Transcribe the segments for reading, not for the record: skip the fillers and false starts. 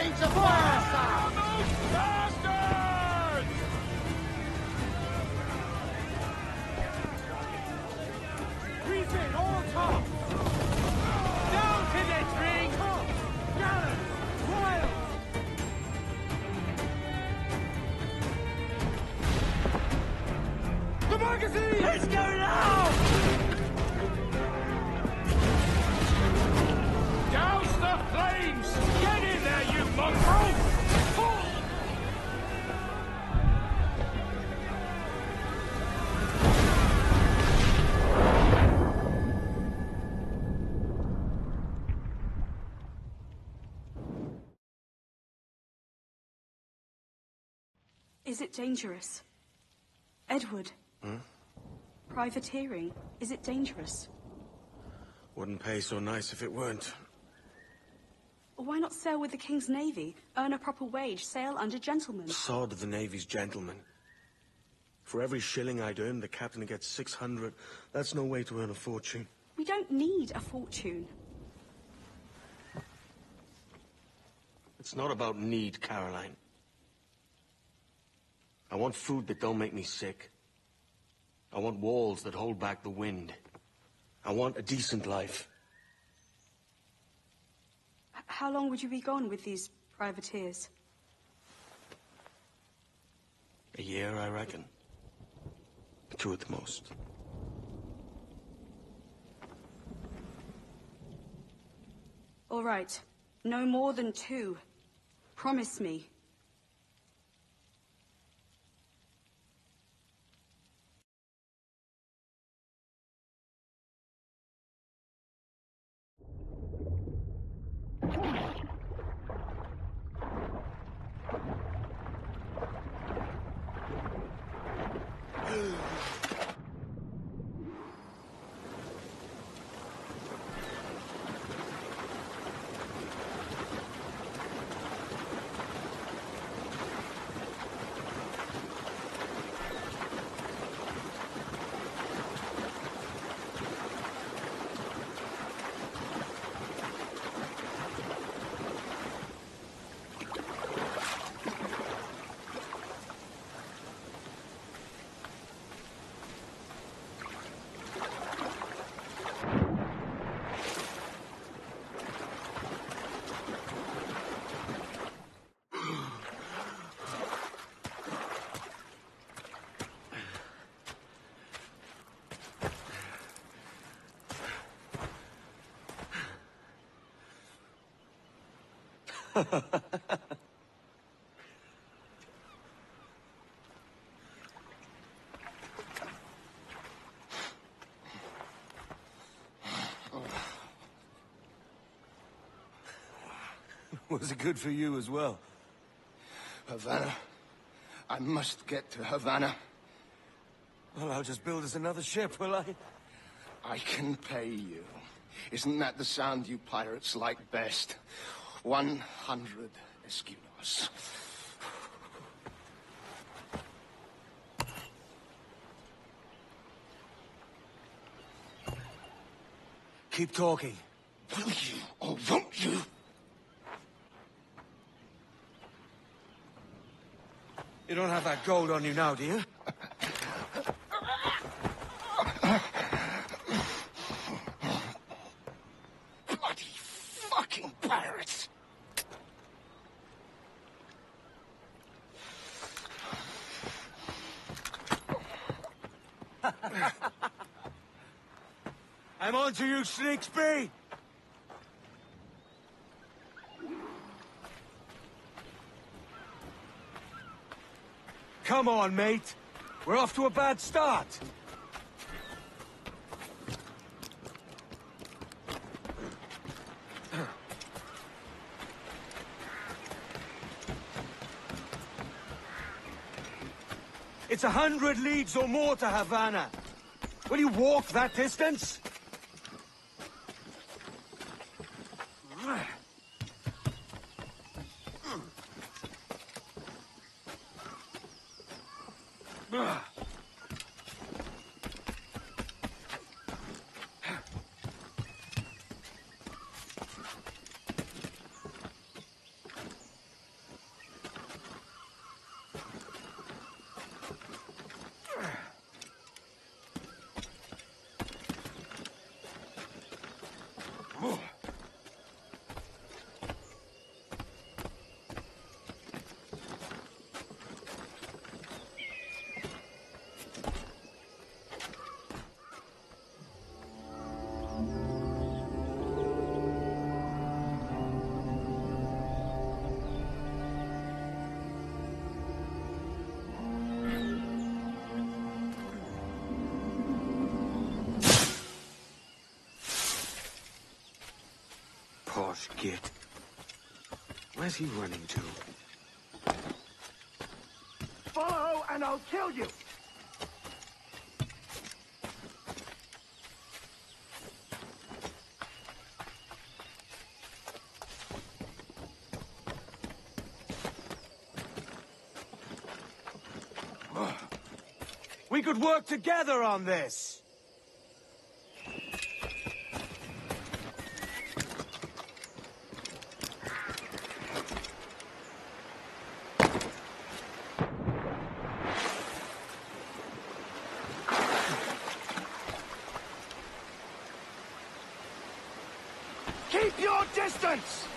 ready to fire, sir! Bastards! Freeze in, all top! Down to the tree! Gallants! Wild! The magazine! Let's go now! Douse the flames! Get in there, you mongrel! Is it dangerous? Edward? Privateering, is it dangerous? Wouldn't pay so nice if it weren't. Why not sail with the King's Navy? Earn a proper wage, sail under gentlemen. Sod the Navy's gentlemen. For every shilling I'd earn, the captain gets 600. That's no way to earn a fortune. We don't need a fortune. It's not about need, Caroline. I want food that don't make me sick. I want walls that hold back the wind. I want a decent life. How long would you be gone with these privateers? A year, I reckon. 2 at the most. All right. No more than 2. Promise me. Was it good for you as well? Havana. I must get to Havana. Well, I'll just build us another ship, will I? I can pay you. Isn't that the sound you pirates like best? 100 escudos. Keep talking. Will you or won't you? You don't have that gold on you now, do you? Bloody fucking pirates! I'm on to you, Slicksby! Come on, mate. We're off to a bad start. It's 100 leagues or more to Havana. Will you walk that distance? Git. Where's he running to? Follow, and I'll kill you! We could work together on this! Keep your distance!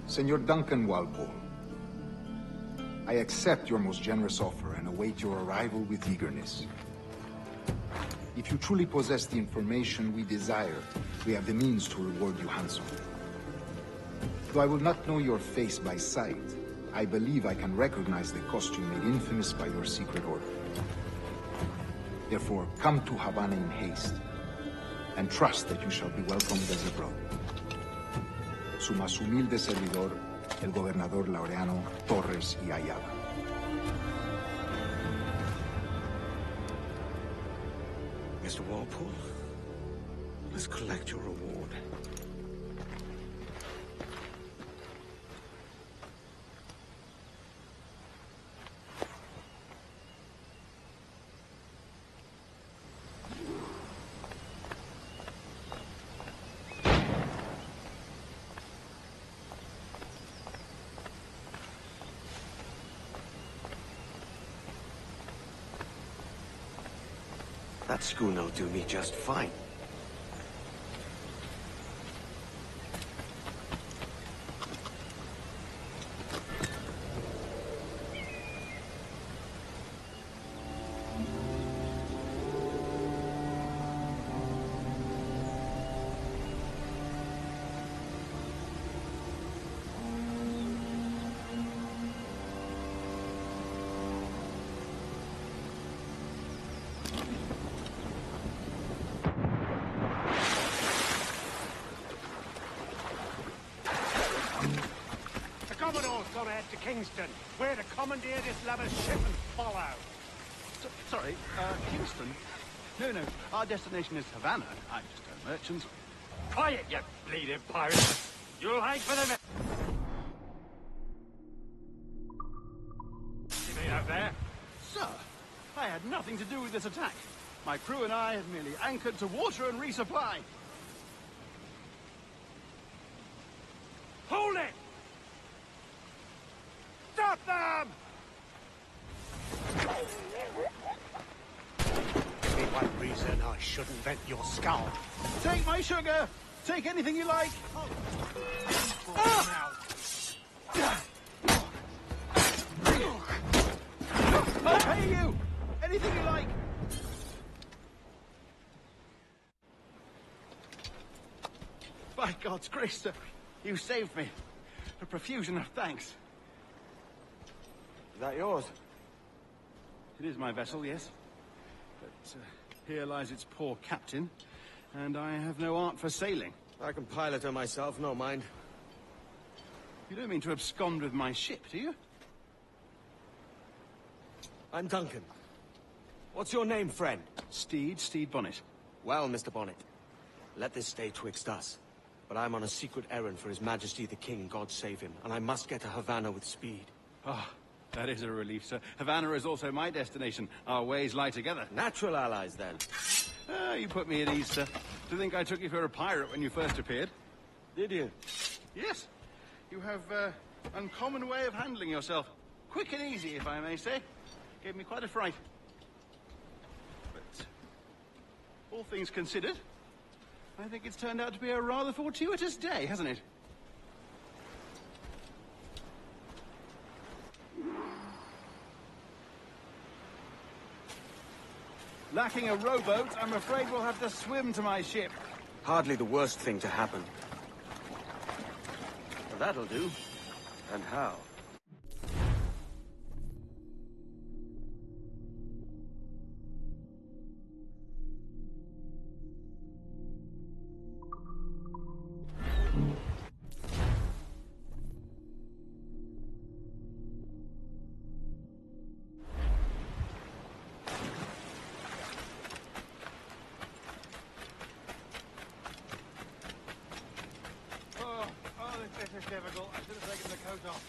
Senor Duncan Walpole, I accept your most generous offer and await your arrival with eagerness. If you truly possess the information we desire, we have the means to reward you handsomely. Though I will not know your face by sight, I believe I can recognize the costume made infamous by your secret order. Therefore, come to Havana in haste, and trust that you shall be welcomed as a brother. Su más humilde servidor, el gobernador Laureano Torres y Ayala. Mr. Walpole, let's collect your reward. That schooner'll do me just fine. Gone ahead to Kingston. We're to commandeer this lover's ship and follow. Sorry, Kingston? No, our destination is Havana. I'm just a merchant. Quiet, you bleeding pirate! You'll hang for the... You mean out there? Sir, I had nothing to do with this attack. My crew and I had merely anchored to water and resupply. Hold it! Stop them! Give me one reason I shouldn't vent your skull. Take my sugar! Take anything you like! I'll pay you! Anything you like! By God's grace, sir, you saved me. A profusion of thanks. Is that yours? It is my vessel, yes. But here lies its poor captain, and I have no art for sailing. I can pilot her myself, no mind. You don't mean to abscond with my ship, do you? I'm Duncan. What's your name, friend? Steed Bonnet. Well, Mr. Bonnet, let this stay twixt us. But I'm on a secret errand for His Majesty the King, God save him, and I must get to Havana with speed. Ah, that is a relief, sir. Havana is also my destination. Our ways lie together. Natural allies, then. You put me at ease, sir. To think I took you for a pirate when you first appeared. Did you? Yes. You have uncommon way of handling yourself. Quick and easy, if I may say. Gave me quite a fright. But all things considered, I think it's turned out to be a rather fortuitous day, hasn't it? Lacking a rowboat, I'm afraid we'll have to swim to my ship. Hardly the worst thing to happen. That'll do. And how? This is difficult. I should have taken the coat off.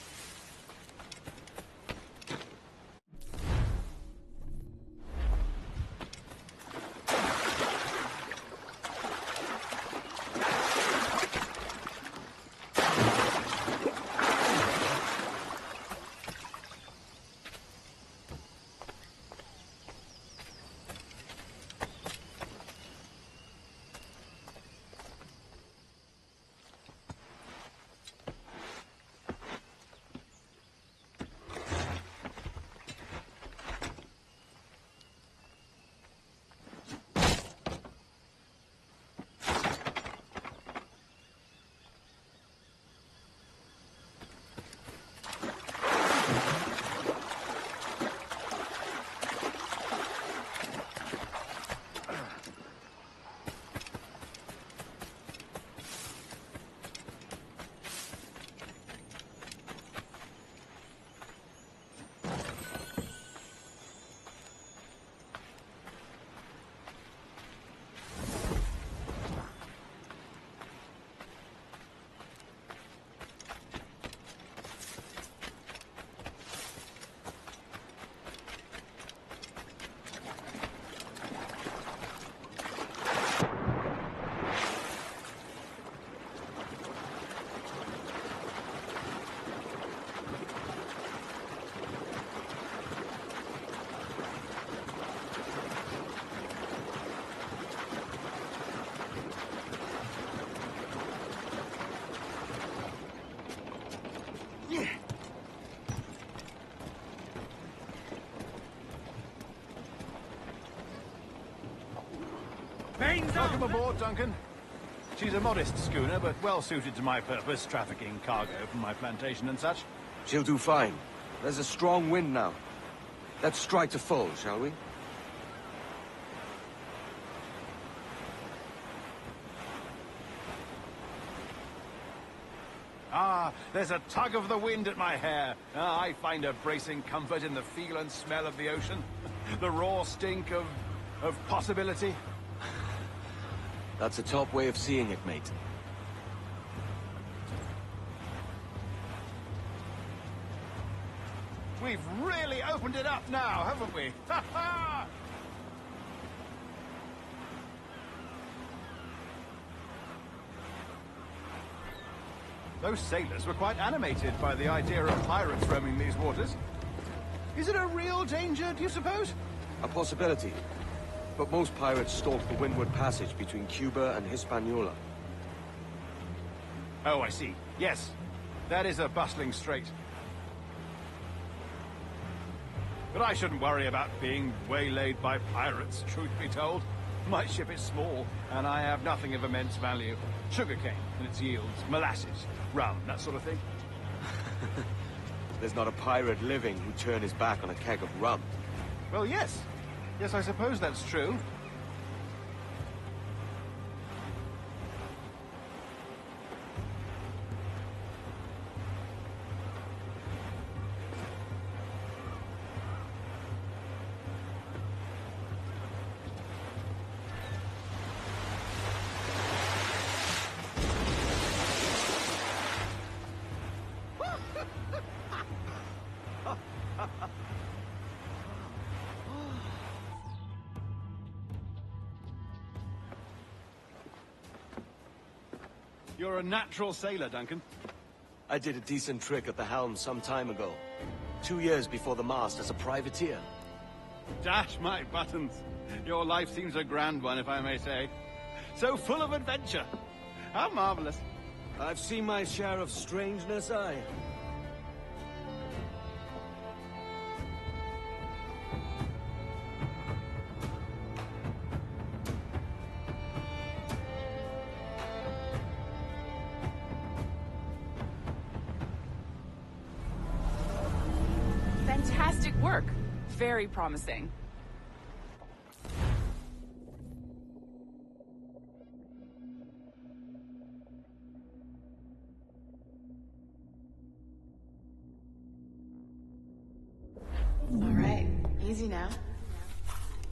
Welcome aboard, Duncan. She's a modest schooner, but well suited to my purpose, trafficking cargo from my plantation and such. She'll do fine. There's a strong wind now. Let's strike to full, shall we? Ah, there's a tug of the wind at my hair. Ah, I find a bracing comfort in the feel and smell of the ocean. The raw stink of possibility. That's a top way of seeing it, mate. We've really opened it up now, haven't we? Ha ha! Those sailors were quite animated by the idea of pirates roaming these waters. Is it a real danger, do you suppose? A possibility. But most pirates stalk the windward passage between Cuba and Hispaniola. Oh, I see. Yes. That is a bustling strait. But I shouldn't worry about being waylaid by pirates, truth be told. My ship is small, and I have nothing of immense value. Sugarcane and its yields, molasses, rum, that sort of thing. There's not a pirate living who'd turn his back on a keg of rum. Well, yes. Yes, I suppose that's true. You're a natural sailor, Duncan. I did a decent trick at the helm some time ago. 2 years before the mast as a privateer. Dash my buttons. Your life seems a grand one, if I may say. So full of adventure. How marvelous. I've seen my share of strangeness, aye. Fantastic work. Very promising. All right, easy now.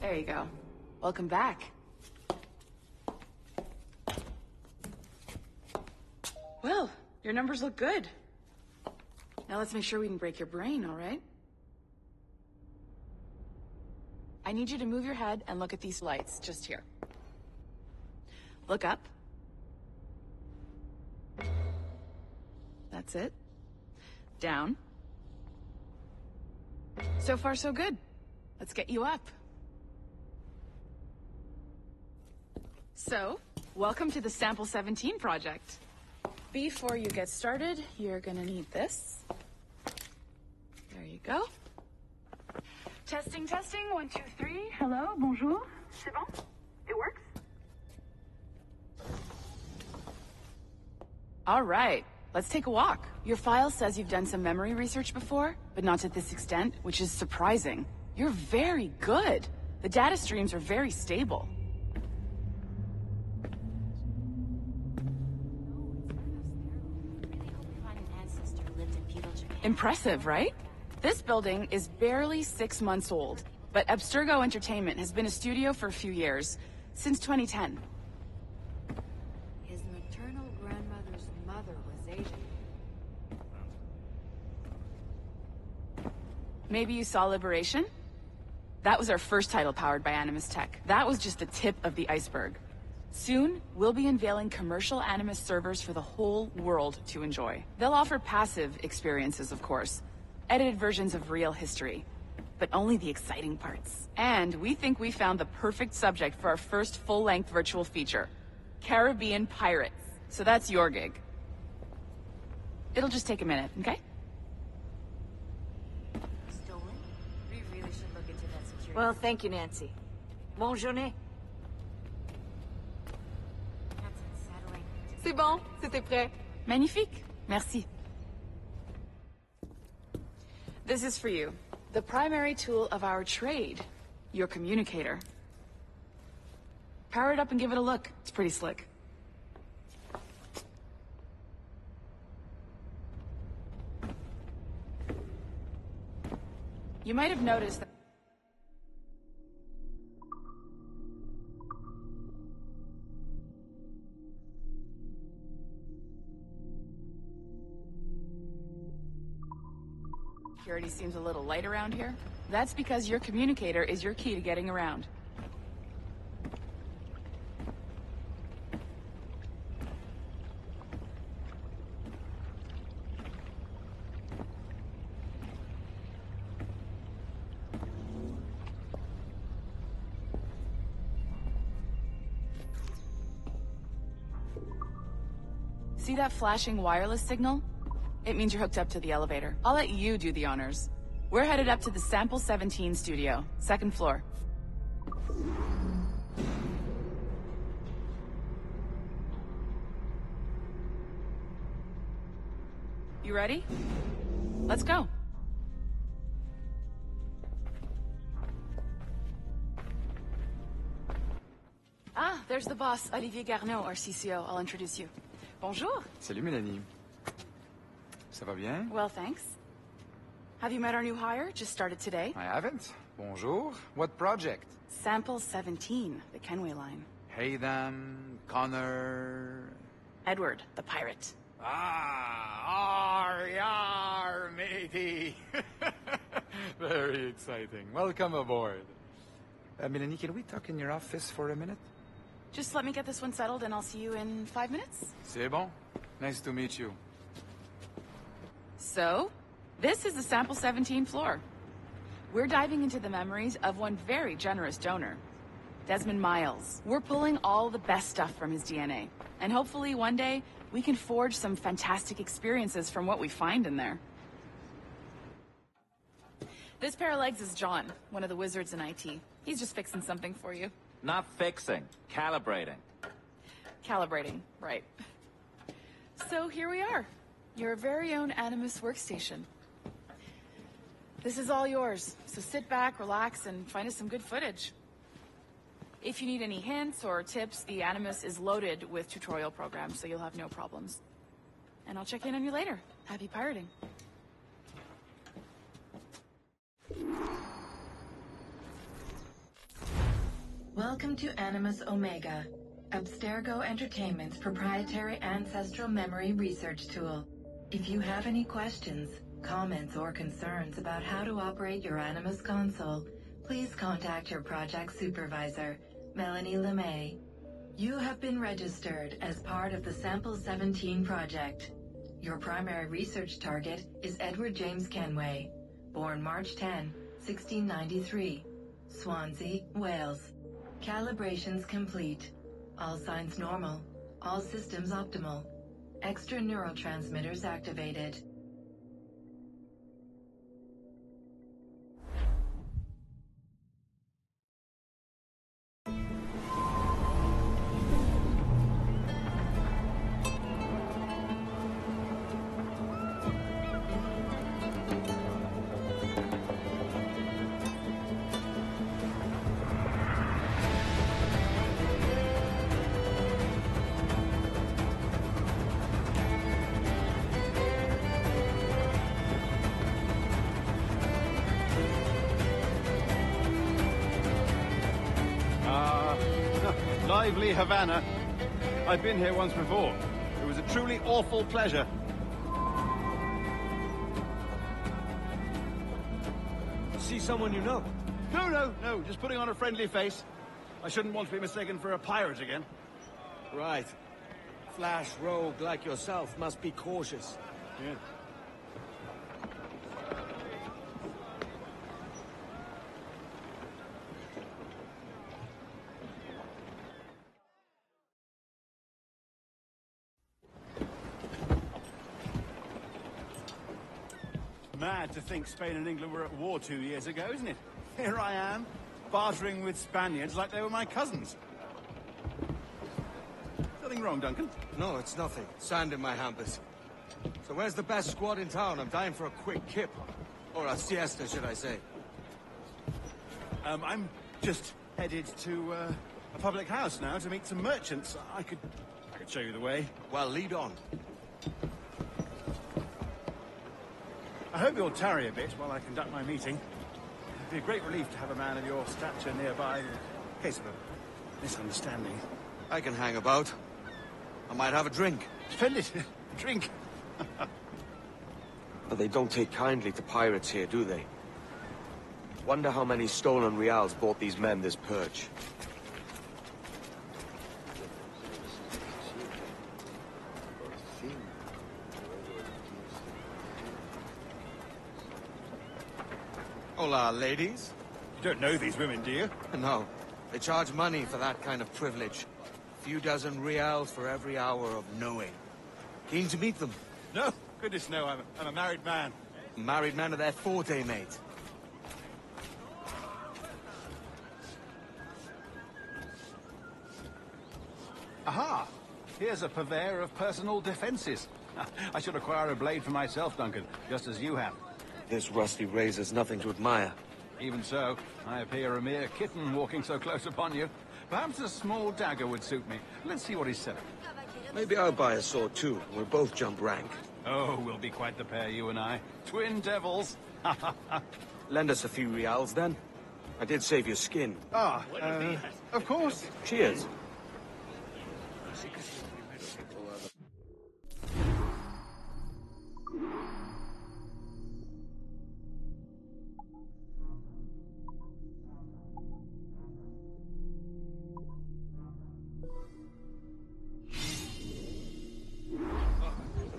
There you go. Welcome back. Well, your numbers look good. Now let's make sure we can break your brain, all right? I need you to move your head and look at these lights just here. Look up. That's it. Down. So far, so good. Let's get you up. So, welcome to the Sample 17 project. Before you get started, you're gonna need this. There you go. Testing, testing, 1, 2, 3. Hello, bonjour. C'est bon? It works? All right, let's take a walk. Your file says you've done some memory research before, but not to this extent, which is surprising. You're very good. The data streams are very stable. Impressive, right? This building is barely 6 months old, but Abstergo Entertainment has been a studio for a few years, since 2010. His maternal grandmother's mother was Asian. Maybe you saw Liberation? That was our first title powered by Animus Tech. That was just the tip of the iceberg. Soon, we'll be unveiling commercial Animus servers for the whole world to enjoy. They'll offer passive experiences, of course. Edited versions of real history. But only the exciting parts. And we think we found the perfect subject for our first full-length virtual feature. Caribbean pirates. So that's your gig. It'll just take a minute, okay? Stolen? We really should look into that security. Well, thank you, Nancy. Bonne journée. That's unsettling. C'est bon, c'était prêt. Magnifique. Merci. This is for you. The primary tool of our trade. Your communicator. Power it up and give it a look. It's pretty slick. You might have noticed that security seems a little light around here. That's because your communicator is your key to getting around. See that flashing wireless signal? It means you're hooked up to the elevator. I'll let you do the honors. We're headed up to the Sample 17 studio, 2nd floor. You ready? Let's go. Ah, there's the boss, Olivier Garneau, our CCO. I'll introduce you. Bonjour. Salut, Mélanie. Ça va bien? Well, thanks. Have you met our new hire? Just started today. I haven't. Bonjour. What project? Sample 17, the Kenway line. Haytham, Connor... Edward, the pirate. Ah, yar, matey. Very exciting. Welcome aboard. Mélanie, can we talk in your office for a minute? Just let me get this one settled and I'll see you in 5 minutes. C'est bon. Nice to meet you. So, this is the Sample 17 floor. We're diving into the memories of one very generous donor, Desmond Miles. We're pulling all the best stuff from his DNA. And hopefully one day, we can forge some fantastic experiences from what we find in there. This pair of legs is John, one of the wizards in IT. He's just fixing something for you. Not fixing, calibrating. Calibrating, right. So here we are, your very own Animus workstation. This is all yours, so sit back, relax, and find us some good footage. If you need any hints or tips, the Animus is loaded with tutorial programs, so you'll have no problems. And I'll check in on you later. Happy pirating. Welcome to Animus Omega, Abstergo Entertainment's proprietary ancestral memory research tool. If you have any questions, comments, or concerns about how to operate your Animus console, please contact your project supervisor, Melanie LeMay. You have been registered as part of the Sample 17 project. Your primary research target is Edward James Kenway, born March 10, 1693, Swansea, Wales. Calibrations complete. All signs normal. All systems optimal. Extra neurotransmitters activated. Lively Havana. I've been here once before. It was a truly awful pleasure. See someone you know? No, just putting on a friendly face. I shouldn't want to be mistaken for a pirate again. Right. Flash rogue like yourself must be cautious. Yeah. Mad to think Spain and England were at war 2 years ago, isn't it? Here I am, bartering with Spaniards like they were my cousins. Nothing wrong, Duncan? No, it's nothing. Sand in my hampers. So where's the best squad in town? I'm dying for a quick kip. Or a siesta, should I say. I'm just headed to a public house now to meet some merchants. I could show you the way. Well, lead on. I hope you'll tarry a bit while I conduct my meeting. It'd be a great relief to have a man of your stature nearby in case of a misunderstanding. I can hang about. I might have a drink. Splendid. Drink. But they don't take kindly to pirates here, do they? Wonder how many stolen reals bought these men this purge. Hola, ladies. You don't know these women, do you? No. They charge money for that kind of privilege. A few dozen reals for every hour of knowing. Keen to meet them? No. Goodness, no. I'm a married man. Married men are their forte, mate. Aha! Here's a purveyor of personal defenses. I should acquire a blade for myself, Duncan, just as you have. This rusty razor's nothing to admire. Even so, I appear a mere kitten walking so close upon you. Perhaps a small dagger would suit me. Let's see what he's selling. Maybe I'll buy a sword too. We'll both jump rank. Oh, we'll be quite the pair, you and I. Twin devils. Lend us a few reals, then. I did save your skin. Of course. Cheers.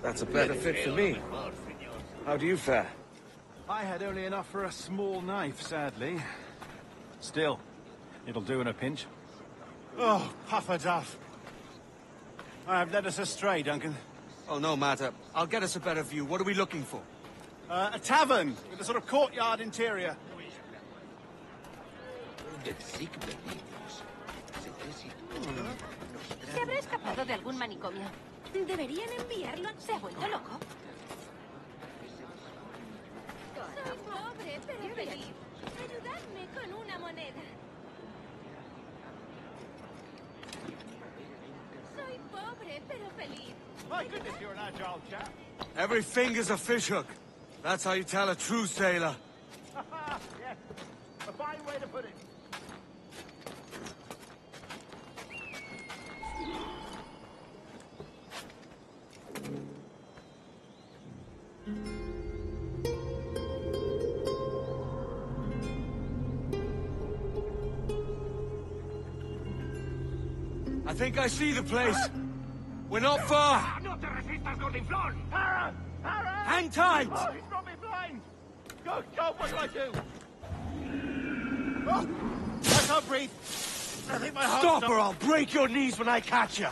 That's a better fit for me. How do you fare? I had only enough for a small knife, sadly. Still, it'll do in a pinch. Oh, puffer duff. I have led us astray, Duncan. Oh, no matter. I'll get us a better view. What are we looking for? A tavern with a sort of courtyard interior. Se habrá escapado de algún manicomio. Deberían enviarlo. ¿Se ha vuelto loco? Soy pobre, pero feliz. Ayudadme con una moneda. Soy pobre, pero feliz. My goodness, you're an agile chap. Every finger's a fishhook. That's how you tell a true sailor. Yes, a fine way to put it. I think I see the place. We're not far. No te resistas, gordinflón! Para! Para! Hang tight! Oh, he's got me blind! Go, what do I do? Oh, I can't breathe. I think my heart's Stop not... or I'll break your knees when I catch you.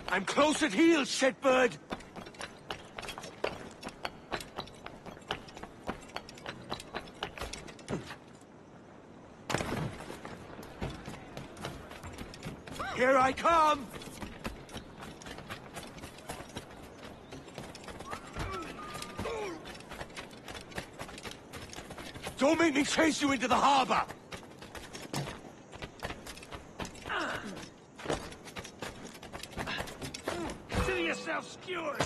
I'm close at heel, shitbird! Here I come! Don't make me chase you into the harbor! Do yourself skewered!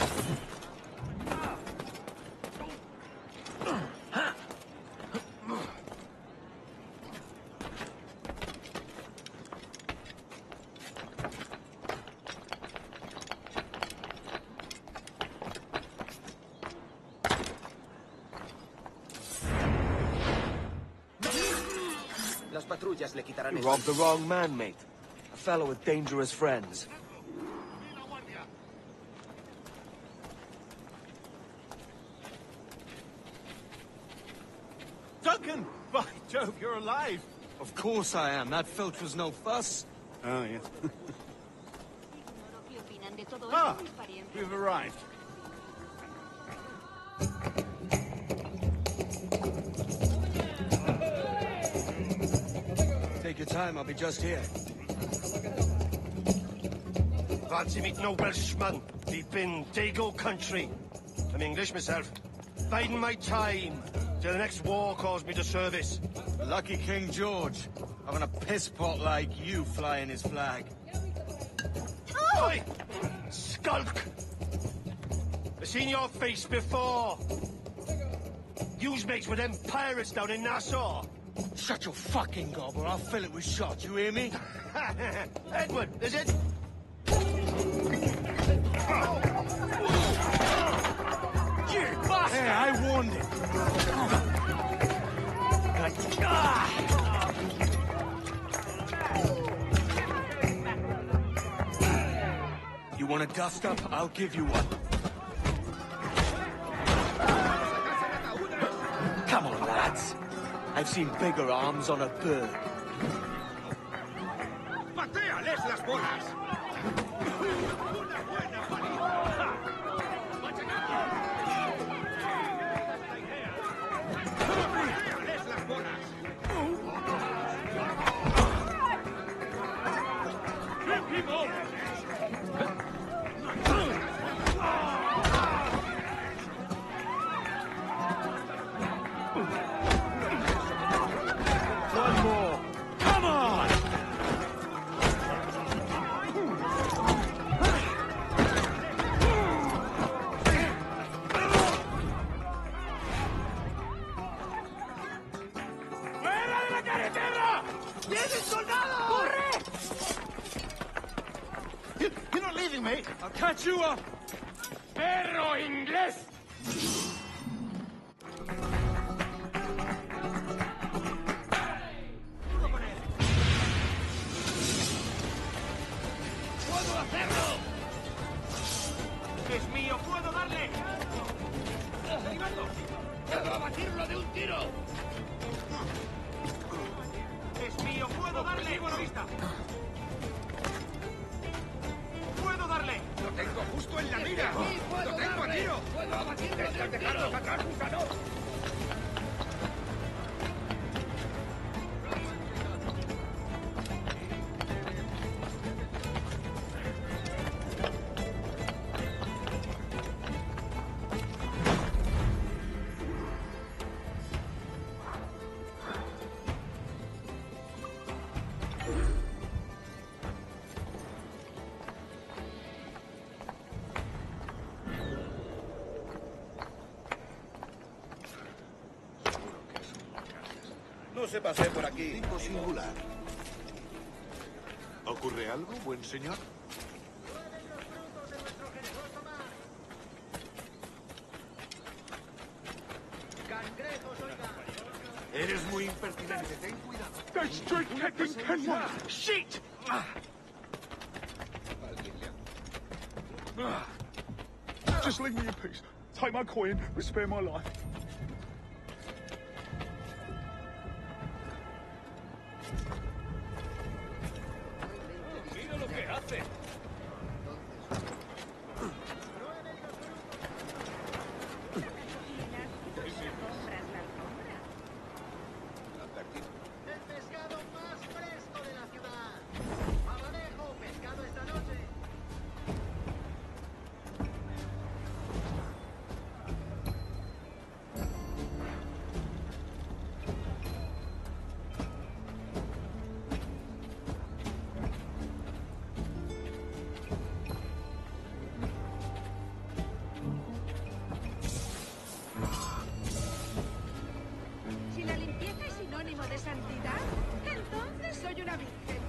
Las patrullas le quitarán You robbed the wrong man, mate. A fellow with dangerous friends. Duncan! By Jove, you're alive! Of course I am. That filch was no fuss. Oh, yes. Ah! We've arrived. Take your time, I'll be just here. Fancy meeting no Welshman deep in Dago country. I'm English myself. Biding my time till the next war calls me to service. Lucky King George, having a piss pot like you flying his flag. Oi! Skulk! I've seen your face before. You's mates with them pirates down in Nassau. Shut your fucking gob or I'll fill it with shot, you hear me? Edward, is it? You bastard! Hey, I warned him. You want a dust-up? I'll give you one. Come on, lads. I've seen bigger arms on a bird. ¡Patéales las bolas! ¡Patéales las bolas! One more. Come on! ¡Fuera de la carretera! ¡Vienen soldados! ¡Corre! You're not leaving me! I'll catch you up! ¡Perro inglés! abatirlo de un tiro! ¡Es mío! ¡Puedo darle! ¡A la vista! ¡Puedo darle! ¡Lo tengo justo en la mira! ¡Lo tengo a tiro! ¡Puedo abatirlo de un tiro! ¡Dejarlo sacar, gusano! No se pasee por aquí. Tipo singular. ¿Ocurre algo, buen señor? Eres muy impertinente, ten cuidado. That's straight Captain Kenway! Shit! Just leave me in peace. Take my coin, but spare my life. Mira lo que hace. El pescado más fresco de la ciudad. Abadejo, pescado esta noche. Si la limpieza es sinónimo de santidad, entonces soy una virgen.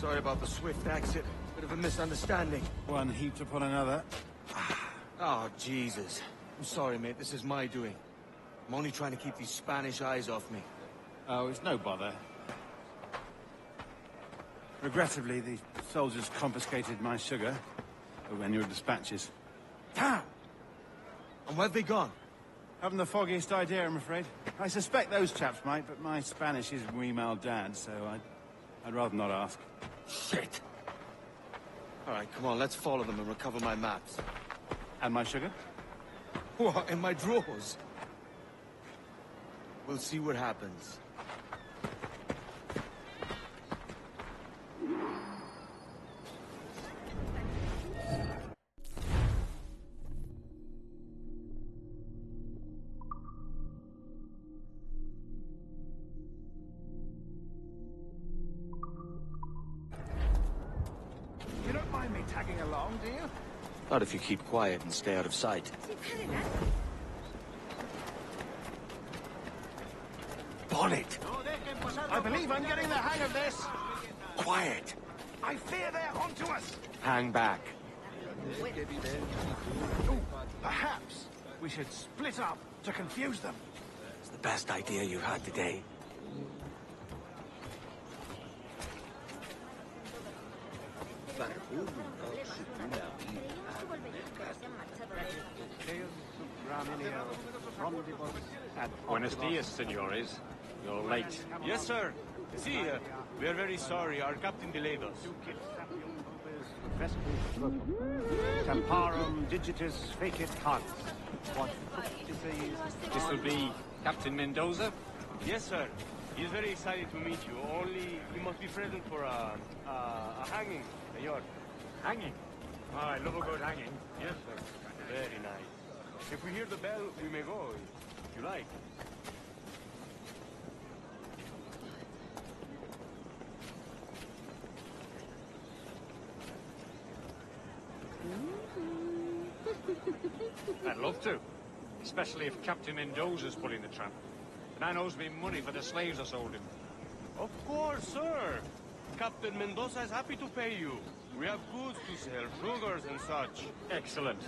Sorry about the swift exit. Bit of a misunderstanding. One heaped upon another. Oh, Jesus. I'm sorry, mate. This is my doing. I'm only trying to keep these Spanish eyes off me. Oh, it's no bother. Regrettably, the soldiers confiscated my sugar when your dispatches. Damn! And where've they gone? Haven't the foggiest idea, I'm afraid. I suspect those chaps might, but my Spanish is muy mal dad, so I'd rather not ask. Shit! All right, come on, let's follow them and recover my maps. And my sugar? What, in my drawers? We'll see what happens. You don't mind me tagging along, do you? Not if you keep quiet and stay out of sight. Bonnet! I believe I'm getting the hang of this. Quiet! I fear they're onto us. Hang back. Ooh, perhaps we should split up to confuse them. It's the best idea you've had today. Buenos dias, senores. You're late. Yes, sir. See, we are very sorry. Our captain delayed us. Camparum digitus fecit hans. What disease? This will be Captain Mendoza? Yes, sir. He is very excited to meet you. Only you must be present for a hanging, senor. Hanging? Oh, I love a good hanging. Yes, sir. Very nice. If we hear the bell, we may go, if you like. I'd love to. Especially if Captain Mendoza's pulling the trap. And I knows me money for the slaves I sold him. Of course, sir. Captain Mendoza is happy to pay you. We have goods to sell, sugars and such. Excellent.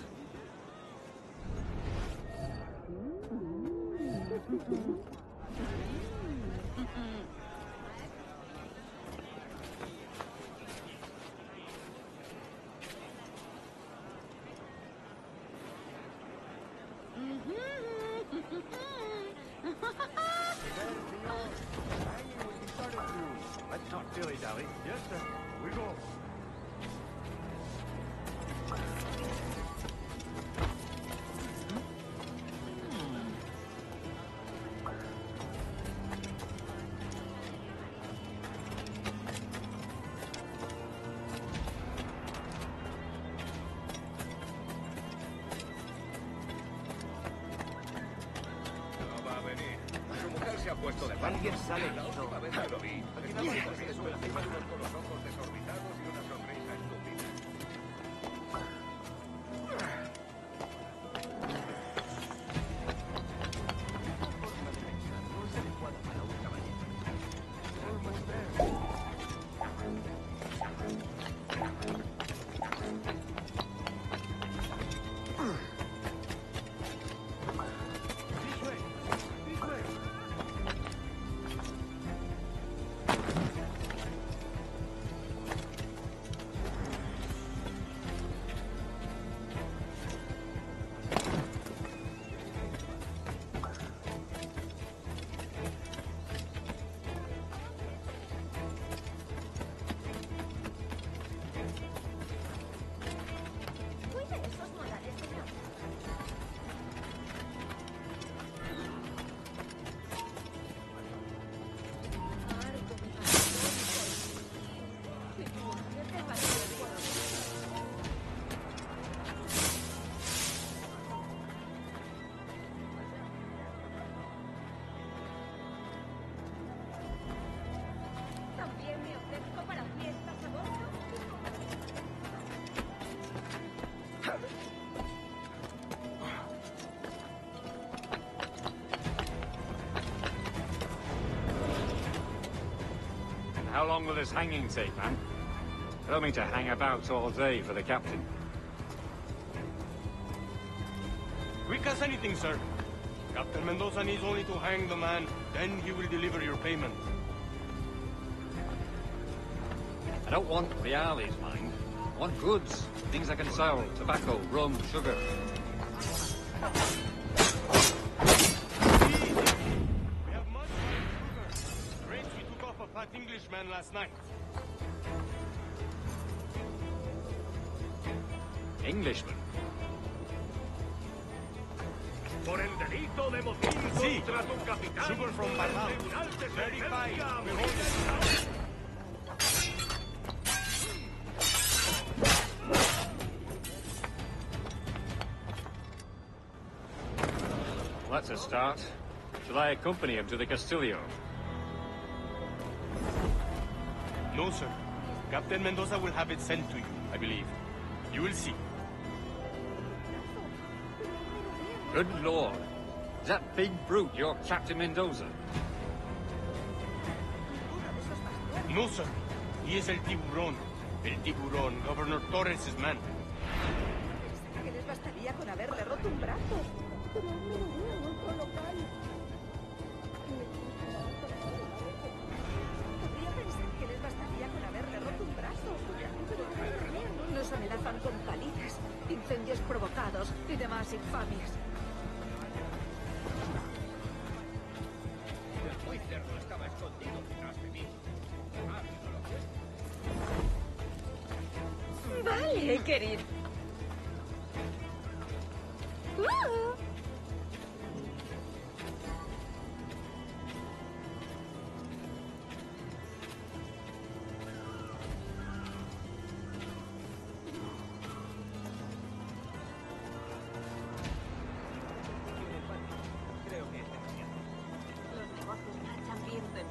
shall we? Yes, sir. We go. Se ha puesto de alguien sale herido. Lo vi. Se sube encima de unos con los ojos desorbitados y una sonrisa estúpida. How long will this hanging take, man? I don't mean to hang about all day for the captain. Quick as anything, sir. Captain Mendoza needs only to hang the man, then he will deliver your payment. I don't want reales, mind. I want goods. Things I can sell. Tobacco, rum, sugar. We have much sugar. Rage we took off a fat Englishman last night. Englishman? Por el delito de motín Sí. contra tu capitán. Sugar from el Panama. Tribunal de Very Sentencia fine. a We morir. hold it. Well, that's a start. Shall I accompany him to the Castillo? No, sir. Captain Mendoza will have it sent to you, I believe. You will see. Good lord. Is that big brute your Captain Mendoza? No, sir. He is el tiburón. El tiburón, Governor Torres' man. Pensaba que les bastaría con haberle roto un brazo. Pero él me daría en otro local. Podría pensar que les bastaría con haberle roto un brazo. Pero nos amenazan con palizas, incendios provocados y demás infamias. El muy cerdo estaba escondido detrás de mí. Ah, no lo fue. Vale, querido. Los negocios marchan bien, pero...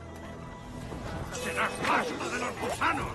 ¡Serás más uno de los gusanos!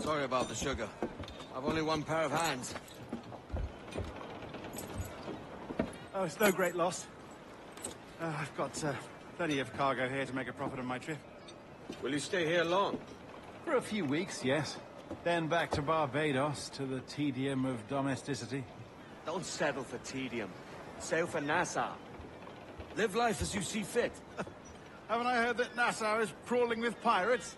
Sorry about the sugar. I've only one pair of hands. Oh, it's no great loss. I've got plenty of cargo here to make a profit on my trip. Will you stay here long? For a few weeks, yes. Then back to Barbados, to the tedium of domesticity. Don't settle for tedium. Sail for Nassau. Live life as you see fit. Haven't I heard that Nassau is crawling with pirates?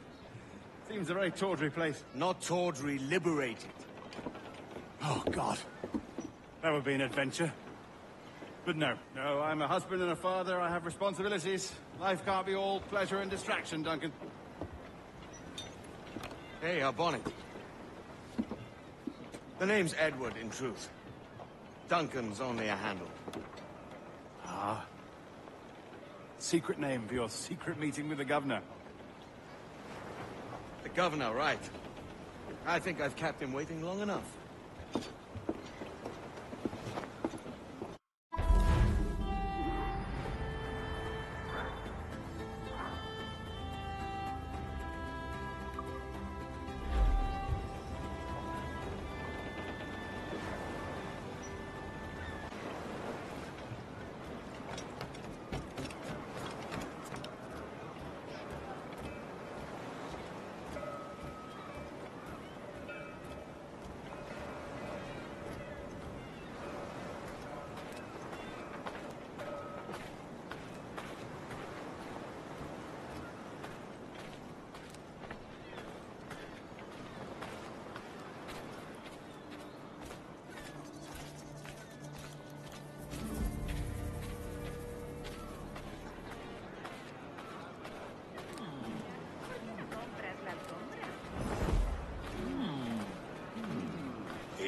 Seems a very tawdry place. Not tawdry, liberated. Oh, God. That would be an adventure. But no, I'm a husband and a father. I have responsibilities. Life can't be all pleasure and distraction, Duncan. Hey, our bonnet. The name's Edward, in truth. Duncan's only a handle. Ah. Secret name for your secret meeting with the governor. The governor, right. I think I've kept him waiting long enough.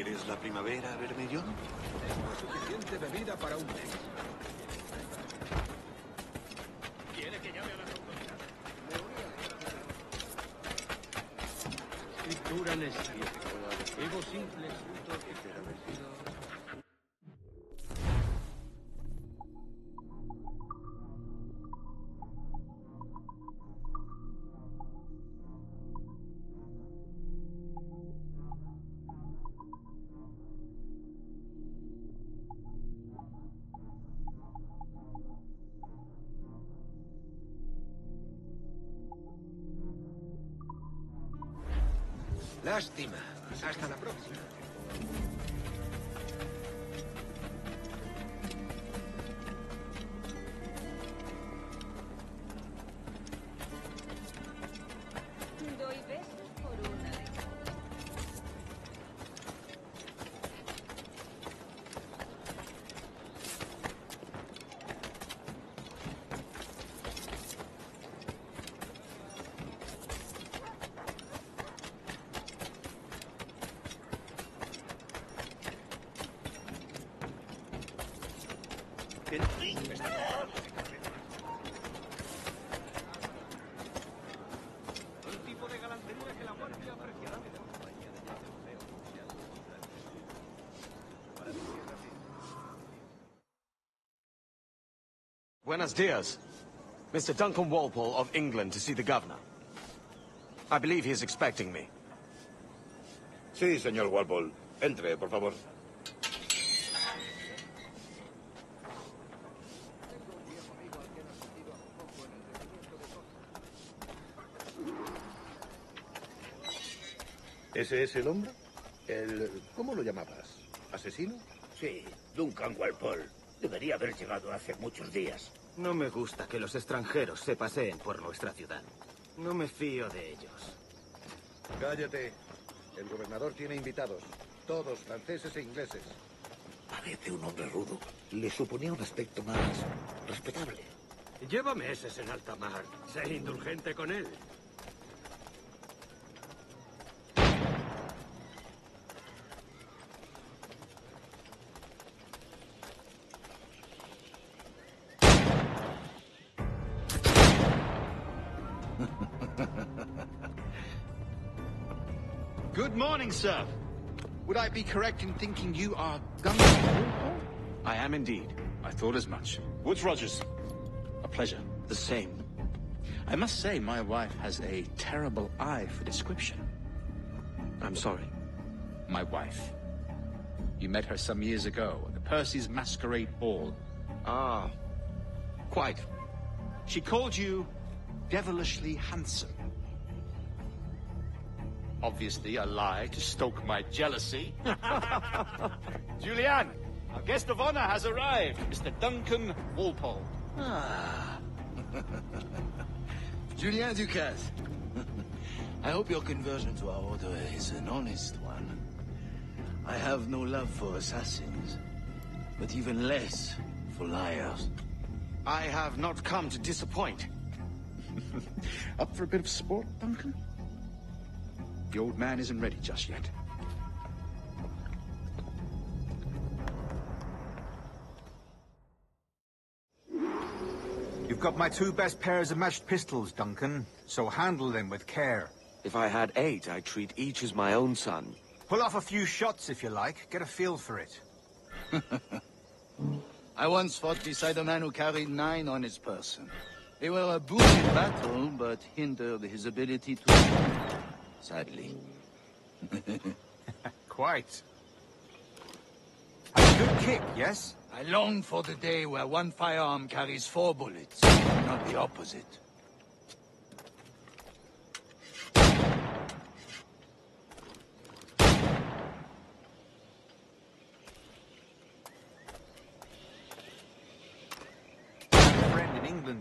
¿Quieres la primavera, Vermillón? Tengo suficiente bebida para un mes. ¿Quiere que llame a las autoridades? Escritura necia. Vivo simple, fruto que será vencido. Lástima. Hasta la próxima. Doy besos por una. Un tipo de galantería que la guardia apreciará de la compañía de Buenos dias. Mr. Duncan Walpole of England to see the governor. I believe he is expecting me. Sí, señor Walpole. Entre, por favor. ¿Ese es el hombre? ¿Cómo lo llamabas? ¿Asesino? Sí, Duncan Walpole. Debería haber llegado hace muchos días. No me gusta que los extranjeros se paseen por nuestra ciudad. No me fío de ellos. Cállate. El gobernador tiene invitados. Todos franceses e ingleses. Parece un hombre rudo. Le suponía un aspecto más respetable. Lleva meses en alta mar. Sé indulgente con él. Good morning, sir. Would I be correct in thinking you are Duncan? I am indeed. I thought as much. Woods Rogers. A pleasure. The same. I must say, my wife has a terrible eye for description. I'm sorry. My wife. You met her some years ago at the Percy's Masquerade Ball. Ah, quite. She called you devilishly handsome. Obviously a lie to stoke my jealousy. Julianne, our guest of honor has arrived, Mr. Duncan Walpole. Ah. Julien Ducasse. I hope your conversion to our order is an honest one. I have no love for assassins, but even less for liars. I have not come to disappoint. Up for a bit of sport, Duncan? The old man isn't ready just yet. You've got my 2 best pairs of matched pistols, Duncan, so handle them with care. If I had 8, I'd treat each as my own son. Pull off a few shots if you like. Get a feel for it. I once fought beside a man who carried 9 on his person. They were a boon in battle, but hindered his ability to shoot, sadly. Quite. A good kick, yes? I long for the day where one firearm carries 4 bullets, not the opposite.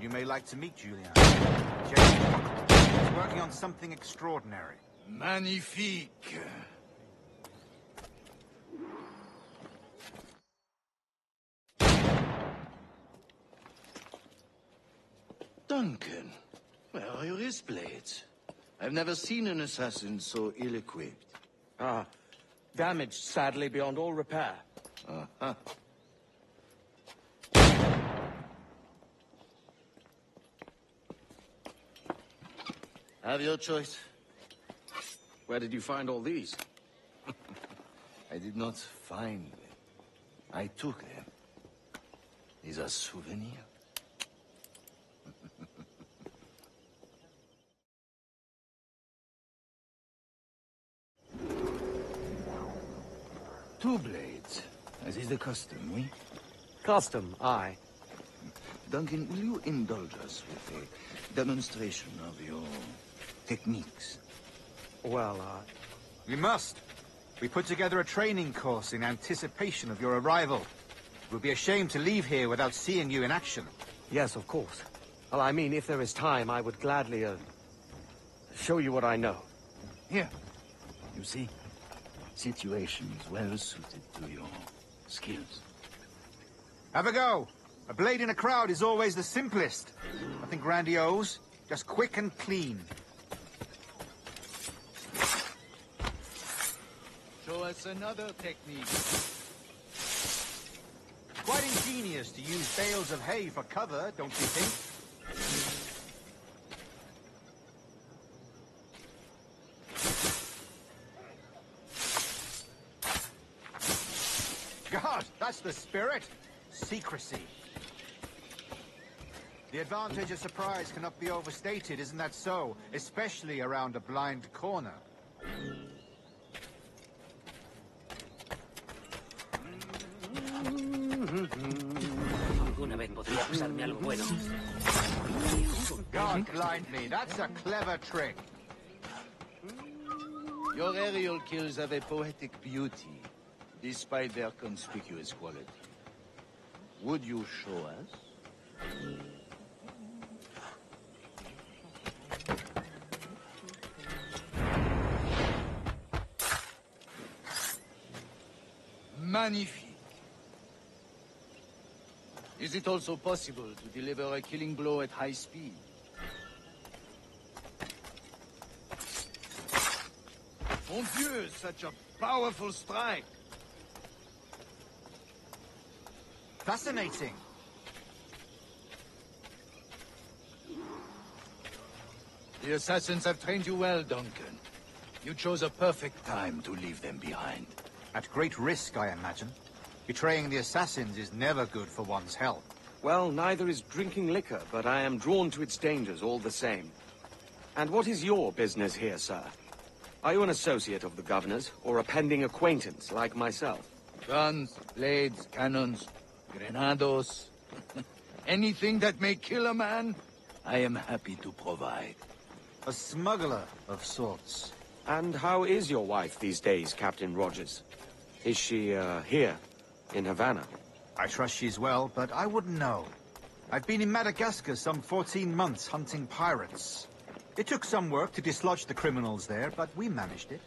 You may like to meet Julian. James Buckle. He's working on something extraordinary. Magnifique. Duncan, where are your wrist blades? I've never seen an assassin so ill-equipped. Ah, Damaged, sadly, beyond all repair. Uh-huh. Have your choice. Where did you find all these? I did not find them. I took them. These are souvenirs. Two blades, as is the custom, oui? Custom, aye. Duncan, will you indulge us with a demonstration of your techniques? Well, We must. We put together a training course in anticipation of your arrival. It would be a shame to leave here without seeing you in action. Yes, of course. Well, I mean, if there is time, I would gladly, show you what I know. Here. You see? Situations well suited to your skills. Have a go. A blade in a crowd is always the simplest. Nothing grandiose, just quick and clean. Show us another technique. Quite ingenious to use bales of hay for cover, don't you think? God, that's the spirit. Secrecy. The advantage of surprise cannot be overstated, isn't that so? Especially around a blind corner. Alguna vez podría pasarme algo bueno. God blind me, that's a clever trick. Your aerial kills have a poetic beauty, despite their conspicuous quality. Would you show us? Magnifique. Is it also possible to deliver a killing blow at high speed? Mon Dieu, such a powerful strike! Fascinating. The assassins have trained you well, Duncan. You chose a perfect time to leave them behind. At great risk, I imagine. Betraying the assassins is never good for one's health. Well, neither is drinking liquor, but I am drawn to its dangers all the same. And what is your business here, sir? Are you an associate of the governor's, or a pending acquaintance like myself? Guns, blades, cannons, grenados. Anything that may kill a man, I am happy to provide. A smuggler of sorts. And how is your wife these days, Captain Rogers? Is she, here, in Havana? I trust she's well, but I wouldn't know. I've been in Madagascar some 14 months hunting pirates. It took some work to dislodge the criminals there, but we managed it.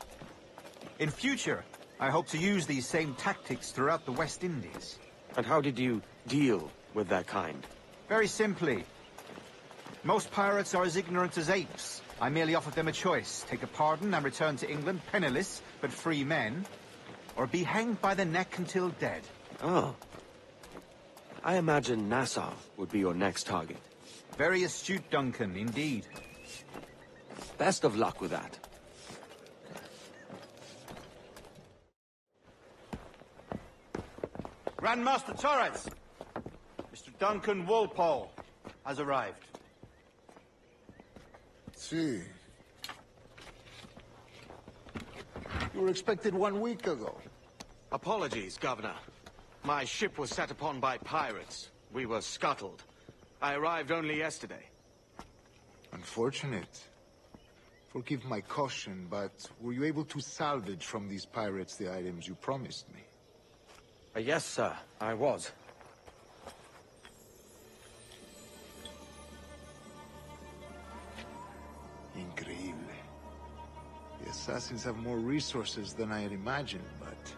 In future, I hope to use these same tactics throughout the West Indies. And how did you deal with their kind? Very simply. Most pirates are as ignorant as apes. I merely offered them a choice. Take a pardon and return to England penniless, but free men. Or be hanged by the neck until dead. Oh. I imagine Nassau would be your next target. Very astute, Duncan, indeed. Best of luck with that. Grandmaster Torres! Mr. Duncan Walpole has arrived. See. You were expected 1 week ago. Apologies, Governor. My ship was set upon by pirates. We were scuttled. I arrived only yesterday. Unfortunate. Forgive my caution, but were you able to salvage from these pirates the items you promised me? Yes, sir, I was. Increíble. The assassins have more resources than I had imagined, but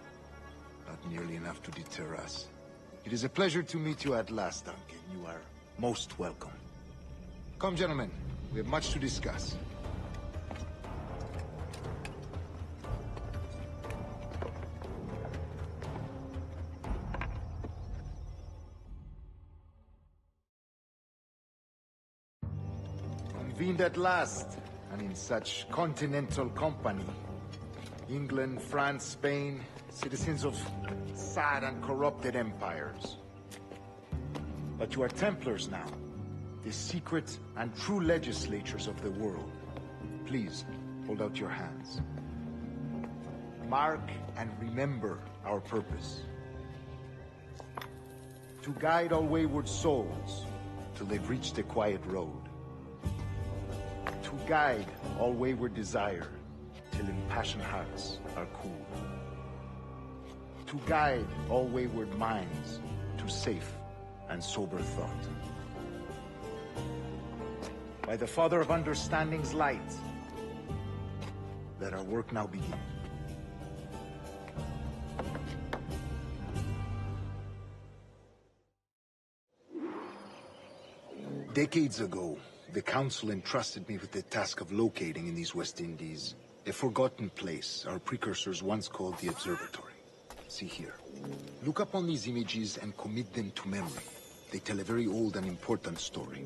not nearly enough to deter us. It is a pleasure to meet you at last, Duncan. You are most welcome. Come, gentlemen. We have much to discuss. convened at last, and in such continental company. England, France, Spain, citizens of sad and corrupted empires. But you are Templars now, the secret and true legislatures of the world. Please, hold out your hands. Mark and remember our purpose. To guide all wayward souls till they've reached the quiet road. To guide all wayward desire till impassioned hearts are cool. To guide all wayward minds to safe and sober thought. By the Father of Understanding's light, let our work now begin. Decades ago, the Council entrusted me with the task of locating in these West Indies a forgotten place our precursors once called the Observatory. See here. Look upon these images and commit them to memory. They tell a very old and important story.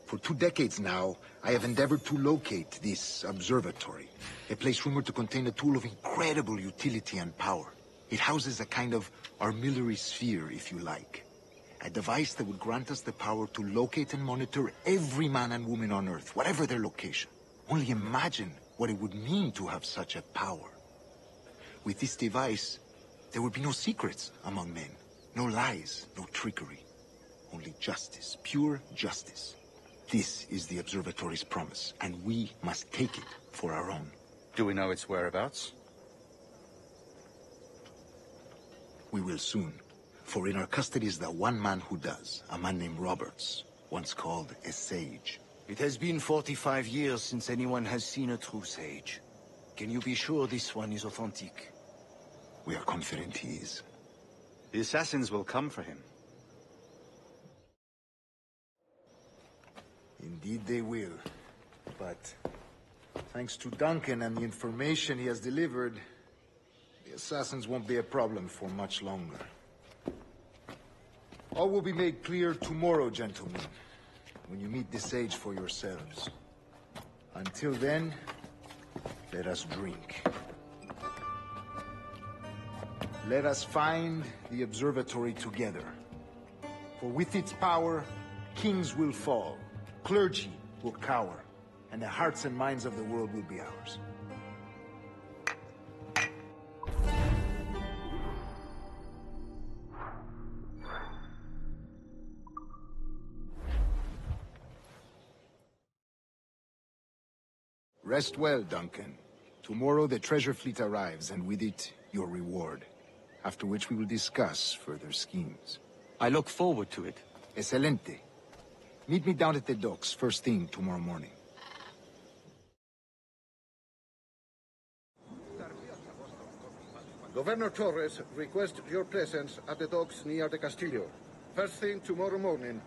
For 2 decades now, I have endeavored to locate this observatory, a place rumored to contain a tool of incredible utility and power. It houses a kind of armillary sphere, if you like. A device that would grant us the power to locate and monitor every man and woman on Earth, whatever their location. Only imagine what it would mean to have such a power. With this device, there would be no secrets among men, no lies, no trickery. Only justice, pure justice. This is the Observatory's promise, and we must take it for our own. Do we know its whereabouts? We will soon. For in our custody is the one man who does, a man named Roberts, once called a sage. It has been 45 years since anyone has seen a true sage. Can you be sure this one is authentic? We are confident he is. The assassins will come for him. Indeed they will. But thanks to Duncan and the information he has delivered, the assassins won't be a problem for much longer. All will be made clear tomorrow, gentlemen, when you meet the sage for yourselves. Until then, let us drink. Let us find the observatory together. For with its power, kings will fall, clergy will cower, and the hearts and minds of the world will be ours. Rest well, Duncan. Tomorrow the treasure fleet arrives, and with it, your reward. After which we will discuss further schemes. I look forward to it. Excelente. Meet me down at the docks first thing tomorrow morning. Governor Torres requests your presence at the docks near the Castillo. First thing tomorrow morning.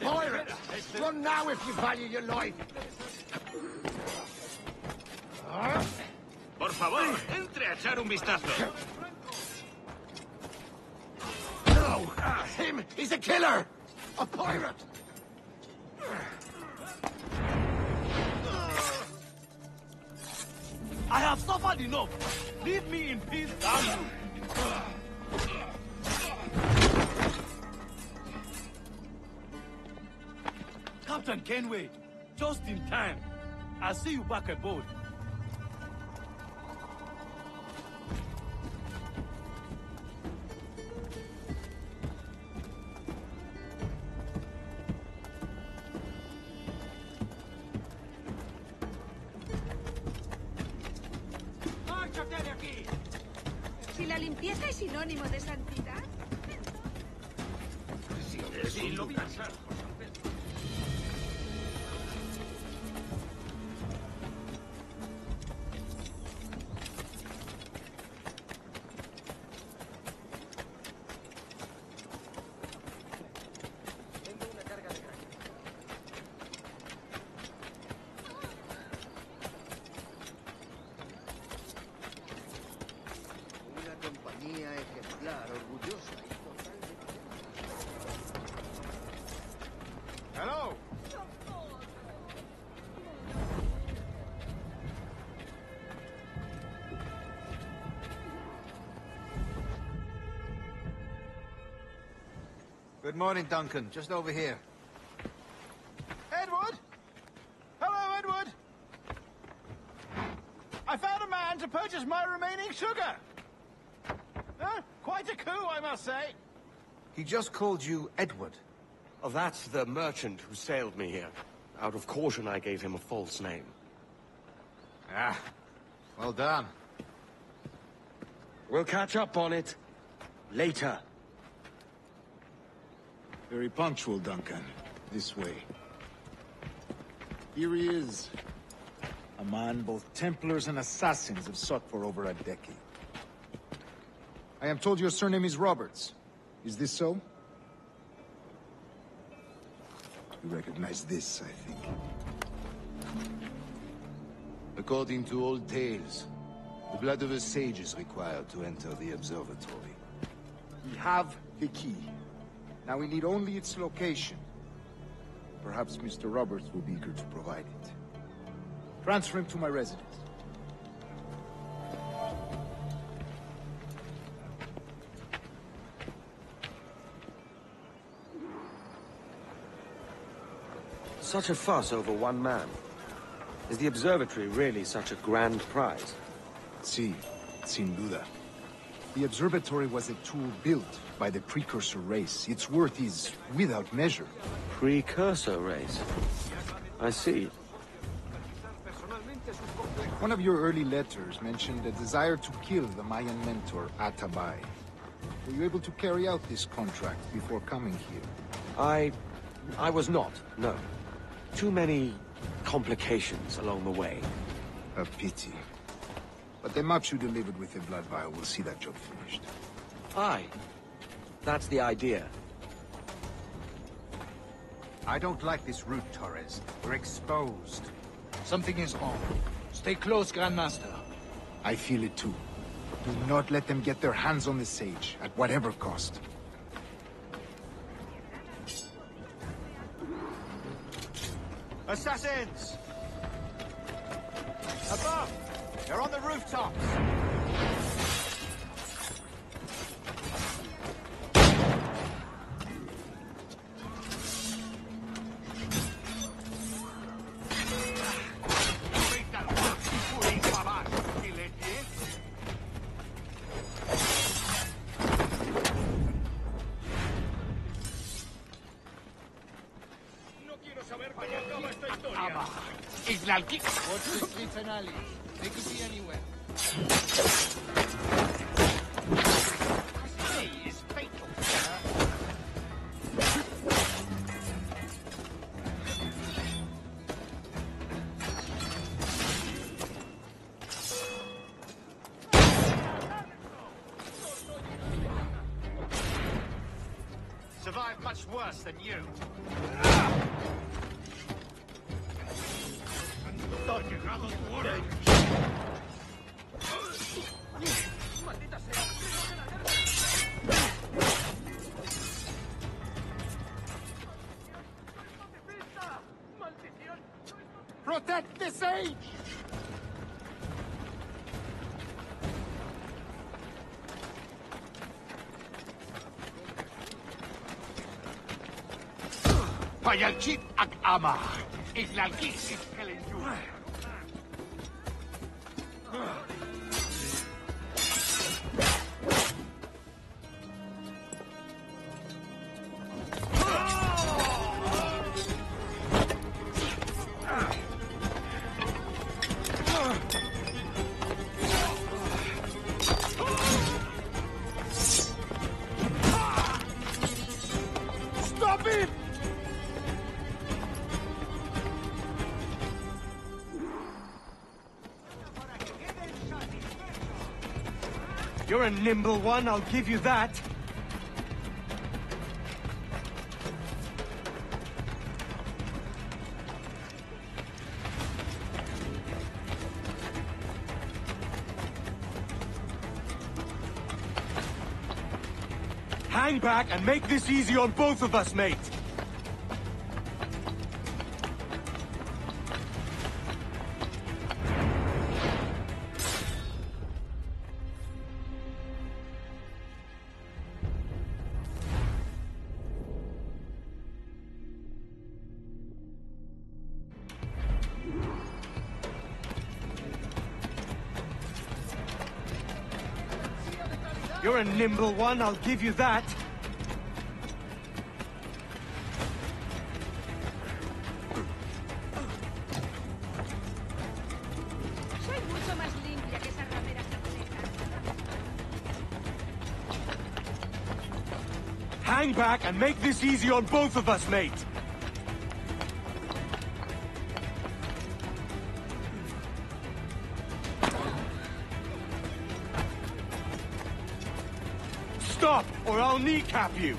Pirates! Run now if you value your life! Por favor, entre a echar un vistazo. No! Him! He's a killer! A pirate! I have suffered enough. Leave me in peace, damn you. Captain Kenway, just in time. I'll see you back aboard. ¡Márchate de aquí! Si la limpieza es sinónimo de santidad. Sí, lo vi cansado. Good morning, Duncan. Just over here. Edward? Hello, Edward! I found a man to purchase my remaining sugar! Quite a coup, I must say. He just called you Edward. Oh, that's the merchant who sailed me here. Out of caution, I gave him a false name. Ah, well done. We'll catch up on it later. Very punctual, Duncan. This way. Here he is. A man both Templars and Assassins have sought for over a decade. I am told your surname is Roberts. Is this so? You recognize this, I think. According to old tales, the blood of a sage is required to enter the observatory. We have the key. Now we need only its location. Perhaps Mr. Roberts will be eager to provide it. Transfer him to my residence. Such a fuss over one man. Is the observatory really such a grand prize? Sí, sin duda. The observatory was a tool built by the Precursor race. Its worth is without measure. Precursor race? I see. One of your early letters mentioned a desire to kill the Mayan mentor, Atabay. Were you able to carry out this contract before coming here? I was not, no. Too many complications along the way. A pity. But the maps you delivered with the blood vial will see that job finished. Aye. That's the idea. I don't like this route, Torres. We're exposed. Something is wrong. Stay close, Grandmaster. I feel it too. Do not let them get their hands on the sage, at whatever cost. Assassins! Above! They're on the rooftops! Watch the streets and alleys. They could be anywhere. He is fatal, Survived much worse than you. Protect the sage! Payalchit ak ama. Islalkis kelenju. Stop it! You're a nimble one, I'll give you that. Hang back and make this easy on both of us, mate. You're a nimble one, I'll give you that. Soy mucho más limpia que esas rameras secas. Hang back and make this easy on both of us, mate. Stop, or I'll kneecap you!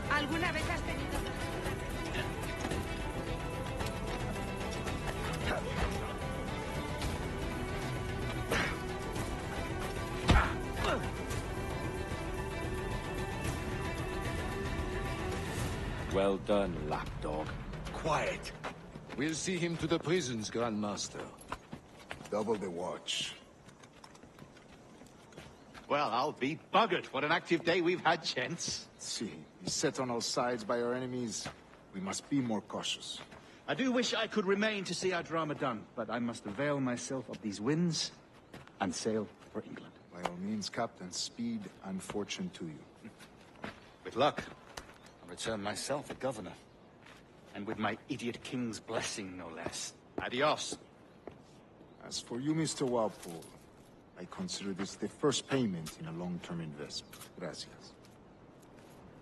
¿Alguna vez has tenido... Well done, lapdog. Quiet. We'll see him to the prisons, Grandmaster. Double the watch. Well, I'll be buggered. What an active day we've had, gents. See, he's set on all sides by our enemies. We must be more cautious. I do wish I could remain to see our drama done, but I must avail myself of these winds and sail for England. By all means, Captain, speed and fortune to you. With luck, I'll return myself a governor. And with my idiot king's blessing, no less. Adios. As for you, Mr. Walpole, I consider this the first payment in a long-term investment. Gracias.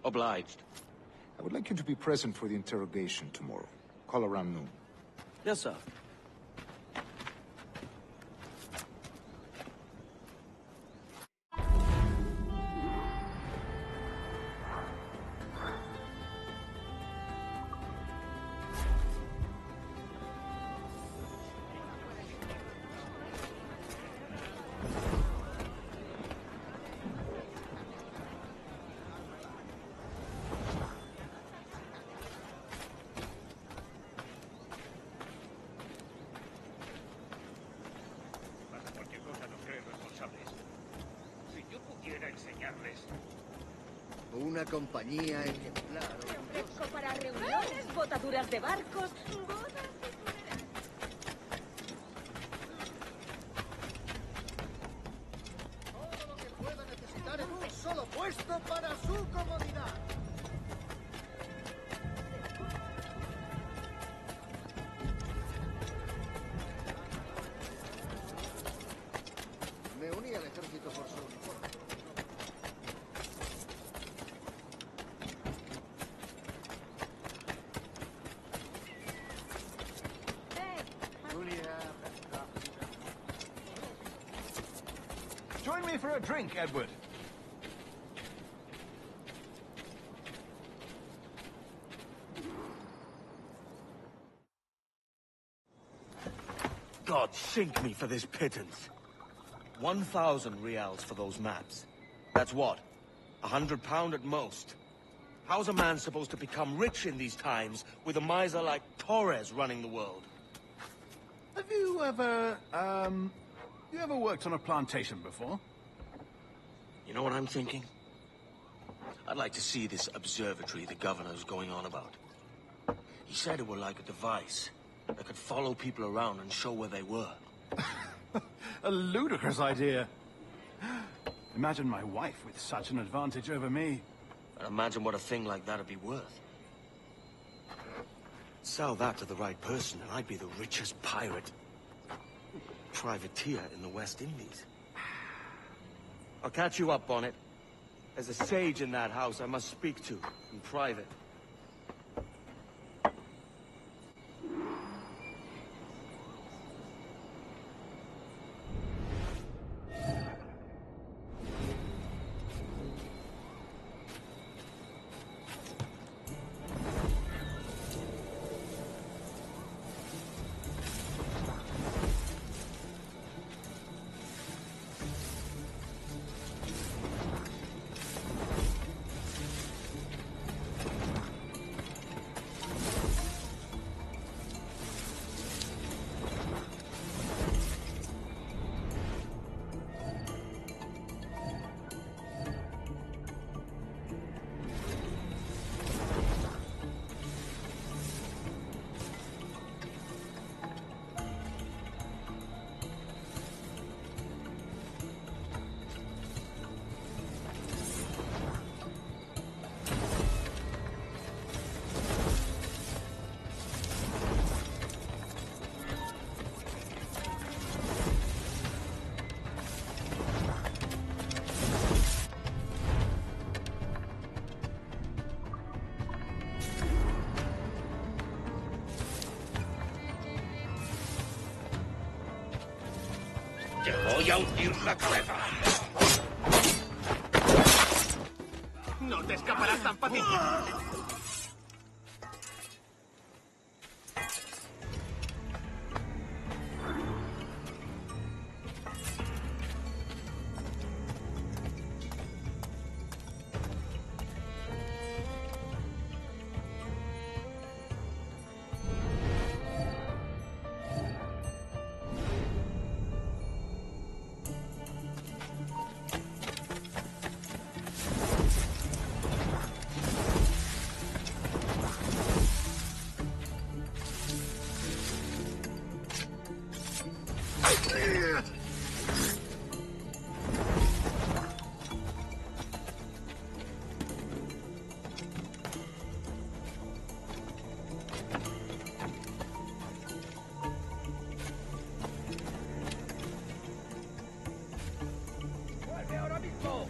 Obliged. I would like you to be present for the interrogation tomorrow. Call around noon. Yes, sir. Una compañía ejemplar. Fresco para reuniones, botaduras de barcos, bodas Todo lo que pueda necesitar en un solo puesto para su comodidad. Me uní al ejército por su uniforme. Join me for a drink, Edward. God sink me for this pittance. 1,000 reals for those maps. That's what? £100 at most. How's a man supposed to become rich in these times with a miser like Torres running the world? Have you ever worked on a plantation before? You know what I'm thinking? I'd like to see this observatory the governor's going on about. He said it were like a device that could follow people around and show where they were. A ludicrous idea. Imagine my wife with such an advantage over me. And imagine what a thing like that'd be worth. Sell that to the right person and I'd be the richest pirate. Privateer in the West Indies. I'll catch you up on it. There's a sage in that house I must speak to in private. Voy a hundir la cabeza. No te escaparás tan fácil. ¡Vuelve ahora mismo!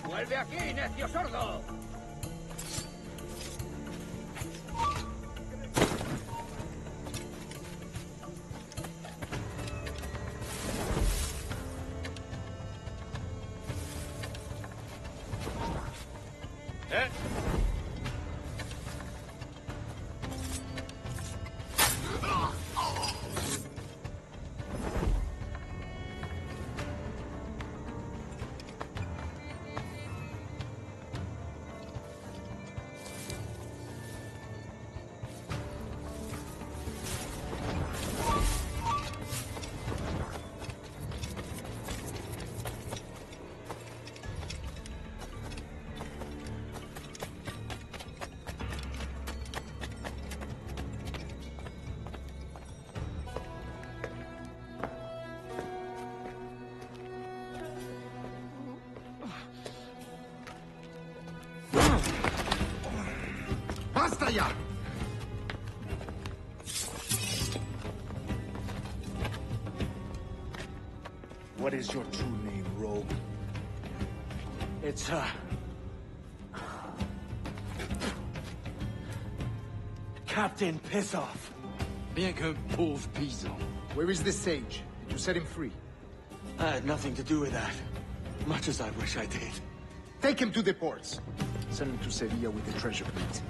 ¡Vuelve aquí, necio sordo! ¡Basta ya! What is your true name, rogue? It's, Captain Pissoff. Bien qu'un pauvre paysan. Where is the sage? Did you set him free? I had nothing to do with that. Much as I wish I did. Take him to the ports. Send him to Sevilla with the treasure plate.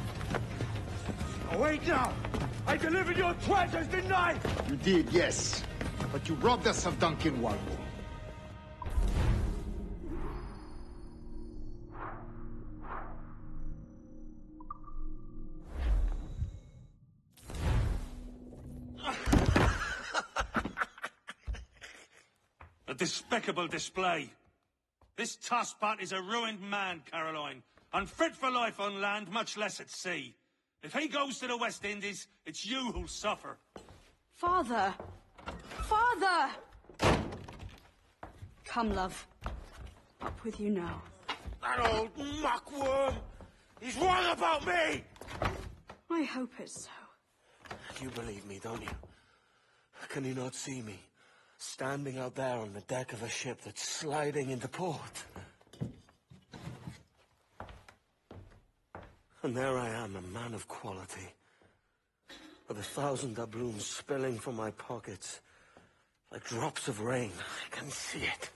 Oh, wait now! I delivered your treasures, didn't I? You did, yes. But you robbed us of Duncan Warble. A despicable display. This tosspot is a ruined man, Caroline. Unfit for life on land, much less at sea. If he goes to the West Indies, it's you who'll suffer. Father! Father! Come, love. Up with you now. That old muckworm! He's wrong about me! I hope it's so. You believe me, don't you? Can you not see me? Standing out there on the deck of a ship that's sliding into port. And there I am, a man of quality. With 1,000 doubloons spilling from my pockets. Like drops of rain. I can see it.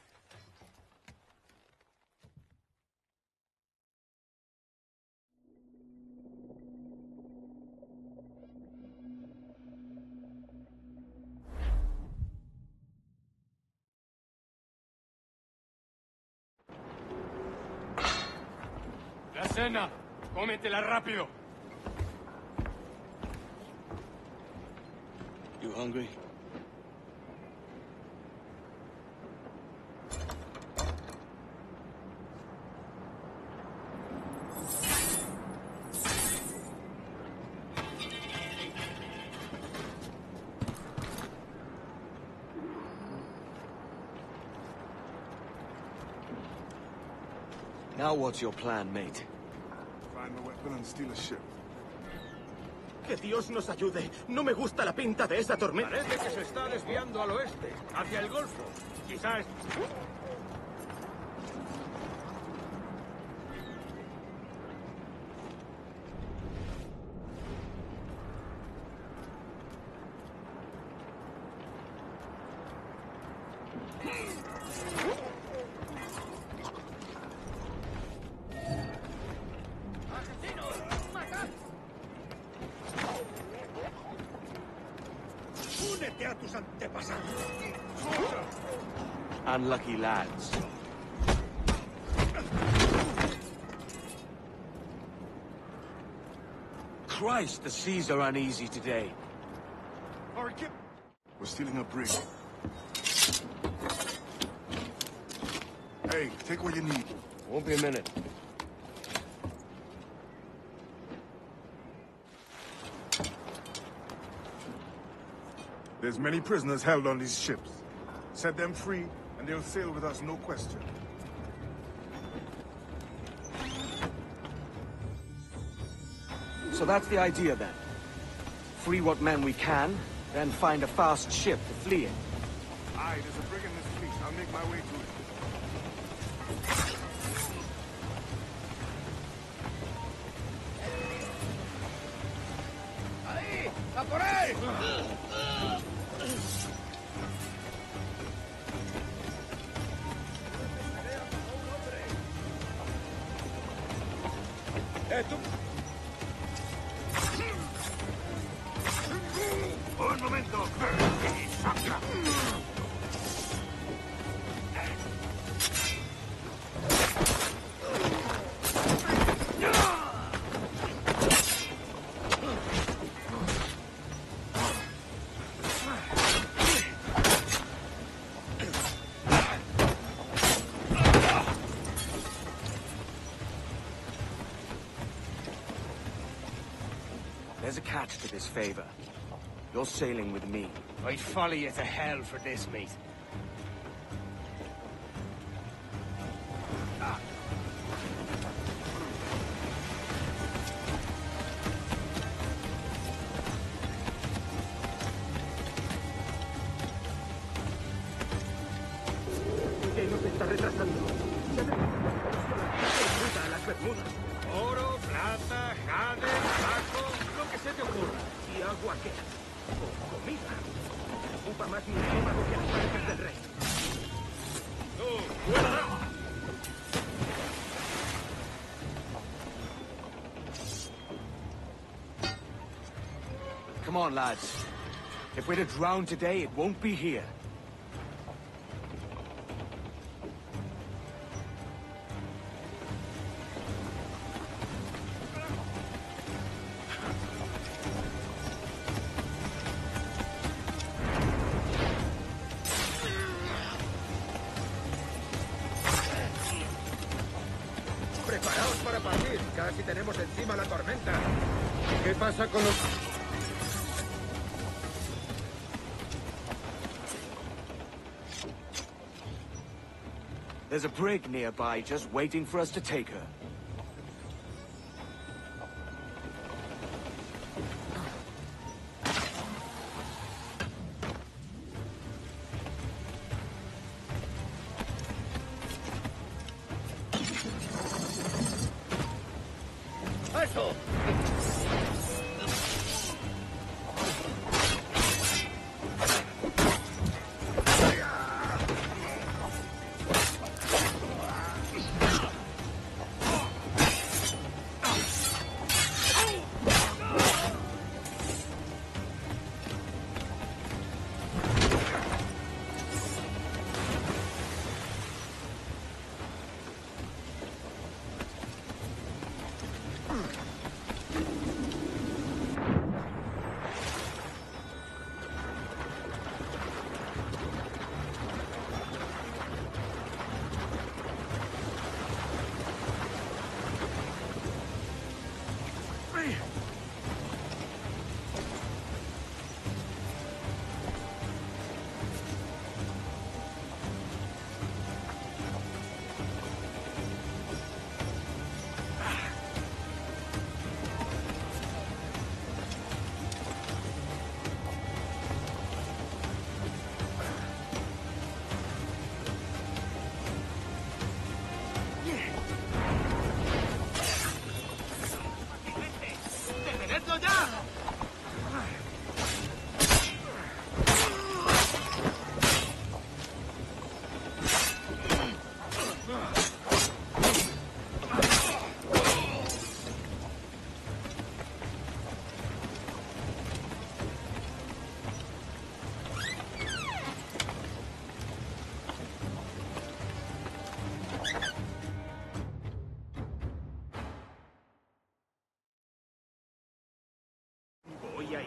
La cena. Cómetela rápido. You hungry? Now what's your plan, mate? Find the weapon and steal a ship. Que Dios nos ayude. No me gusta la pinta de esa tormenta. Parece que se está desviando al oeste, hacia el Golfo. Quizás... ¡Únete a tus antepasados! Unlucky lads. Christ, the seas are uneasy today. We're stealing a brig. Hey, take what you need. Won't be a minute. There's many prisoners held on these ships. Set them free, and they'll sail with us, no question. So that's the idea then. Free what men we can, then find a fast ship to flee in. Aye, there's a brig in this fleet. I'll make my way to it. ¡Ahí! ¡A por ahí! ¡Tú! ¡Un momento! ¡Saca! There's a catch to this favor. You're sailing with me. I'd follow you to hell for this, mate. ¿Qué nos está retrasando? ¡Puta, las Bermudas! Oro, plata, jade, tabaco, lo que se te ocurra. ¿Y agua qué? O comida. Ocupa más mi estómago que las paredes del rey. ¡Tú, fuera! Come on, lads. If we're to drown today, it won't be here. Preparaos para partir. Casi tenemos encima la tormenta. ¿Qué pasa con los...? There's a brig nearby just waiting for us to take her. ¡Eso!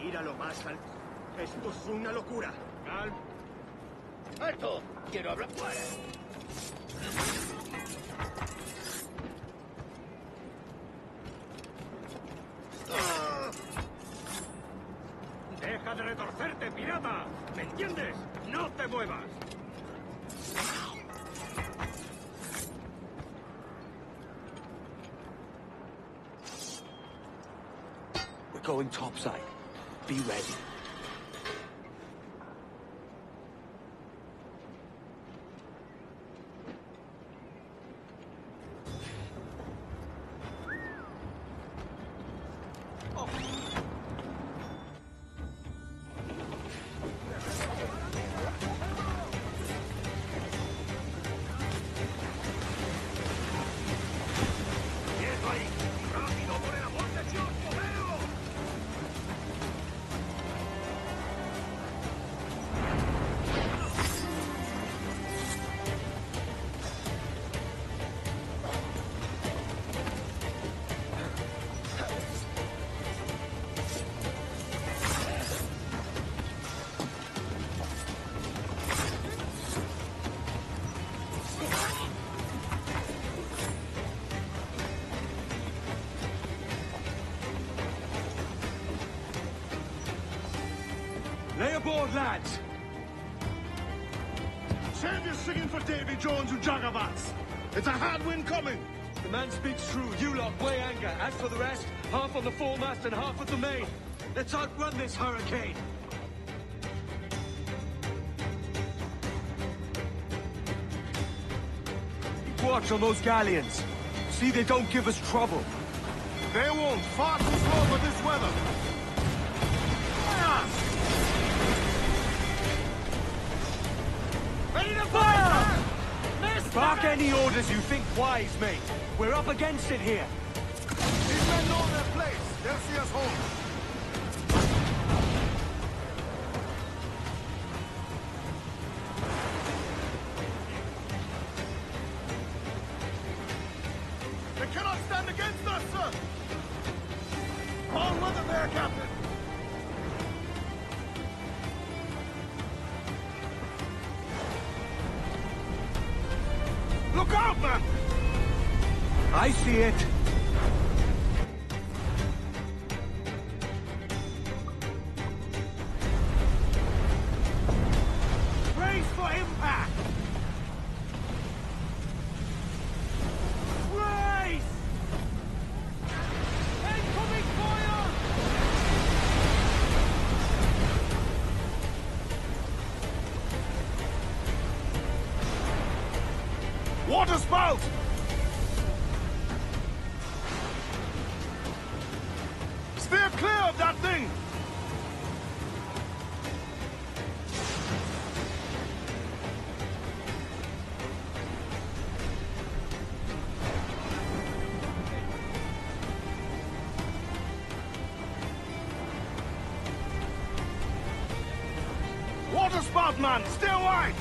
ir a lo más alto. Esto es una locura. Calma. ¡Alto! Quiero hablar fuera. ¡Deja de retorcerte, pirata! ¿Me entiendes? ¡No te muevas! We're going topside. Be ready. ¡Quieto ahí! ¡Rápido, por el amor de Dios, cobero! Lay aboard, lads! Save your singing for Davy Jones, you jagabats! It's a hard wind coming! The man speaks true. You lot weigh anchor. As for the rest, half on the foremast and half at the main. Let's outrun this hurricane. Keep watch on those galleons. See they don't give us trouble. They won't. Far too slow for this weather. Ready to fire! Bark any orders you think wise, mate. We're up against it here. These men know their place. They'll see us home. They cannot stand against us, sir! All weather there, Captain! Look out, man! I see it. Brace for impact! Brace! Incoming fire! Water spout! Steer clear of that thing! Water spout, man! Stay wide!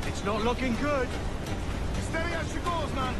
It's not looking good. Steady as she goes, man!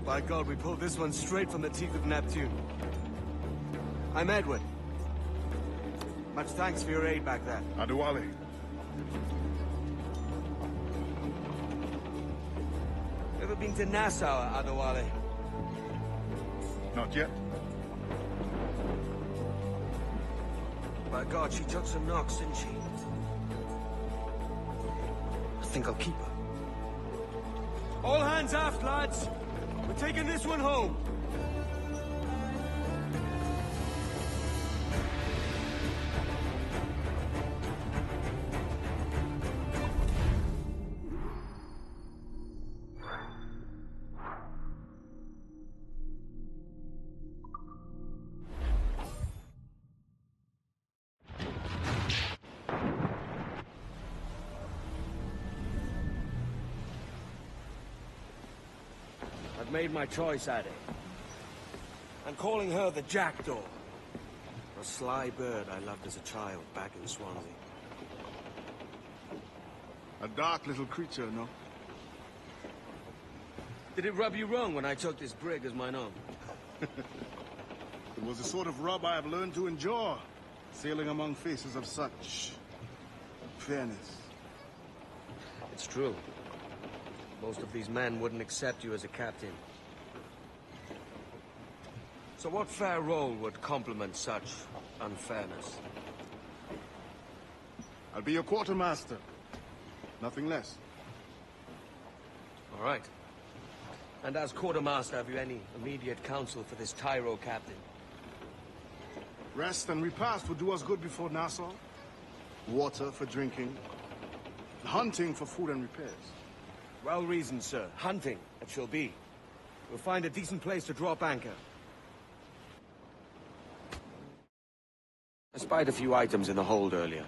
By God, we pulled this one straight from the teeth of Neptune. I'm Edward. Much thanks for your aid back there. Adewale. Ever been to Nassau, Adewale? Not yet. By God, she took some knocks, didn't she? I think I'll keep her. All hands aft, lads! We're taking this one home! I've made my choice, Addy. I'm calling her the Jackdaw. A sly bird I loved as a child back in Swansea. A dark little creature, no? Did it rub you wrong when I took this brig as mine own? It was the sort of rub I have learned to endure, sailing among faces of such fairness. It's true. Most of these men wouldn't accept you as a captain. So what fair role would complement such unfairness? I'll be your quartermaster. Nothing less. All right. And as quartermaster, have you any immediate counsel for this Tyro captain? Rest and repast would do us good before Nassau. Water for drinking. Hunting for food and repairs. Well reasoned, sir. Hunting, it shall be. We'll find a decent place to drop anchor. I spied a few items in the hold earlier.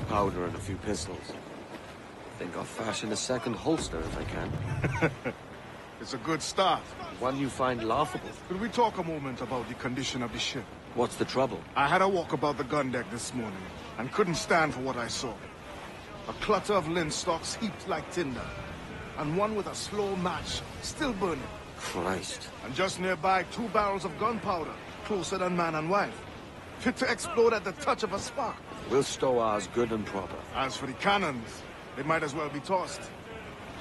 Powder and a few pistols. Think I'll fashion a second holster if I can. It's a good start. One you find laughable. Could we talk a moment about the condition of the ship? What's the trouble? I had a walk about the gun deck this morning, and couldn't stand for what I saw. A clutter of linstocks heaped like tinder, and one with a slow match still burning. Christ. And just nearby, 2 barrels of gunpowder, closer than man and wife. Fit to explode at the touch of a spark. We'll stow ours good and proper. As for the cannons, they might as well be tossed.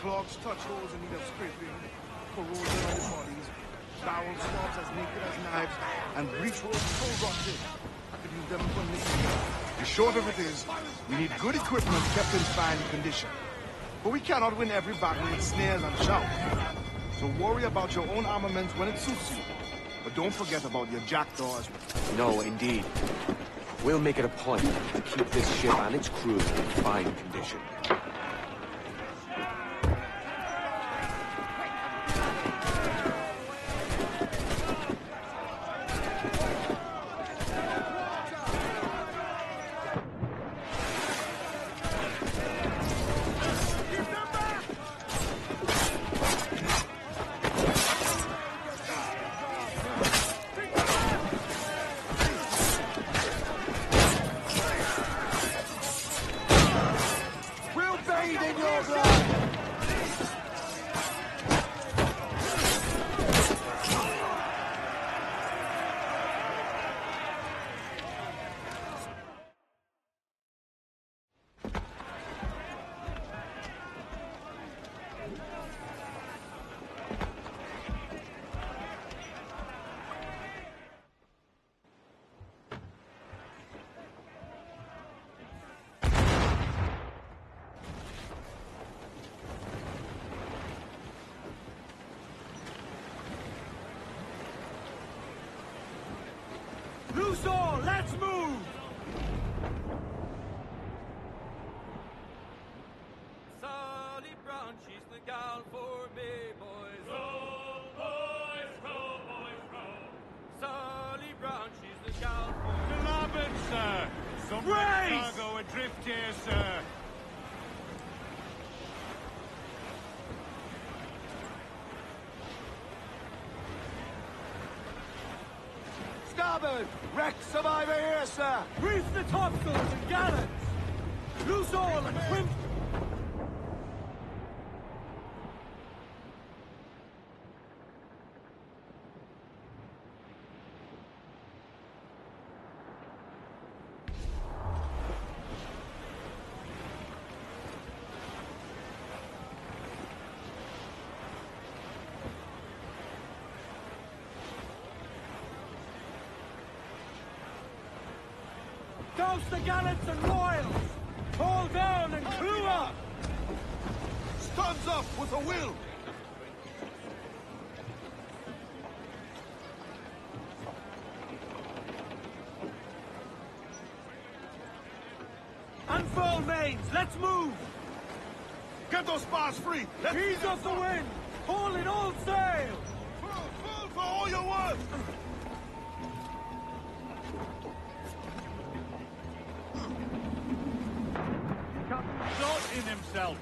Clogs touch holes in need of scraping, corrosion on the bodies, barrel swabs as naked as knives, and breech holes so rusted, I could use them for nicking. The short of it is, we need good equipment kept in fine condition. But we cannot win every battle with snares and shouts. So worry about your own armament when it suits you. But don't forget about your jackdaws. No, indeed. We'll make it a point to keep this ship and its crew in fine condition. Loose all, let's move! Sally Brown, she's the gal for me, boys. Row, boys, row, boys, row. Sally Brown, she's the gal for me. To larboard, sir. Some cargo adrift here, sir. Starboard! Wreck survivor here, sir! Reef the topsails and gallants! Loose all and trim... Rouse the gallants and royals! Fall down and crew up! Studs up with a will! Unfurl mains, let's move! Get those spars free! Ease off the wind! Haul in all sail! Full for all you're worth! Captain shot in himself.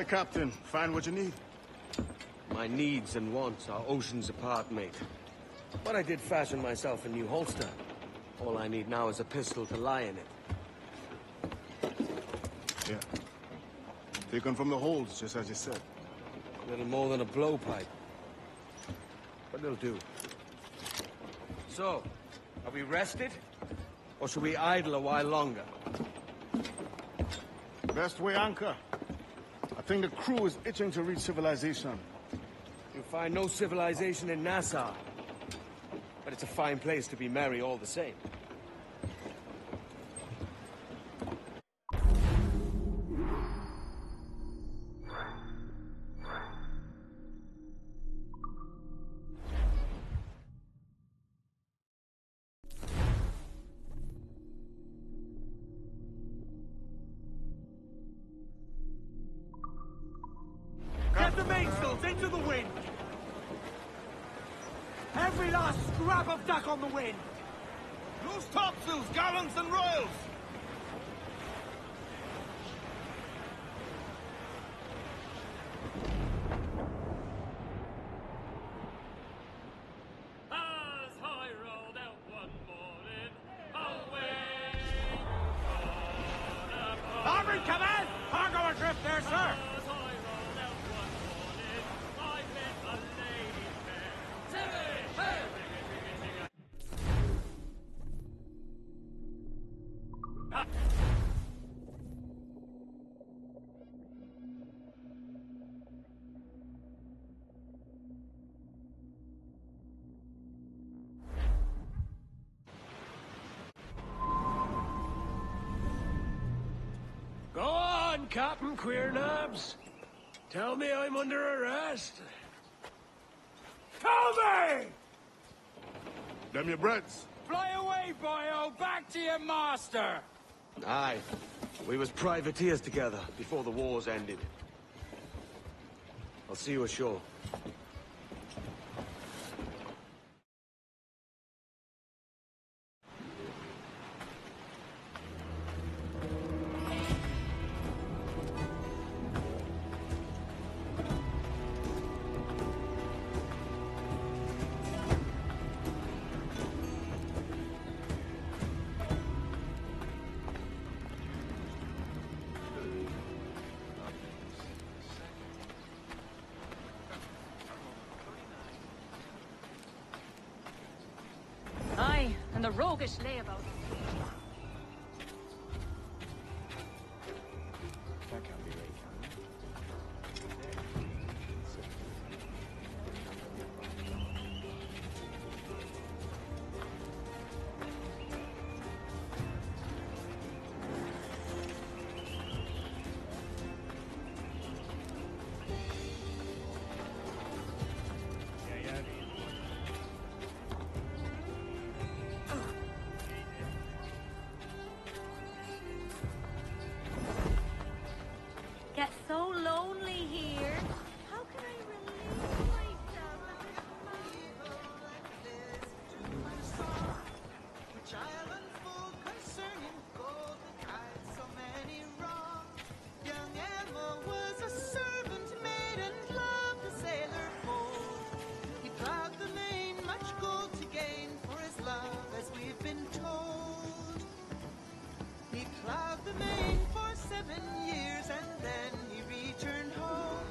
Ahoy, Captain. Find what you need. My needs and wants are oceans apart, mate. But I did fashion myself a new holster. All I need now is a pistol to lie in it. Yeah. Taken from the holds, just as you said. Little more than a blowpipe. But it'll do. So, are we rested? Or should we idle a while longer? Best way anchor. I think the crew is itching to reach civilization. You'll find no civilization in Nassau. But it's a fine place to be merry all the same. Get the mainsails into the wind! Every last scrap of deck on the wind! Loose topsails, gallants and royals! As I rolled out one morning, away Aubrey, come in! Cargo adrift there, sir! Go on, Captain Queernabs. Tell me I'm under arrest. Tell me! Them your breads. Fly away, boyo! Back to your master! Aye. We was privateers together before the wars ended. I'll see you ashore. Aye, and the roguish layabout. Get so lonely here. How can I relieve myself? Which I'll unfold concerning gold that hides so many wrongs. Young Emma was a servant maid and loved a sailor bold. He plowed the main, much gold to gain for his love, as we've been told. He plowed the main for 7 years and then he returned home.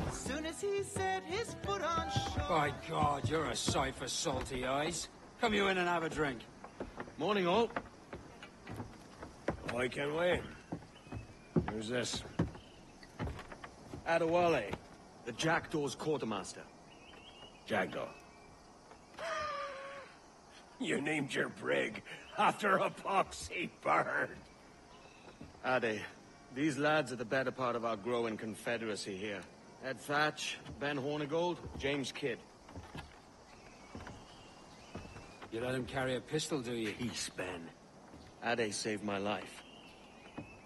As soon as he set his foot on shore. By God, you're a sight for salty eyes. Come you in and have a drink. Morning, all. I can wait. Who's this? Adewale, the Jackdaw's quartermaster. Jackdaw. You named your brig after a poxy bird. Ade, these lads are the better part of our growing confederacy here. Ed Thatch, Ben Hornigold, James Kidd. You let him carry a pistol, do you? Peace, Ben. Ade saved my life.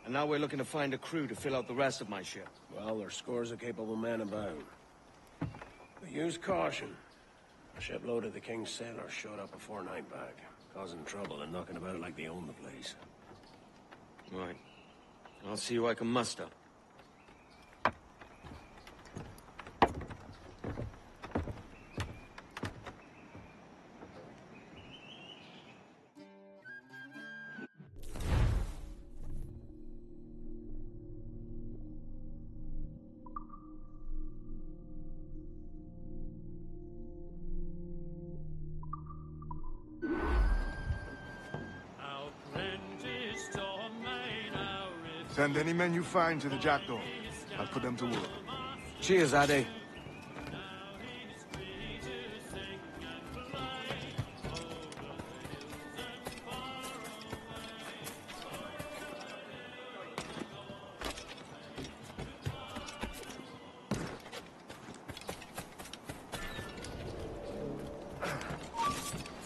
And now we're looking to find a crew to fill out the rest of my ship. Well, there's scores of capable men about. But use caution. A shipload of the King's sailors showed up before nightback, causing trouble and knocking about like they own the place. Right. I'll see who I can muster. Send any men you find to the Jackdaw. I'll put them to work. Cheers, Ade.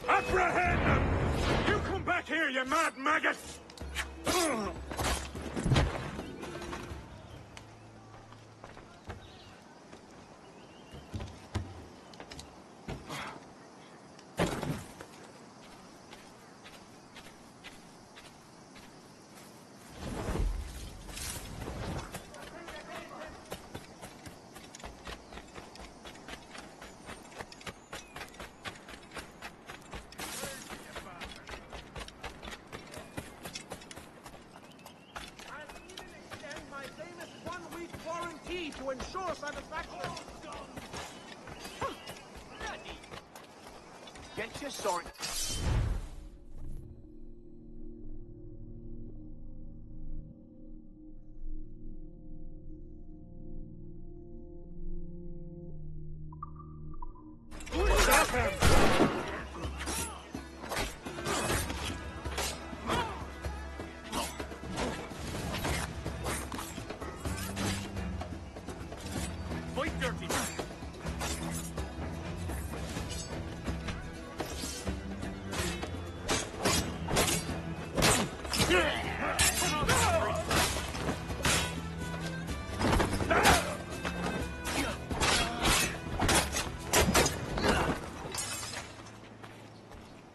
Apprehend them! You come back here, you mad maggot! To ensure satisfaction. Get your sword. Stop him! Fight dirty!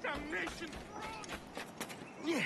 Damnation! Yeah.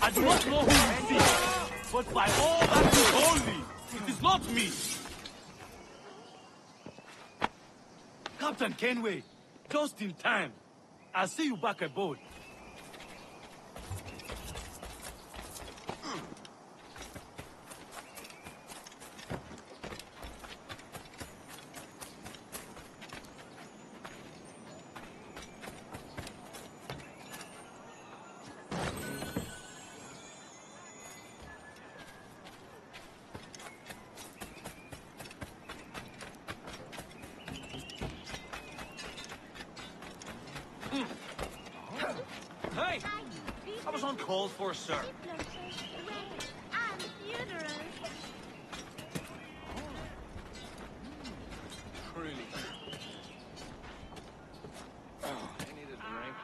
I do not know who you see, but by all that is holy, it is not me. Captain Kenway, just in time. I'll see you back aboard. Hey! I was on call for, sir. Truly. Oh, I need a drink.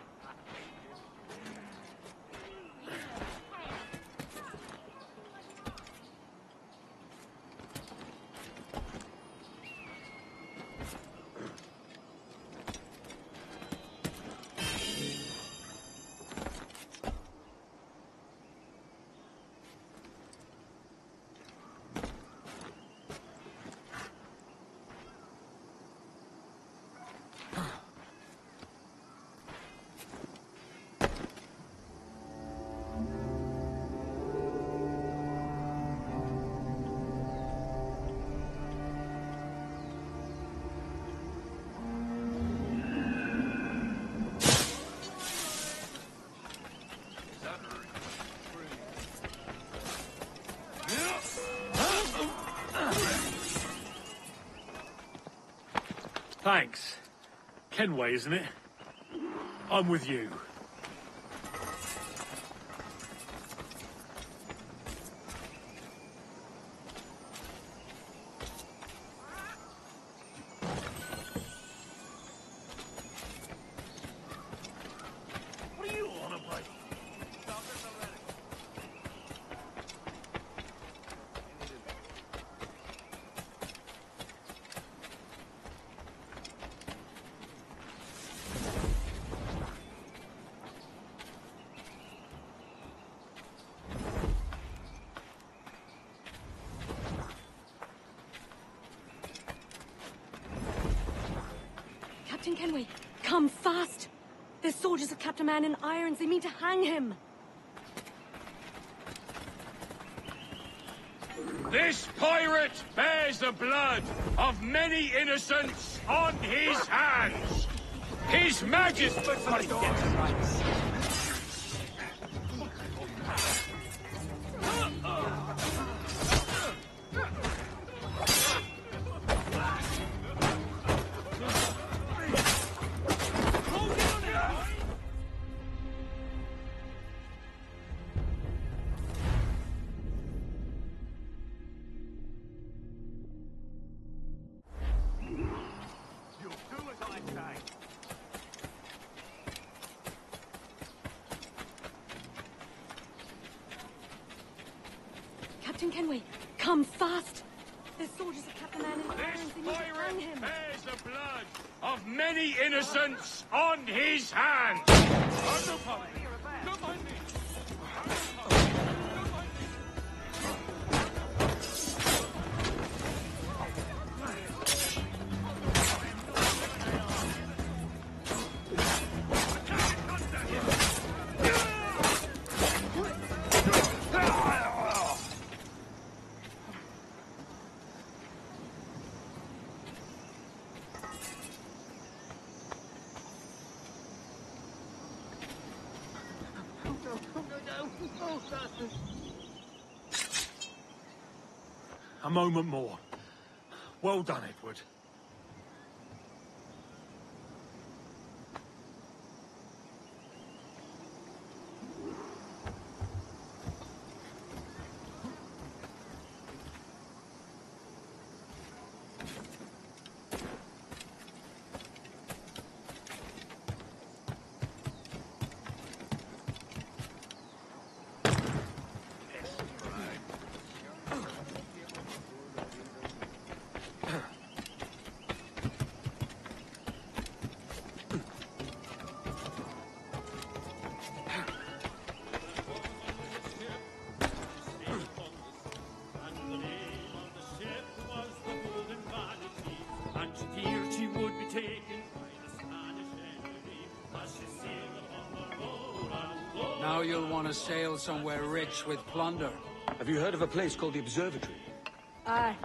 Thanks. Kenway, isn't it? I'm with you. What are you on about? Captain Kenway, come fast! There's soldiers of Captain Man in irons. They mean to hang him. This pirate bears the blood of many innocents on his hands. His Majesty... Captain Kenway, come fast! There's soldiers of Captain Man in irons. They mean to hang him. bears the blood of many innocents on his hands. A moment more. Well done, Edward. Now you'll want to sail somewhere rich with plunder. Have you heard of a place called the Observatory? Aye.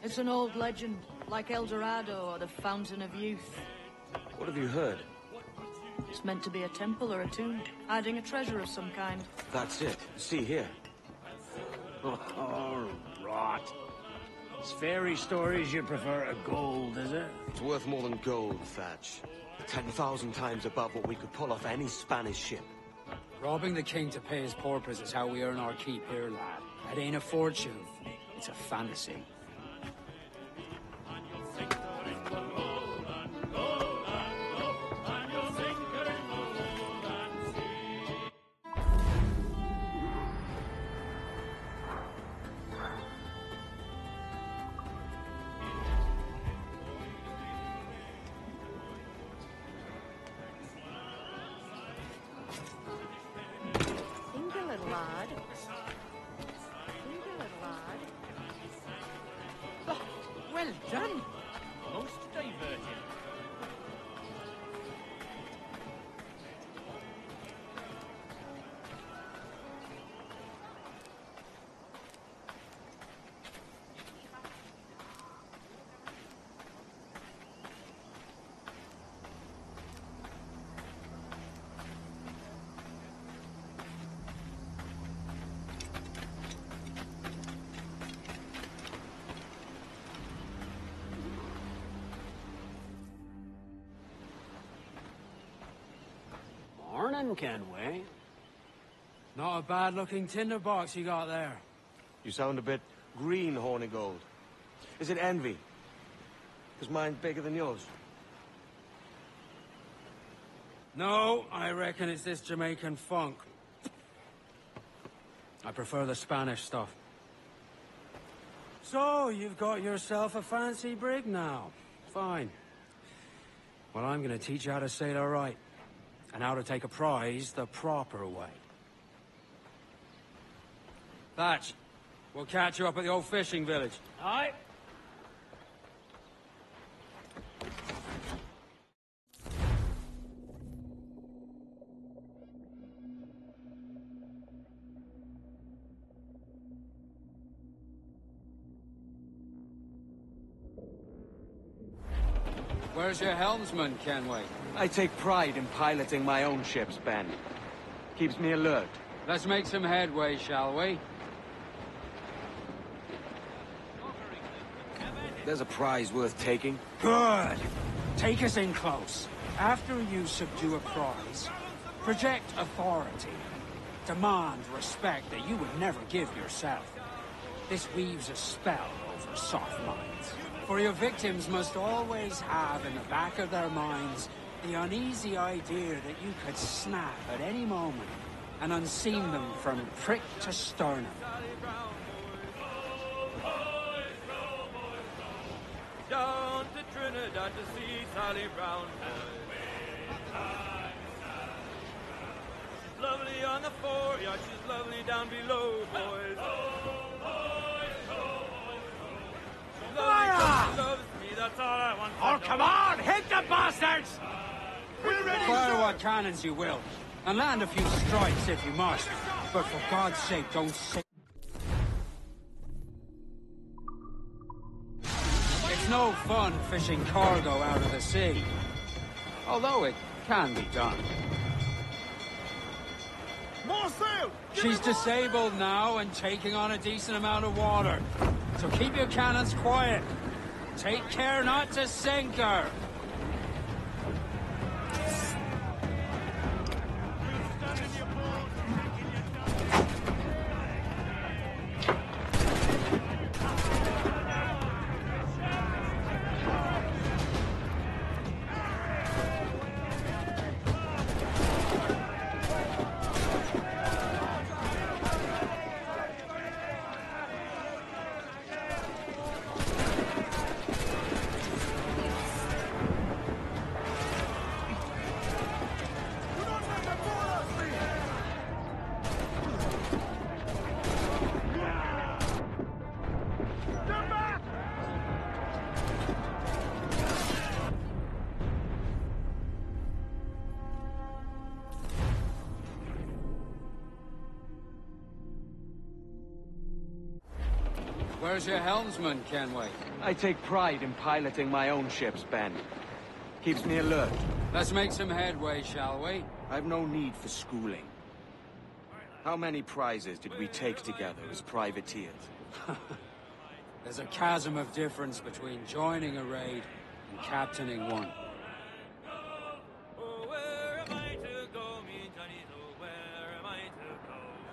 It's an old legend, like El Dorado or the Fountain of Youth. What have you heard? It's meant to be a temple or a tomb, hiding a treasure of some kind. That's it. See here. Oh, rot. It's fairy stories you prefer to gold, is it? It's worth more than gold, Thatch. 10,000 times above what we could pull off any Spanish ship. Robbing the king to pay his porpoise is how we earn our keep here, lad. It ain't a fortune. It's a fantasy. Well done. Most diverting. cannon, Kenway. Not a bad-looking tinderbox you got there. You sound a bit green, Hornigold. Is it envy? Because mine's bigger than yours. No, I reckon it's this Jamaican funk. I prefer the Spanish stuff. So, you've got yourself a fancy brig now. Fine. Well, I'm gonna teach you how to sail her right. And how to take a prize the proper way. Thatch, we'll catch you up at the old fishing village. Aye? Where's your helmsman, Kenway? I take pride in piloting my own ships, Ben. Keeps me alert. Let's make some headway, shall we? There's a prize worth taking. Good! Take us in close. After you subdue a prize, project authority. Demand respect that you would never give yourself. This weaves a spell over soft minds. For your victims must always have in the back of their minds the uneasy idea that you could snap at any moment and unseam them from prick to sternum. Down to Trinidad to see Sally Brown. She's lovely on the foreyard, she's lovely down below, boys. Loves me, that's all I want. Oh, come on! Hit the bastards! We're ready, Fire sir. what cannons you will, and land a few strikes if you must. But for God's sake, don't say... It's no fun fishing cargo out of the sea. Although it can be done. More sail! She's disabled now and taking on a decent amount of water. So keep your cannons quiet. Take care not to sink her. Where's your helmsman, Kenway? I take pride in piloting my own ships, Ben. Keeps me alert. Let's make some headway, shall we? I've no need for schooling. How many prizes did we take together as privateers? There's a chasm of difference between joining a raid and captaining one.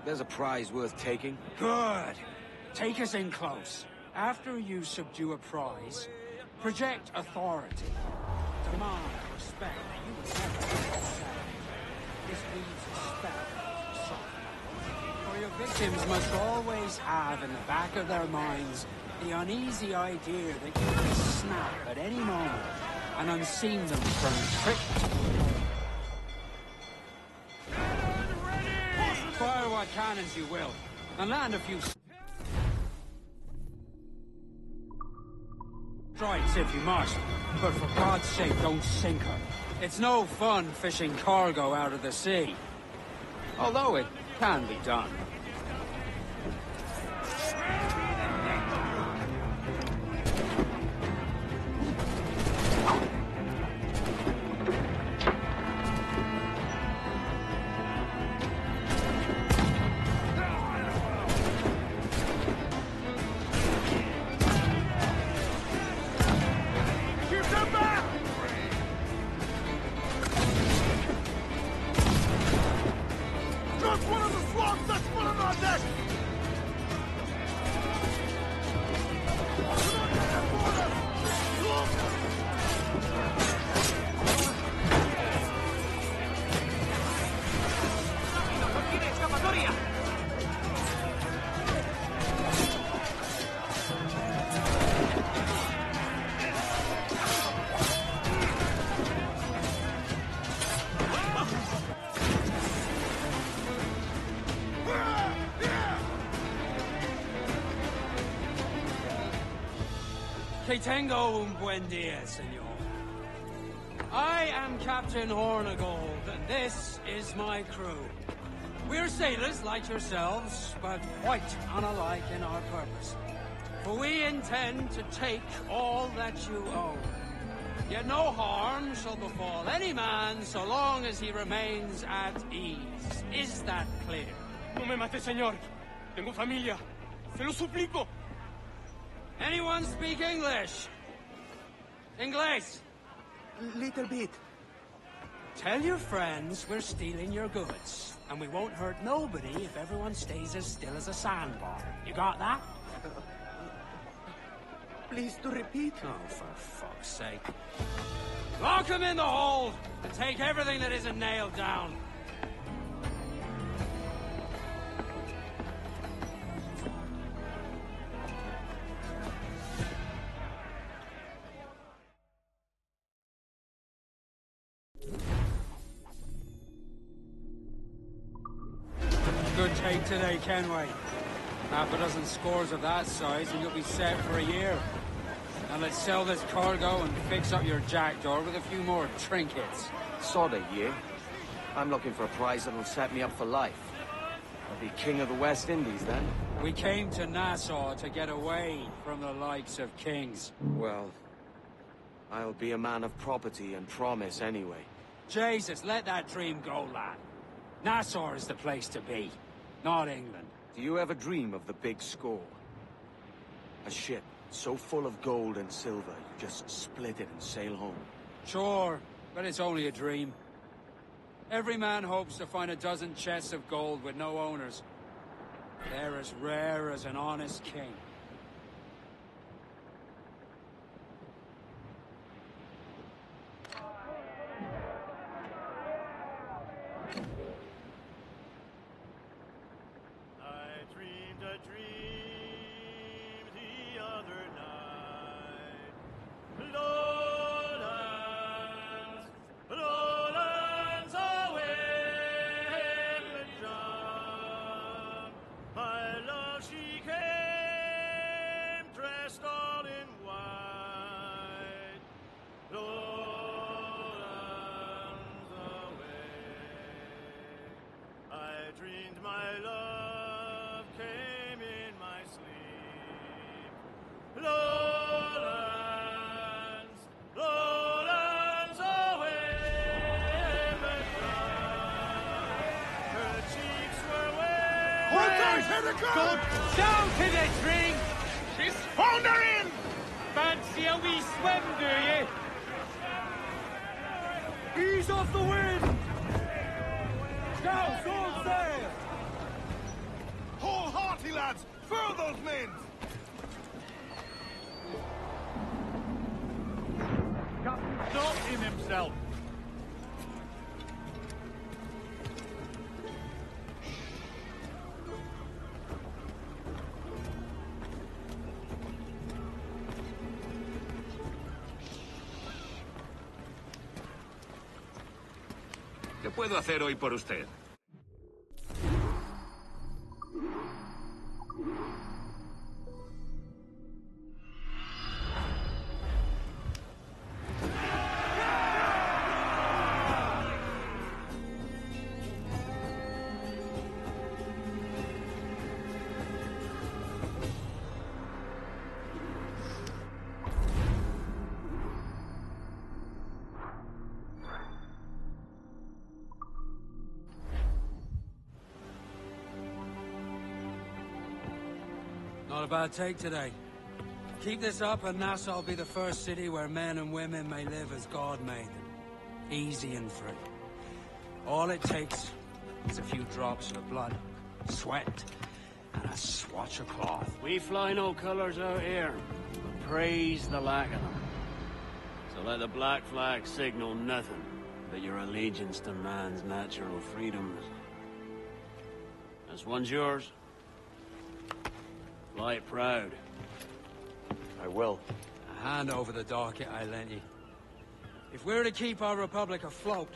There's a prize worth taking. Good! Take us in close. After you subdue a prize, project authority. Demand respect that you would never give yourself. This weaves a spell over soft minds. For your victims must always have in the back of their minds the uneasy idea that you can snap at any moment and unseam them from trick. Fire what cannons you will, and land a few strikes if you must, but for God's sake, don't sink her. It's no fun fishing cargo out of the sea. Although it can be done. Que tengo un buen dia, senor. I am Captain Hornigold, and this is my crew. We're sailors like yourselves, but quite unalike in our purpose. For we intend to take all that you own. Yet no harm shall befall any man so long as he remains at ease. Is that clear? No me mate, señor. Tengo familia. Se lo suplico. Anyone speak English? Inglés? Little bit. Tell your friends we're stealing your goods, and we won't hurt nobody if everyone stays as still as a sandbar. You got that? Please to repeat. Oh, for fuck's sake. Lock him in the hold, and take everything that isn't nailed down. Good take today, Kenway. Half a dozen scores of that size and you'll be set for a year. Now let's sell this cargo and fix up your jackdaw with a few more trinkets. Sod a year. I'm looking for a prize that'll set me up for life. I'll be king of the West Indies then. We came to Nassau to get away from the likes of kings. Well, I'll be a man of property and promise anyway. Jesus, let that dream go, lad. Nassau is the place to be, not England. Do you ever dream of the big score? A ship so full of gold and silver, you just split it and sail home. Sure, but it's only a dream. Every man hopes to find a dozen chests of gold with no owners. They're as rare as an honest king. Go down to the drink! She's foundering! Fancy a wee swim, do you? Ease off the wind! Down, full sail! Hold hearty, lads! Furl those men! Captain's not in himself. ¿Qué puedo hacer hoy por usted? Not a bad take today. Keep this up and Nassau will be the first city where men and women may live as God made them. Easy and free. All it takes is a few drops of blood, sweat, and a swatch of cloth. We fly no colours out here, but praise the lack of them. So let the black flag signal nothing but your allegiance to man's natural freedoms. This one's yours. Fly it proud. I will. A hand over the docket I lent you. If we're to keep our republic afloat,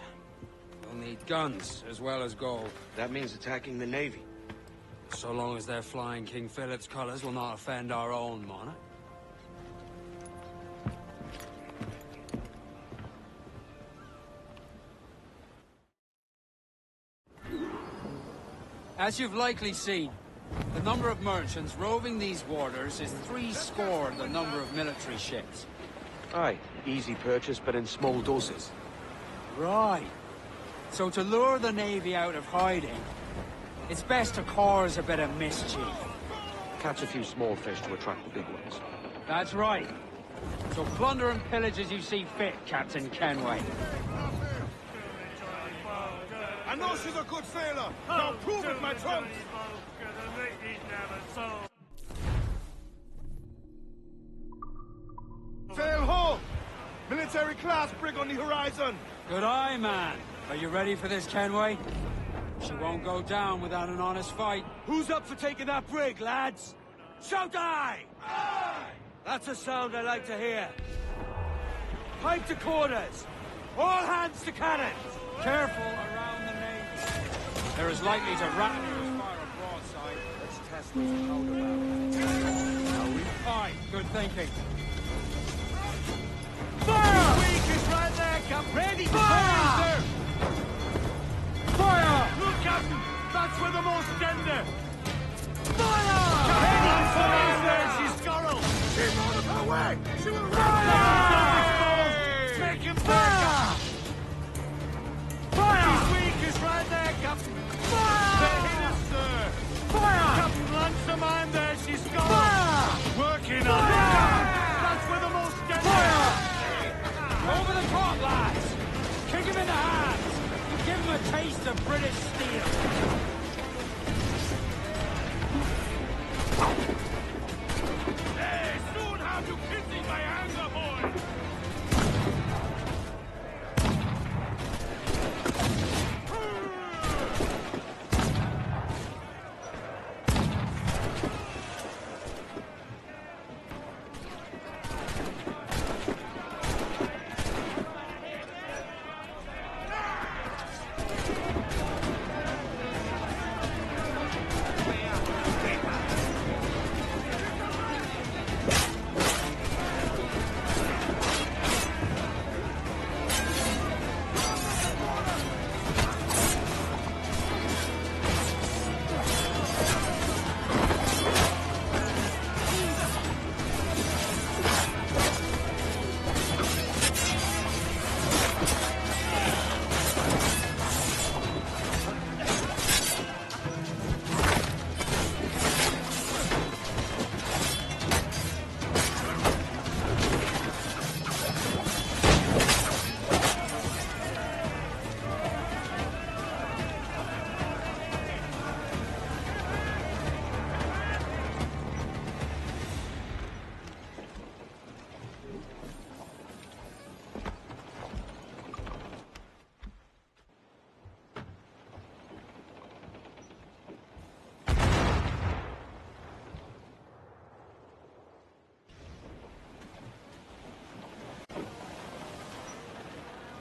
we'll need guns as well as gold. That means attacking the Navy. So long as they're flying King Philip's colours will not offend our own monarch. As you've likely seen, the number of merchants roving these waters is 70 the number of military ships. Aye, easy purchase, but in small doses. Right. So to lure the Navy out of hiding, it's best to cause a bit of mischief. Catch a few small fish to attract the big ones. That's right. So plunder and pillage as you see fit, Captain Kenway. I know she's a good sailor. Now prove it, my trunks. Sail ho! Military class brig on the horizon. Good eye, man. Are you ready for this, Kenway? She won't go down without an honest fight. Who's up for taking that brig, lads? Shout aye! Aye! That's a sound I like to hear. Pipe to quarters. All hands to cannons. Careful around the Navy. They're as likely to ram you as fire a broadside. Let's test those counterbalance. Aye, good thinking. Fire! Weak is right there, Cap. Ready to fire! Fire! Look, Captain! That's where the most tender! Fire! Ready to fire! There, she's Scarrow! She's out of her way! She will Fire! Make him fire! Fire! He's weak is right there, Captain. Fire! They're hit us, sir! Fire! Captain, launch the man there, she's Scarrow! Fire! Working on it! That's where the most tender! Fire! Over the top, lads! Kick him in the hands! Give him a taste of British steel! Hey, soon have you kissing my anger, boy!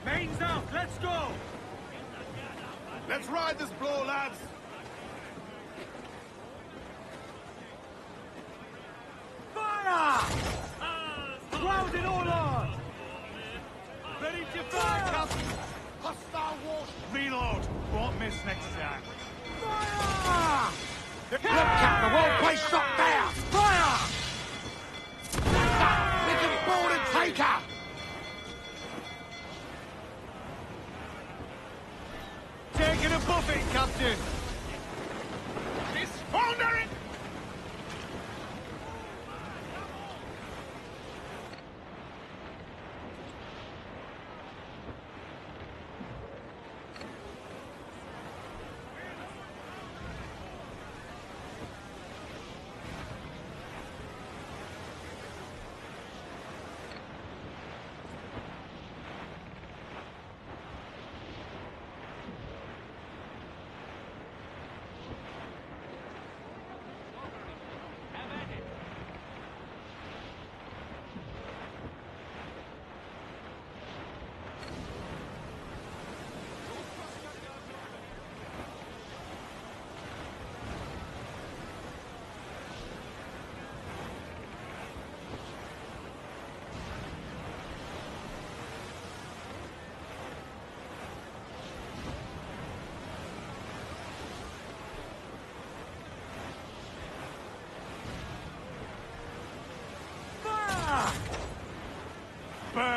Mains out, let's go! Let's ride this blow, lads! Fire! Round it all on! Ready to fire, Captain! Hostile wash! Reload! Won't miss next time. Fire! Look, Captain, the whole place shot down! Fire! We can board and take her! Taking a buffet, Captain! It's foundering!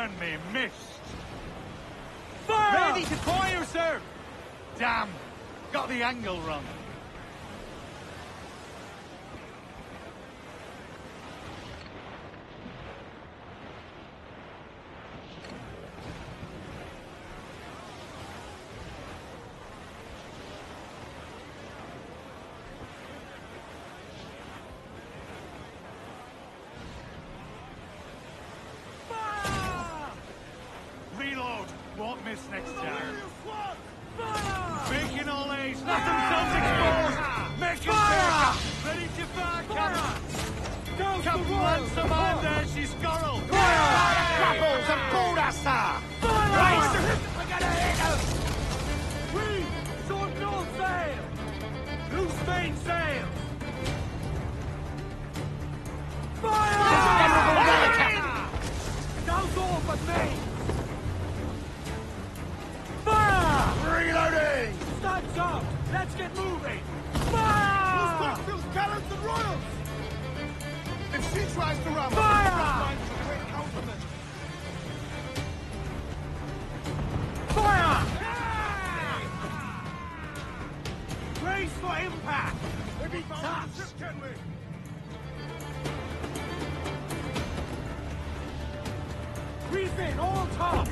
Burn me mist! Fire! Ready to fire, sir! Damn! Got the angle wrong. Reload! Won't miss next time. Making all A's, let themselves exposed! Make them fire! Ready to fire, Captain! Captain wants a man there, she's Scorrel! Fire! Grapples and board us, sir! Right! We're gonna hit them! We! Short north sail! Loose main sail! Fire! Douse off at me! Fire! Reloading! Stats up! Let's get moving! Fire! Cocktails, gallants, and royals! If she tries to ram us, Fire! Fire! Brace for impact! We be touched, can we? Refit all tops!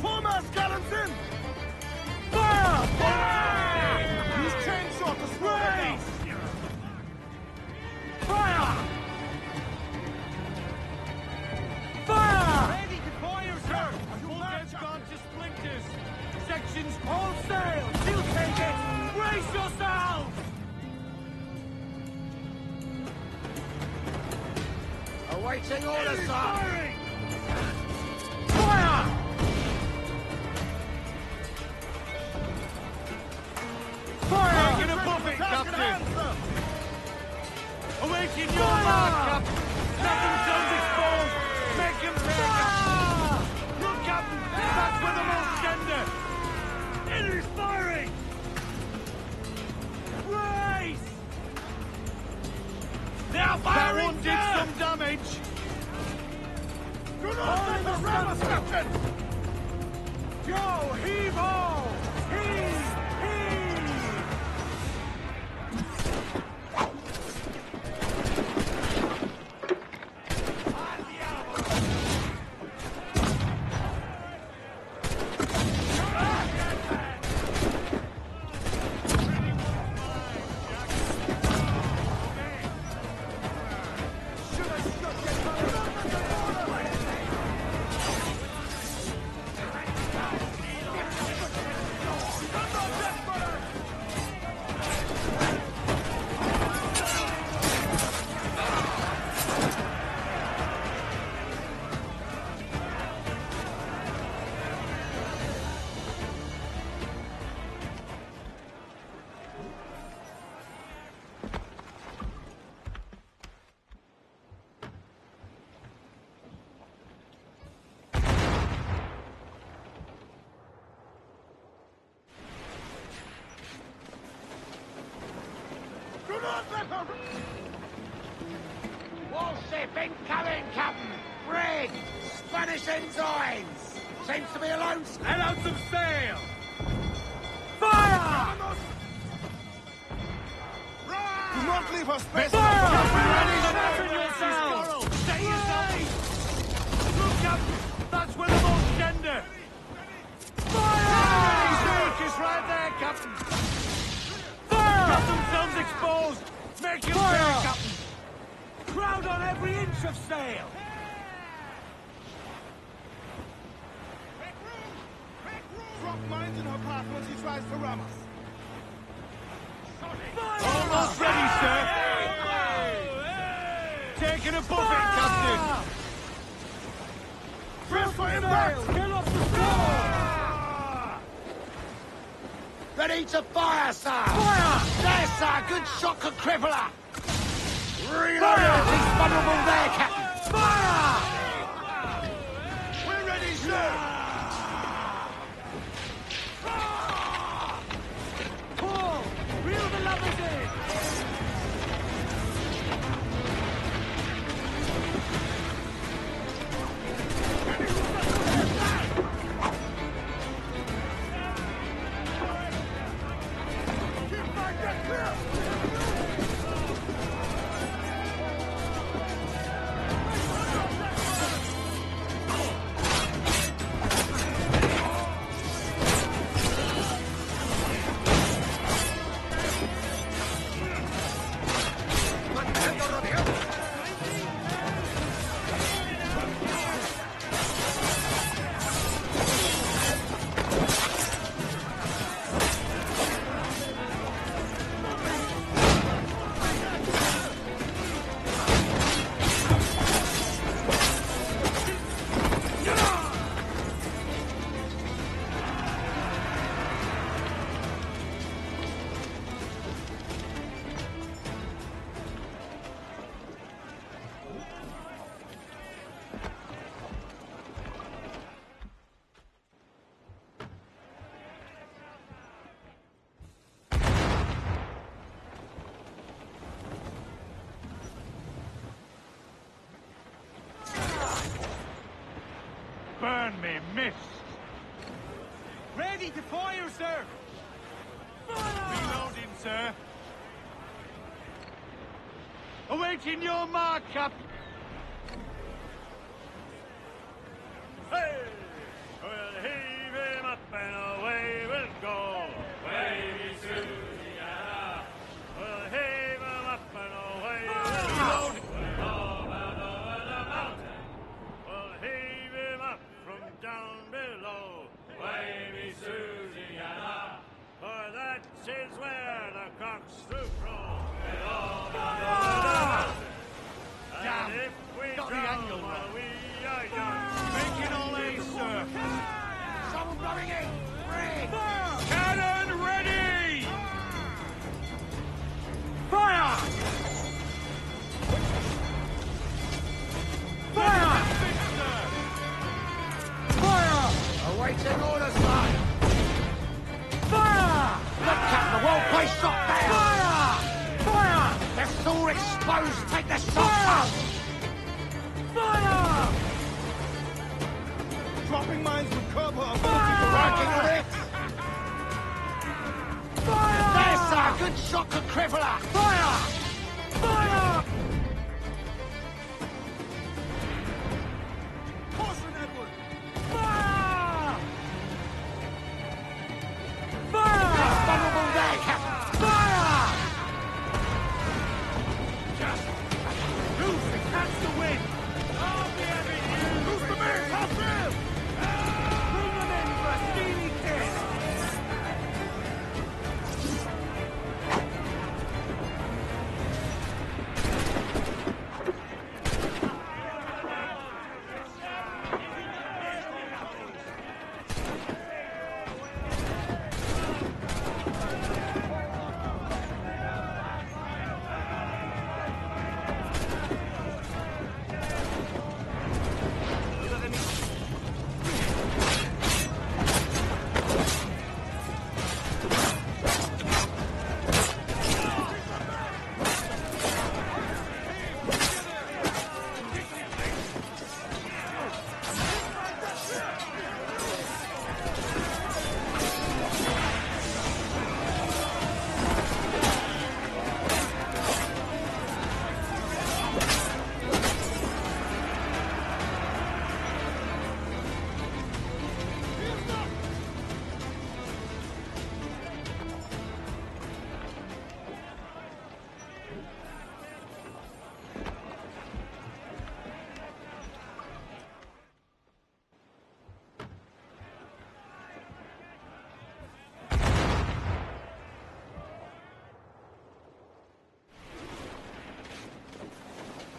Foremast gallants in! Fire! Fire! Use chainsaw to slow them down. Fire! Fire! Ready to fire, sir! Bulkhead's gone to splinters! Sections all sail! She'll take it! Brace yourselves! Awaiting orders, sir! Firing! Fire! Fire! Making a buffet, Captain! Awaiting your Fire! mark, Captain! Let themselves exposed! Make them pay, Captain! Look, Captain! That's where the most gender! Enemy's firing! Brace! They're That firing! one did some damage! Do not let them ram us, Captain! Go! Heave ho! Heave! Heave! Warship incoming, Captain! Brig! Spanish ensigns! Seems to be a lone... Let out some sail! Fire! Do not leave her space! Fire! Captain, yourself! Stay yourself! Look, Captain! That's where the most gender! Fire! Snake is right there, Captain! Fire! Got themselves exposed! Make them Fire! pay, Captain! Crowd on every inch of sail! Drop mines in her path when she tries to ram us. Almost ready, sir! Taking a buffet, Captain! Press for impact! Get off the floor! Ready to fire, sir! Fire! There, sir! Good shot could cripple her! Reload! He's vulnerable there, Captain! Fire! We're ready, sir! Pull! Reel the levers in! enemy missed. Ready to fire, sir! Reloading, sir. Awaiting your mark, Captain. Hey! We'll heave him up and away we'll go. Wavy Susanna. We'll heave him up and away we'll go. We're all out over the mountain. We'll heave him up from down below. Wavy Susanna. For that is where the cocks do crow. We're all out over the mountain. Damn! And if we Got the drown angle while wrong. we are young, making all haste, sir. Someone blowing in! Ring! Cannon ready! Fire! Fire! Fire! Awaiting orders, sir! Fire! Look, Captain, the whole place shot down! Fire! Fire! They're all exposed! Take the shot! Fire! Dropping mines with cover. Working on it! Fire! There, sir! Good shot, good crippler! Fire! Fire! Caution, Edward! Fire! Fire! That's vulnerable there, Captain! Fire! Just use it. Catch the wind. I'll be having you! Lose the man. Top him. Bring them in for a steamy kiss!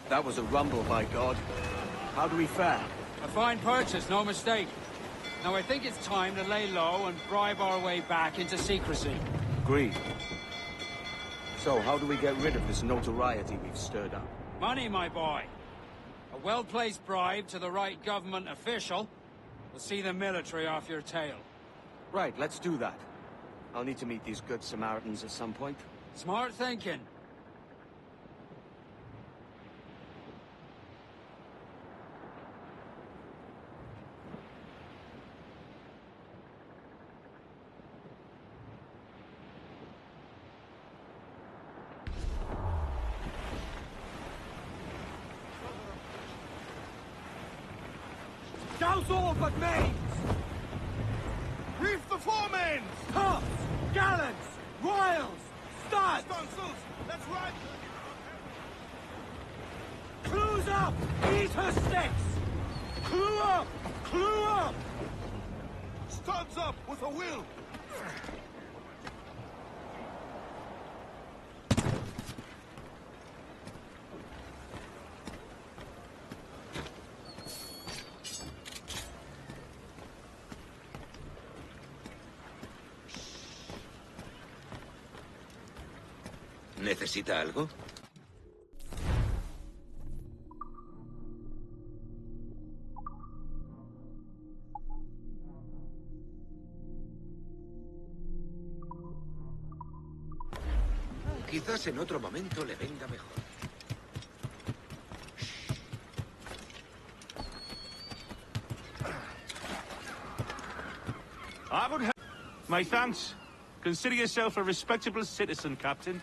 That was a rumble, by God. How do we fare? A fine purchase, no mistake. Now I think it's time to lay low and bribe our way back into secrecy. Agreed. So, how do we get rid of this notoriety we've stirred up? Money, my boy. A well-placed bribe to the right government official will see the military off your tail. Right, let's do that. I'll need to meet these good Samaritans at some point. Smart thinking. Douse all but mains! Reef the foremans! Tops! Gallants! Royals! Studs! Tonsils! That's right! Clues up! Eat her sticks! Clue up! Clue up! Studs up with a will! ¿Necesita algo? Quizás en otro momento le venga mejor. I would help. My thanks. Consider yourself a respectable citizen, Captain.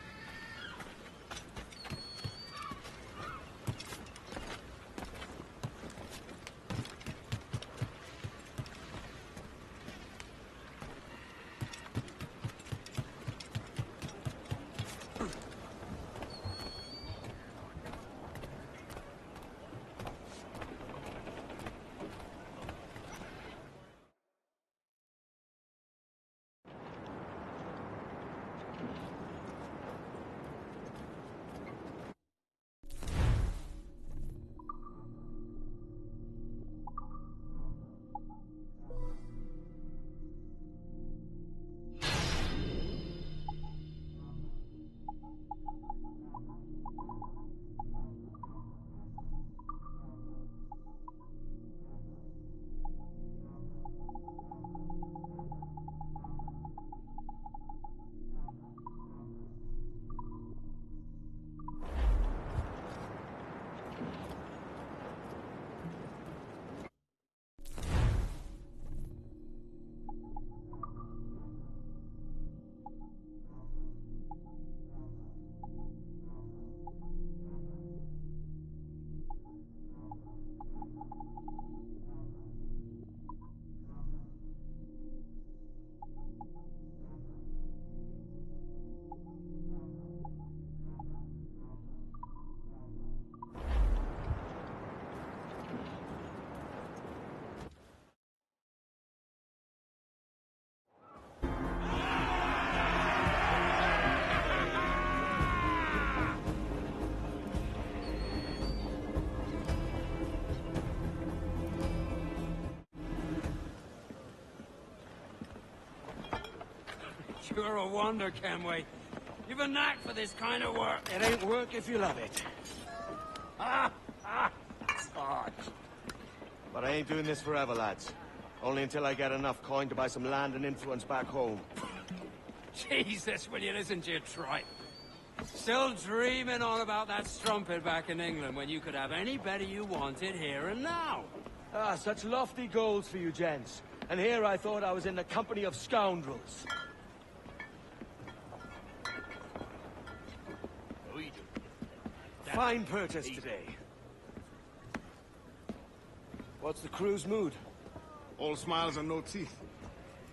You're a wonder, Kenway. You've a knack for this kind of work. It ain't work if you love it. God. But I ain't doing this forever, lads. Only until I get enough coin to buy some land and influence back home. Jesus, will you listen to your tripe? Still dreaming on about that strumpet back in England when you could have any better you wanted here and now. Ah, such lofty goals for you gents. And here I thought I was in the company of scoundrels. Fine purchase today. What's the crew's mood? All smiles and no teeth.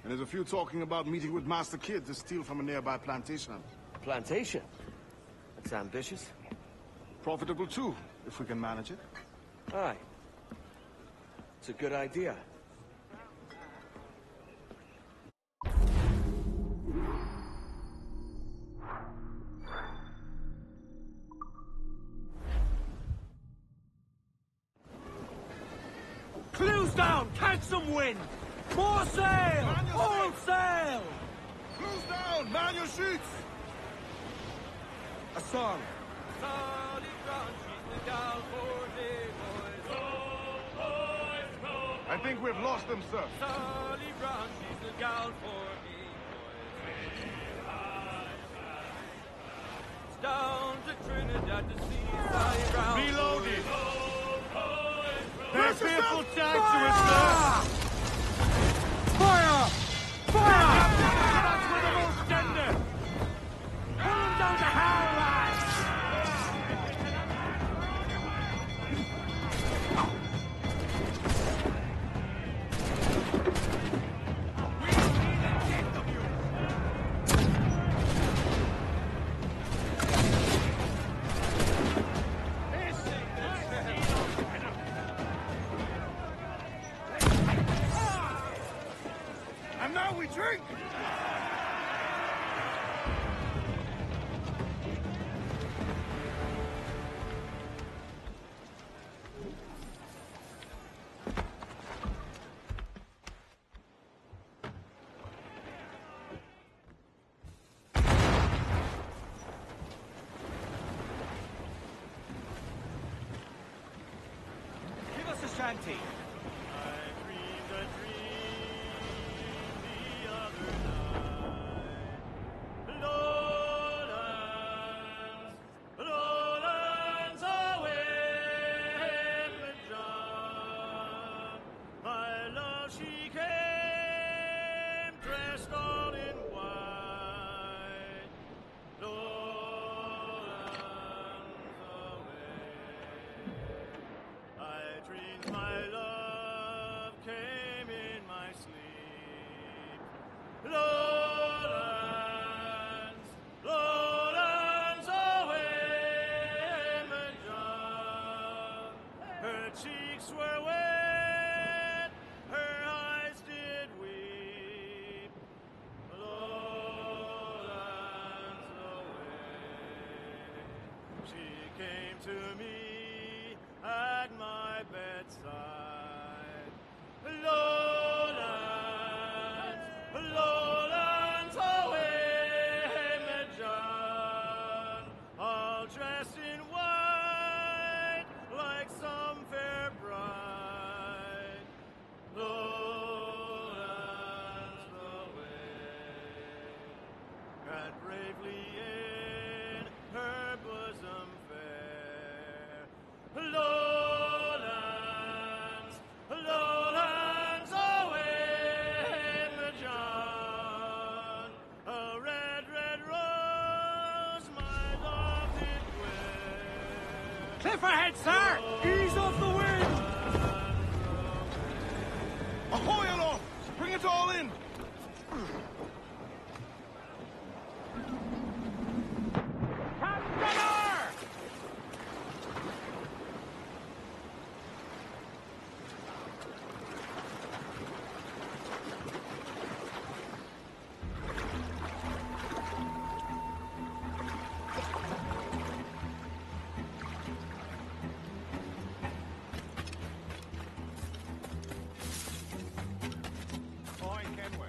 And there's a few talking about meeting with Master Kid to steal from a nearby plantation. Plantation? That's ambitious. Profitable too, if we can manage it. Aye. It's a good idea. Clews down! Catch some wind! More sail! All sail! Clews down! Man your sheets! A song. Solid ground, she's the gal for me, boys. I think we've lost them, sir. Solid ground, she's the gal for me, boys. Down to Trinidad to see side round. Reloaded! They're fearful tags to us, sir! Fire! Fire! That's where the most tender! Pull them down to hell, lads! And now we drink! Give us a shanty. Her cheeks were wet, her eyes did weep. Lowlands away. She came to me at my bedside. Lowlands, lowlands away, Medjan, all dressed in white like some fair bride. Lowlands away, and bravely in her bosom fair. Lowlands, lowlands away, Medjan, a red, red rose my love did wear. Cliff ahead, sir! Ease off the wind! Ahoy aloft! Bring it all in! Ahoy, Kenway.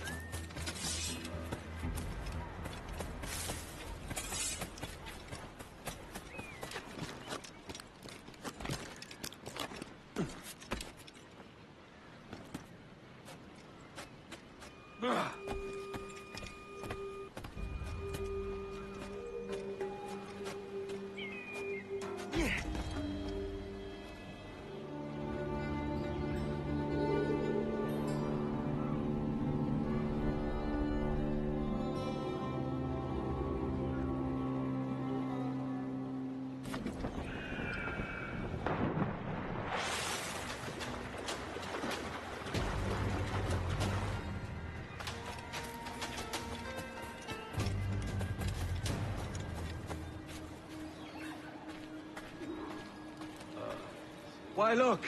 Why, look!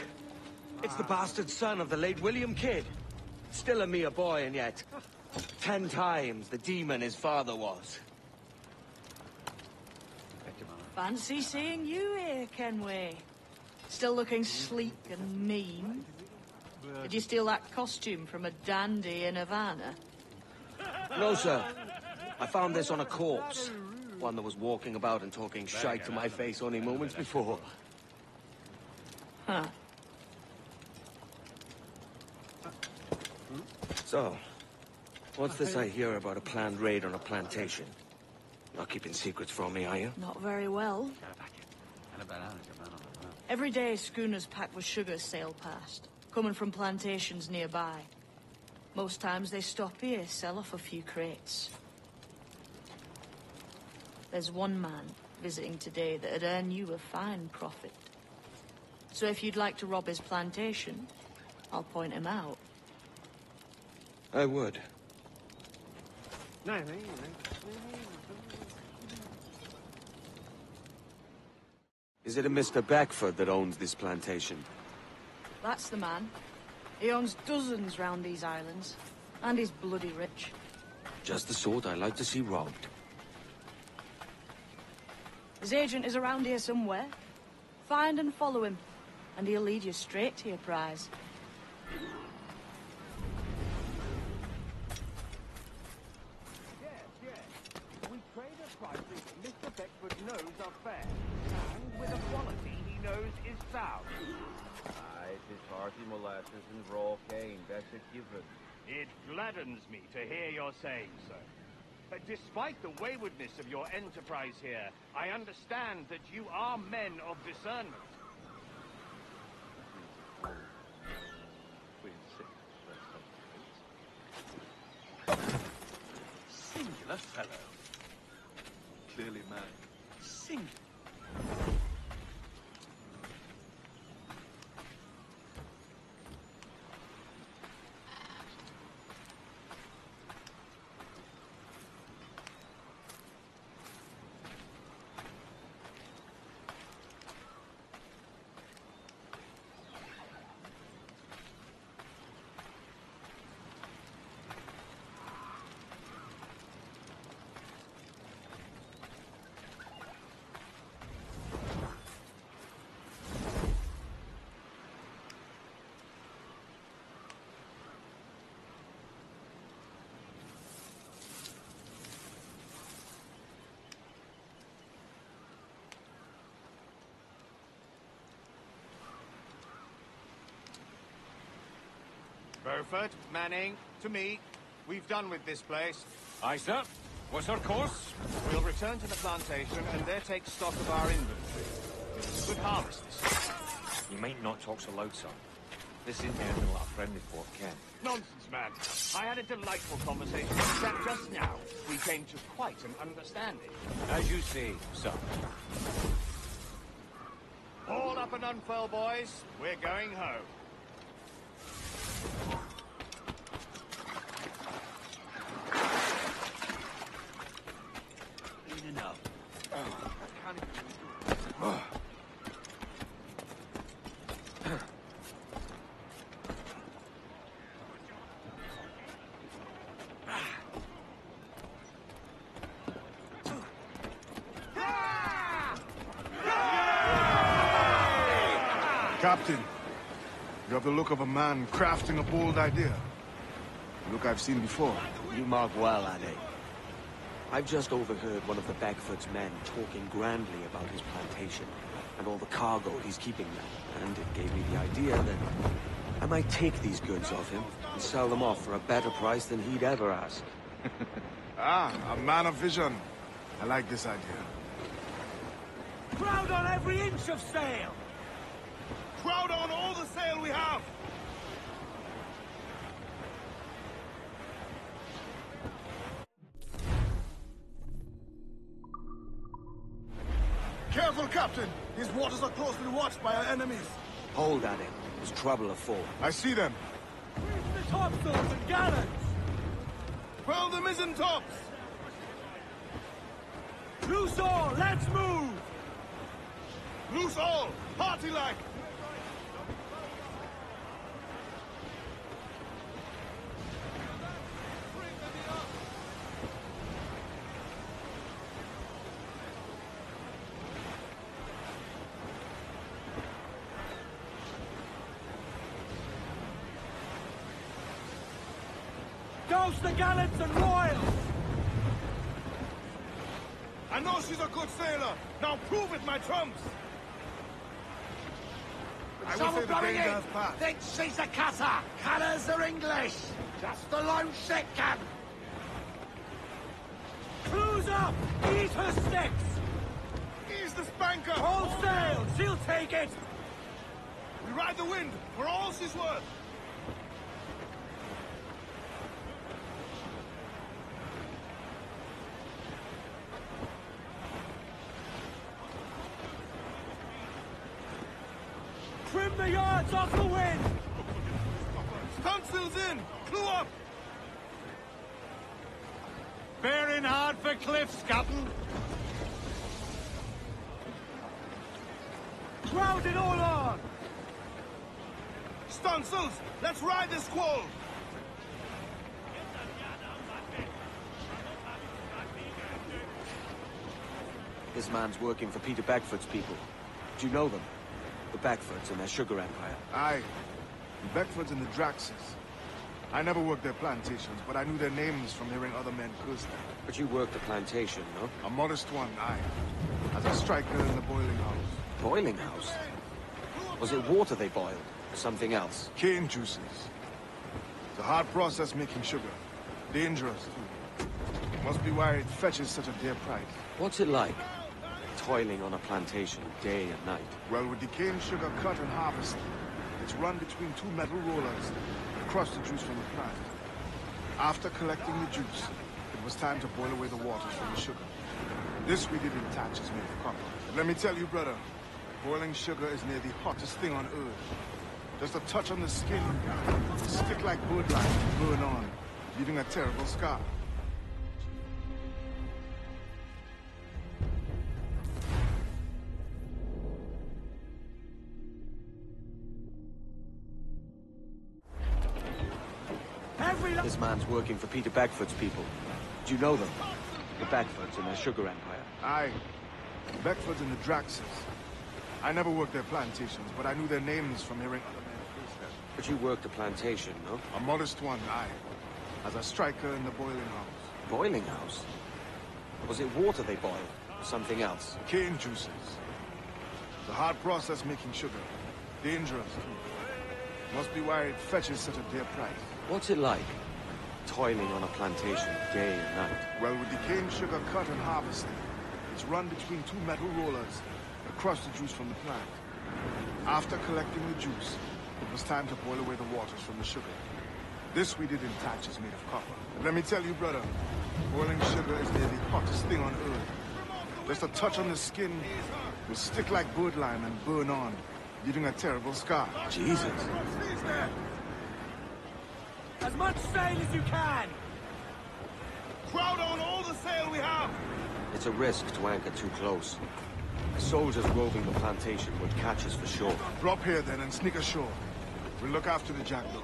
It's the bastard son of the late William Kidd. Still a mere boy, and yet 10 times the demon his father was. Fancy seeing you here, Kenway. Still looking sleek and mean. Did you steal that costume from a dandy in Havana? No, sir. I found this on a corpse. One that was walking about and talking shite to my face only moments before. Huh. So, what's this I hear about a planned raid on a plantation? Not keeping secrets from me, are you? Not very well. Every day, schooners packed with sugar sail past, coming from plantations nearby. Most times they stop here, sell off a few crates. There's one man visiting today that'd earn you a fine profit. So if you'd like to rob his plantation, I'll point him out. I would. Is it a Mr. Beckford that owns this plantation? That's the man. He owns dozens round these islands. And he's bloody rich. Just the sort I like to see robbed. His agent is around here somewhere. Find and follow him, and he'll lead you straight to your prize. We trade at prices Mr. Beckford knows are fair, and with a quality he knows is sound. Aye, 'tis hearty molasses and raw cane, that's a given. It gladdens me to hear your saying so. But despite the waywardness of your enterprise here, I understand that you are men of discernment. Singular fellow. Clearly mad. Singular. Beaufort, Manning, to me. We've done with this place. Aye, sir. What's our course? We'll return to the plantation and there take stock of our inventory. It's a good harvest this year. You might not talk so loud, son. This isn't the end of our friendly Fort Ken. Nonsense, man. I had a delightful conversation with Jack just now. We came to quite an understanding. As you say, son. All up and unfurl, boys. We're going home. Enough. Captain, you have the look of a man crafting a bold idea. A look I've seen before. You mark well, Ade. I've just overheard one of the Beckford's men talking grandly about his plantation and all the cargo he's keeping there, and it gave me the idea that I might take these goods off him and sell them off for a better price than he'd ever ask. A man of vision. I like this idea. Crowd on every inch of sail! Crowd on all the sail we have! Careful, Captain! These waters are closely watched by our enemies. Hold at it. There's trouble afoot. I see them. Where's the topsails and gallants? Furl the mizzen tops! Loose all! Let's move! Loose all! Party-like! Douse the gallants and royals! I know she's a good sailor. Now prove it, my trumps! I will say the danger has passed. Think she's a cutter. Colours are English. Just the lone ship, Cap. Cruise up! Eat her sticks! Ease the spanker! All sail! She'll take it! We ride the wind for all she's worth. Trim the yards off the wind! Stunsails in! Clew up! Bearing hard for cliffs, Captain. Crowd it all on! Stunsails! Let's ride this squall! This man's working for Peter Beckford's people. Do you know them? The Beckfords and their sugar empire. Aye. The Beckfords and the Draxes. I never worked their plantations, but I knew their names from hearing other men curse them. But you worked the plantation, no? A modest one, aye. As a striker in the boiling house. Boiling house? Was it water they boiled, or something else? Cane juices. It's a hard process making sugar. Dangerous, too. Must be why it fetches such a dear price. What's it like, toiling on a plantation day and night? Well, with the cane sugar cut and harvested, it's run between two metal rollers and crush the juice from the plant. After collecting the juice, it was time to boil away the waters from the sugar. This we did in tatches made of copper. Let me tell you, brother, boiling sugar is near the hottest thing on earth. Just a touch on the skin, a stick like birdlime will burn on, leaving a terrible scar. This man's working for Peter Beckford's people. Do you know them? The Beckfords and their sugar empire. Aye. The Beckfords and the Draxes. I never worked their plantations, but I knew their names from hearing other men curse them. But you worked the plantation, no? A modest one, aye. As a striker in the boiling house. Boiling house? Was it water they boiled, or something else? Cane juices. It's a hard process making sugar. Dangerous, too. Must be why it fetches such a dear price. What's it like, toiling on a plantation day and night? Well, with the cane sugar cut and harvested, it's run between two metal rollers that crush the juice from the plant. After collecting the juice, it was time to boil away the waters from the sugar. This we did in thatches made of copper. Let me tell you, brother, boiling sugar is near the hottest thing on earth. Just a touch on the skin will stick like bird lime and burn on, leaving a terrible scar. Jesus. As much sail as you can! Crowd on all the sail we have! It's a risk to anchor too close. The soldiers roving the plantation would catch us for sure. Drop here then and sneak ashore. We'll look after the jackdaw.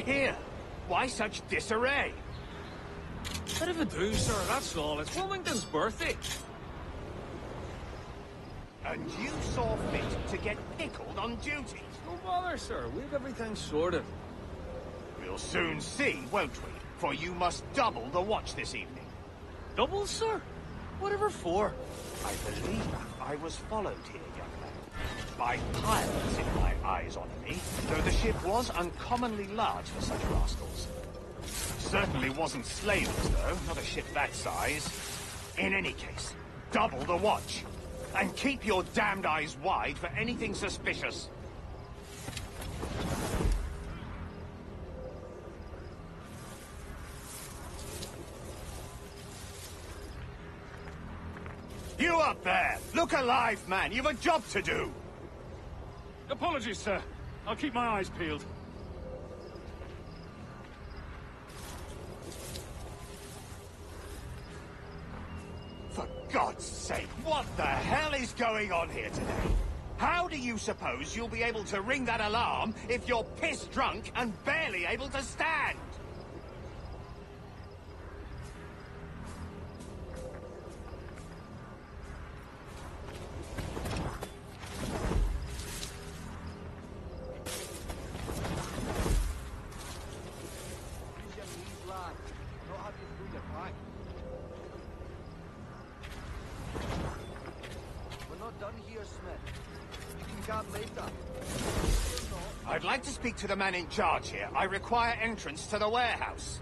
Here? Why such disarray? Bit of a do, sir, that's all. It's Wilmington's birthday. And you saw fit to get pickled on duty? Don't bother, sir. We've everything sorted. We'll soon see, won't we? For you must double the watch this evening. Double, sir? Whatever for? I believe I was followed here, young man. By pirates, in my eyes on me, though the ship was uncommonly large for such rascals. Certainly wasn't slavers, though, not a ship that size. In any case, double the watch. And keep your damned eyes wide for anything suspicious. You up there! Look alive, man! You've a job to do! Apologies, sir. I'll keep my eyes peeled. For God's sake, what the hell is going on here today? How do you suppose you'll be able to ring that alarm if you're piss drunk and barely able to stand? I'd like to speak to the man in charge here. I require entrance to the warehouse.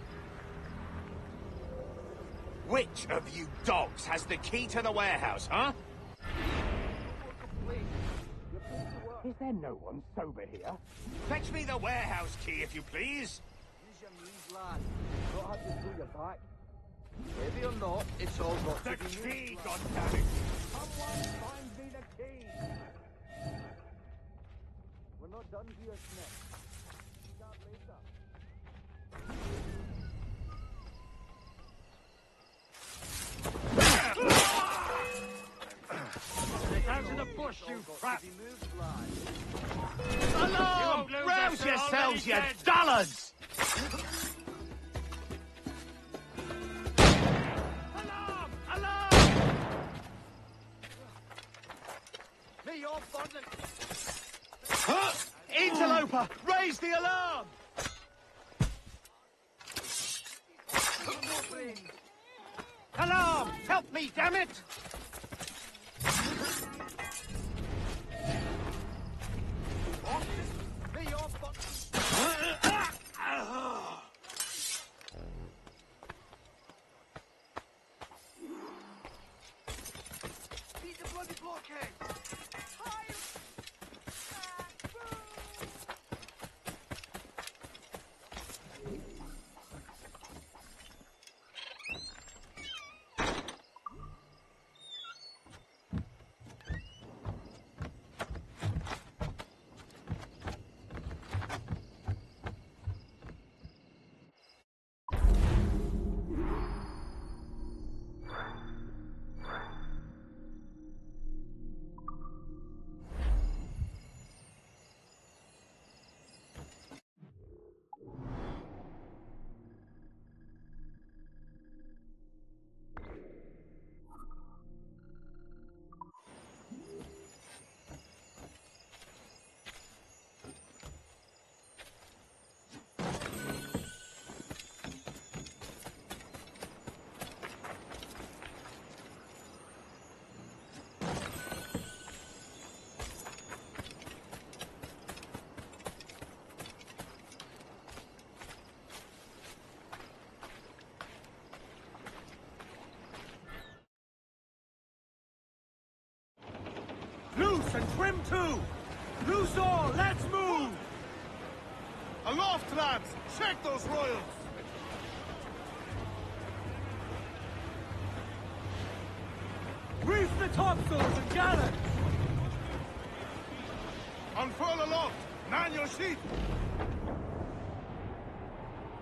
Which of you dogs has the key to the warehouse, huh? Is there no one sober here? Fetch me the warehouse key, if you please. Use your knees, lad. Not have to pull your back. Heavy or not, it's all got the to be key, goddammit! Someone find me the key! We're not done here, Smith. Start later. Get out of the bush, you crap! Alarm! Rouse yourselves, you dullards! Alarm! Alarm! Me, you're bundling. Interloper! Raise the alarm! Alarm! Help me, damn it! Beat the bloody blockhead! 2! Loose all, let's move! Aloft, lads! Check those royals! Reef the topsails and gallant! Unfurl aloft! Man your sheet!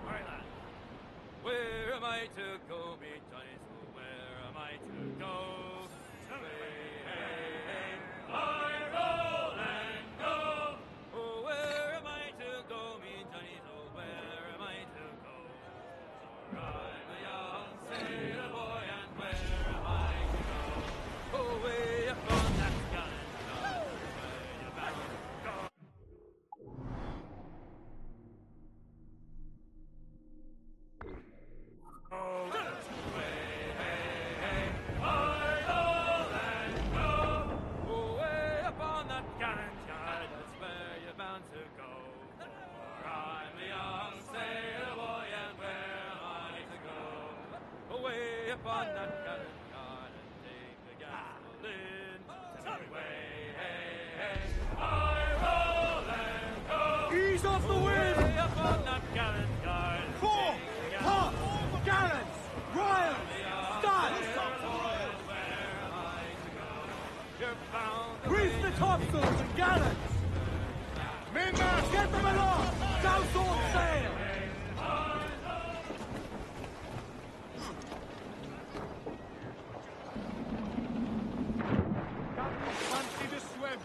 Alright, lad. Where am I to go, me Johnny? So where am I to go? I roll and go. Oh, where am I to go, me Johnny? So where am I to go? So I'm a young sailor boy, and where am I to go? Oh, way up on that gallant yard, where you bound to go? Oh, upon that gallant yard and take the gasoline to every way, hey, hey. I roll and go. Ease off the wind! Way upon that gallant yard. Fore! Top! Gallants! Royals! Start! Reef the topsails and gallants! Mainmast! Get them aloft! Douse all sail! Fancy the swim!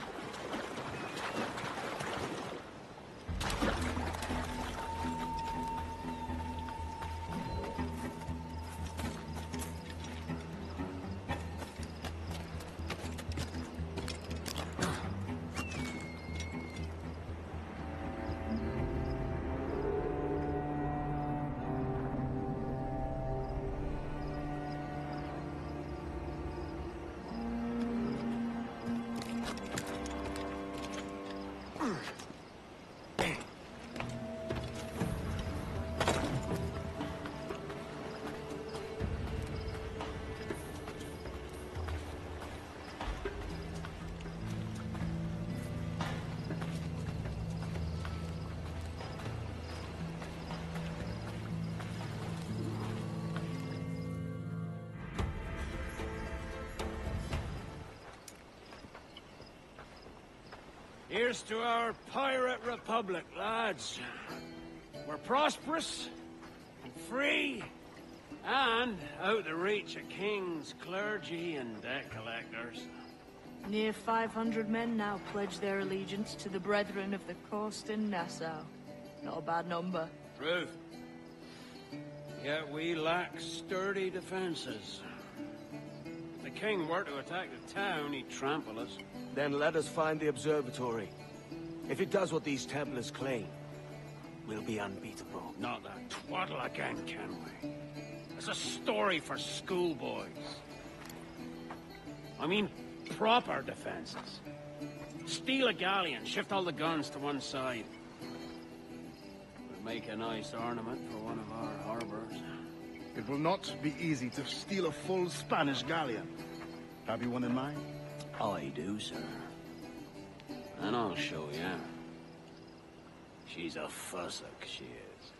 Here's to our pirate republic, lads. We're prosperous, and free, and out the reach of kings, clergy, and debt collectors. Near 500 men now pledge their allegiance to the Brethren of the Coast in Nassau. Not a bad number. Truth. Yet we lack sturdy defenses. If the king were to attack the town, he'd trample us. Then let us find the observatory. If it does what these Templars claim, we'll be unbeatable. Not that twaddle again, can we? It's a story for schoolboys. I mean, proper defenses. Steal a galleon, shift all the guns to one side. Would make a nice ornament for one of our harbors. It will not be easy to steal a full Spanish galleon. Have you one in mind? I do, sir. And I'll show you. She's a fussock, she is.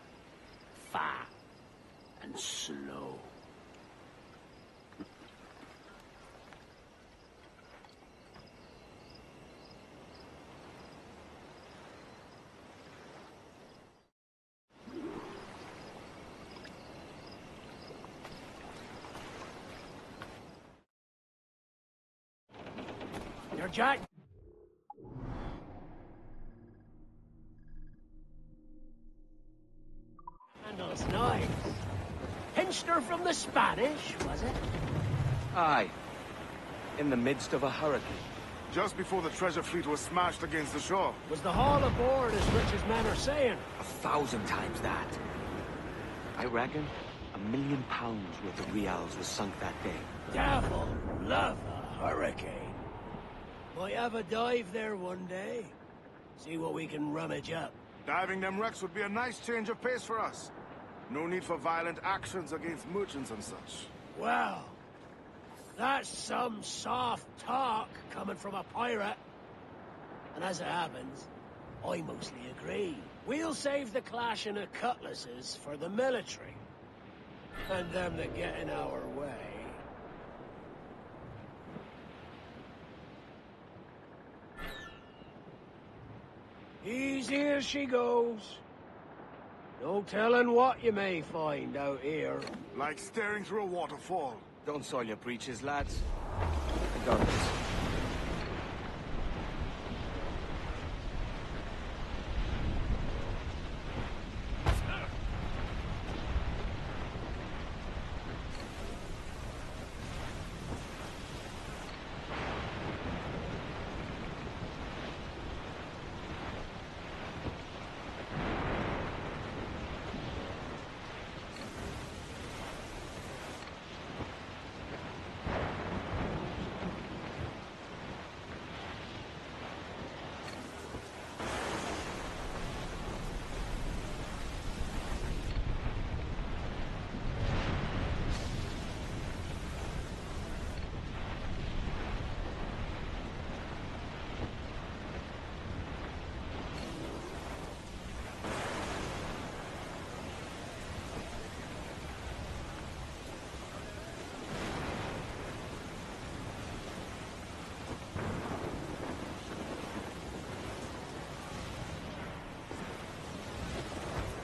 Fat and slow. You're Jack. Handles nice. Pinched her from the Spanish, was it? Aye. In the midst of a hurricane. Just before the treasure fleet was smashed against the shore. Was the haul aboard as rich as men are saying? 1,000 times that. I reckon £1 million worth of reals was sunk that day. Devil love a hurricane. Might have a dive there one day. See what we can rummage up. Diving them wrecks would be a nice change of pace for us. No need for violent actions against merchants and such. Well, that's some soft talk coming from a pirate. And as it happens, I mostly agree. We'll save the clashing of cutlasses for the military. And them that get in our way. Easy as she goes. No telling what you may find out here. Like staring through a waterfall. Don't soil your breeches, lads. I got this.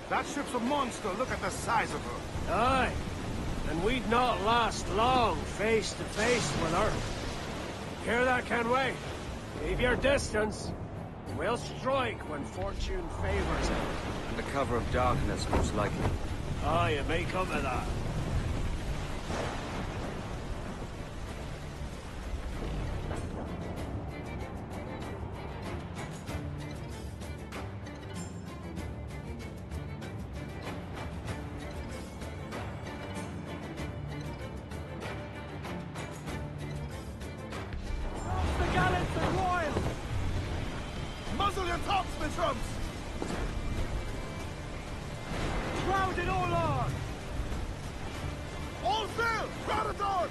That ship's a monster. Look at the size of her. Aye. And we'd not last long face to face with her. Hear that, Kenway? Keep your distance. We'll strike when fortune favors it. Under cover of darkness, most likely. Aye, it may come to that. Muzzle your tops, my trumps! Shrouded all on! All sail! Shrouded on!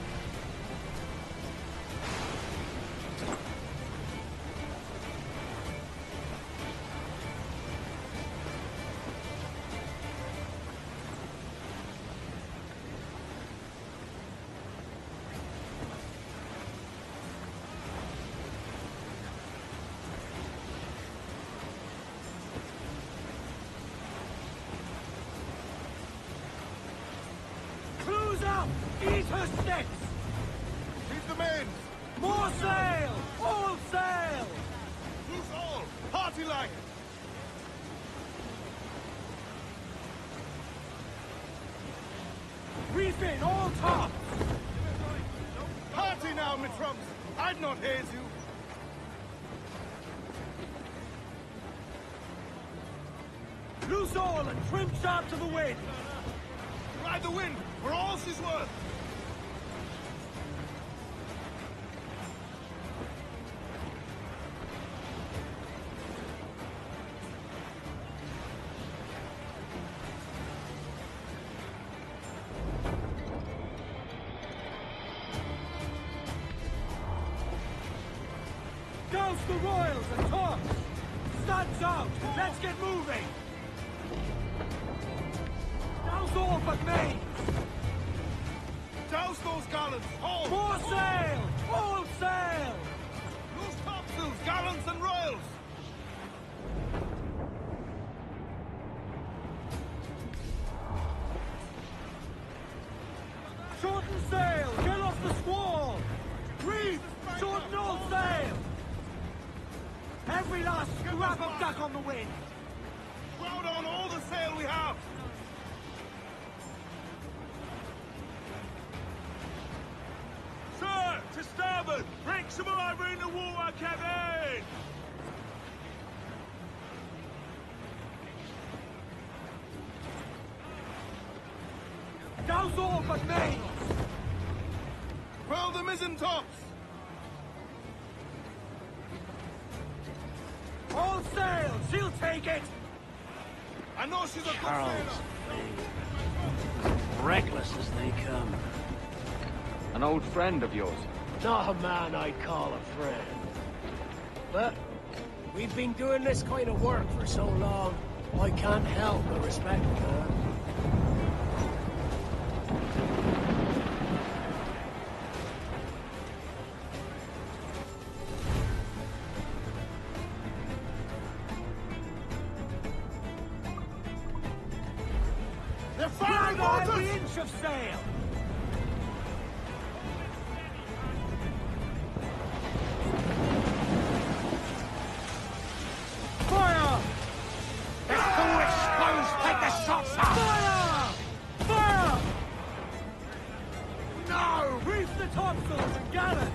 Eat her sticks! She's the main! More sail! All sail! Loose all! Party like! Reef in, all tops! Party now, my trumps! I'd not haze you! Loose all and trim sharp to the wind! Ride the wind, for all she's worth! Douse the royals and tops! Studs out! Let's get moving! Douse all but mains! Douse those gallants! All! More sail! All sail! Loose topsails, gallants and royals! Shorten sail! Get off the squall! Reef! Shorten all sail! Every last scrap of duck on the wind! Crowd on all the sail we have! Sir, to starboard! Bring some more over in the water, Kevin! Douse all but mains! Furl the mizzen tops! All sail! She'll take it! I know she's a good Charles, sailor! reckless as they come. An old friend of yours? Not a man I'd call a friend. But We've been doing this kind of work for so long, I can't help but respect it, man. They're firing Grab mortars! every inch of sail! Fire! The foolish screws take the shots up! Fire! Fire! No! Reef the topsails and gallant!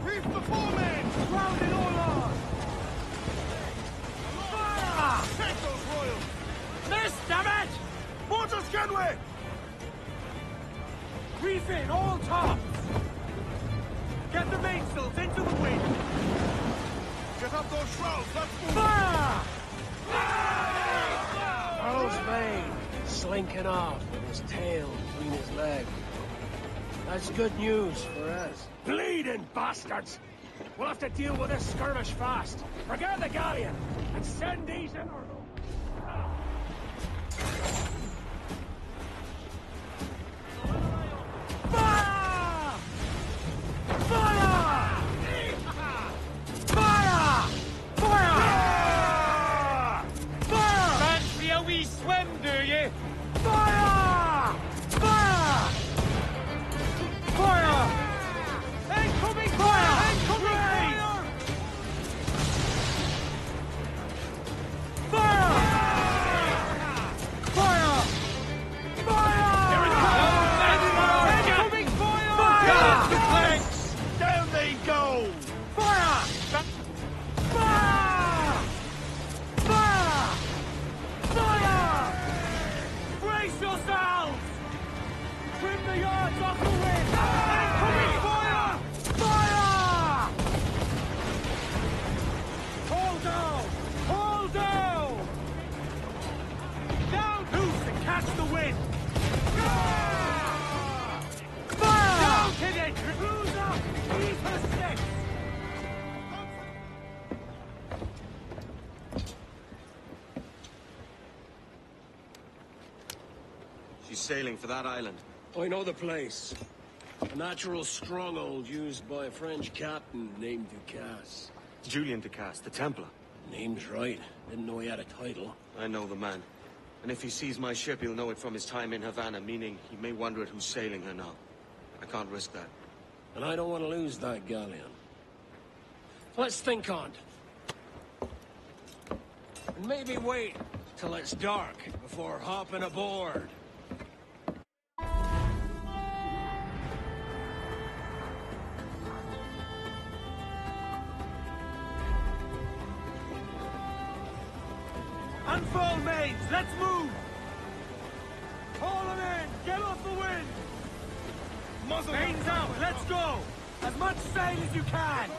Reef the foremen! Round it all on! Fire! Take those royals! Miss, damn it! Mortars, Kenway! Reef in all tops! Get the mainsails into the wind! Get up those shrouds, let's move! Fire! Earl's Vane, slinking off with his tail between his legs. That's good news for us. Bleeding bastards! We'll have to deal with this skirmish fast. Forget the galleon, and send these in our... Fire! Fire! Fire! Fire! Fire! Fancy a wee swim, do you? Fire! Fire! Fire! Incoming fire! Incoming fire! Fire! Fire! Fire! Here it comes! Incoming fire! Fire! The tanks! Down they go! Fire! Fire! Fire! Fire! Brace yourselves! Trim the yards off the wind! Incoming fire! Fire! Hold down! Hold down! Down! Loose and catch the wind! Fire! Down, hit it! Cruise up! Ease her six! She's sailing for that island. I know the place. A natural stronghold used by a French captain named Ducasse. Julian Ducasse, the Templar. Name's right. Didn't know he had a title. I know the man. And if he sees my ship, he'll know it from his time in Havana, meaning he may wonder at who's sailing her now. I can't risk that. And I don't want to lose that galleon. Let's think on it. And maybe wait till it's dark before hopping aboard. Unfold mains, let's move! Haul them in, get off the wind! Muzzle! Mains out, let's go! As much sail as you can!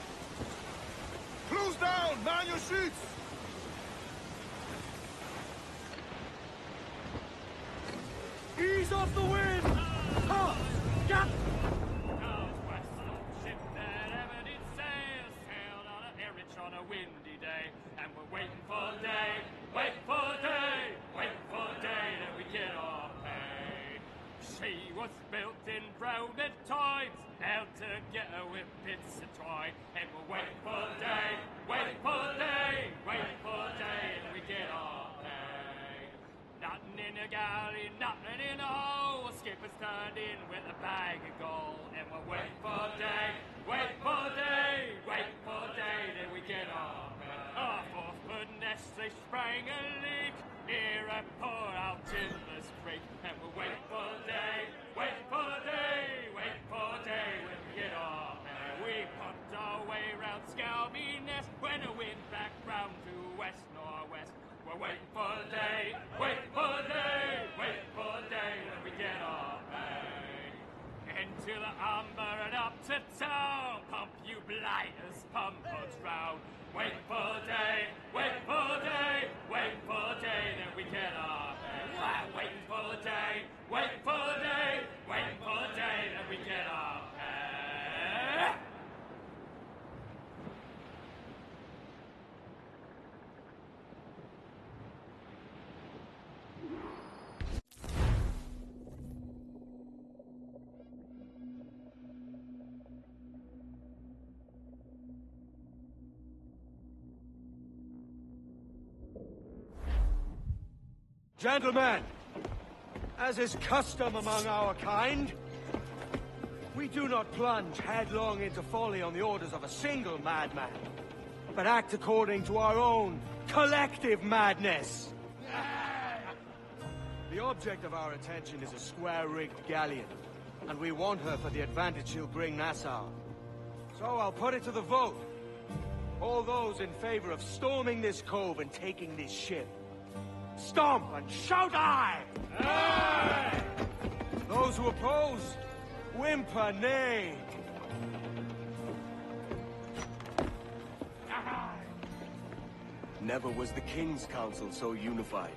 Close down! Man your sheets! Ease off the wind! Toss! Gap! On a windy day, and we're waiting for day, wait for day, wait for day that we get our pay. She was built in Roman times, held together with bits of twine, and we're waiting for day, wait for day, wait for day that we get our pay. Nothing in a galley, nothing in a hole. Skipper's turned in with a bag of gold, and we're waiting for day, wait for day, wait for day that we get our pay. Off of Finesse, they sprang a leak near a poor out Timber's Creek, and we're waiting for day, wait for day, wait for day when we get our pay. We pumped our way round Scalby Nest when the wind back round to west-northwest. We're waiting for day, wait for day, wait for day when we get our pay. Into the umber and up to town, pump you blighters, pump us round. Wait for day, wait for day, wait for day, then we get our pay. Wait for day, wait for day, wait for day, then we get our pay. Gentlemen, as is custom among our kind, we do not plunge headlong into folly on the orders of a single madman, but act according to our own collective madness. The object of our attention is a square-rigged galleon, and we want her for the advantage she'll bring Nassau. So I'll put it to the vote. All those in favor of storming this cove and taking this ship, stomp and shout aye! Aye! Those who oppose, whimper nay. Never was the King's Council so unified.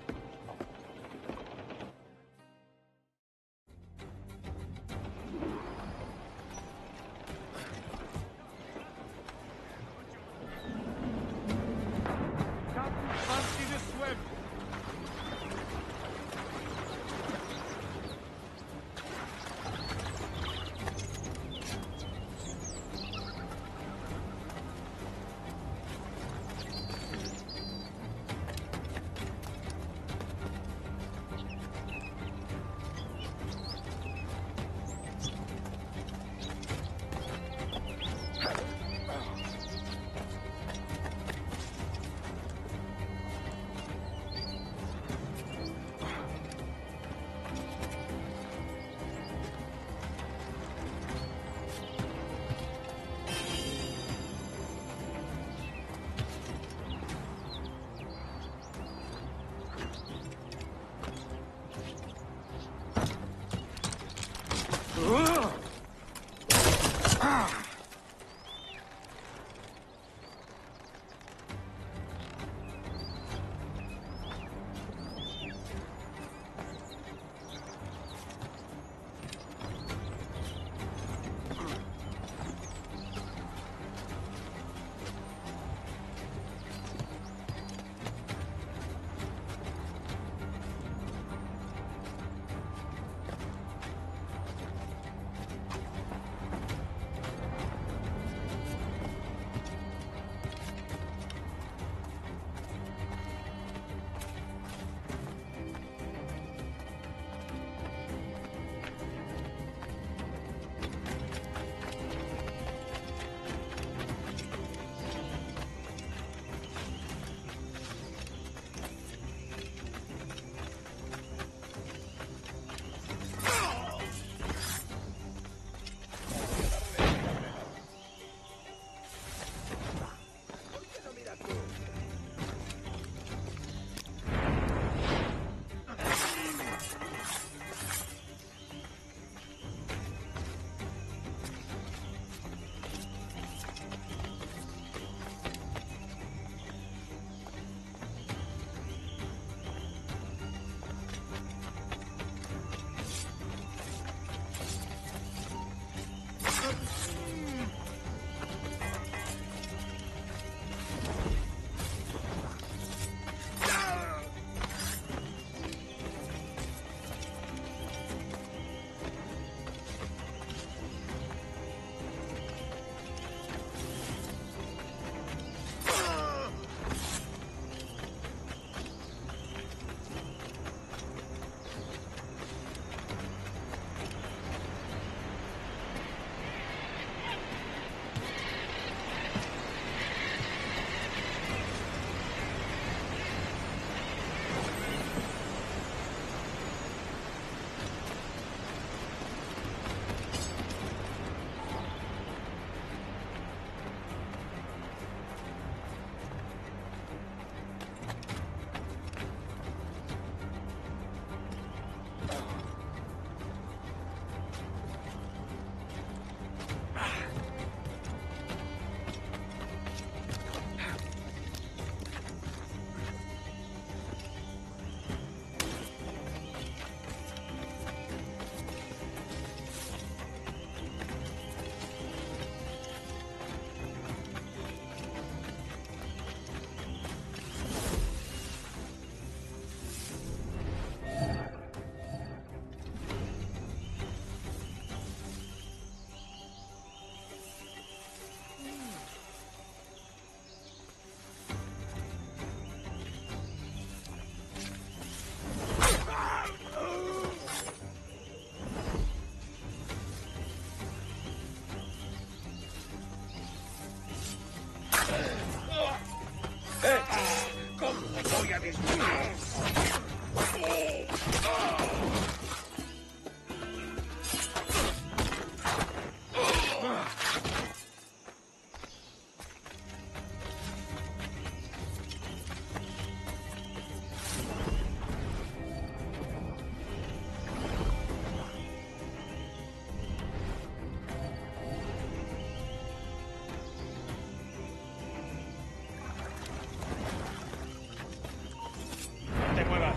¡No te muevas!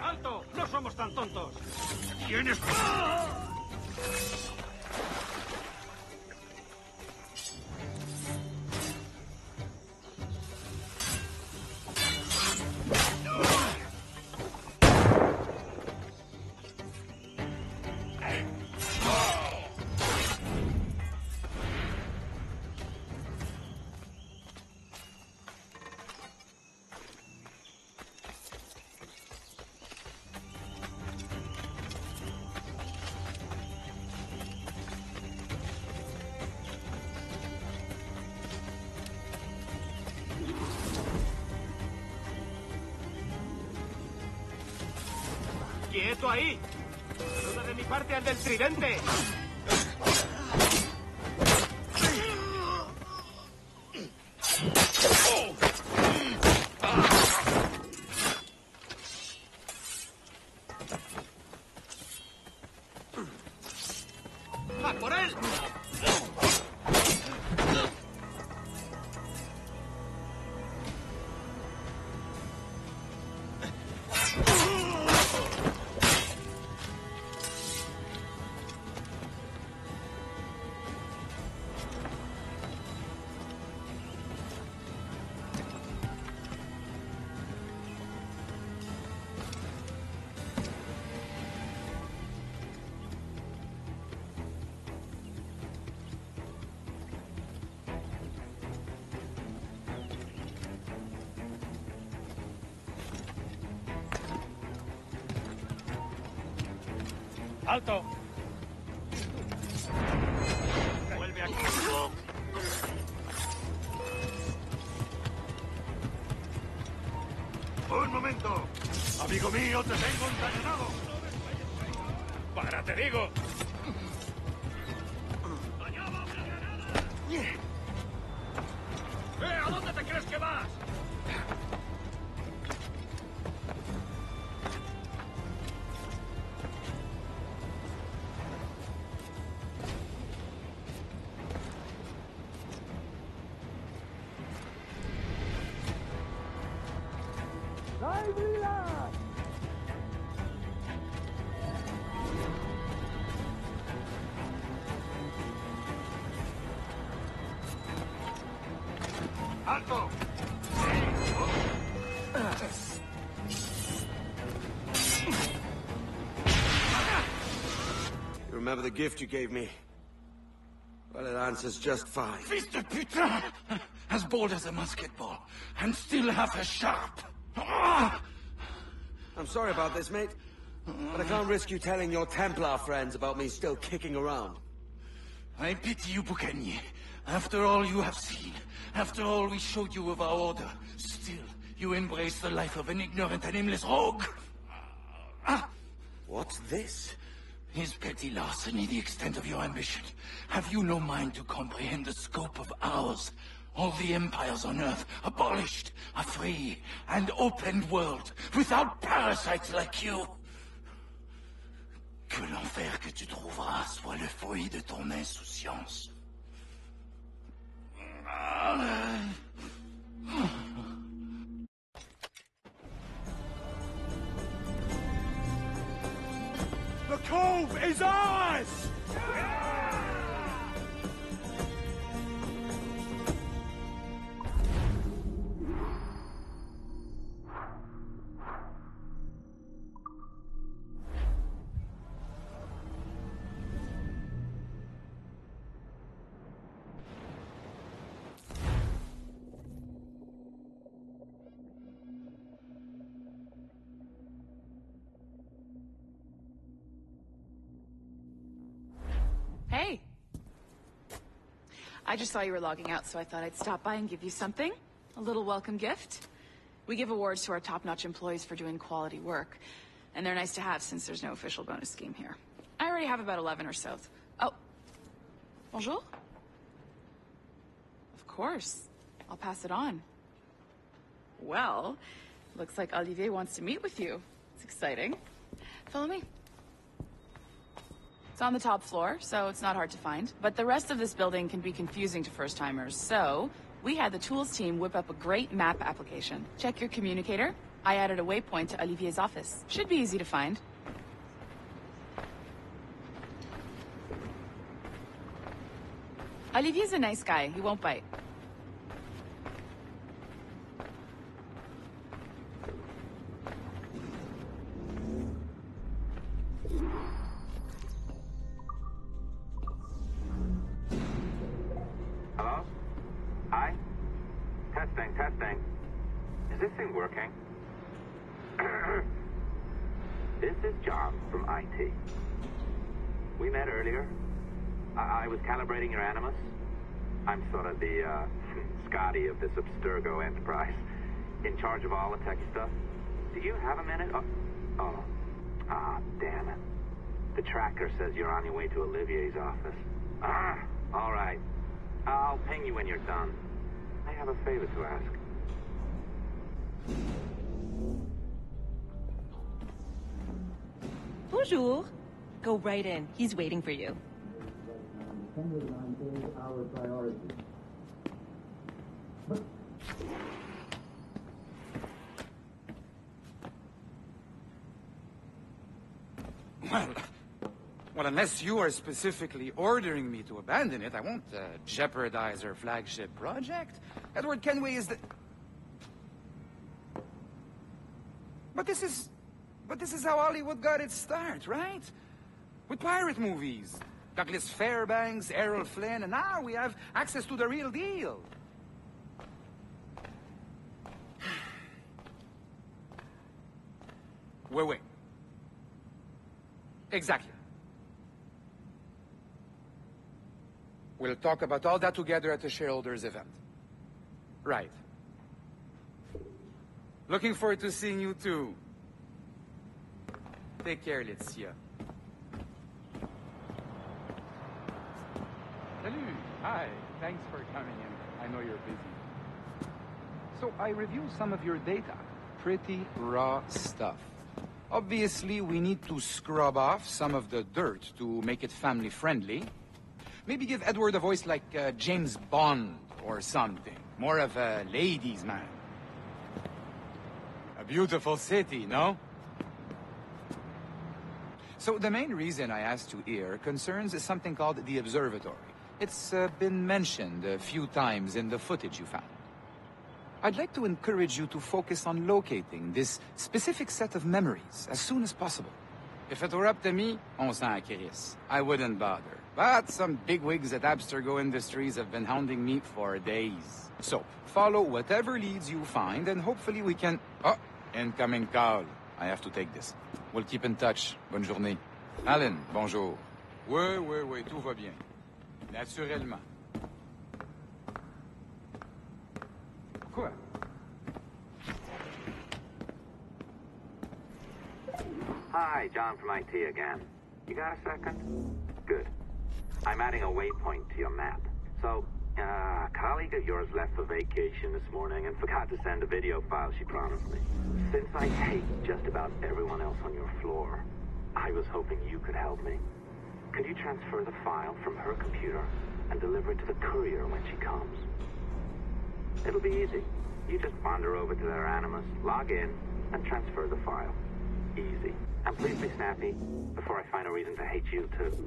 ¡Alto! ¡No somos tan tontos! ¡Tienes... ¡Quieto ahí! ¡Saluda de mi parte al del tridente! ¡A por él! ¡Alto! ¡Vuelve aquí! ¡Un momento! ¡Amigo mío, te tengo encadenado! ¡Para, te digo! ¿A dónde te crees que vas? ¡Alto! You remember the gift you gave me? Well, it answers just fine. Fils de putain! As bold as a musket ball, and still half as sharp. I'm sorry about this, mate. But I can't risk you telling your Templar friends about me still kicking around. I pity you, Boucanier. After all you have seen, after all we showed you of our order, still you embrace the life of an ignorant and aimless rogue. What's this? Is petty larceny the extent of your ambition? Have you no mind to comprehend the scope of ours? All the empires on Earth abolished, a free and open world, without parasites like you. Que l'enfer que tu trouveras soit le fruit de ton insouciance. The cove is ours! Hey. I just saw you were logging out, so I thought I'd stop by and give you something. A little welcome gift. We give awards to our top-notch employees for doing quality work. And they're nice to have since there's no official bonus scheme here. I already have about 11 or so. Oh. Bonjour? Of course. I'll pass it on. Well, looks like Olivier wants to meet with you. It's exciting. Follow me. It's on the top floor, so it's not hard to find. But the rest of this building can be confusing to first-timers, so we had the tools team whip up a great map application. Check your communicator. I added a waypoint to Olivier's office. Should be easy to find. Olivier's a nice guy. He won't bite. Hello? Hi? Testing, testing. Is this thing working? This is John from IT. We met earlier. I was calibrating your Animus. I'm sort of the, Scotty of this Abstergo enterprise. In charge of all the tech stuff. Do you have a minute? Damn it. The tracker says you're on your way to Olivier's office. All right. I'll ping you when you're done. I have a favor to ask. Bonjour. Go right in. He's waiting for you. Our priority. Well, unless you are specifically ordering me to abandon it, I won't jeopardize our flagship project. Edward Kenway is the... But this is how Hollywood got its start, right? With pirate movies. Douglas Fairbanks, Errol Flynn, and now we have access to the real deal. Wait. Exactly. We'll talk about all that together at the shareholders event. Right. Looking forward to seeing you too. Take care, Laetitia. Salut. Hi. Thanks for coming in. I know you're busy. So I reviewed some of your data. Pretty raw stuff. Obviously, we need to scrub off some of the dirt to make it family-friendly. Maybe give Edward a voice like James Bond or something. More of a ladies' man. A beautiful city, no? So the main reason I asked you here concerns something called the Observatory. It's been mentioned a few times in the footage you found. I'd like to encourage you to focus on locating this specific set of memories as soon as possible. If it were up to me, on s'en crisse. I wouldn't bother. But some bigwigs at Abstergo Industries have been hounding me for days. So, follow whatever leads you find, and hopefully we can... Oh, incoming call. I have to take this. We'll keep in touch. Bonne journée. Alan, bonjour. Oui, tout va bien. Naturellement. Quoi? Hi, John from IT again. You got a second? Good. I'm adding a waypoint to your map. So, a colleague of yours left for vacation this morning and forgot to send a video file she promised me. Since I hate just about everyone else on your floor, I was hoping you could help me. Could you transfer the file from her computer and deliver it to the courier when she comes? It'll be easy. You just wander over to their Animus, log in, and transfer the file. Easy. And please be snappy before I find a reason to hate you too.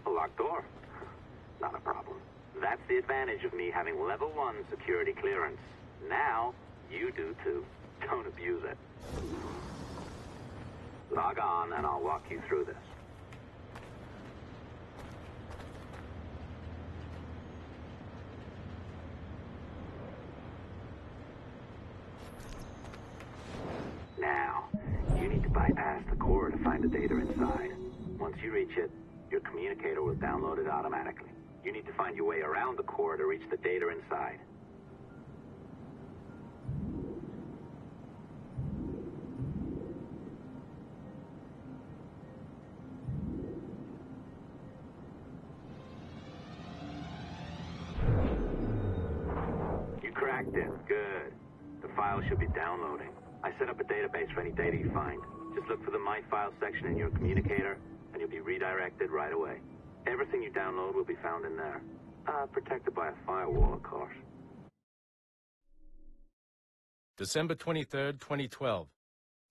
A locked door? Not a problem. That's the advantage of me having level 1 security clearance. Now, you do too. Don't abuse it. Log on and I'll walk you through this. Now, you need to bypass the core to find the data inside. Once you reach it, your communicator will download it automatically. You need to find your way around the core to reach the data inside. You cracked it. Good. The file should be downloading. I set up a database for any data you find. Just look for the My Files section in your communicator, and you'll be redirected right away. Everything you download will be found in there. Protected by a firewall, of course. December 23rd, 2012.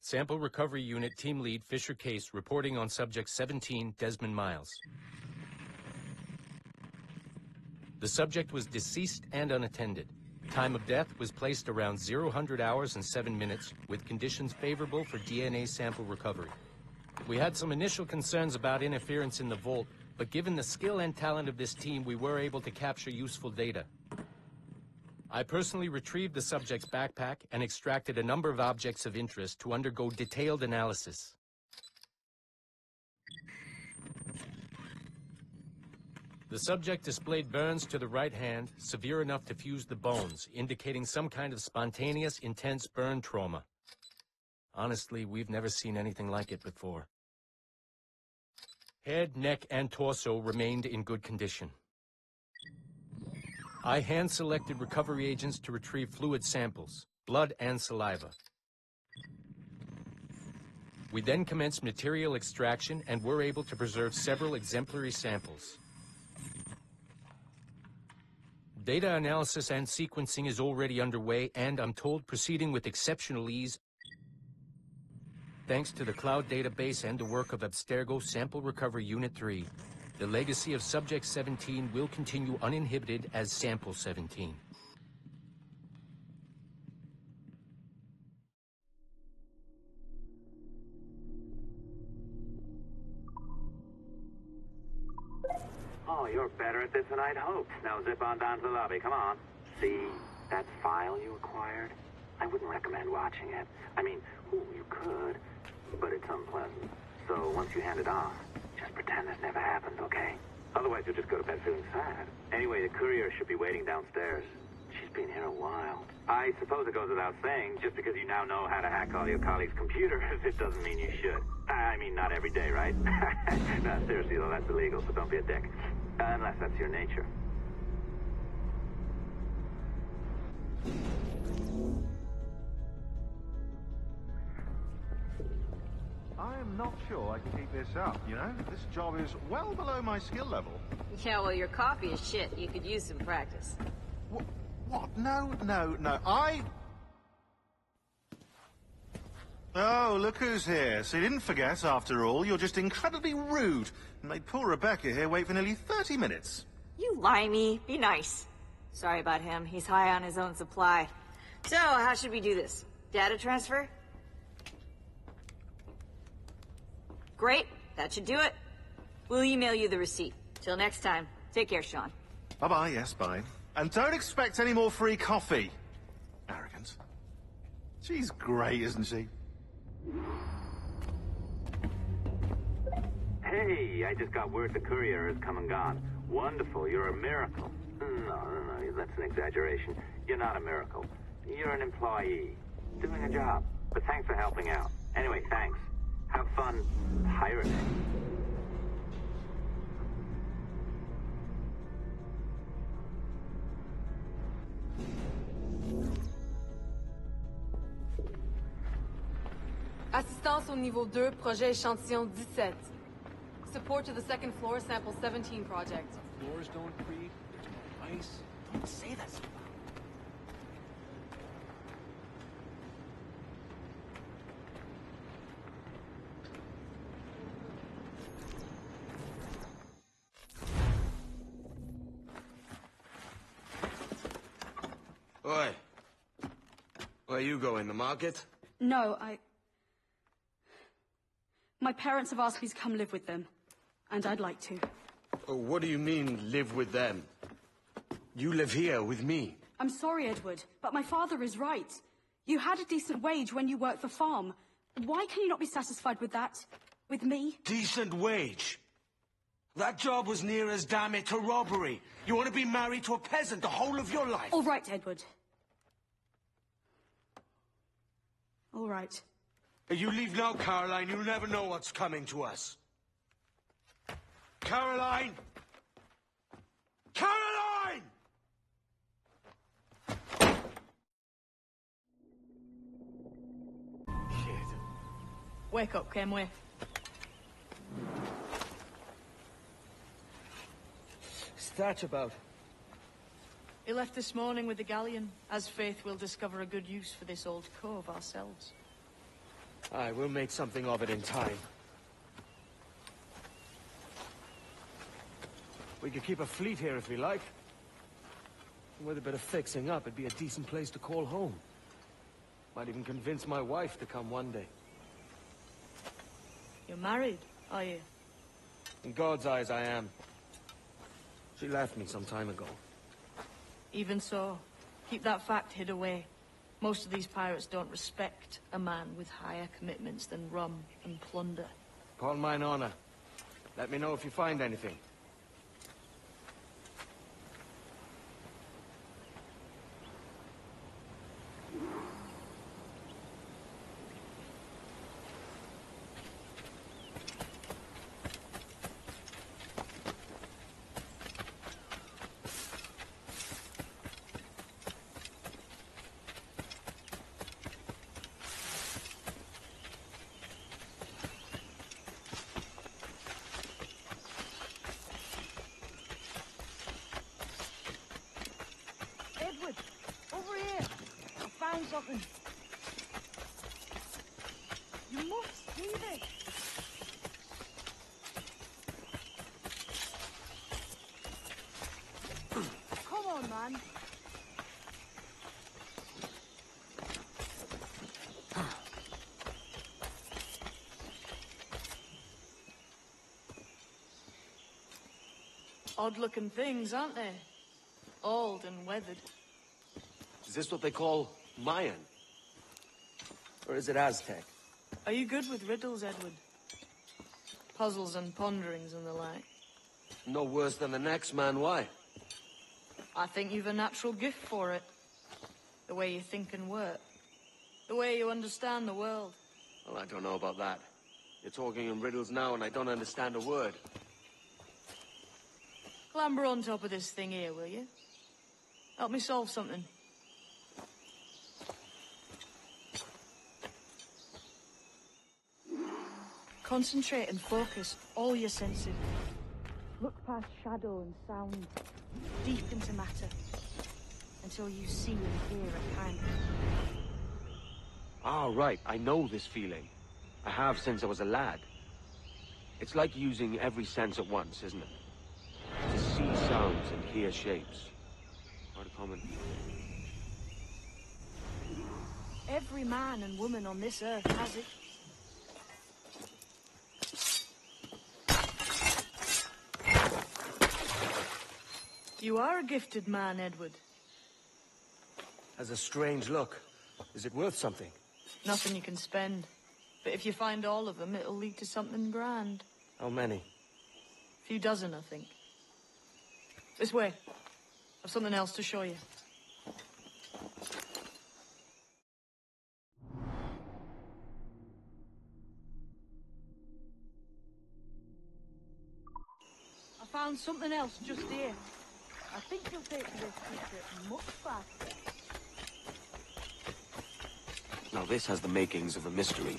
Sample Recovery Unit Team Lead Fisher Case reporting on Subject 17, Desmond Miles. The subject was deceased and unattended. Time of death was placed around 00 hours and 7 minutes, with conditions favorable for DNA sample recovery. We had some initial concerns about interference in the vault, but given the skill and talent of this team, we were able to capture useful data. I personally retrieved the subject's backpack and extracted a number of objects of interest to undergo detailed analysis. The subject displayed burns to the right hand, severe enough to fuse the bones, indicating some kind of spontaneous, intense burn trauma. Honestly, we've never seen anything like it before. Head, neck, and torso remained in good condition. I hand-selected recovery agents to retrieve fluid samples, blood and saliva. We then commenced material extraction and were able to preserve several exemplary samples. Data analysis and sequencing is already underway, and I'm told proceeding with exceptional ease thanks to the cloud database and the work of Abstergo Sample Recovery Unit 3. The legacy of Subject 17 will continue uninhibited as Sample 17. Oh, you're better at this than I'd hoped. Now zip on down to the lobby. Come on. See that file you acquired? I wouldn't recommend watching it. I mean, you could, but it's unpleasant. So once you hand it off, just pretend this never happened, okay? Otherwise, you'll just go to bed feeling sad. Anyway, the courier should be waiting downstairs. She's been here a while. I suppose it goes without saying, just because you now know how to hack all your colleagues' computers, it doesn't mean you should. I mean, not every day, right? No, seriously, though, that's illegal, so don't be a dick. Unless that's your nature. I am not sure I can keep this up, you know? This job is well below my skill level. Yeah, well, your coffee is shit. You could use some practice. What? No, I... Oh, look who's here. So you didn't forget, after all. You're just incredibly rude. And made poor Rebecca here wait for nearly 30 minutes. You limey. Be nice. Sorry about him. He's high on his own supply. So, how should we do this? Data transfer? Great. That should do it. We'll email you the receipt. Till next time. Take care, Sean. Bye-bye, yes, bye. And don't expect any more free coffee. Arrogant. She's great, isn't she? Hey, I just got word the courier has come and gone. Wonderful, you're a miracle. No, that's an exaggeration. You're not a miracle. You're an employee, doing a job. But thanks for helping out. Anyway, thanks. Have fun pirating. Assistance au niveau 2, projet échantillon 17. Support to the second floor, sample 17 project. Floors don't creak, there's no ice. Don't say that so loud. Oi. Where you going, the market? No, My parents have asked me to come live with them. And I'd like to. Oh, what do you mean, live with them? You live here with me. I'm sorry, Edward, but my father is right. You had a decent wage when you worked the farm. Why can you not be satisfied with that? With me? Decent wage? That job was near as damn it to robbery. You want to be married to a peasant the whole of your life? All right, Edward. All right. If you leave now, Caroline, you'll never know what's coming to us. Caroline! Caroline! Wake up, Kenway. What's that about? He left this morning with the galleon. As faith, we'll discover a good use for this old cove ourselves. Aye, we'll make something of it in time. We could keep a fleet here if we like. With a bit of fixing up, it'd be a decent place to call home. Might even convince my wife to come one day. You're married, are you? In God's eyes, I am. She left me some time ago. Even so, keep that fact hid away. Most of these pirates don't respect a man with higher commitments than rum and plunder. Upon mine honor. Let me know if you find anything. Over here! I found something. You must see this. Come on, man. Odd-looking things, aren't they? Old and weathered. Is this what they call Mayan? Or is it Aztec? Are you good with riddles, Edward? Puzzles and ponderings and the like? No worse than the next man, why? I think you've a natural gift for it. The way you think and work. The way you understand the world. Well, I don't know about that. You're talking in riddles now and I don't understand a word. Clamber on top of this thing here, will you? Help me solve something. Concentrate and focus all your senses. Look past shadow and sound, deep into matter, until you see and hear a kind. Ah, right. I know this feeling. I have since I was a lad. It's like using every sense at once, isn't it? To see sounds and hear shapes. Quite a common feeling. Every man and woman on this earth has it. You are a gifted man, Edward. Has a strange look. Is it worth something? Nothing you can spend. But if you find all of them, it'll lead to something grand. How many? A few dozen, I think. This way. I've something else to show you. I found something else just here. I think you'll take to this secret much faster. Now this has the makings of a mystery.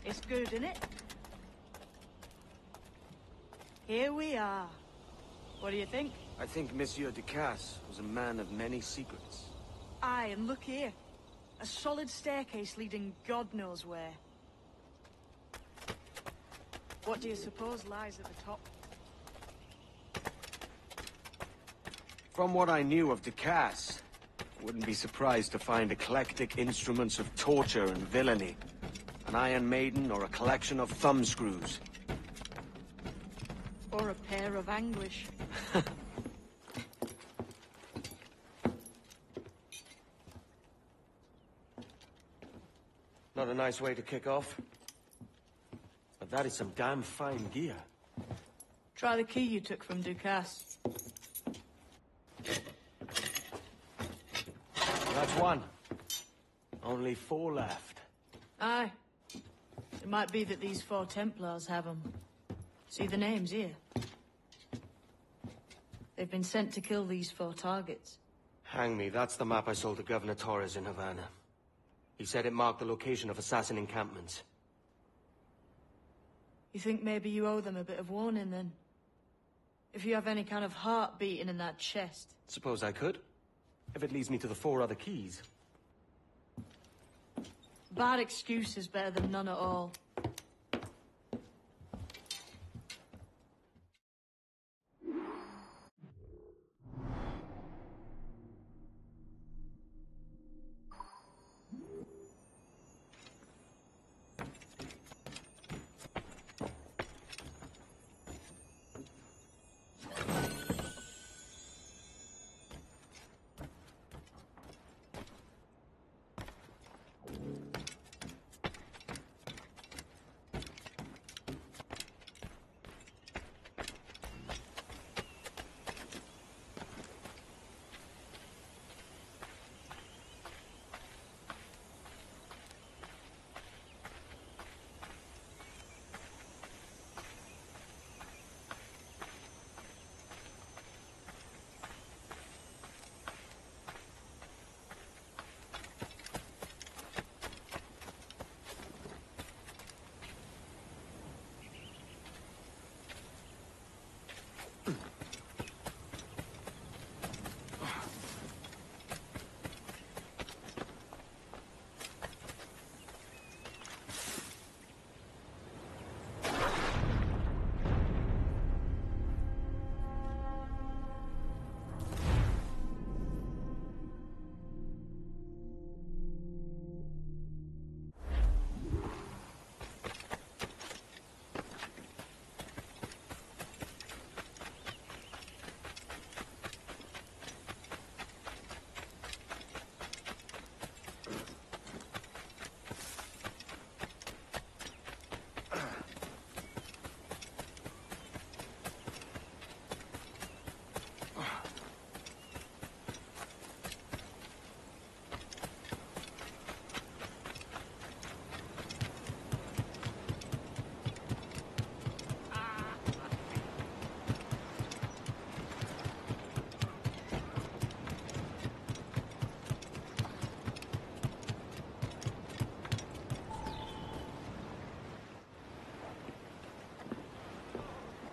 It's good, isn't it? Here we are. What do you think? I think Monsieur Ducasse was a man of many secrets. Aye, and look here. A solid staircase leading God knows where. What do you suppose lies at the top? From what I knew of Ducasse, I wouldn't be surprised to find eclectic instruments of torture and villainy. An Iron Maiden or a collection of thumbscrews. Or a pair of anguish. Not a nice way to kick off. But that is some damn fine gear. Try the key you took from Ducasse. That's one. Only 4 left. Aye. It might be that these 4 Templars have them. See the names here? They've been sent to kill these 4 targets. Hang me, that's the map I sold to Governor Torres in Havana. He said it marked the location of assassin encampments. You think maybe you owe them a bit of warning, then? If you have any kind of heart beating in that chest. Suppose I could. If it leads me to the 4 other keys. Bad excuse is better than none at all.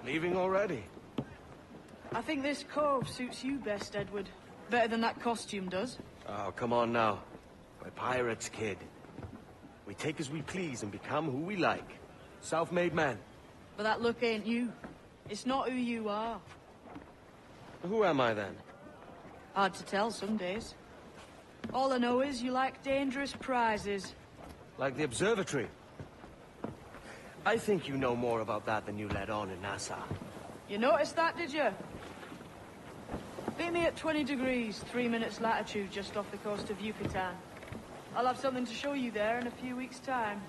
Leaving already? I think this cove suits you best, Edward. Better than that costume does. Oh, come on now. We're pirates, kid. We take as we please and become who we like. Self-made men. But that look ain't you. It's not who you are. Who am I, then? Hard to tell some days. All I know is you like dangerous prizes. Like the observatory. I think you know more about that than you let on in Nassau. You noticed that, did you? Beat me at 20 degrees, 3 minutes latitude just off the coast of Yucatan. I'll have something to show you there in a few weeks' time.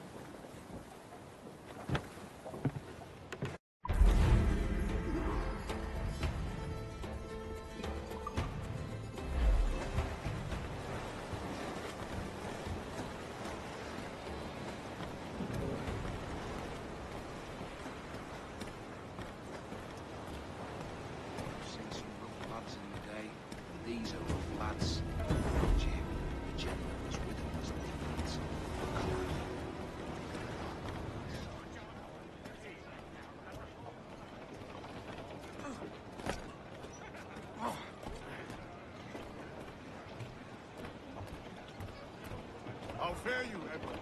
How fare you, Edward?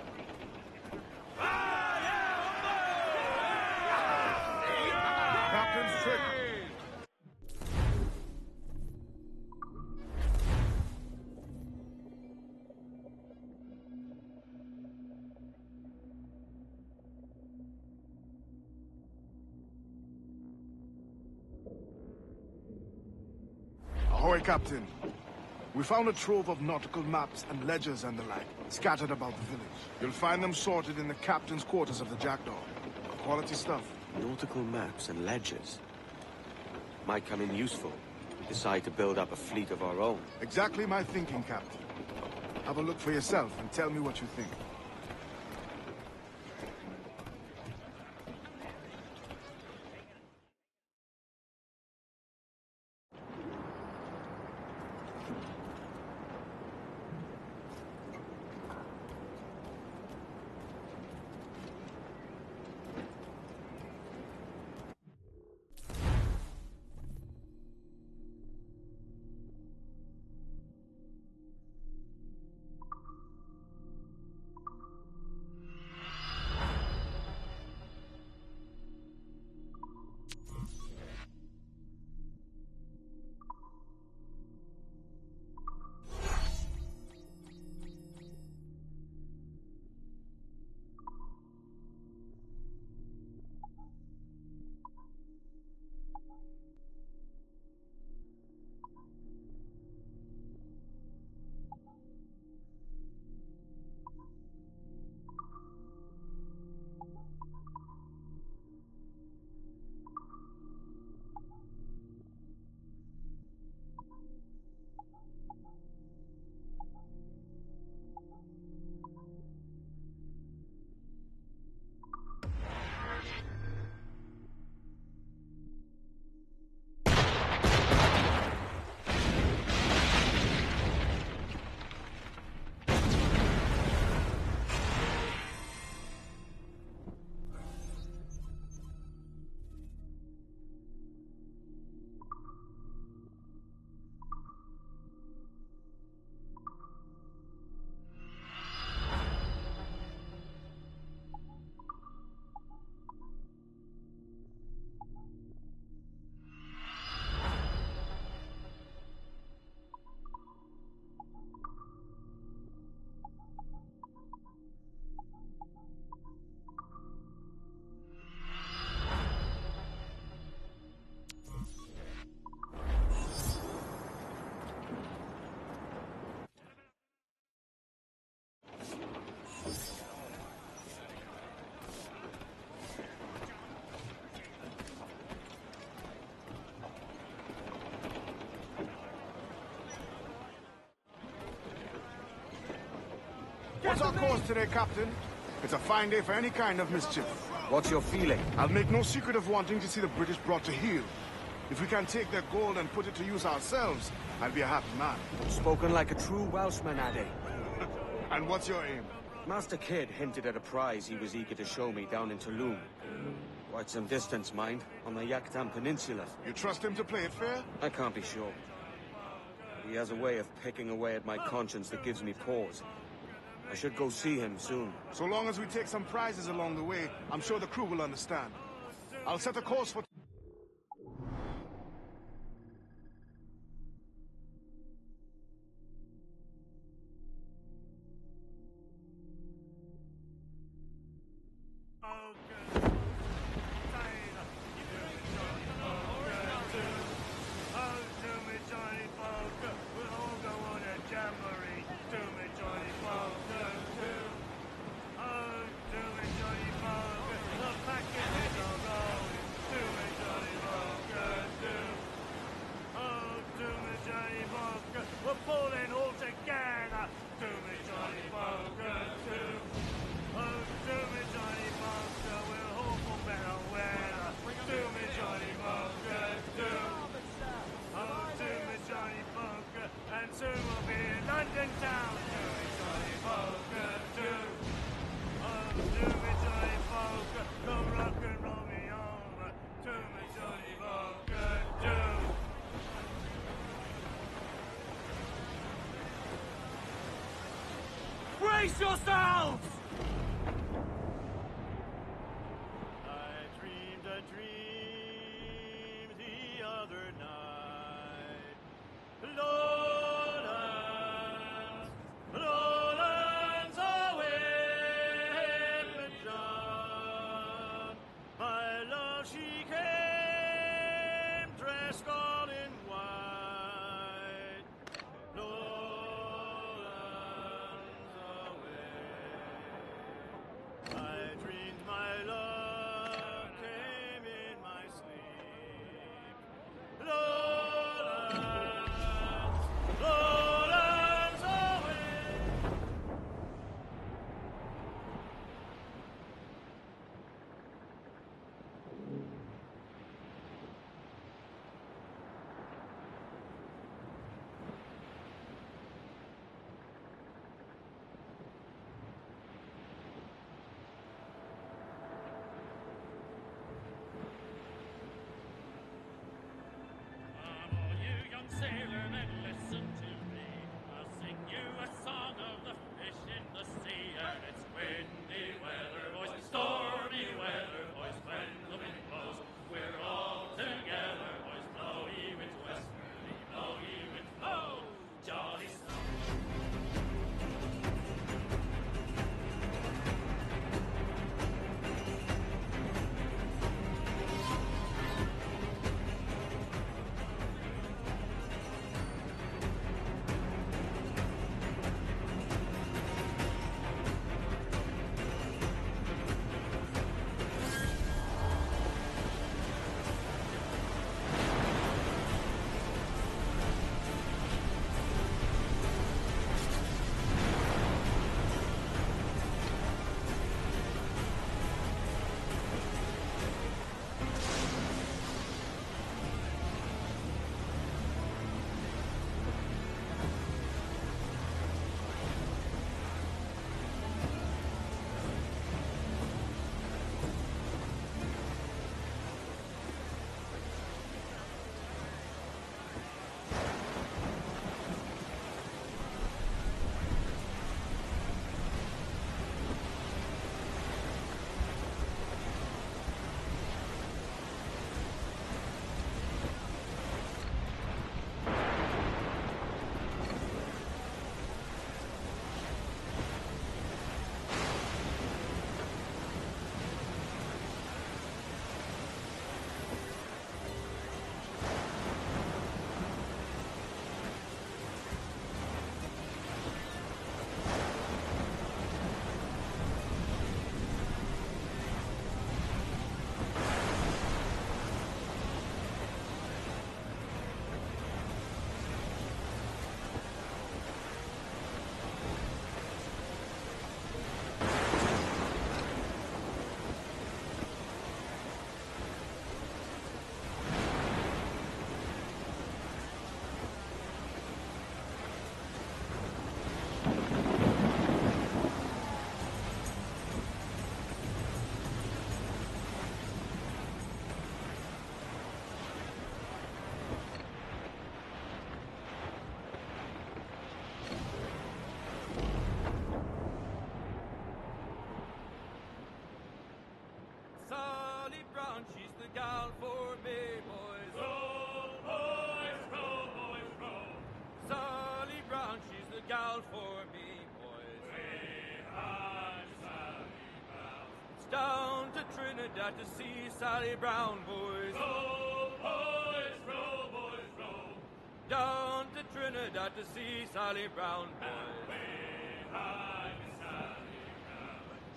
Captain's trick. Sorry, Captain. We found a trove of nautical maps and ledgers and the like, scattered about the village. You'll find them sorted in the captain's quarters of the Jackdaw. Quality stuff. Nautical maps and ledgers. Might come in useful. We decide to build up a fleet of our own. Exactly my thinking, Captain. Have a look for yourself and tell me what you think. What's our course today, Captain? It's a fine day for any kind of mischief. What's your feeling? I'll make no secret of wanting to see the British brought to heel. If we can take their gold and put it to use ourselves, I'll be a happy man. Spoken like a true Welshman, Ade. And what's your aim? Master Kidd hinted at a prize he was eager to show me down in Tulum. Quite some distance, mind, on the Yaktan Peninsula. You trust him to play it fair? I can't be sure. He has a way of picking away at my conscience that gives me pause. I should go see him soon. So long as we take some prizes along the way, I'm sure the crew will understand. I'll set a course for... Brace yourselves! I dreamed a dream the other night. Lowlands away with John. My love, she came dressed all in white. gal for me, boys. It's down to Trinidad to see Sally Brown, boys. Row, boys, row, boys, row. Down to Trinidad to see Sally Brown, boys.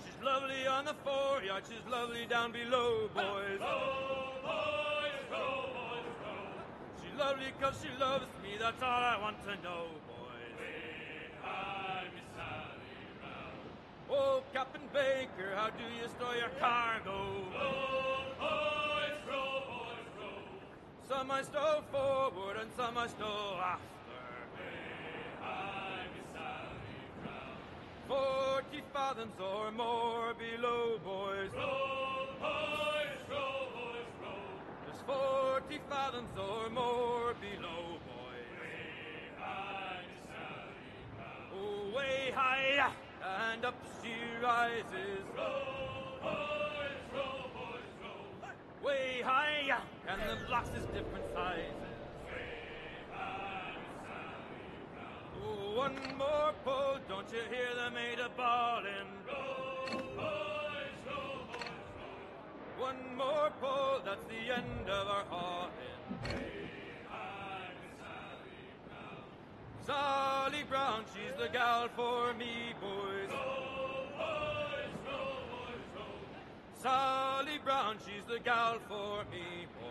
She's lovely on the foreyard, she's lovely down below, boys. Row, boys, row, boys, row. She's lovely 'cause she loves me, that's all I want to know, boys. Oh, Captain Baker, how do you store your cargo? Row, boys, row, boys, row. Some I stow forward and some I stow after. 40 fathoms or more below, boys. Row, boys, row, boys, row. There's 40 fathoms or more below, boys. Oh, way high, and up she rises. Row, boys, row, boys, row. Way high, and the blocks is different sizes. One more pull, don't you hear the mate a bawling? Row, boys, row, boys, row. One more pull, that's the end of our hauling. Sally Brown, she's the gal for me, boys. Row, boys, row, boys, row. Sally Brown, she's the gal for me, boys.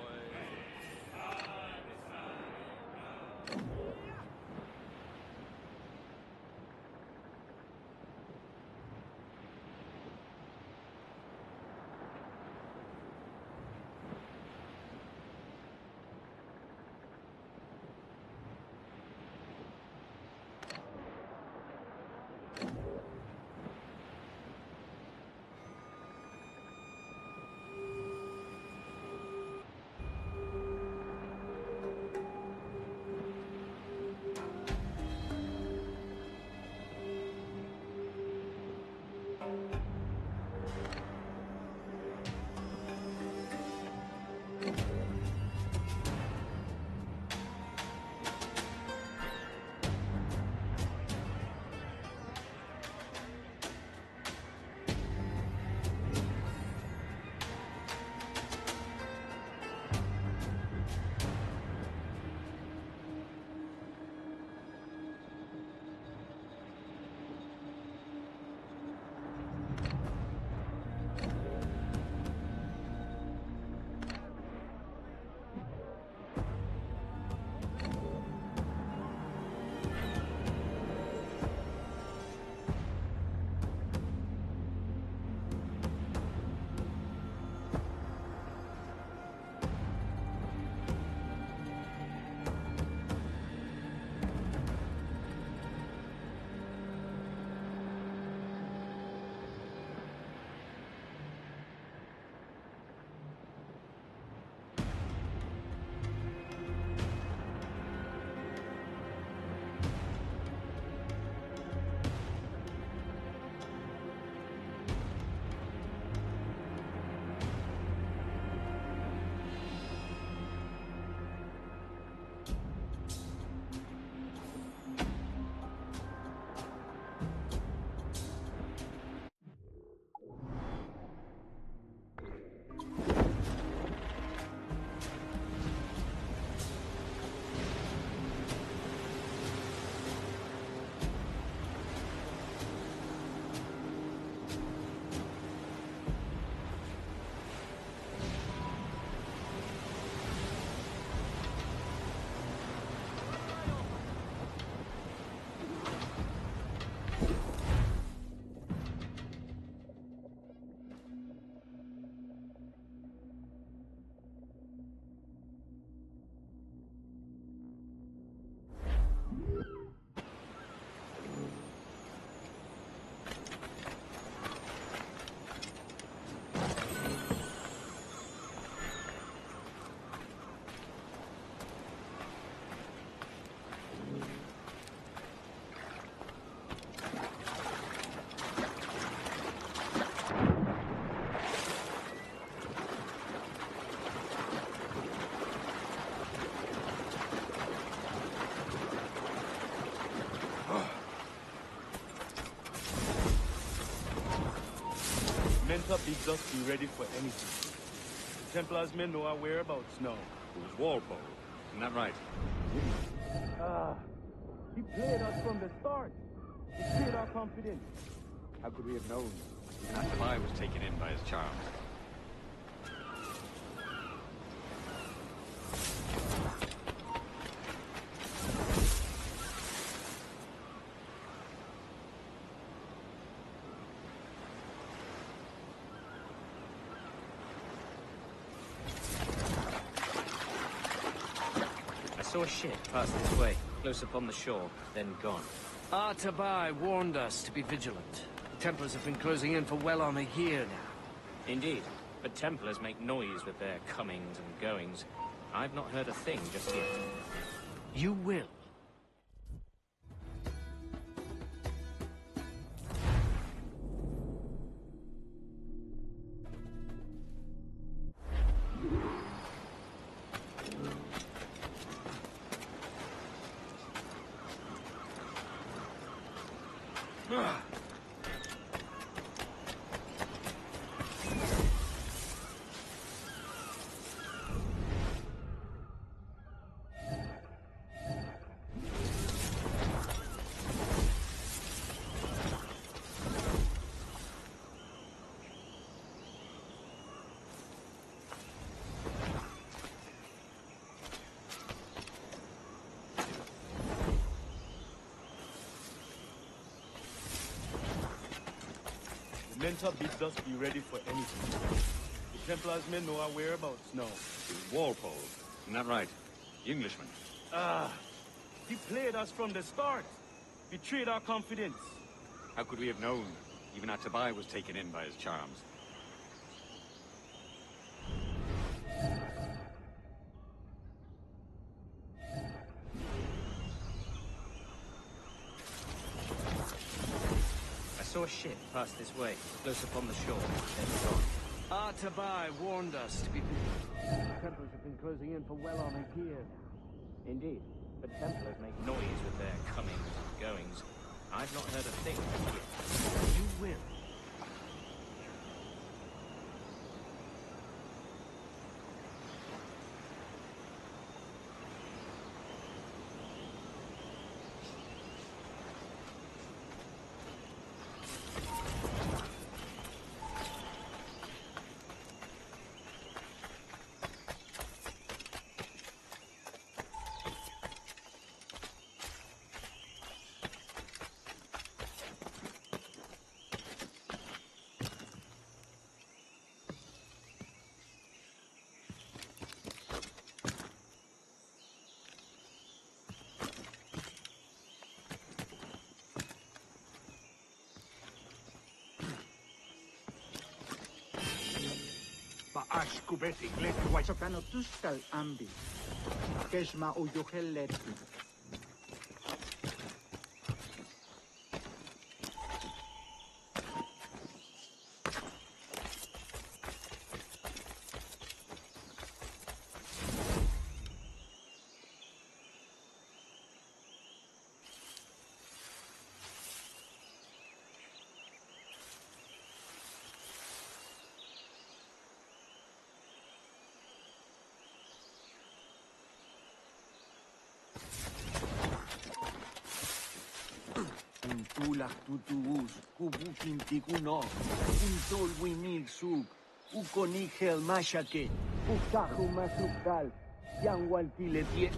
Mentor bids us be ready for anything. The Templars may know our whereabouts now. It was Walpole. Isn't that right? Ah, he played us from the start. He played our confidence. How could we have known? Atabai was taken in by his charms. I saw a ship pass this way, close upon the shore, then gone. Atabai warned us to be vigilant. The Templars have been closing in for well on a year now. Indeed, but Templars make noise with their comings and goings. I've not heard a thing just yet. You will. Mentor bids us be ready for anything. The Templars may know our whereabouts now. It was Walpole. Isn't that right? The Englishman. Ah, he played us from the start. Betrayed our confidence. How could we have known? Even Atabai was taken in by his charms. I saw a ship pass this way, close upon the shore, then gone. Atabai warned us to be vigilant. The Templars have been closing in for well on a year now. Indeed, but Templars make noise with their comings and goings. I've not heard a thing just yet. You will. Ashkubeti gleti waisokano tuskal ambi. Kesma uyoheleti. Tulak tutuus, kubukin tikuno, untol winil suk, ukonigel mashake, utahu masukal, yanwal tiletie.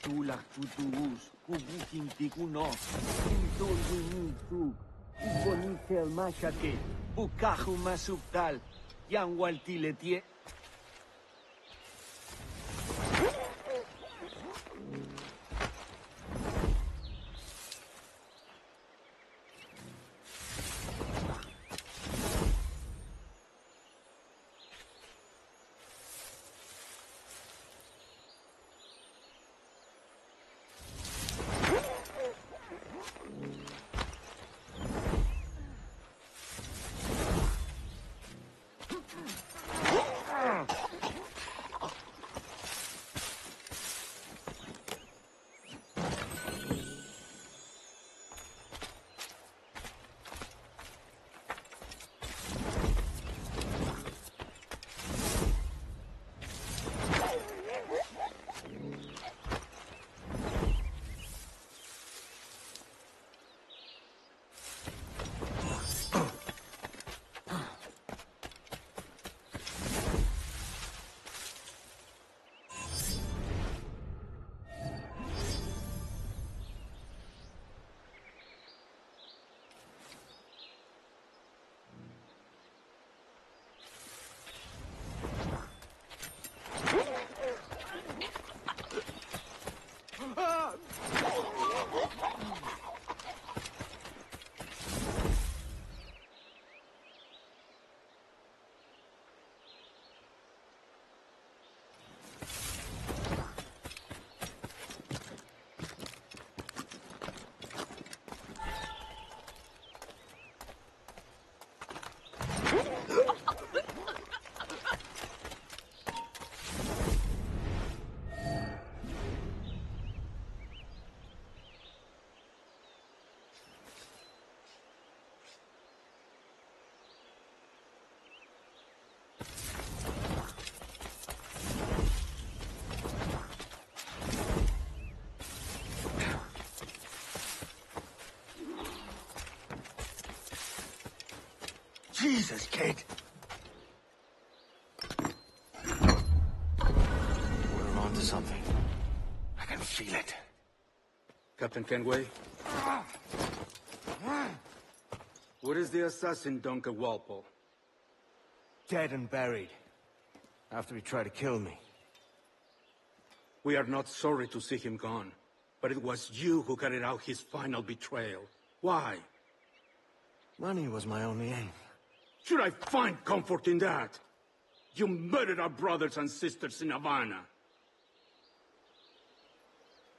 tulak tutuus, kubuking tikuno, intol winisu, ubonitel machate, bukahu masuptal, yang waltiletie. Jesus, kid! We're on to something. I can feel it. Captain Kenway? Where is the assassin, Duncan Walpole? Dead and buried. After he tried to kill me. We are not sorry to see him gone, but it was you who carried out his final betrayal. Why? Money was my only aim. Should I find comfort in that? You murdered our brothers and sisters in Havana.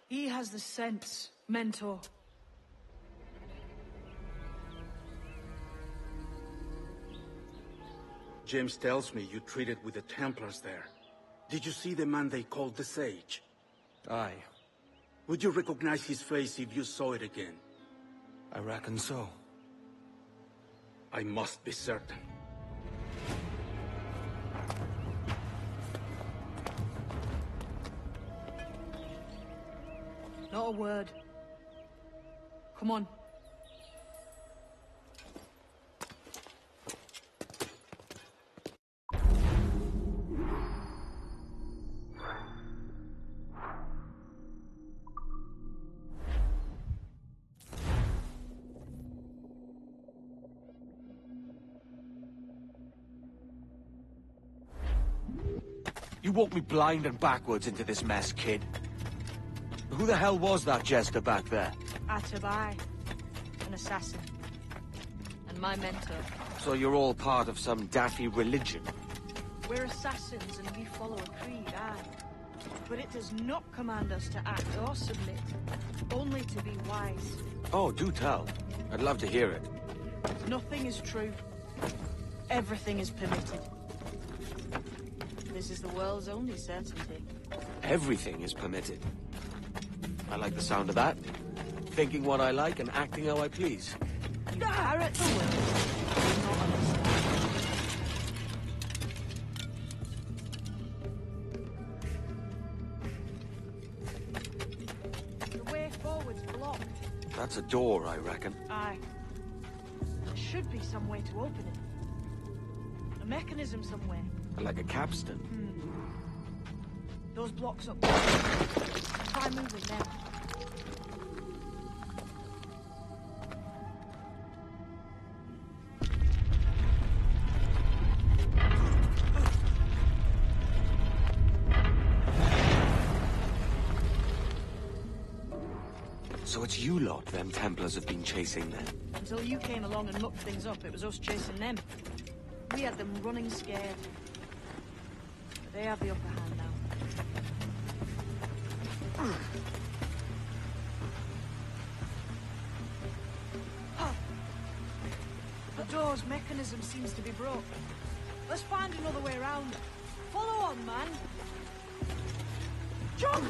He has the sense, Mentor. James tells me you treated with the Templars there. Did you see the man they called the Sage? Aye. Would you recognize his face if you saw it again? I reckon so. I must be certain. Not a word. Come on. You walked me blind and backwards into this mess, kid. Who the hell was that jester back there? Atabai, an assassin. And my mentor. So you're all part of some daffy religion? We're assassins and we follow a creed, aye. But it does not command us to act or submit. Only to be wise. Oh, do tell. I'd love to hear it. Nothing is true. Everything is permitted. This is the world's only certainty. Everything is permitted. I like the sound of that. Thinking what I like and acting how I please. You parrot the words. Do not understand. The way forward's blocked. That's a door, I reckon. Aye. There should be some way to open it. A mechanism somewhere. Like a capstan. Those blocks up there. Try moving them. So it's you lot them Templars have been chasing then? Until you came along and mucked things up, it was us chasing them. We had them running scared. But they have the upper hand now. The door's mechanism seems to be broke. Let's find another way around. Follow on, man. Jump!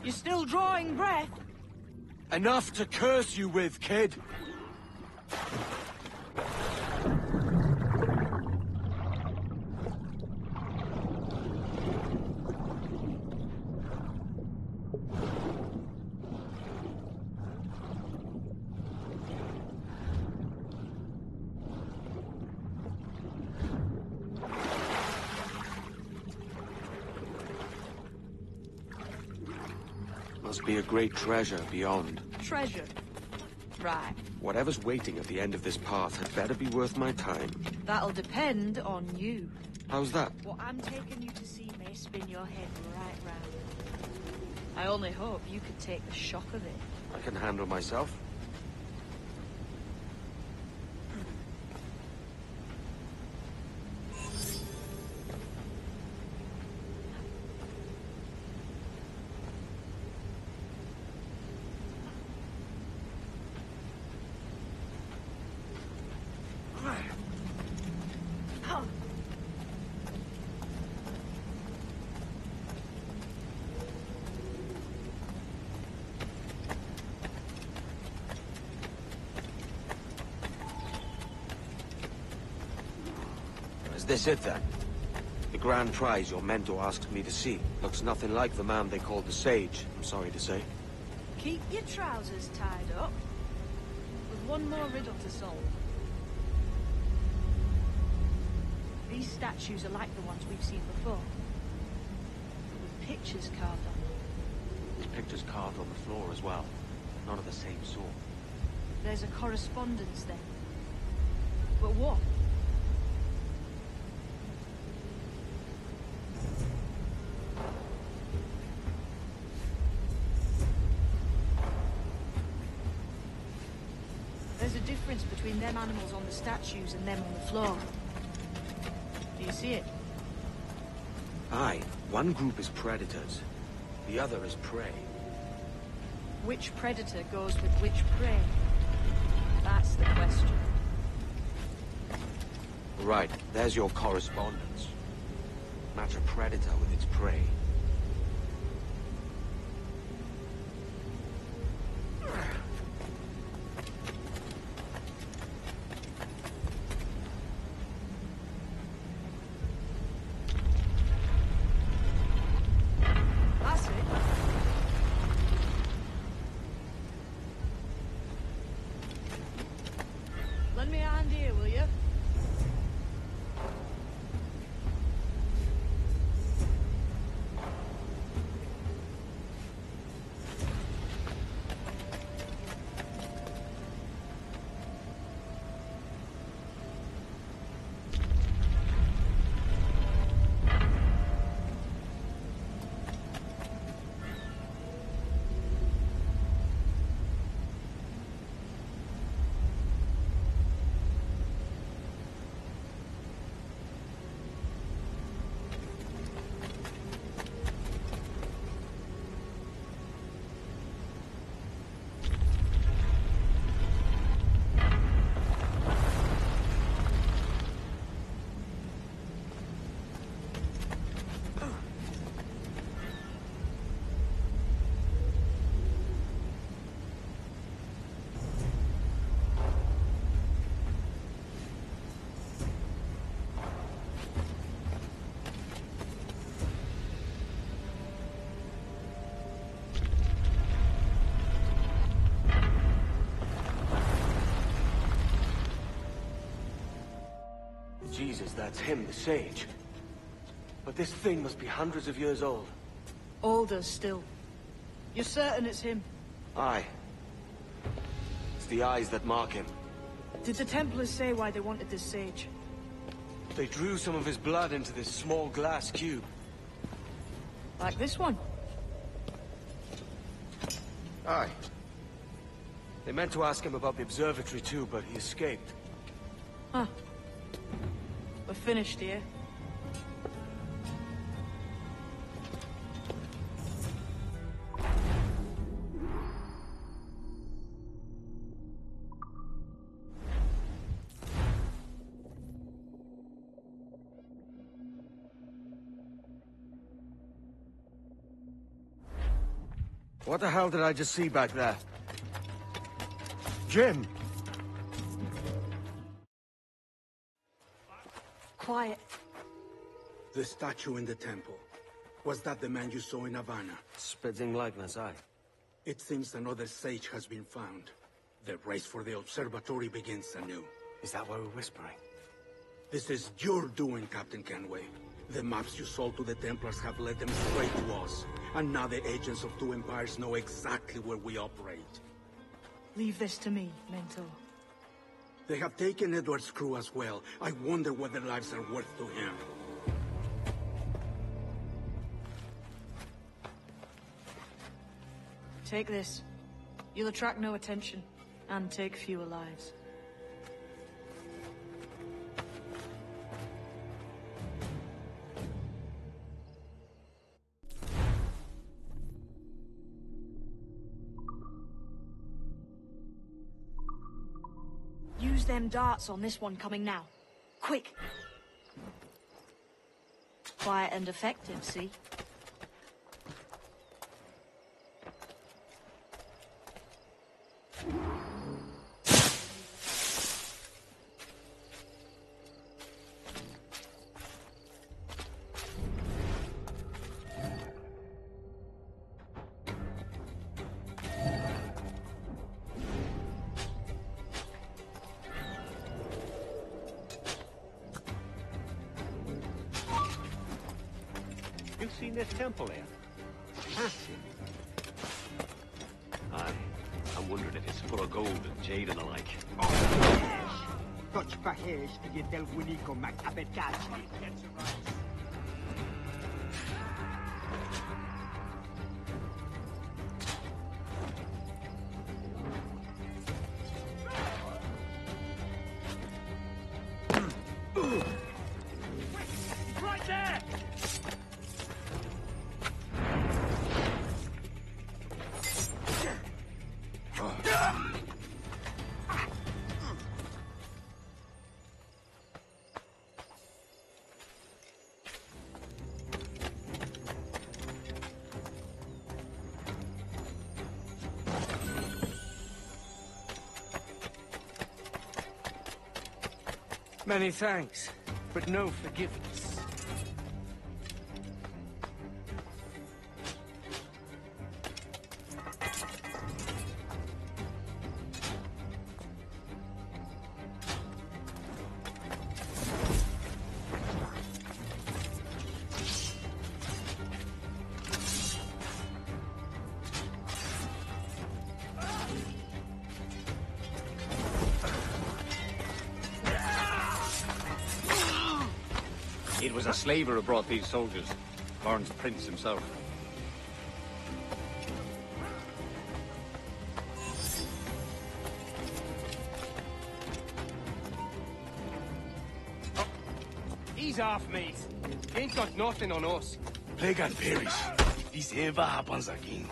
You're still drawing breath? Enough to curse you with, kid! Must be a great treasure beyond. Treasure? Right. Whatever's waiting at the end of this path had better be worth my time. That'll depend on you. How's that? What I'm taking you to see may spin your head right round. I only hope you could take the shock of it. I can handle myself. Is this it then? The grand prize your mentor asked me to see. Looks nothing like the man they called the Sage, I'm sorry to say. Keep your trousers tied up. With one more riddle to solve. These statues are like the ones we've seen before. With pictures carved on them. There's pictures carved on the floor as well. None of the same sort. There's a correspondence then. But what? There's a difference between them animals on the statues and them on the floor. Do you see it? Aye. One group is predators. The other is prey. Which predator goes with which prey? That's the question. Right. There's your correspondence. Match a predator with its prey. That's it. Lend me a hand here, will you? Jesus, that's him, the sage. But this thing must be hundreds of years old. Older still. You're certain it's him? Aye. It's the eyes that mark him. Did the Templars say why they wanted this sage? They drew some of his blood into this small glass cube. Like this one? Aye. They meant to ask him about the observatory too, but he escaped. Huh. We're finished here. What the hell did I just see back there? Jim! Quiet. The statue in the temple. Was that the man you saw in Havana? Spitting likeness, aye. It seems another sage has been found. The race for the observatory begins anew. Is that why we're whispering? This is your doing, Captain Kenway. The maps you sold to the Templars have led them straight to us. And now the agents of two empires know exactly where we operate. Leave this to me, Mentor. They have taken Edward's crew as well. I wonder what their lives are worth to him. Take this. You'll attract no attention, and take fewer lives. Use them darts on this one coming now. Quick! Quiet and effective, see? You've seen this temple here? Massive. Aye. I'm wondering if it's full of gold and jade and the like. Tots pahés i del Winico Macabetachi. Right there! Many thanks, but no forgiveness. It was a slaver who brought these soldiers. Lawrence Prince himself. Ease off, mate. You ain't got nothing on us. Plague and perish. If this ever happens again.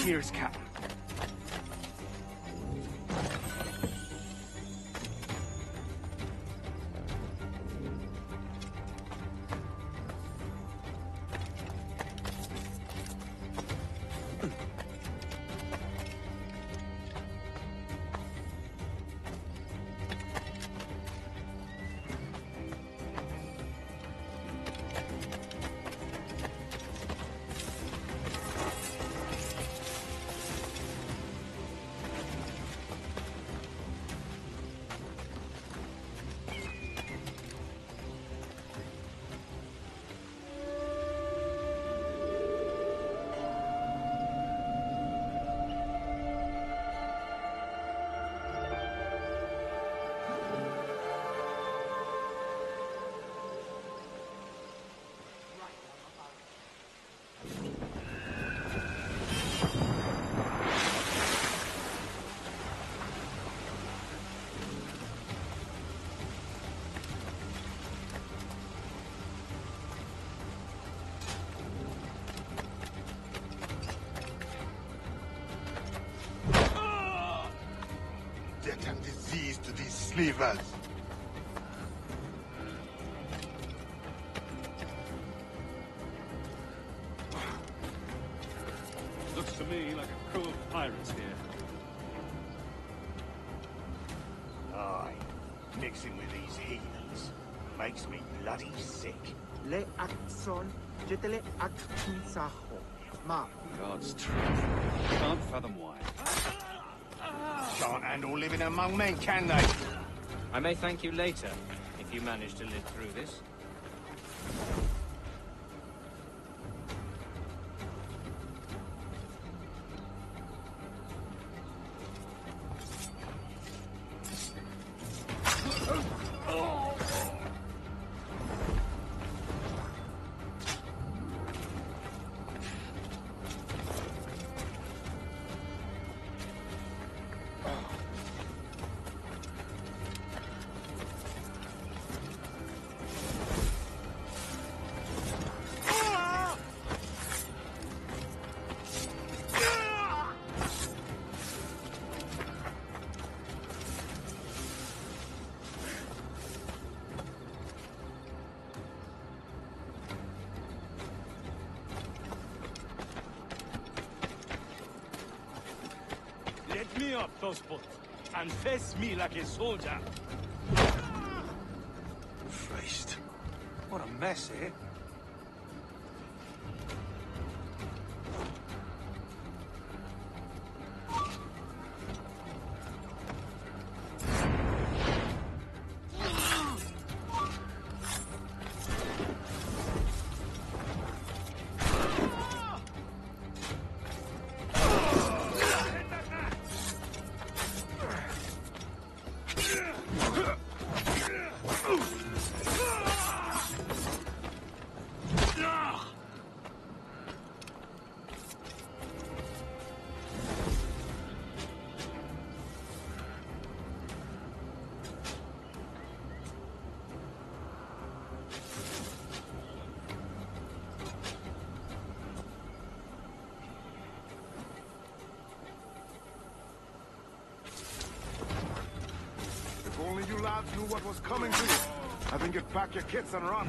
Cheers, Captain. Let's leave, lads. Looks to me like a crew of pirates here. Aye. Mixing with these heathens makes me bloody sick. Le Axon, jetele Axunsaho. Ma. God's truth. Can't fathom why. Can't handle living among men, can they? I may thank you later, if you manage to live through this. Let me up, Tospot, and face me like a soldier. Christ. What a mess, eh? If only you lads knew what was coming to you. I think get pack your kits and run.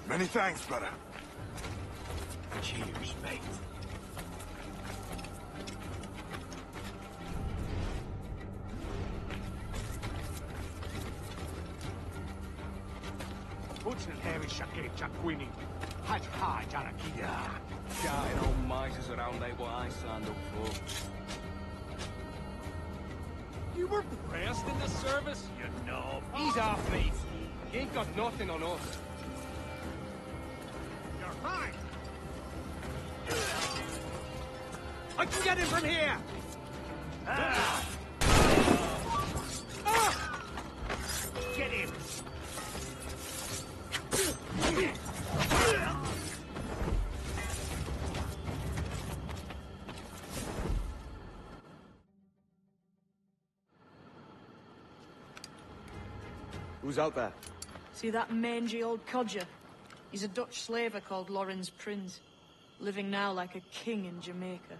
Many thanks, brother. Cheers, mate. Putin Harry Shakir Chakwini. Haj Ha Jarakia. Shouting old misers around ain't what I signed up for. You were pressed in the service? You know. He's off, mate. He ain't got nothing on us. You're fine. I can get him from here! Get him! Who's out there? See that mangy old codger? He's a Dutch slaver called Lorenz Prins, living now like a king in Jamaica.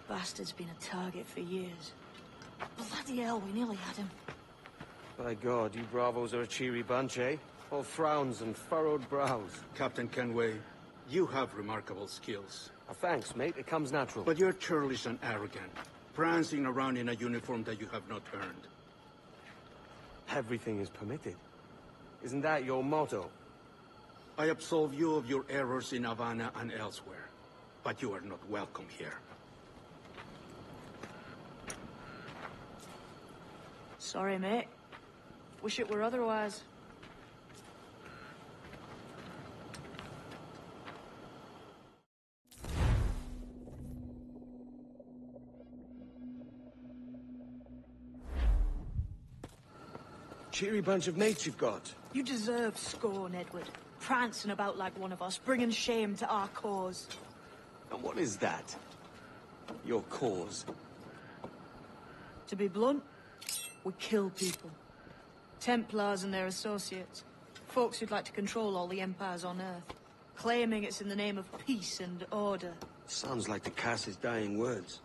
Bastard's been a target for years. Bloody hell, we nearly had him. By God, you bravos are a cheery bunch, eh? All frowns and furrowed brows. Captain Kenway, you have remarkable skills. Thanks, mate. It comes natural. But you're churlish and arrogant, prancing around in a uniform that you have not earned. Everything is permitted. Isn't that your motto? I absolve you of your errors in Havana and elsewhere, but you are not welcome here. Sorry, mate. Wish it were otherwise. Cheery bunch of mates you've got. You deserve scorn, Edward. Prancing about like one of us, bringing shame to our cause. And what is that? Your cause? To be blunt, we kill people. Templars and their associates. Folks who'd like to control all the empires on Earth. Claiming it's in the name of peace and order. Sounds like the Cass's dying words.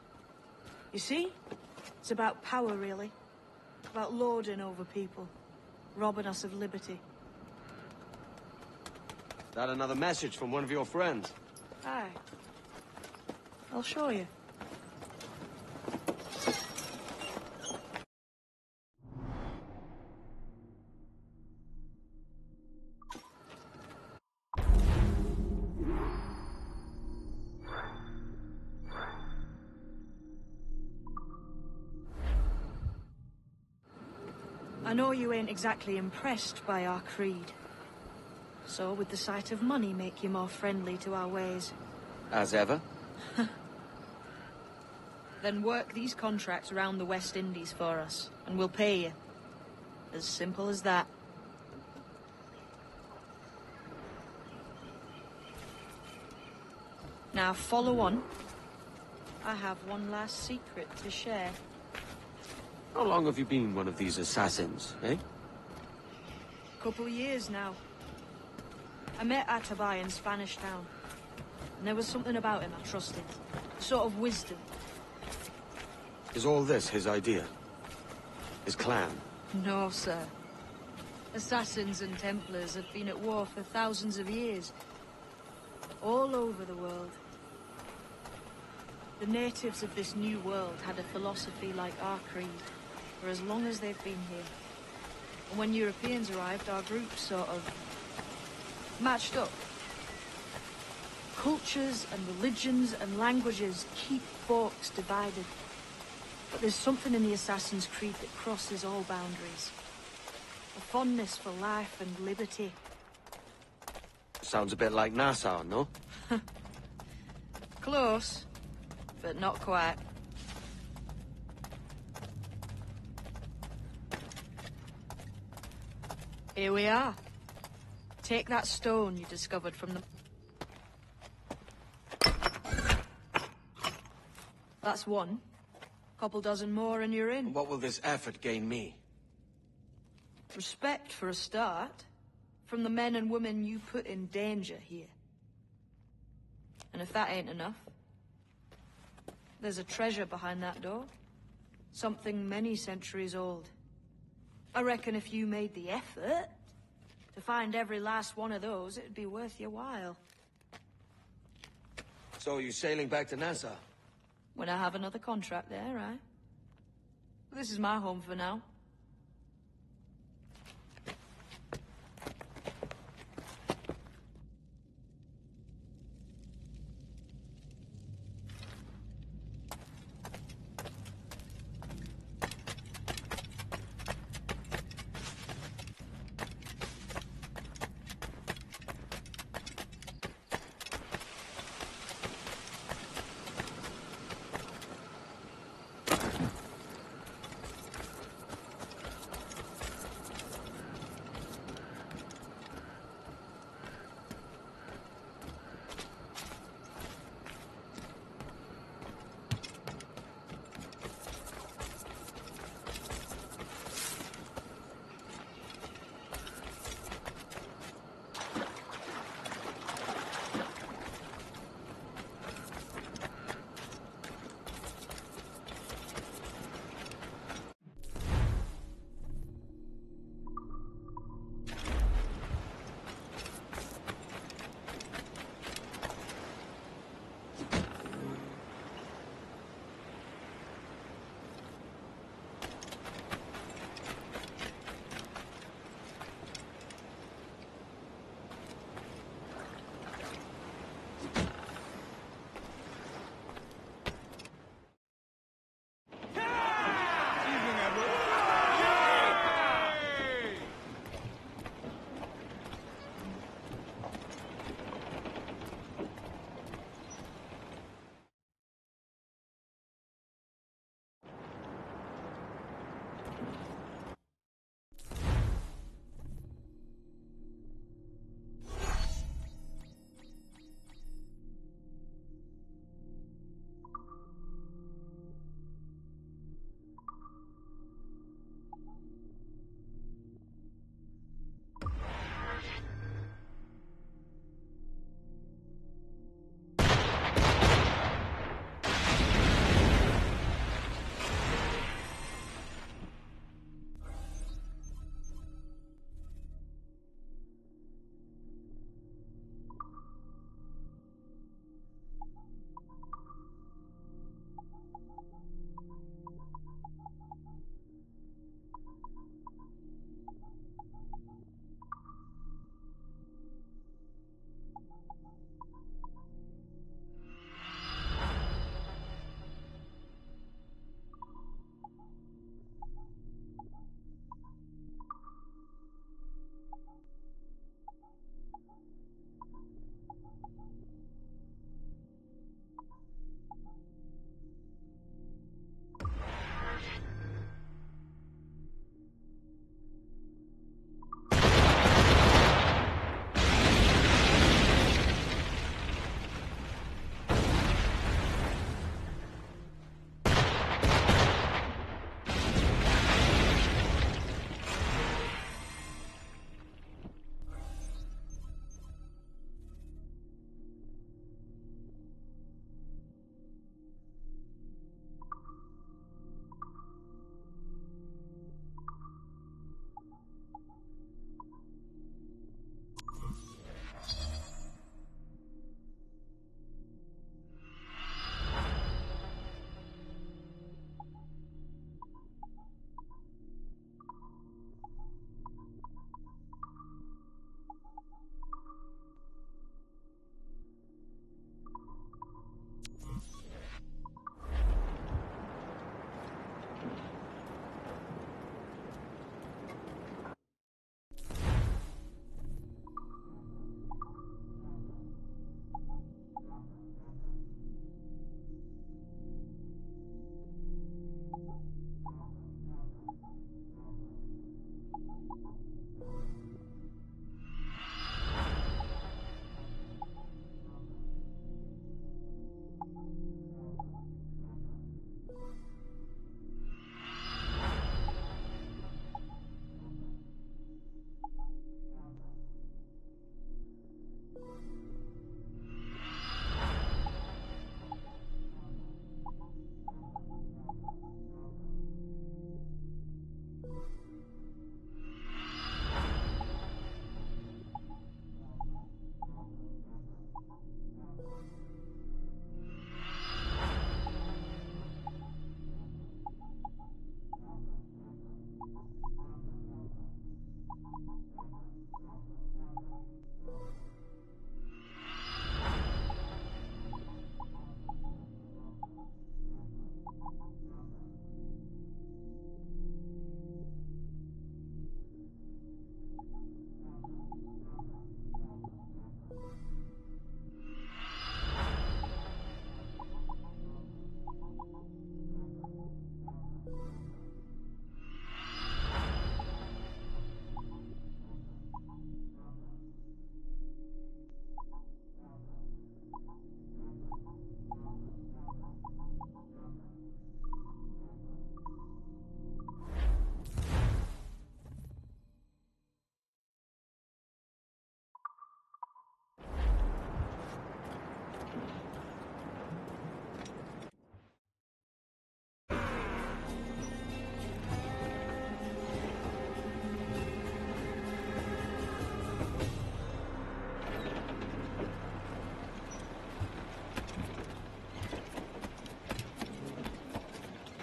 You see? It's about power, really. About lording over people, robbing us of liberty. That another message from one of your friends? Aye. I'll show you. I know you ain't exactly impressed by our creed. So would the sight of money make you more friendly to our ways? As ever? Then work these contracts around the West Indies for us, and we'll pay you. As simple as that. Now follow on. I have one last secret to share. How long have you been one of these assassins, eh? Couple of years now. I met Atabai in Spanish Town. And there was something about him I trusted. A sort of wisdom. Is all this his idea? His clan? No, sir. Assassins and Templars have been at war for thousands of years. All over the world. The natives of this new world had a philosophy like our creed for as long as they've been here. And when Europeans arrived, our group sort of matched up. Cultures and religions and languages keep folks divided. But there's something in the Assassin's Creed that crosses all boundaries. A fondness for life and liberty. Sounds a bit like Nassau, no? Close, but not quite. Here we are. Take that stone you discovered from the... That's one. Couple dozen more and you're in. What will this effort gain me? Respect for a start. From the men and women you put in danger here. And if that ain't enough, there's a treasure behind that door. Something many centuries old. I reckon if you made the effort to find every last one of those, it'd be worth your while. So you sailing back to Nassau? When I have another contract there, right? This is my home for now.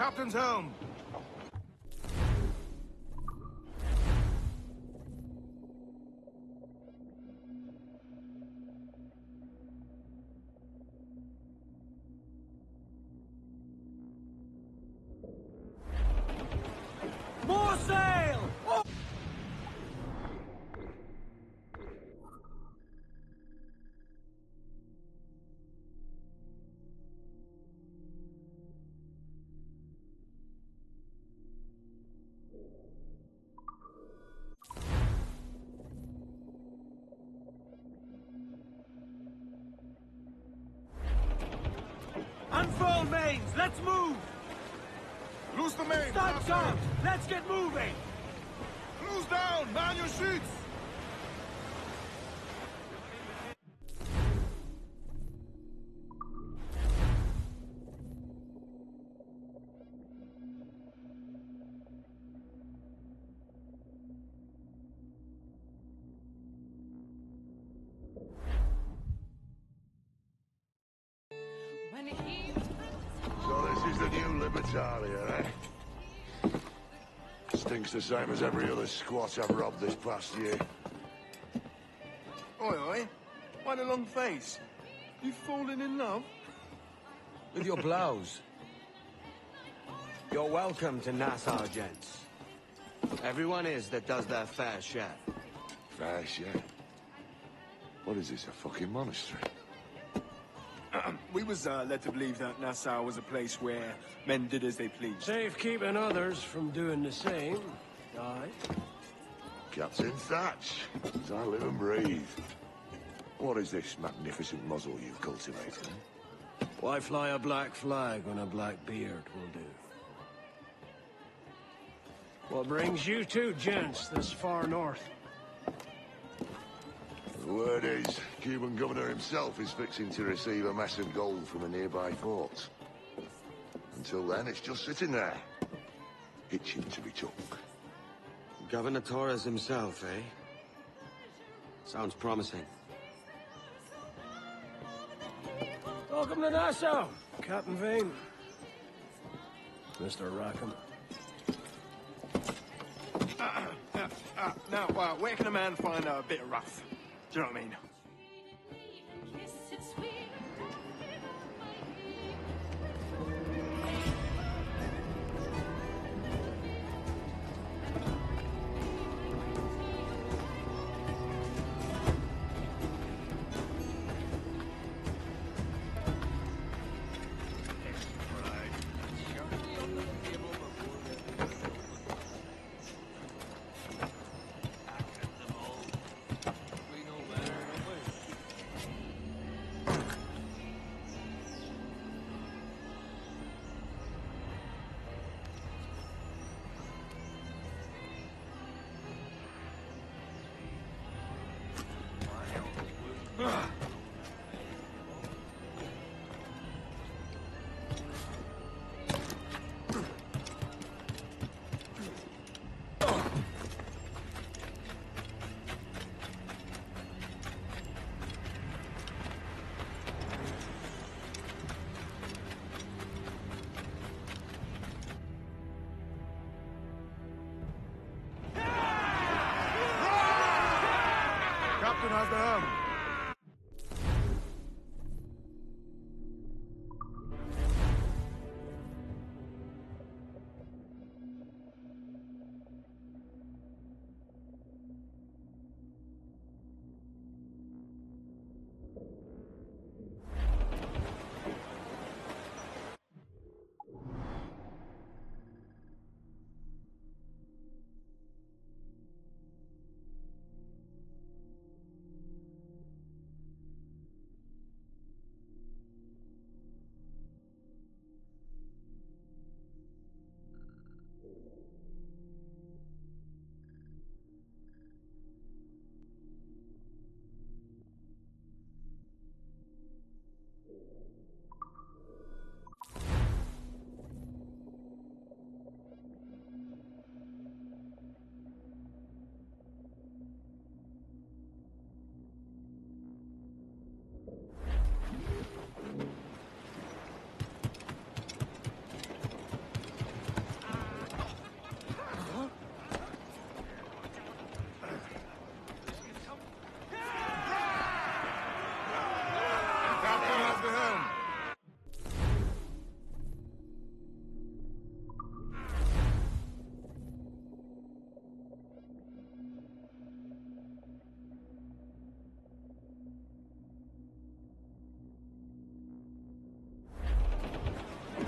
Captain's helm! More sail! Oh! Unfurl mains! Let's move! Loose the main! Start sharp! Let's get moving! Close down! Man your sheets! So this is the new Libertalia, eh? Stinks the same as every other squat I've robbed this past year. Oi, oi. Why the long face? You falling in love? With your blouse. You're welcome to Nassau, gents. Everyone is that does their fair share. Fair share? What is this, a fucking monastery? We was led to believe that Nassau was a place where men did as they pleased. Safe keeping others from doing the same. Aye. Captain Thatch, as I live and breathe. What is this magnificent muzzle you've cultivated? Why fly a black flag when a black beard will do? What brings you two gents this far north? The word is, Cuban governor himself is fixing to receive a mess of gold from a nearby fort. Until then, it's just sitting there, itching to be took. Governor Torres himself, eh? Sounds promising. Welcome to Nassau, Captain Vane. Mr. Rackham. Now, where can a man find a bit of rough? Do you know what I mean?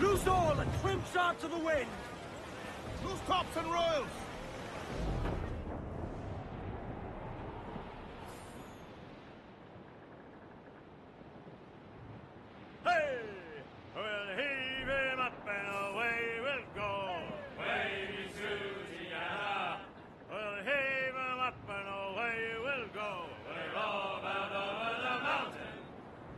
Loose all and trim sharp to the wind! Loose tops and royals! Hey! We'll heave him up and away we'll go. Wavy Susiana. We'll heave him up and away we'll go. We're all bound over the mountain.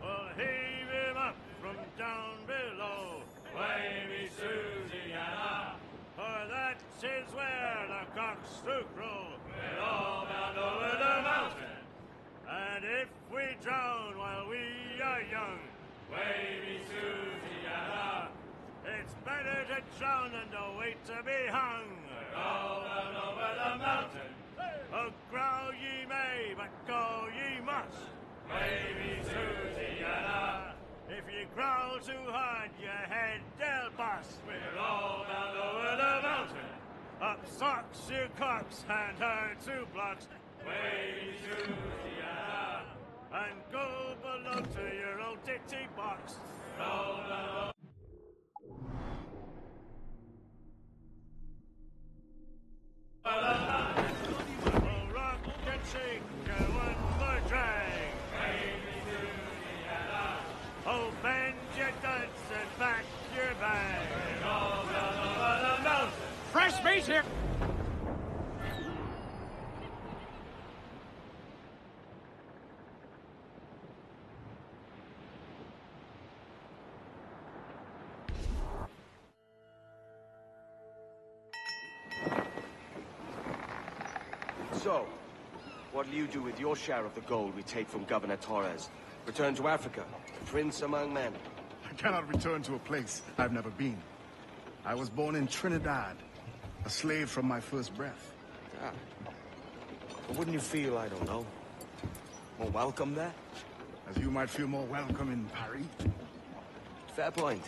We'll heave him up from down below. Wavy Susiana. For that is where the cocks do crow. We're all bound over the mountain. And if we drown while we are young, Wavy Susiana, it's better to drown than to wait to be hung. We're all bound over the mountain. Oh, growl ye may, but go ye must. Wavy Susiana, if ye growl too hard, your head they'll bust. We're all bound over the mountain. Up socks, you cocks, and her 2 blocks. Wavy Susiana, and go below to your old ditty box. Roll along. Oh, rock and shake, one more drag. Wavy Susiana. Oh, bend your duds and back your bag. Roll over the mountain. Fresh meat here! So, what'll you do with your share of the gold we take from Governor Torres? Return to Africa, prince among men? I cannot return to a place I've never been. I was born in Trinidad, a slave from my first breath. Ah. But wouldn't you feel, I don't know, more welcome there? As you might feel more welcome in Paris. Fair point.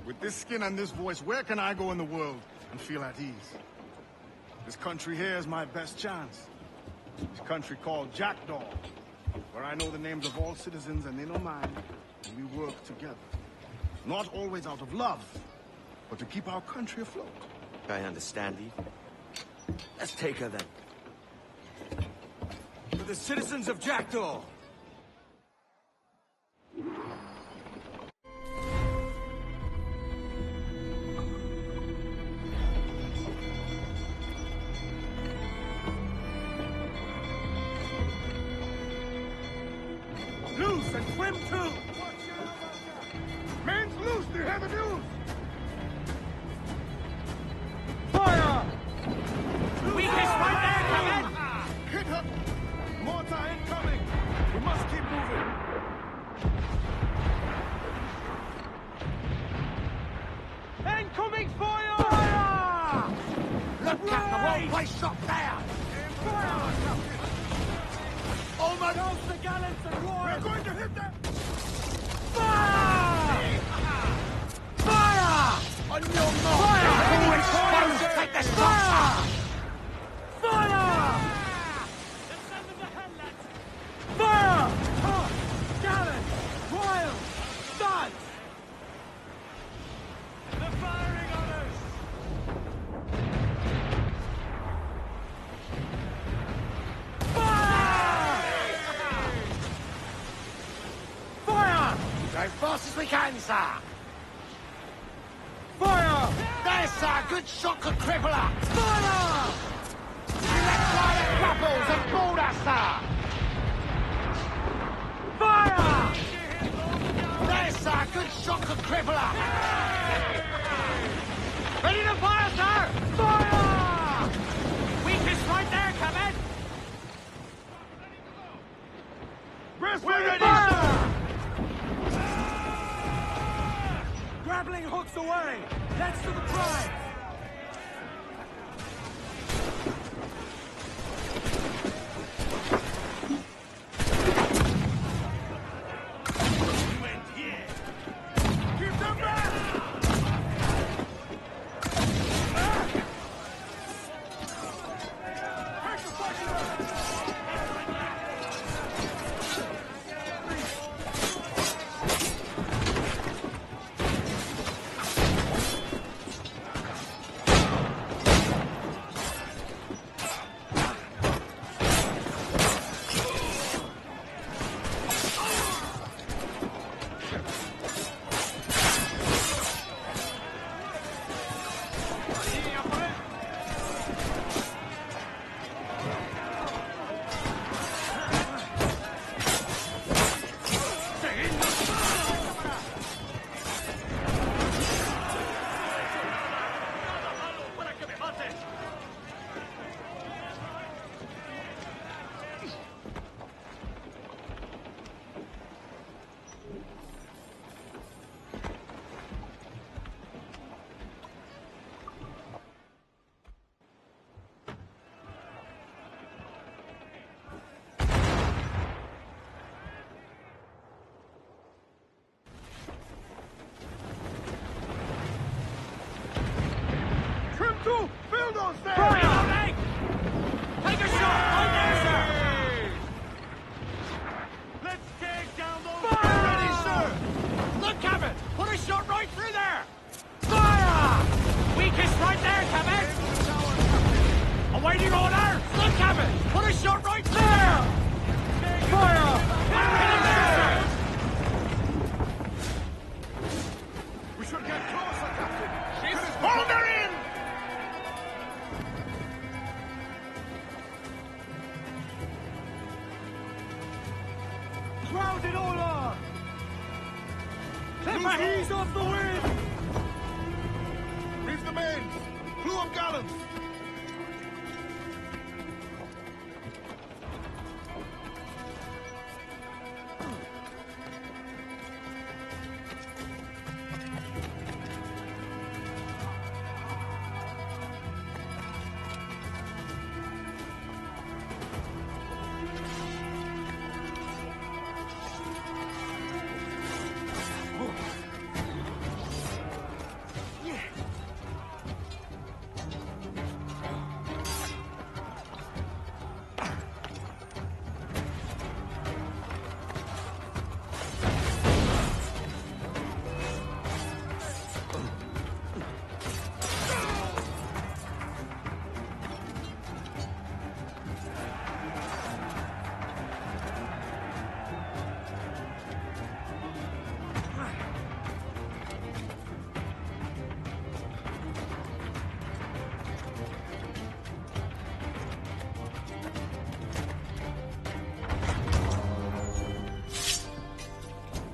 With this skin and this voice, where can I go in the world and feel at ease? This country here is my best chance. This country called Jackdaw, where I know the names of all citizens and they know mine, and we work together. Not always out of love, but to keep our country afloat. I understand, Eve. Let's take her then. For the citizens of Jackdaw! Loose and swim too! Men's loose, do you hear the news? Fire! Weakest right there, come in! Hit her! Mortar incoming! We must keep moving! Incoming fire! Fire! Look at the one-way shot there! Fire! Oh my God! The gallants and royals! We're going to hit them! Fire! Fire! On your mark! Fire! Always supposed take the shots! Fire! Fire! Top! Gallants! Royals! Studs! They're firing on us! Fire! Go fast as we can, sir! Fire! There's sir, good shot could cripple her! Fire! Let's fly the bubbles and board us, sir! Fire! There's sir, good shot could cripple her! Ready to fire, sir! Fire! Weakest right there, come in! We're ready! Fire! Grappling hooks away! That's to the prize! Keep them back! Kill those things! Reloading! Take a shot! Right there, sir! Let's take down those... Fire! Ready, sir! Look, Captain! Put a shot right through there! Fire! Weakest right there, Captain! Awaiting orders! Look, Captain! Put a shot right there! Fire! We should get closer, Captain! Hold her in! Crowd it all on! Clip ease off the wind! Reef the mains! Blew up gallants!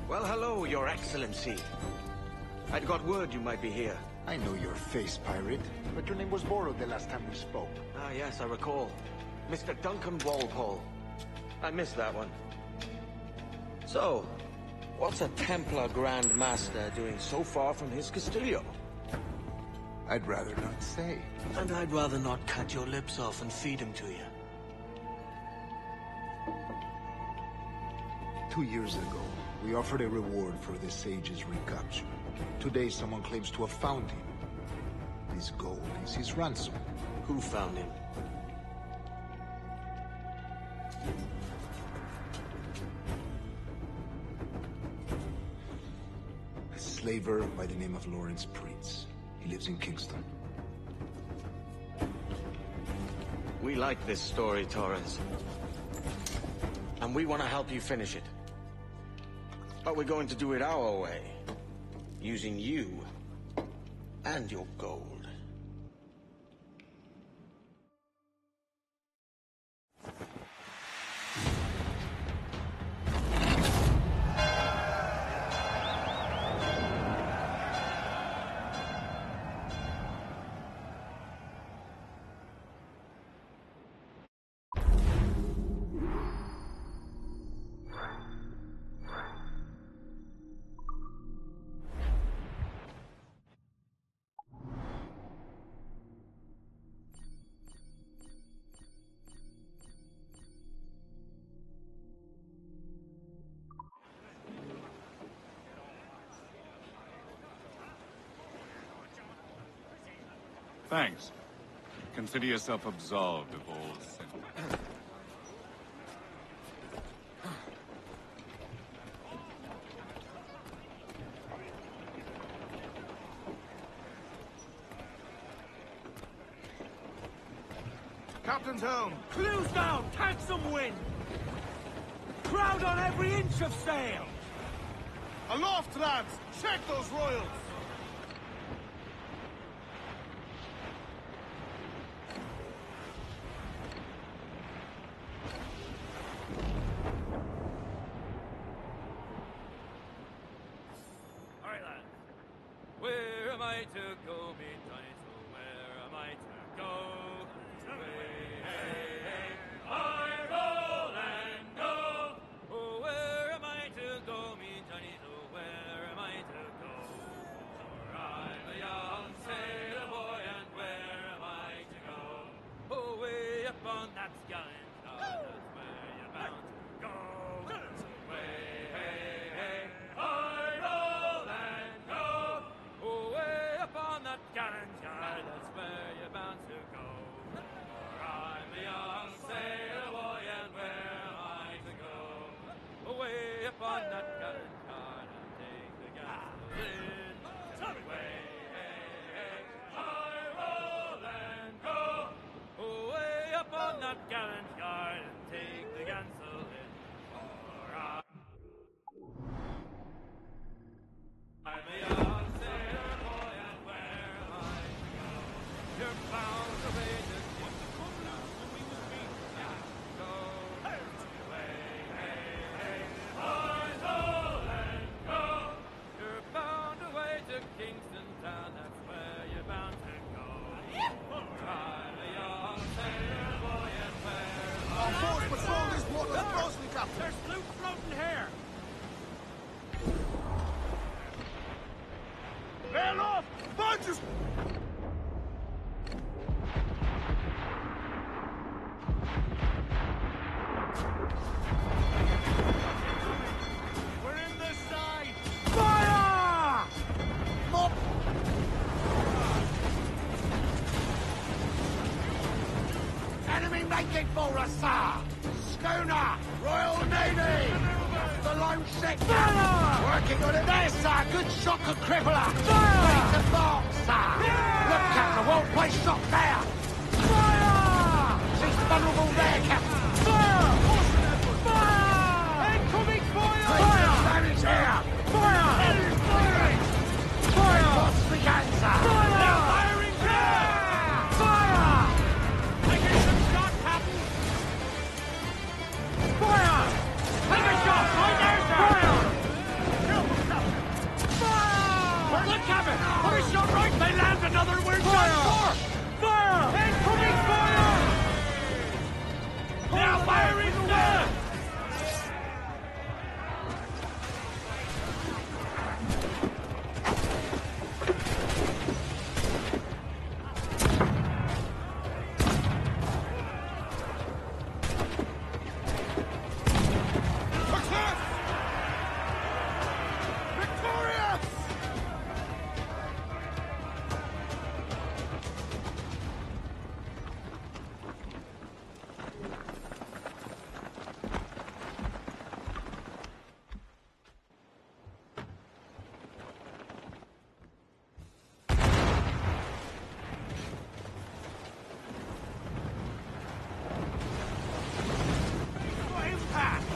Well, hello, Your Excellency. I'd got word you might be here. I know your face, pirate, but your name was borrowed the last time we spoke. Ah, yes, I recall. Mr. Duncan Walpole. I missed that one. So, what's a Templar Grand Master doing so far from his Castillo? I'd rather not say. And I'd rather not cut your lips off and feed him to you. 2 years ago, we offered a reward for the sage's recapture. Today, someone claims to have found him. This gold is his ransom. Who found him? A slaver by the name of Lawrence Prince. He lives in Kingston. We like this story, Torres. And we want to help you finish it. But we're going to do it our way. Using you and your gold. Thanks. Consider yourself absolved of all sin. Captain's helm! Clues down! Catch some wind! Crowd on every inch of sail! Aloft, lads! Check those royals! Alright, lads. Where am I to go, me Johnny? So where am I to go? Hey, hey, hey, I roll and go. Oh, where am I to go, me Johnny? So where am I to go? For I'm a young sailor boy, and where am I to go? Oh, way up on that gallant star, that's where you're bound to go. So way, hey, hey, I roll and go. Oh, way up on that gallant yard, that's where you're bound to upon that gallant card and take the castle in. Away, high roll and go. Away upon that gallant guard and take the castle in. I'm a young sailor boy, and where am I to go? You're bound to be the king. Go away, high roll and go. You're bound away to Kingston Town, that's where you're bound to go. I'm a young sailor boy, and where am I to go? Patrol this water closely, Captain. There's loot floating here. Bail off! Bunches! We're in this side. Fire! Mop! Enemy making for us, sir! Schooner! Royal Navy! The lone ship! Fire! Working on it there, sir! Good shot could cripple her! Fire! Ready to mark, sir! Look, Captain, a well-placed shot there! Fire! She's vulnerable there, Captain! Fire! Fire! Incoming fire! Fire! Damage here! Fire! Firing! Fire! What's the answer? Fire! They're firing here! Fire! Taking some shot, Captain. Fire! Take a shot! Right there, sir! Fire! Fire! Look, Captain. Put a shot right. They land another. We're done for. Fire! Incoming fire! They're firing there. Victorious! For impact!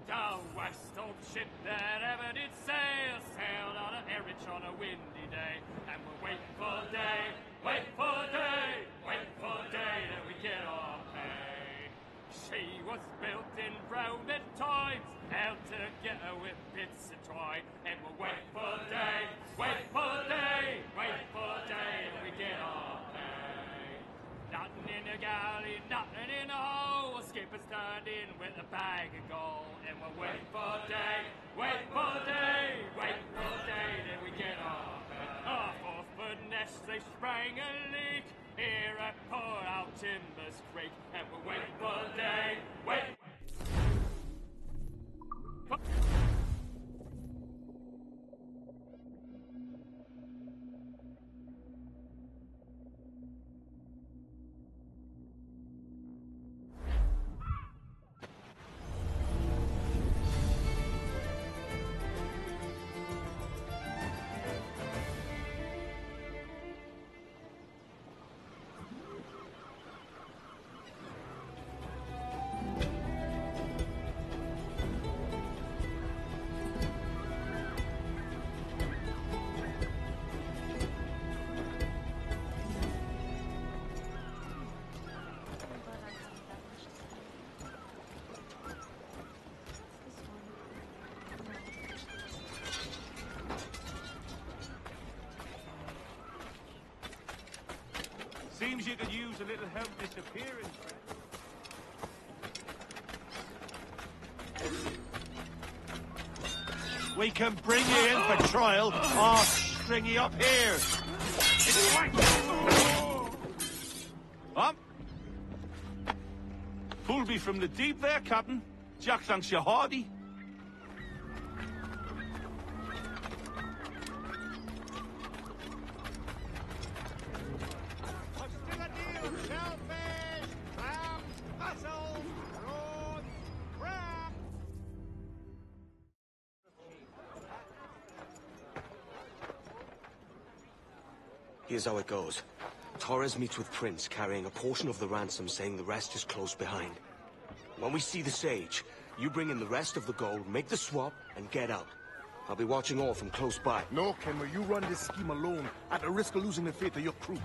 The west old ship that ever did sail sailed on an Erich on a windy day, and we're waiting for day, wait for day, wait for day that we get our pay. She was built in rounded times, held together with bits of twine, and we'll wait for day, wait for day, wait for day that we get our pay. Nothing in the galley, nothing in the hole. Skipper's turned in with a bag of gold. And we'll wait for day, wait for day, wait for day, then we get off. Off the nest they sprang a leak here at Port Out Timbers Creek. And we'll wait for day, wait. Seems you could use a little help disappearing, friend. We can bring you in for trial, or string you up here. It's right. Up. Pulled me from the deep there, Captain. Jack thanks you hearty. Here's how it goes. Torres meets with Prince, carrying a portion of the ransom, saying the rest is close behind. When we see the Sage, you bring in the rest of the gold, make the swap, and get out. I'll be watching all from close by. No, Kenway, you run this scheme alone, at the risk of losing the faith of your crew.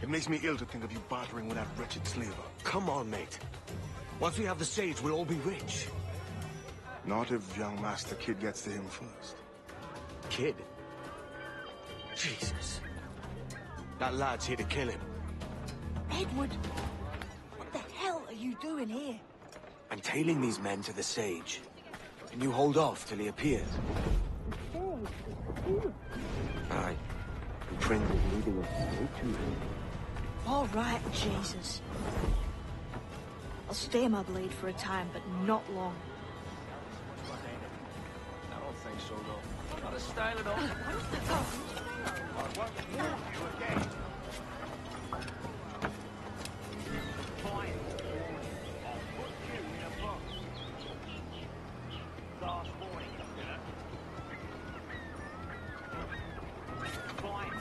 It makes me ill to think of you bartering with that wretched slaver. Come on, mate. Once we have the Sage, we'll all be rich. Not if young Master Kid gets to him first. Kid? Jesus. That lad's here to kill him. Edward, what the hell are you doing here? I'm tailing these men to the Sage. Can you hold off till he appears? Aye. And Prince is leading us straight to him. All right, Jesus. I'll stay my blade for a time, but not long. I don't think so, though. Not a style at all. I won't move you again. Fine. I'll put you in a box. Last warning, Lieutenant. Fine.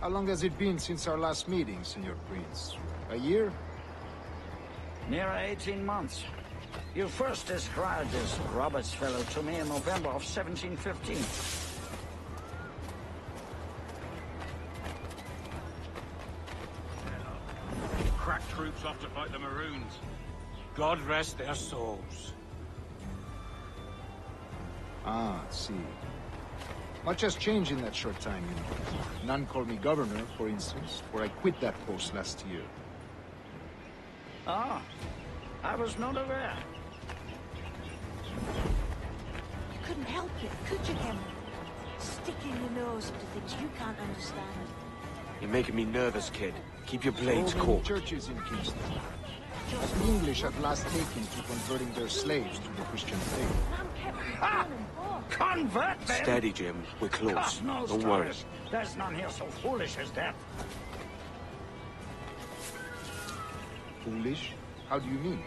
How long has it been since our last meeting, Senor Prince? A year? Near 18 months. You first described this Roberts fellow to me in November of 1715. Crack troops off to fight the Maroons. God rest their souls. Ah, see. Much has changed in that short time, you know. None call me governor, for instance, for I quit that post last year. Ah, I was not aware. You couldn't help it, could you, Henry? Sticking your nose into things you can't understand. You're making me nervous, kid. Keep your blades So many cool. churches in Kingston. The English at last taken to converting their slaves to the Christian faith. Ah! Convert them! Steady, Jim. We're close. God knows, Don't worry. Torres, there's none here so foolish as that. Foolish? How do you mean?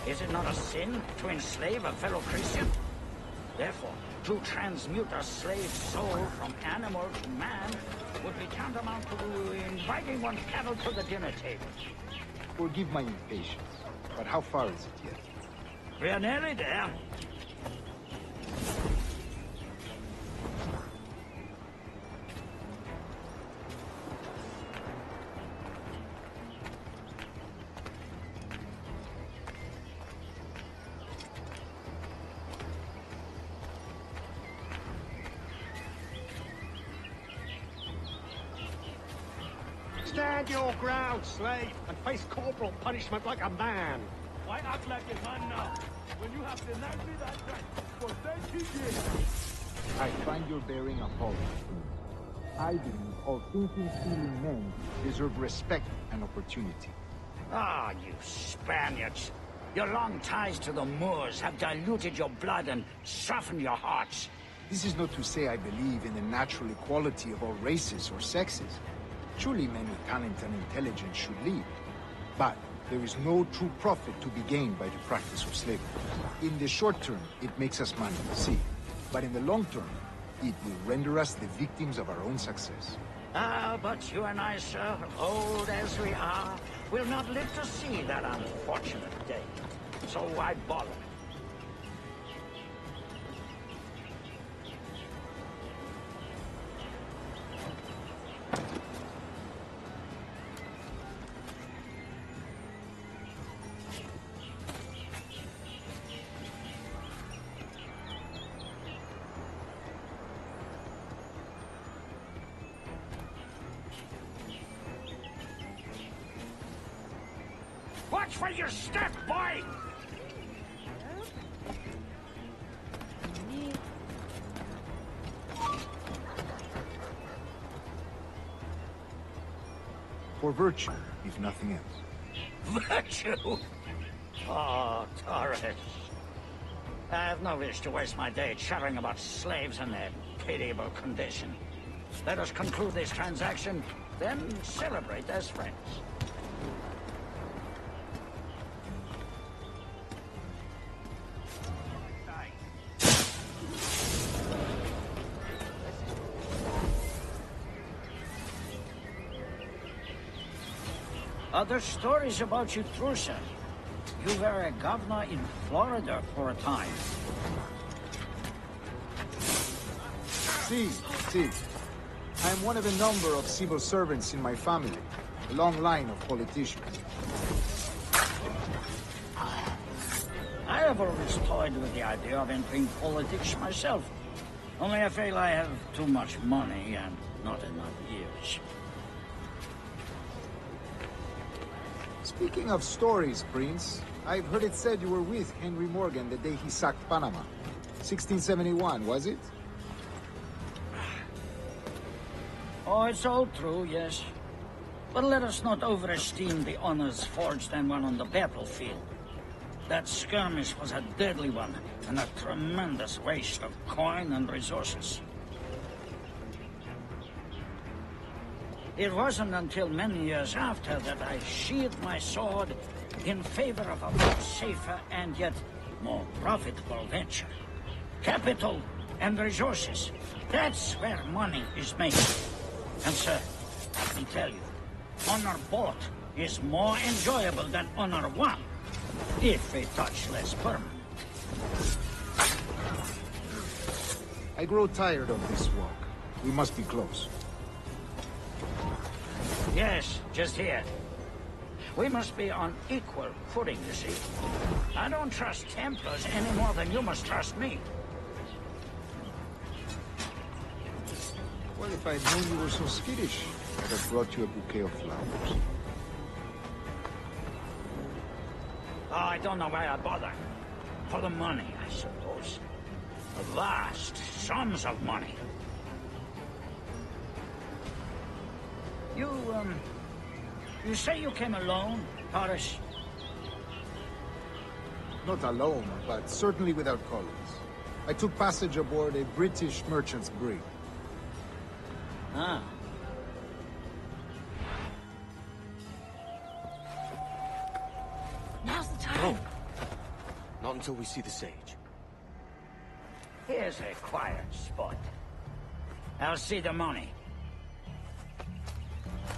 Is it not a sin to enslave a fellow Christian? Therefore, to transmute a slave soul from animal to man would be tantamount to inviting one's cattle to the dinner table. Forgive my impatience, but how far is it yet? We are nearly there. Stand your ground, slave, and face corporal punishment like a man. Why act like a man now, when you have denied me that right for 30 years? I find your bearing appalling. I believe all thinking, feeling men deserve respect and opportunity. Ah, you Spaniards. Your long ties to the Moors have diluted your blood and softened your hearts. This is not to say I believe in the natural equality of all races or sexes. Surely men with talent and intelligence should lead. But there is no true profit to be gained by the practice of slavery. In the short term, it makes us money, see. But in the long term, it will render us the victims of our own success. Ah, but you and I, sir, old as we are, will not live to see that unfortunate day. So why bother? Watch where you step, boy! For virtue, if nothing else. Virtue? Oh, Torres. I have no wish to waste my day chattering about slaves and their pitiable condition. Let us conclude this transaction, then celebrate as friends. Other stories about you, Trusa. You were a governor in Florida for a time. See. I am one of a number of civil servants in my family. A long line of politicians. I have always toyed with the idea of entering politics myself. Only I feel I have too much money and not enough years. Speaking of stories, Prince, I've heard it said you were with Henry Morgan the day he sacked Panama. 1671, was it? Oh, it's all true, yes. But let us not overesteem the honors forged and won on the battlefield. That skirmish was a deadly one, and a tremendous waste of coin and resources. It wasn't until many years after that I sheathed my sword in favor of a much safer and yet more profitable venture. Capital and resources. That's where money is made. And sir, let me tell you, honor bought is more enjoyable than honor won, if a touch less permanent. I grow tired of this walk. We must be close. Yes, just here. We must be on equal footing, you see. I don't trust Templars any more than you must trust me. Well, if I'd known you were so skittish, I'd have brought you a bouquet of flowers. Oh, I don't know why I bother. For the money, I suppose. Vast sums of money. You say you came alone, Torres? Not alone, but certainly without colleagues. I took passage aboard a British merchant's brig. Ah. Now's the time. Not until we see the sage. Here's a quiet spot. I'll see the money.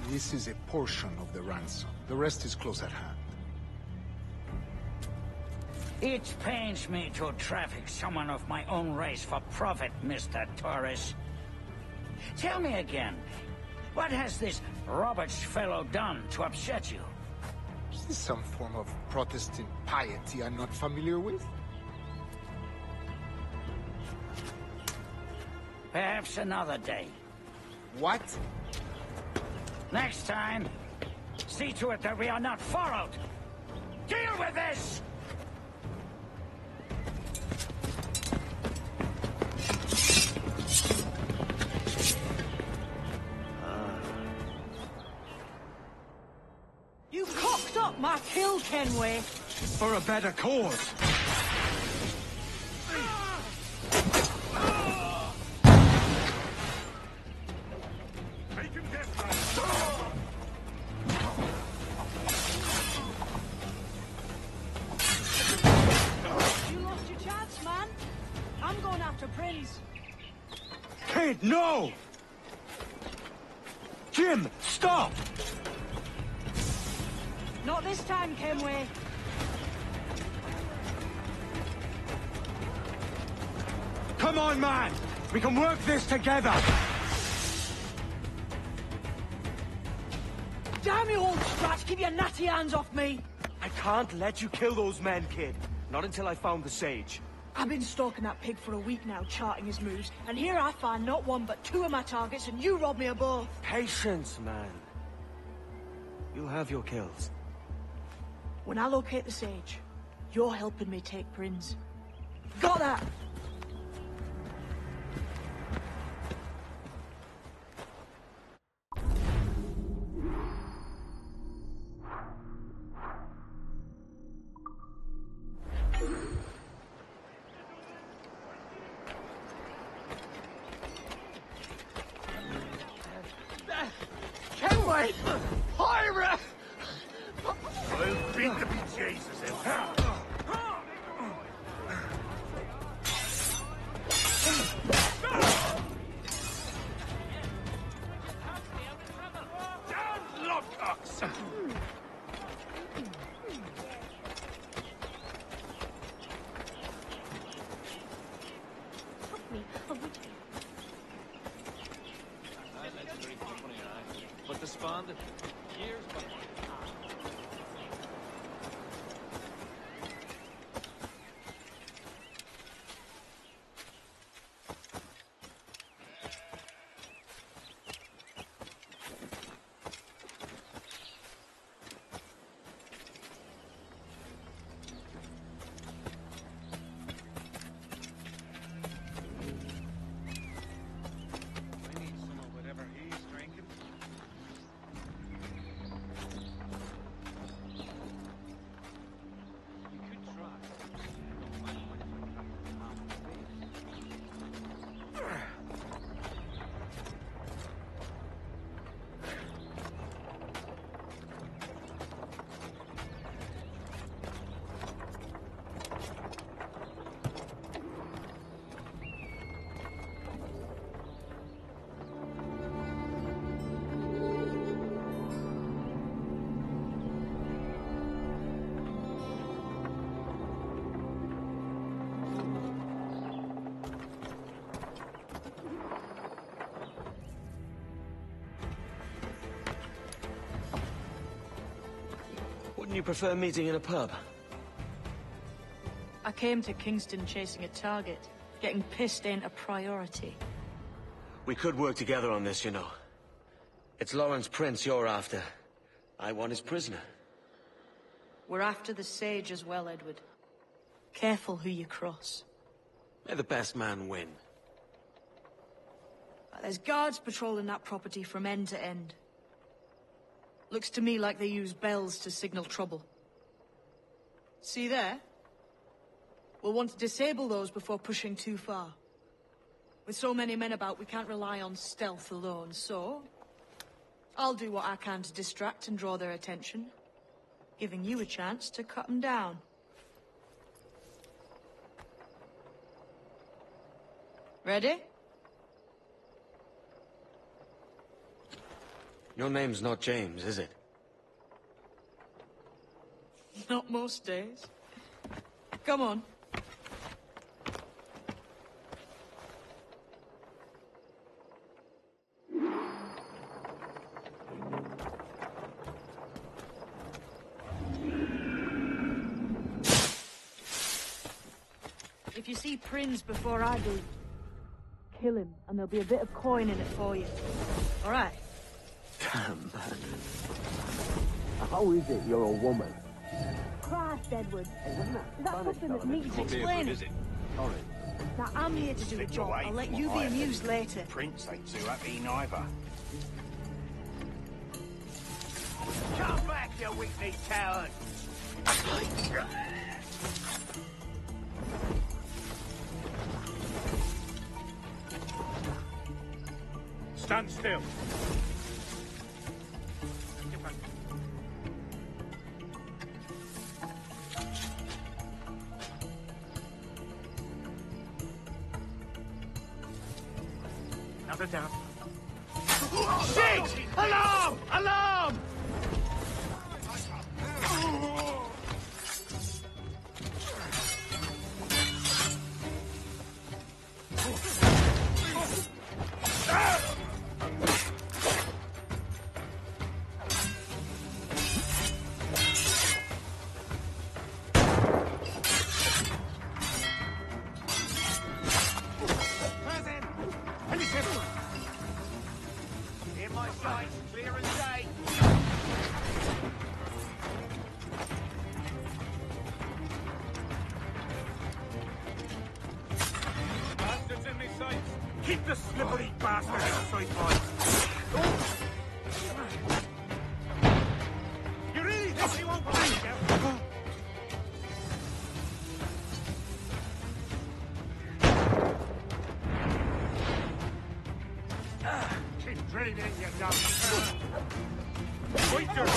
This is a portion of the ransom. The rest is close at hand. It pains me to traffic someone of my own race for profit, Mr. Torres. Tell me again, what has this Roberts fellow done to upset you? Is this some form of Protestant piety I'm not familiar with? Perhaps another day. What? Next time, see to it that we are not followed. Deal with this! You cocked up my kill, Kenway. For a better cause. You lost your chance, man. I'm going after Prince. Kid, no! Jim, stop! Not this time, Kenway. Come on, man! We can work this together! Damn you, old Strat! Keep your natty hands off me! I can't let you kill those men, kid. Not until I found the sage. I've been stalking that pig for a week now, charting his moves, and here I find not one but two of my targets, and you rob me of both. Patience, man. You'll have your kills. When I locate the sage, you're helping me take Prinz. Got that? Kenway! Pirate! I'll beat the bejesus out. Down, Lockhocks! But despondent. Years behind. Wouldn't you prefer meeting in a pub? I came to Kingston chasing a target. Getting pissed ain't a priority. We could work together on this, you know. It's Lawrence Prince you're after. I want his prisoner. We're after the sage as well, Edward. Careful who you cross. May the best man win. There's guards patrolling that property from end to end. Looks to me like they use bells to signal trouble. See there? We'll want to disable those before pushing too far. With so many men about, we can't rely on stealth alone, so... I'll do what I can to distract and draw their attention, giving you a chance to cut them down. Ready? Your name's not James, is it? Not most days. Come on. If you see Prinz before I do, kill him, and there'll be a bit of coin in it for you. All right? Damn, man. How is it you're a woman? Christ, Edward. Is that something that needs explaining? Sorry. Now, I'm here to do a job. I'll let you be amused later. Prince ain't too happy neither. Come back, you weak-kneed coward! Stand still. Another down. Sage! Alarm! Alarm! In my sight, clear as day. sights. Keep the slippery bastard in sight, boys. You really think he won't believe you? Keep dreaming, you dumb. Wait your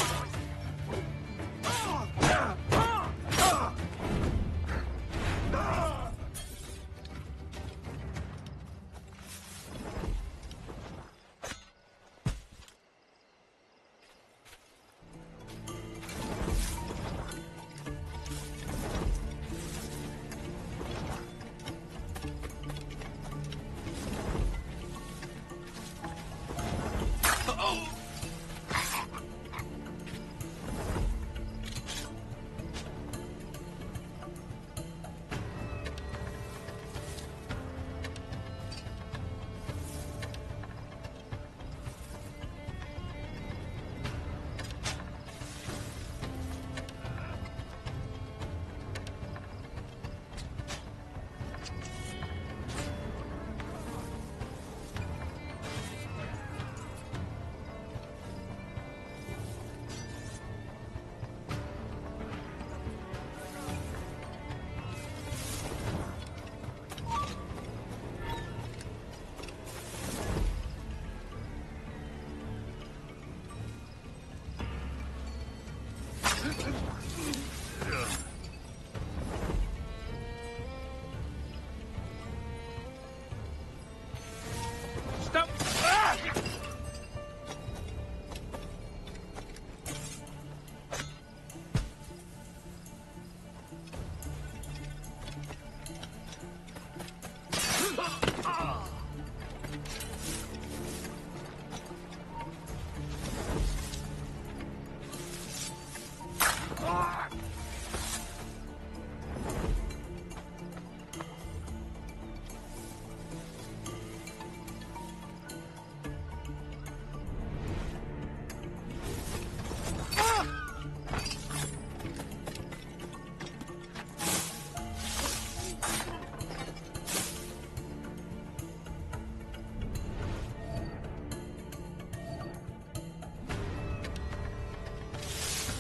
stop!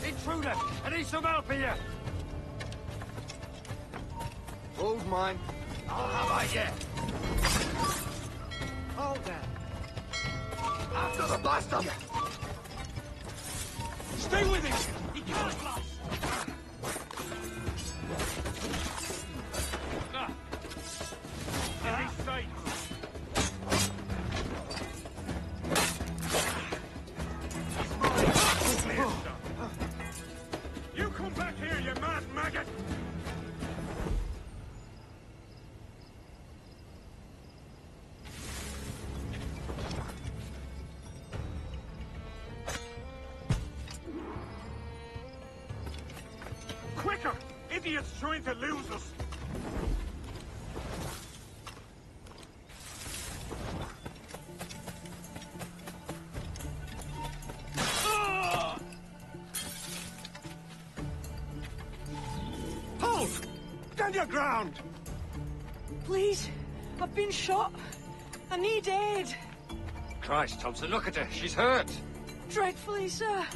Intruder! I need some help here! Hold mine. I'll have I yet. Hold that. After the bastard! Stay with him! He can't pass! In his sight! You come back here, you mad maggot! Quicker! Idiots trying to lose us! Halt! Stand your ground! Please, I've been shot. I need aid. Christ, Thompson, look at her. She's hurt. Dreadfully, sir.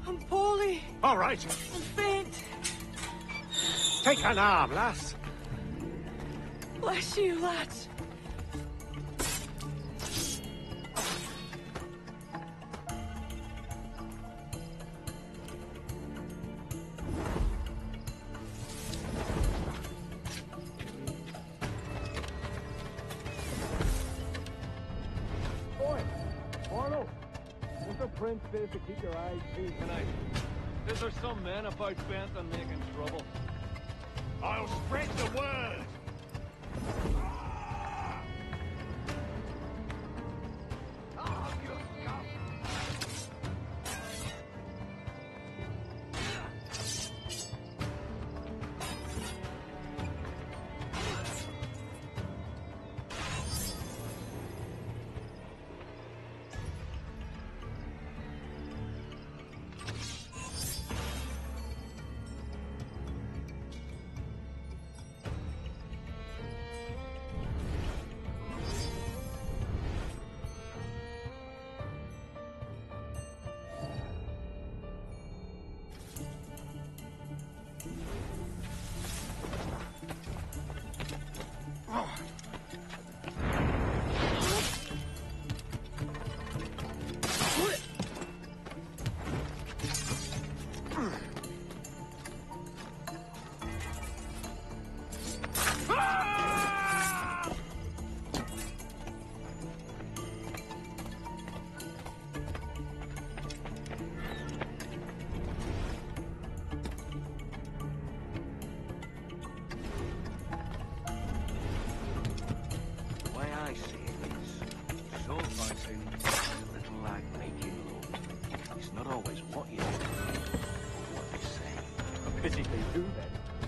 I'm poorly. All right. I'm faint. Take an arm, lass. Bless you, lads. Boy, Arnold, what's the prince says to keep your eyes peeled tonight? Is there some men about bent on making trouble? I'll spread the word!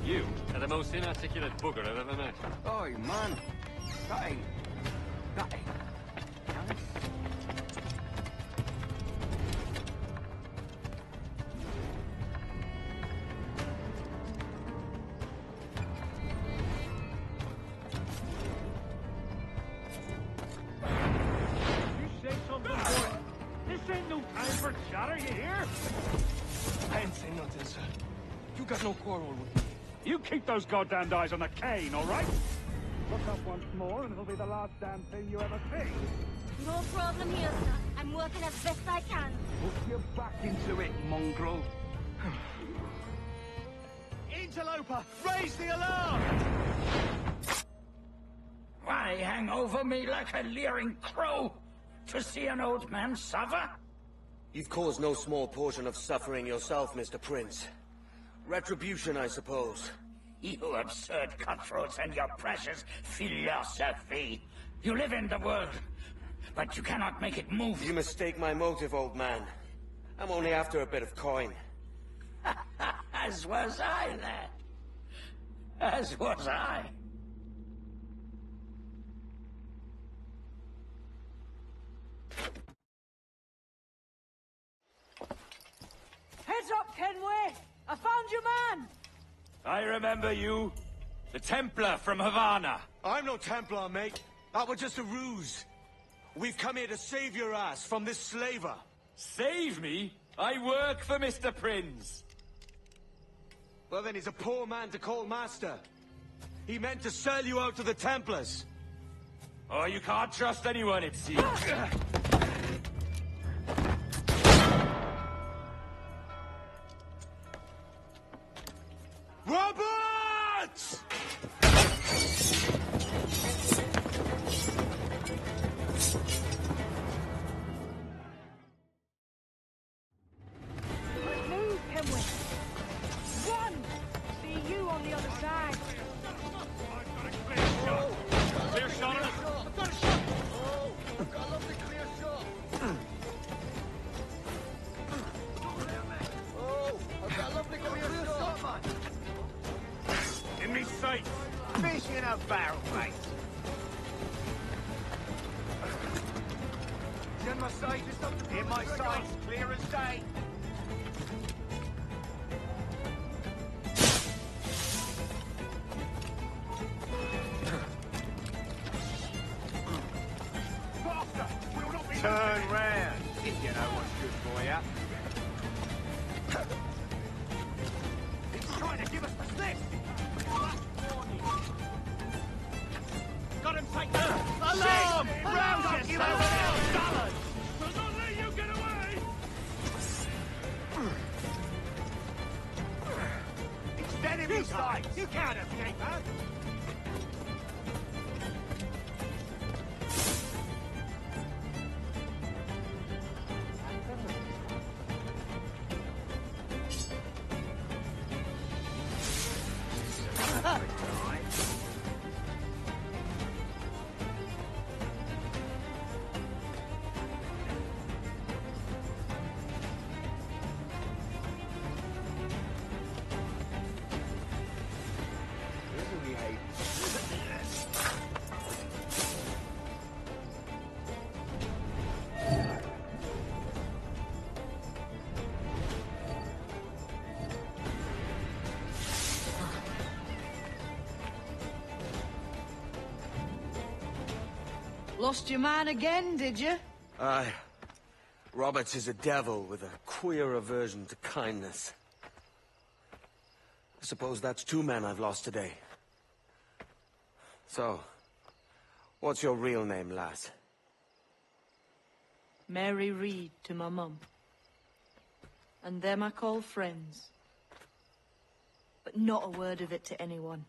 You are the most inarticulate bugger I've ever met. Oi, man. That ain't... You say something, boy. This ain't no time for chatter, you hear? I ain't saying nothing, sir. You got no quarrel with me. You keep those goddamn eyes on the cane, all right? Look up once more, and it'll be the last damn thing you ever see. No problem here, sir. I'm working as best I can. Put your back into it, mongrel. Interloper, raise the alarm! Why hang over me like a leering crow? To see an old man suffer? You've caused no small portion of suffering yourself, Mr. Prince. Retribution, I suppose. You absurd cutthroats and your precious philosophy. You live in the world, but you cannot make it move. You mistake my motive, old man. I'm only after a bit of coin. As was I, lad. As was I. Heads up, Kenway! I found your man! I remember you. The Templar from Havana. I'm no Templar, mate. That was just a ruse. We've come here to save your ass from this slaver. Save me? I work for Mr. Prince. Well, then he's a poor man to call master. He meant to sell you out to the Templars. Oh, you can't trust anyone, it seems. Robert! Move, Kenway! Run! See you on the other side! Clear shot on it. I've got a shot! Oh, I've got a lovely clear shot! Oh, I've got a lovely clear shot, man! In me sight. Fish in a barrel, mate! It's in my sight, in my sight, clear as day! Turn round, if you know what's good for you. He's trying to give us the slip! Got him taken. Alarm! Rouse yourself! We'll not let you get away. It's dead in his sight! You can't escape that! Lost your man again, did you? Aye. Roberts is a devil with a queer aversion to kindness. I suppose that's two men I've lost today. So, what's your real name, lass? Mary Reed to my mum. And them I call friends. But not a word of it to anyone.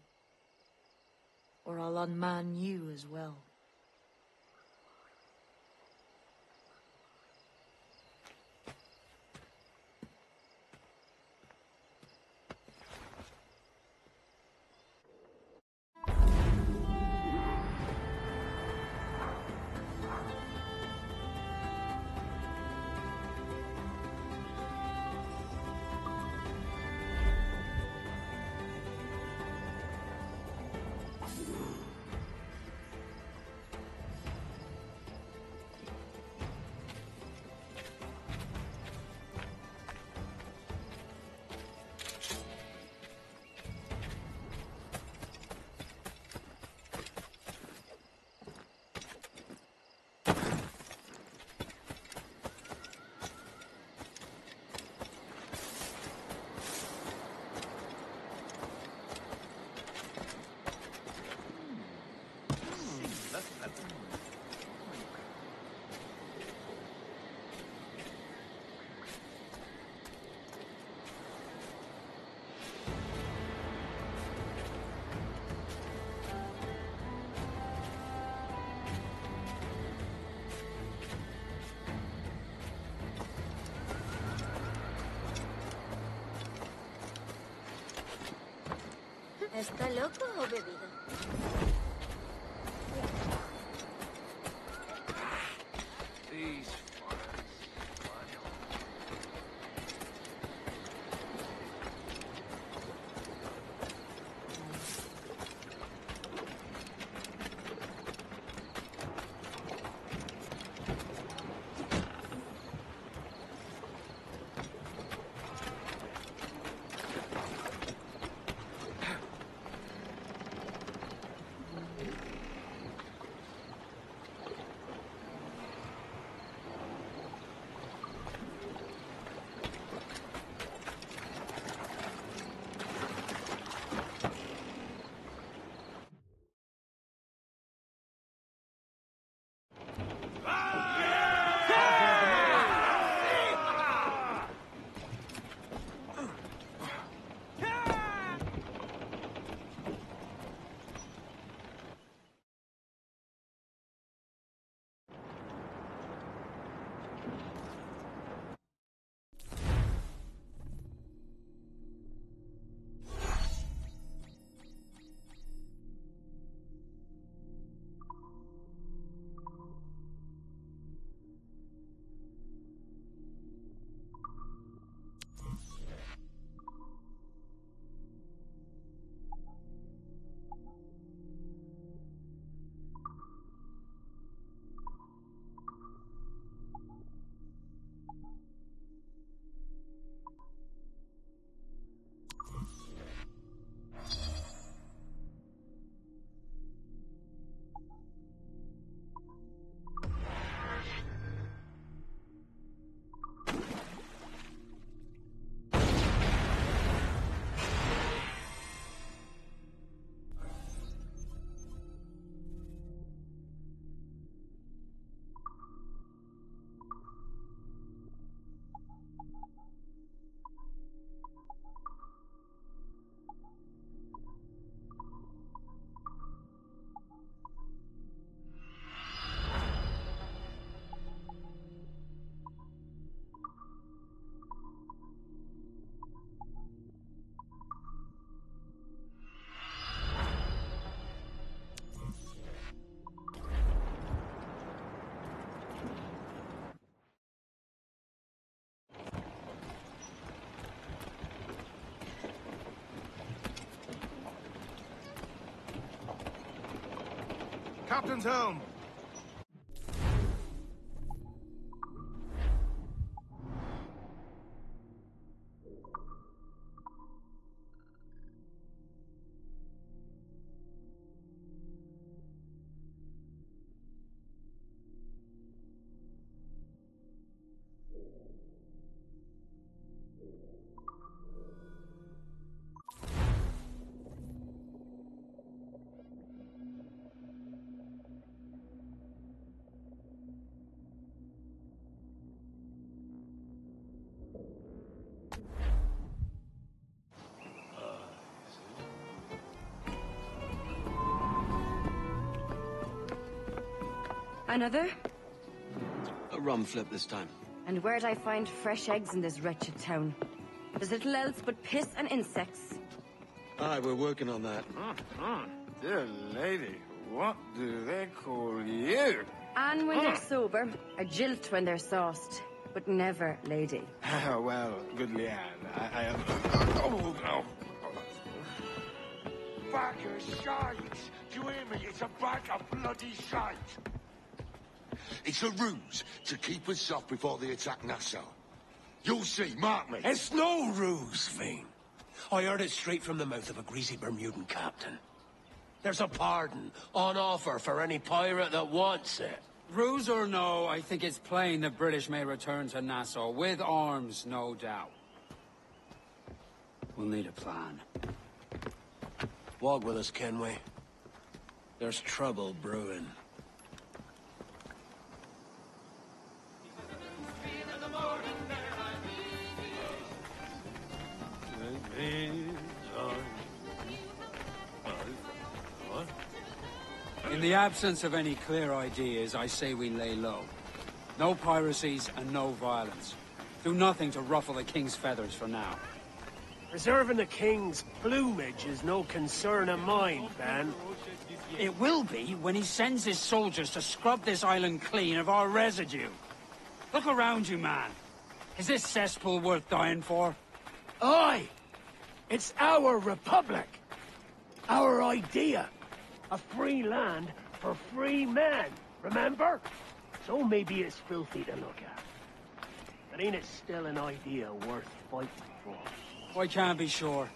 Or I'll unman you as well. ¿Está loco o bebido? These Captain's helm! Another? A rum flip this time. And where'd I find fresh eggs in this wretched town? There's little else but piss and insects. Aye, we're working on that. Dear lady, what do they call you? And when they're sober, a jilt when they're sauced, but never lady. Well, good Leanne, I am... Oh, no. Bag of shite! Do you hear me? It's a bag of bloody shite! It's a ruse to keep us off before they attack Nassau. You'll see, mark me. It's no ruse, Fiend. I heard it straight from the mouth of a greasy Bermudan captain. There's a pardon on offer for any pirate that wants it. Ruse or no, I think it's plain the British may return to Nassau, with arms, no doubt. We'll need a plan. Walk with us, Kenway. There's trouble brewing. In the absence of any clear ideas, I say we lay low. No piracies and no violence. Do nothing to ruffle the king's feathers for now. Preserving the king's plumage is no concern of mine, Ben. It will be when he sends his soldiers to scrub this island clean of our residue. Look around you, man. Is this cesspool worth dying for? Aye! It's our republic! Our idea! A free land for free men, remember? So maybe it's filthy to look at. But ain't it still an idea worth fighting for? I can't be sure.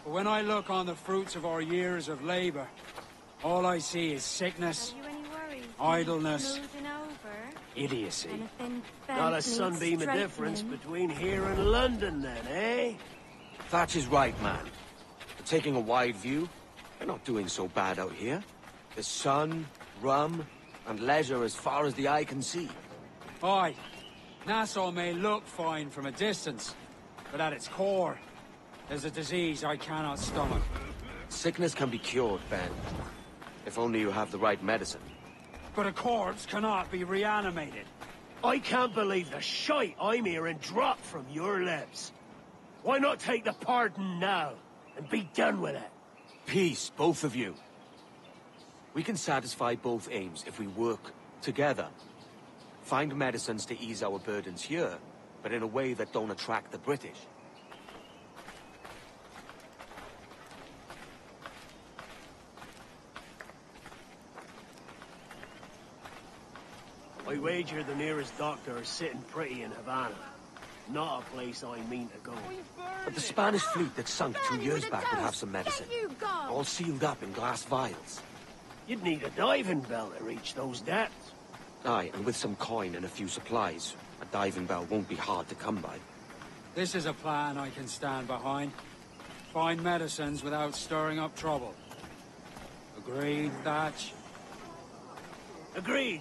But when I look on the fruits of our years of labor, all I see is sickness, idleness, idiocy. Not a sunbeam of difference between here and London, then, eh? Thatch is right, man. But taking a wide view, we're not doing so bad out here. There's sun, rum, and leisure as far as the eye can see. Aye. Nassau may look fine from a distance, but at its core, there's a disease I cannot stomach. Sickness can be cured, Ben. If only you have the right medicine. But a corpse cannot be reanimated. I can't believe the shite I'm hearing drop from your lips. Why not take the pardon now, and be done with it? Peace, both of you. We can satisfy both aims if we work together. Find medicines to ease our burdens here, but in a way that don't attract the British. I wager the nearest doctor is sitting pretty in Havana. Not a place I mean to go. But the Spanish fleet that sunk 2 years back would have some medicine. All sealed up in glass vials. You'd need a diving bell to reach those depths. Aye, and with some coin and a few supplies, a diving bell won't be hard to come by. This is a plan I can stand behind. Find medicines without stirring up trouble. Agreed, Thatch? Agreed.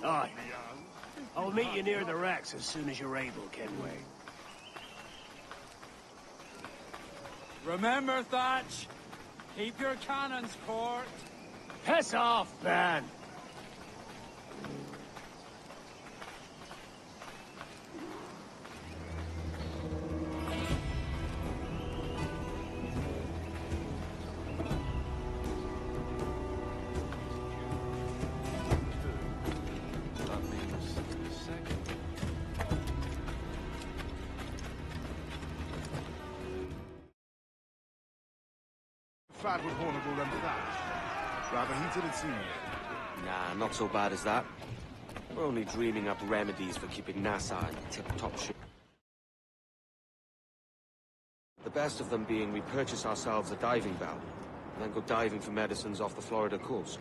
Aye. I'll meet you near the wrecks as soon as you're able, Kenway. Remember, Thatch, keep your cannons port. Piss off, Ben! Fat with Hornigold and Thatch. Rather heated, it seems. Nah, not so bad as that. We're only dreaming up remedies for keeping Nassau in tip-top shape. The best of them being we purchase ourselves a diving bell, and then go diving for medicines off the Florida coast.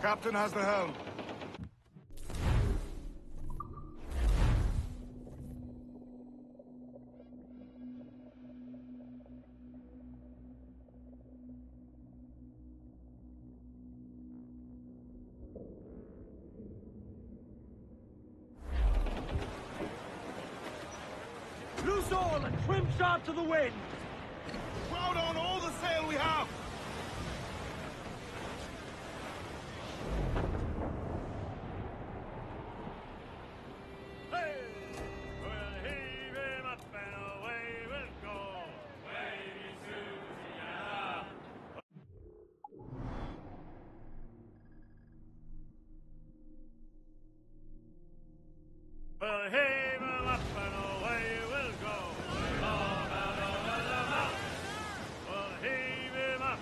Captain has the helm. Loose all and trim sharp to the wind! Crowd on all the sail we have! Well, heave him up and away we'll go. Long out over the mountain. Well, heave him up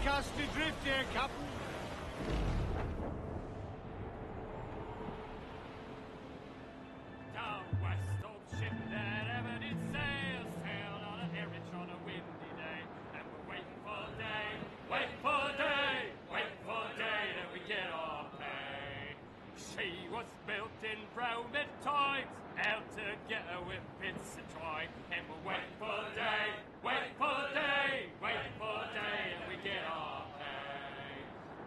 cast adrift here, Captain. Down west, old ship that ever did sail, sailed on a herring on a windy day, and we're waiting for day, waiting for day, waiting for day that we get our pay. She was built in Bromid times, out to get her with bits of twine, and we're waiting for day, waiting for day, waiting for day that we get our pay.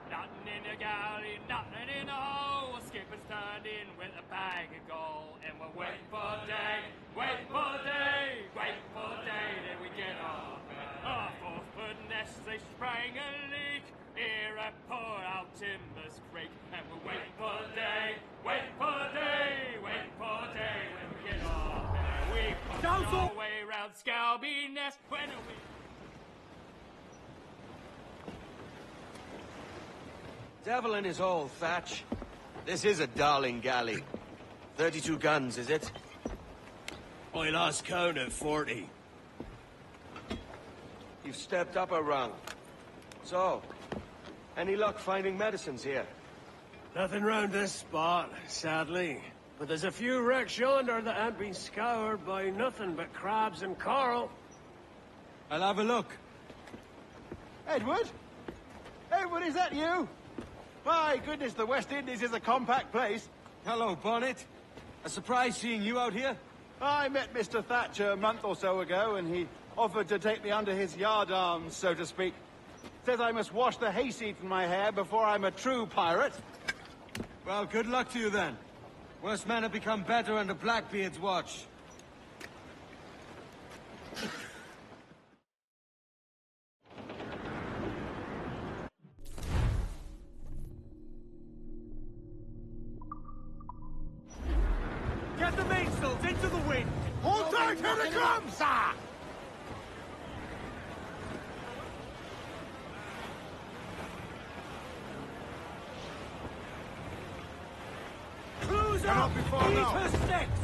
Nothing in the galley, nothing in the hole, skipper's turned in with a bag of gold, and we're waiting for day, waiting for day, waiting for day that we get our pay. Our 4-foot nest, they sprang a leak, here at Port Out Timbers Creek, and we're waiting for day, waiting for day, waiting for day when we get our pay. We push our way round Scalby Nest when we... Devil in his hole, Thatch. This is a darling galley. 32 guns, is it? I lost count at 40. You've stepped up a rung. So, any luck finding medicines here? Nothing round this spot, sadly. But there's a few wrecks yonder that ain't been scoured by nothing but crabs and coral. I'll have a look. Edward? Edward, is that you? My goodness, the West Indies is a compact place. Hello, Bonnet. A surprise seeing you out here. I met Mr. Thatcher a month or so ago, and he offered to take me under his yardarms, so to speak. Says I must wash the hayseed from my hair before I'm a true pirate. Well, good luck to you then. Worse men have become better under Blackbeard's watch. Get the mainsails into the wind! Hold tight, here it comes, sir! Cruise Get up before Eat now. her sticks!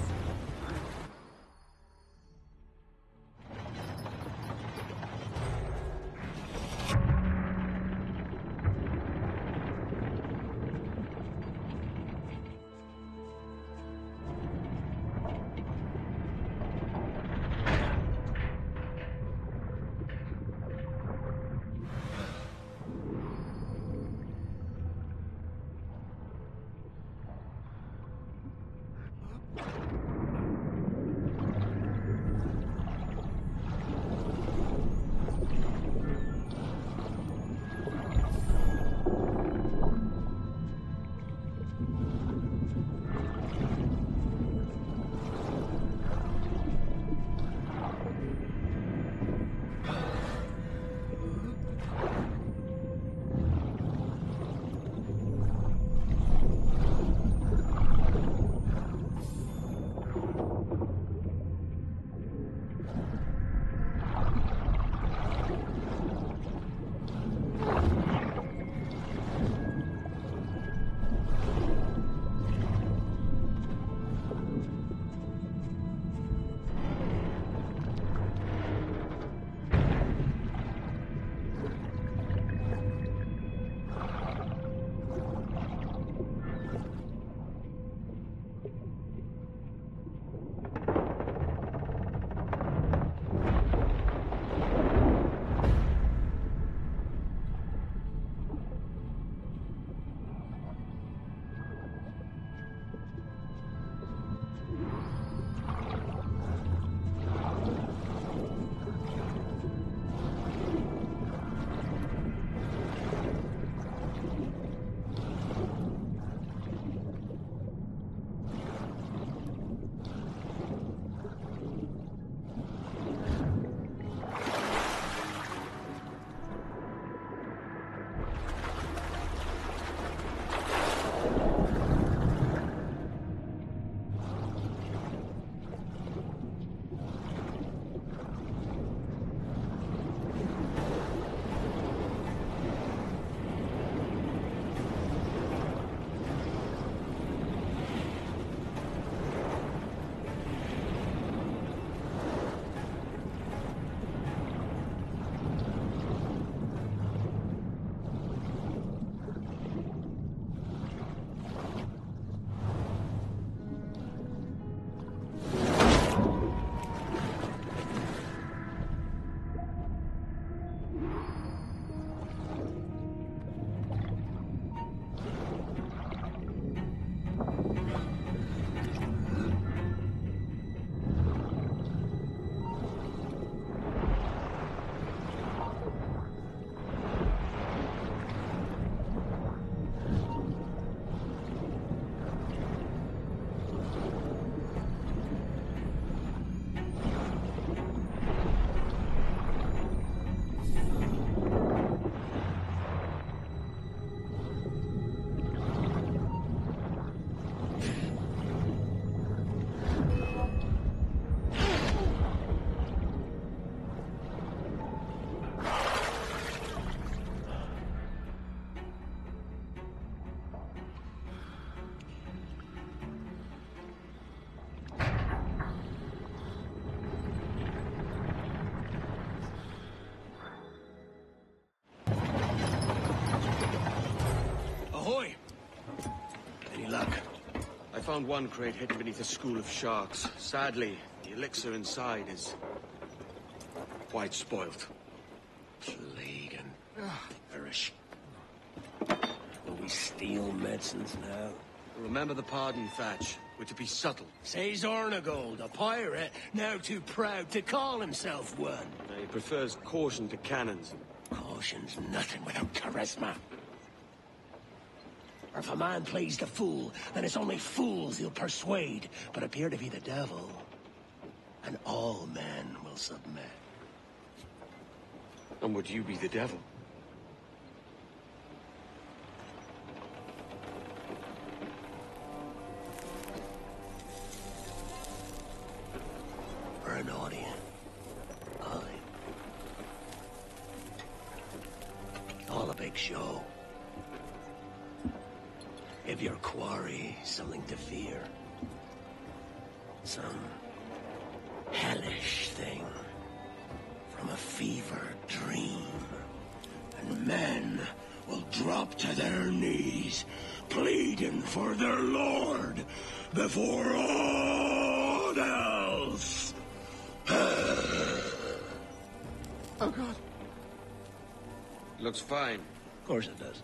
Ahoy! Any luck? I found one crate hidden beneath a school of sharks. Sadly, the elixir inside is quite spoilt. Plague and perish. Will we steal medicines now? Remember the pardon, Thatch. We're to be subtle. Says Ornagold, a pirate, now too proud to call himself one. He prefers caution to cannons. Caution's nothing without charisma. Or if a man plays the fool, then it's only fools he'll persuade, but appear to be the devil. And all men will submit. And would you be the devil? For an audience. All a big show. Give your quarry something to fear. Some hellish thing from a fever dream. And men will drop to their knees, pleading for their lord before all else. Oh, God. Looks fine. Of course it does.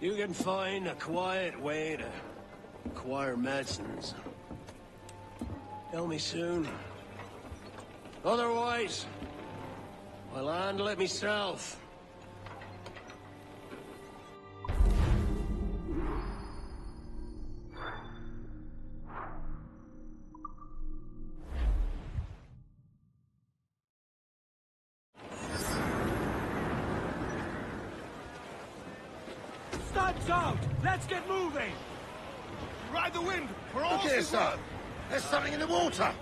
You can find a quiet way to acquire medicines. Tell me soon. Otherwise, I'll handle it myself. Studs out! Let's get moving! Ride the wind! For all Look here, sir! There's something in the water!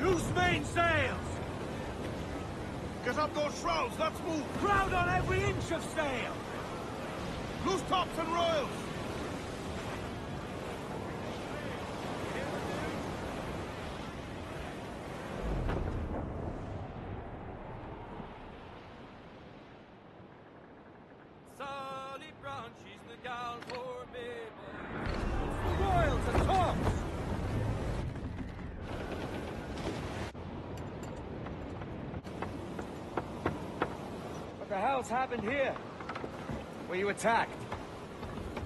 Loose main sails! Get up those shrouds, let's move! Crowd on every inch of sail! Loose tops and royals! Royals and tops! What the hell's happened here? Were you attacked?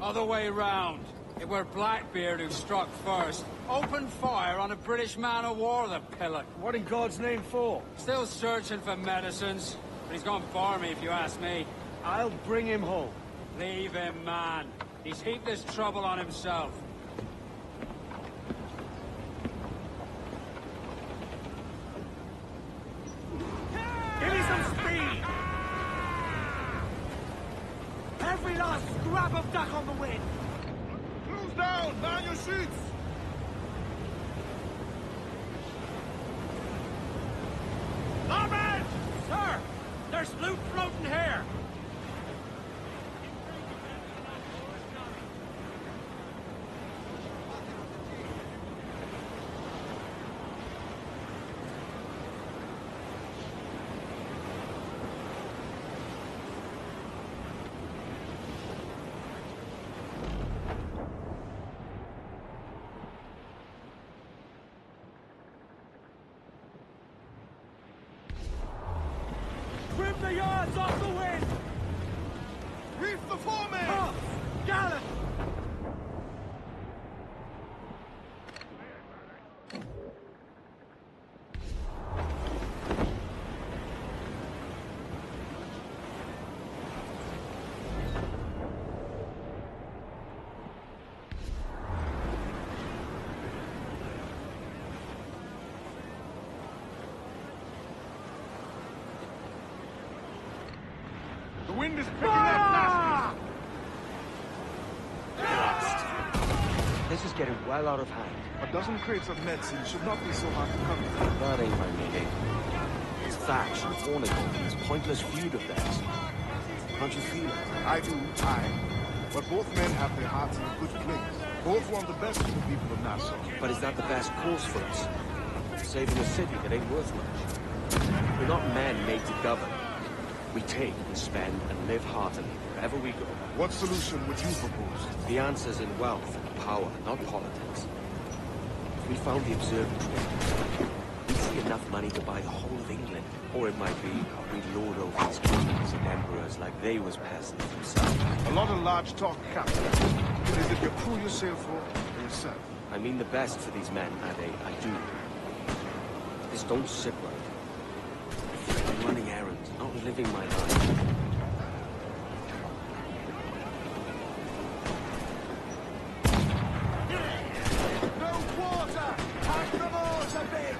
Other way round. It were Blackbeard who struck first. Opened fire on a British man-o'-war, the pillock. What in God's name for? Still searching for medicines. But he's gone barmy, if you ask me. I'll bring him home. Leave him, man. He's heaped this trouble on himself. Give me some speed! Every last scrap of duck on the wind! Cruise down! Man your sheets! Comrade! Sir! There's loot floating here! Trim the yards off the wind! The wind is picking up nasty. This is getting well out of hand. A dozen crates of medicine should not be so hard to come by. That ain't my meaning. It's Thatch and Hornigold and this pointless feud of theirs. Can't you feel it? I do, but both men have their hearts in a good place. Both want the best for the people of Nassau. But is that the best course for us? Saving a city that ain't worth much. We're not men made to govern. We take and spend and live heartily wherever we go. What solution would you propose? The answer's in wealth and power, not politics. If we found the observatory, we'd see enough money to buy the whole of England. Or it might be we'd lord over these kings and emperors like they was peasants themselves. A lot of large talk, Captain. Is it your crew you sail for, or yourself? I mean the best for these men, Ade, I do. This don't sit right. I'm running errands, not living my life. No water! Pack the water, big!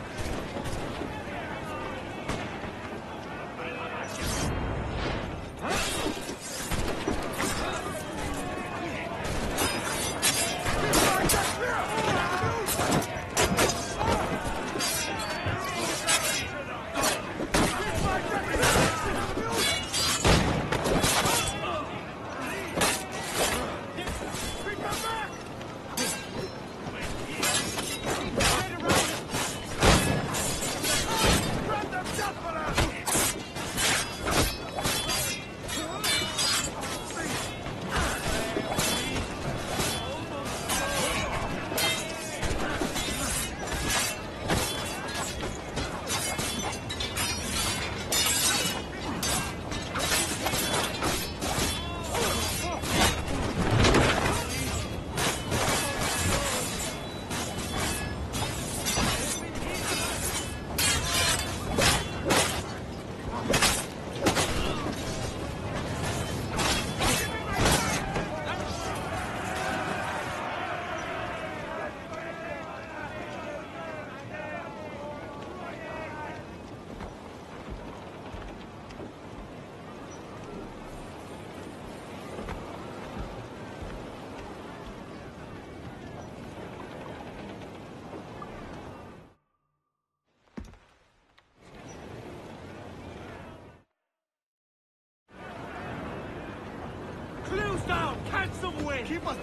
Down! Catch some wind! Keep us...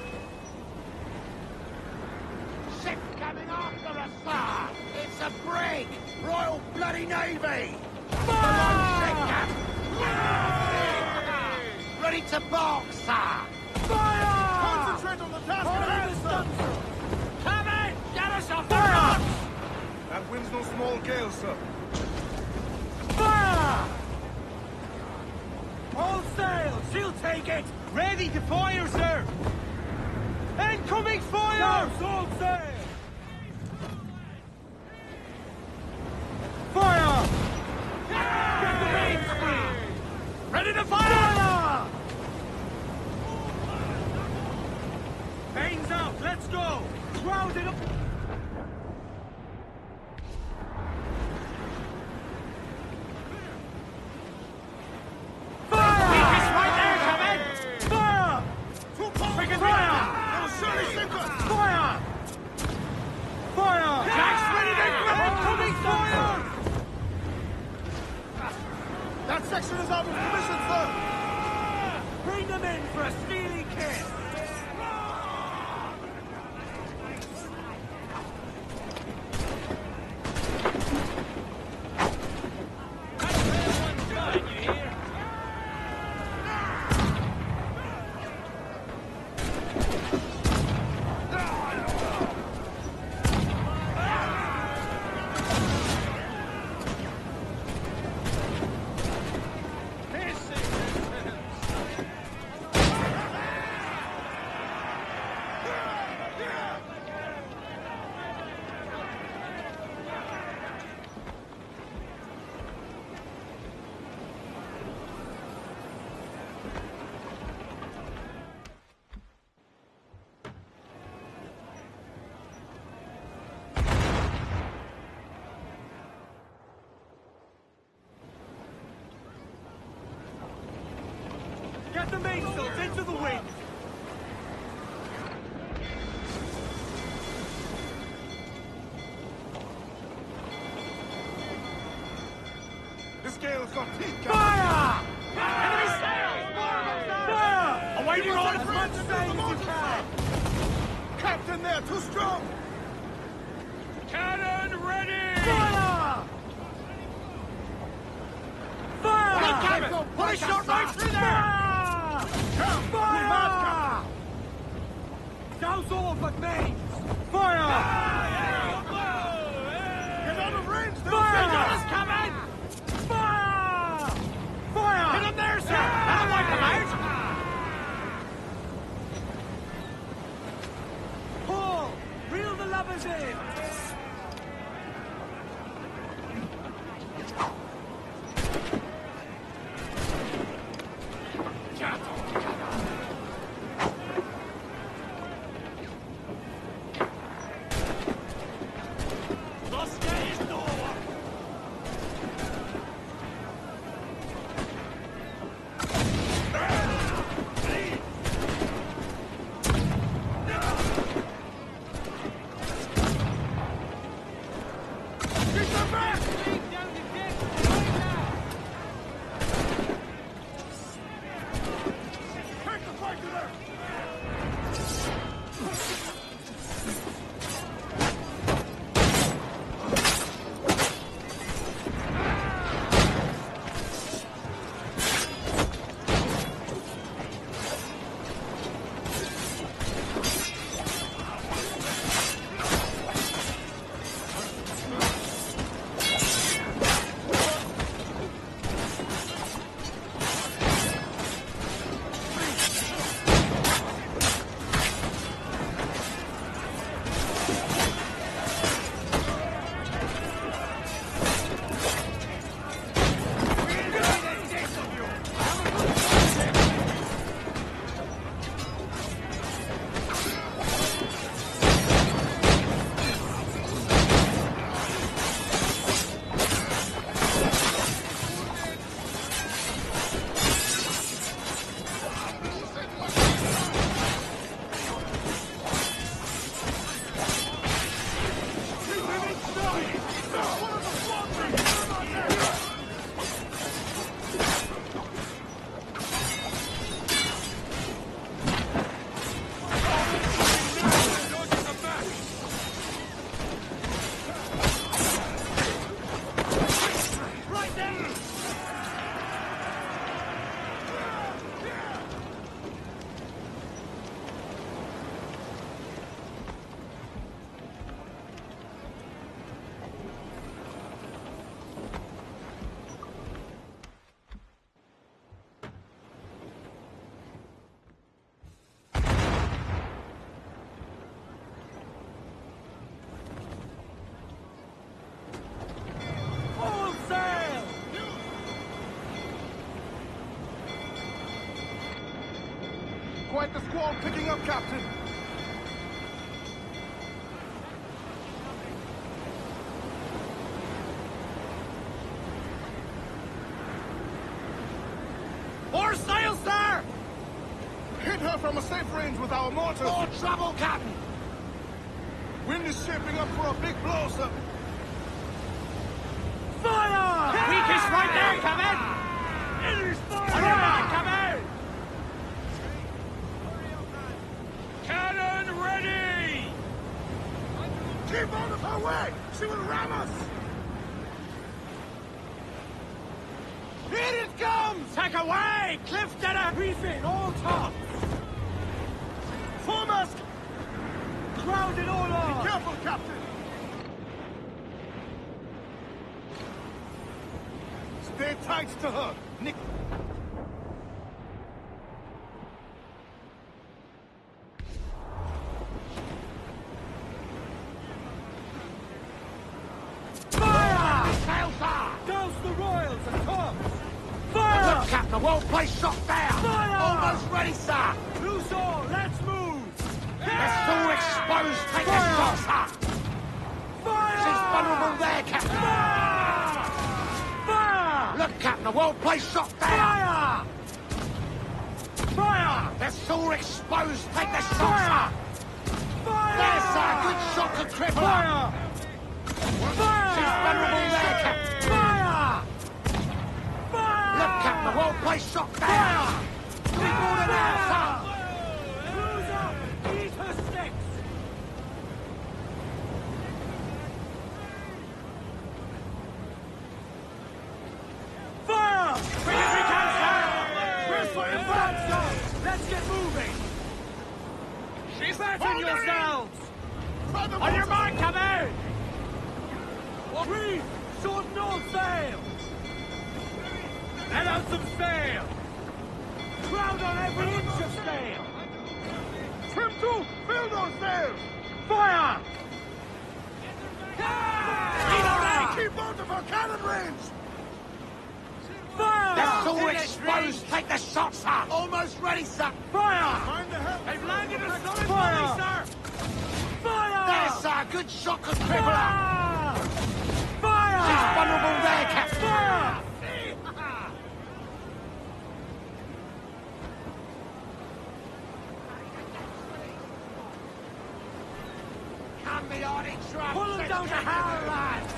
Ship coming after us, sir! It's a brig! Royal Bloody Navy! Fire! Ready to bark, sir! Fire! Concentrate on the task at hand, sir! Come in! Get us a fire! That wind's no small gale, sir. Fire! All sail! She'll take it! Ready to fire, sir! Incoming fire! All sail! Fire! Get the mainspring! Ready to fire! Vanes out, let's go! Round it up! That section is out of commission, sir! Bring them in for a steely kiss! Get the mainsails into the wind! This gale's got teeth, Captain. Fire! Enemy sails! Fire! Awaiting on as much sail as you can! Captain, they're too strong! Cannon ready! Fire! Fire! Put a shot right through there! Fire! Douse all but mains! Fire! Get out of range! Fire! Coming! Fire! Fire! Get him there, sir! That'll wipe him out! Paul! Reel the lubbers in! Quite the squall picking up, Captain. More sail, sir! Hit her from a safe range with our mortars. More trouble, Captain! Wind is shaping up for a big blow, sir. Fire! Weakest right there, Captain! Enemy's fire! Come in! Cannon ready! Keep out of her way! She will ram us! Here it comes! Take away! Cliff dinner! Reef in, all tops! Foremast! Crowd it all on! Be careful, Captain! Stay tight to her! Nick! Douse the royals and tops! Fire! Look, Captain, a well-placed shot there! Fire! Almost ready, sir! Loose all, let's move! They're still exposed! Take a shot, sir! Fire! She's vulnerable there, Captain! Fire! Look, Captain, a well-placed shot there! Fire! all exposed! Take the shot! Fire! There's a good shot to cripple her! Fire! She's vulnerable there, Captain! Fire! Fire! Look, Captain, the whole place shot down! Keep order now, sir! Cruise up! Eat her sticks! Fire! Bring every can down! We're fighting back, sir! Let's get moving! Fasten yourselves! On your mark, come out! Reef! Short north sail! Let out some sail! Crowd on every inch of sail! Trim to! Fill those sails! Fire! Keep out of our cannon range! Fire! That's all exposed! Take the shot, sir! Almost ready, sir! Fire! Find the help! They've landed a solid volley, sir! Fire! There's a good shot could cripple her! Fire! She's vulnerable there, Captain! Fire! Come the Arctic truck! Pull them down to hell, lads!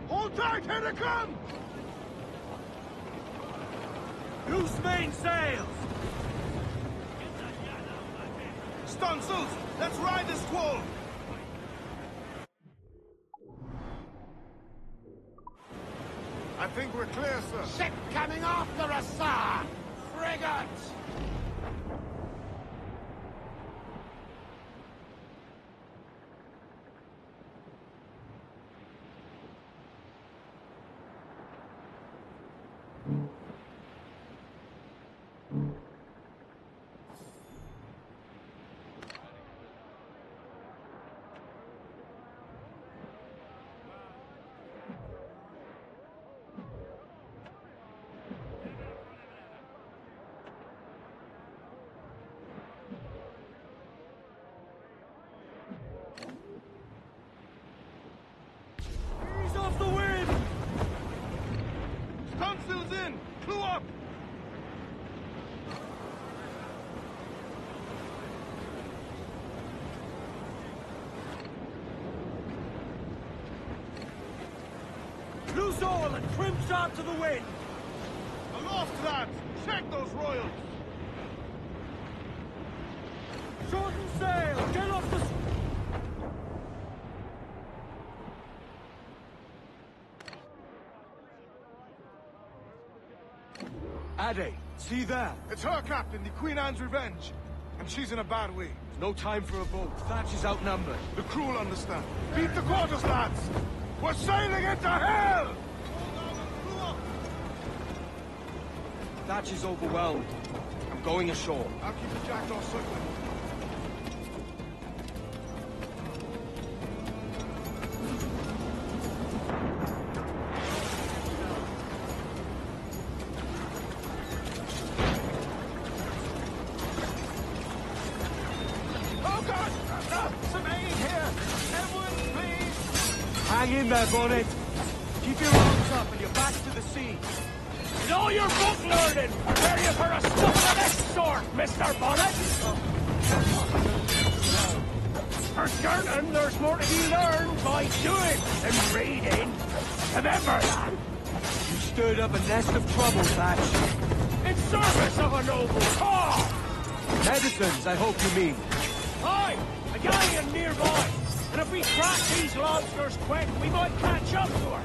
Hold tight, here they come! Loose main sails! Stunsails, let's ride this squall! I think we're clear, sir. Ship coming after us, sir! Frigate! Ease off the wind! Stunsails in! Clue up! Loose all and trim sharp to the wind! Aloft, lads! Check those royals! Shorten sail! Get off the... Ade, see there? It's her, Captain, the Queen Anne's Revenge. And she's in a bad way. No time for a boat. Thatch is outnumbered. The crew will understand. Beat the quarters, lads! We're sailing into hell! Thatch is overwhelmed. I'm going ashore. I'll keep the jackdaw circling. Oh, God! Some aid here! Everyone, please! Hang in there, Bonnet. Keep your arms up and your back to the sea. In all your book learning, prepare you for a stuff of the next sort, Mr. Bonnet! For certain, there's more to be learned by doing than reading. Remember that! You stirred up a nest of trouble, Thatch. In service of a noble cause! Medicines, I hope you mean. Aye, a galleon nearby. And if we crack these lobsters quick, we might catch up to her.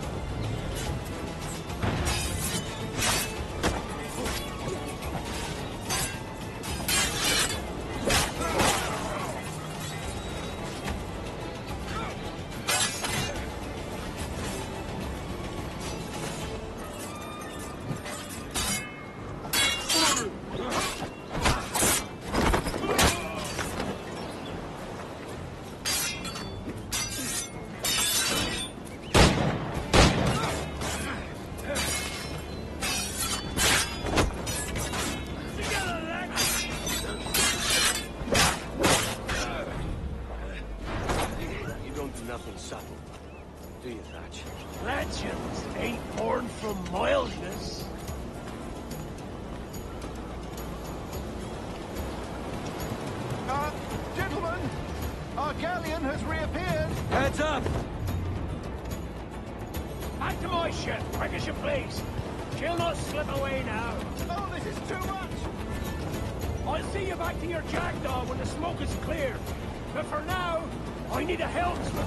Nothing subtle, do you, Thatch? Legends ain't born from mildness. Gentlemen, our galleon has reappeared. Heads up! Back to my ship, quick as you please. She'll not slip away now. Oh, this is too much! I'll see you back to your jackdaw when the smoke is clear. But for now, I need a helmsman.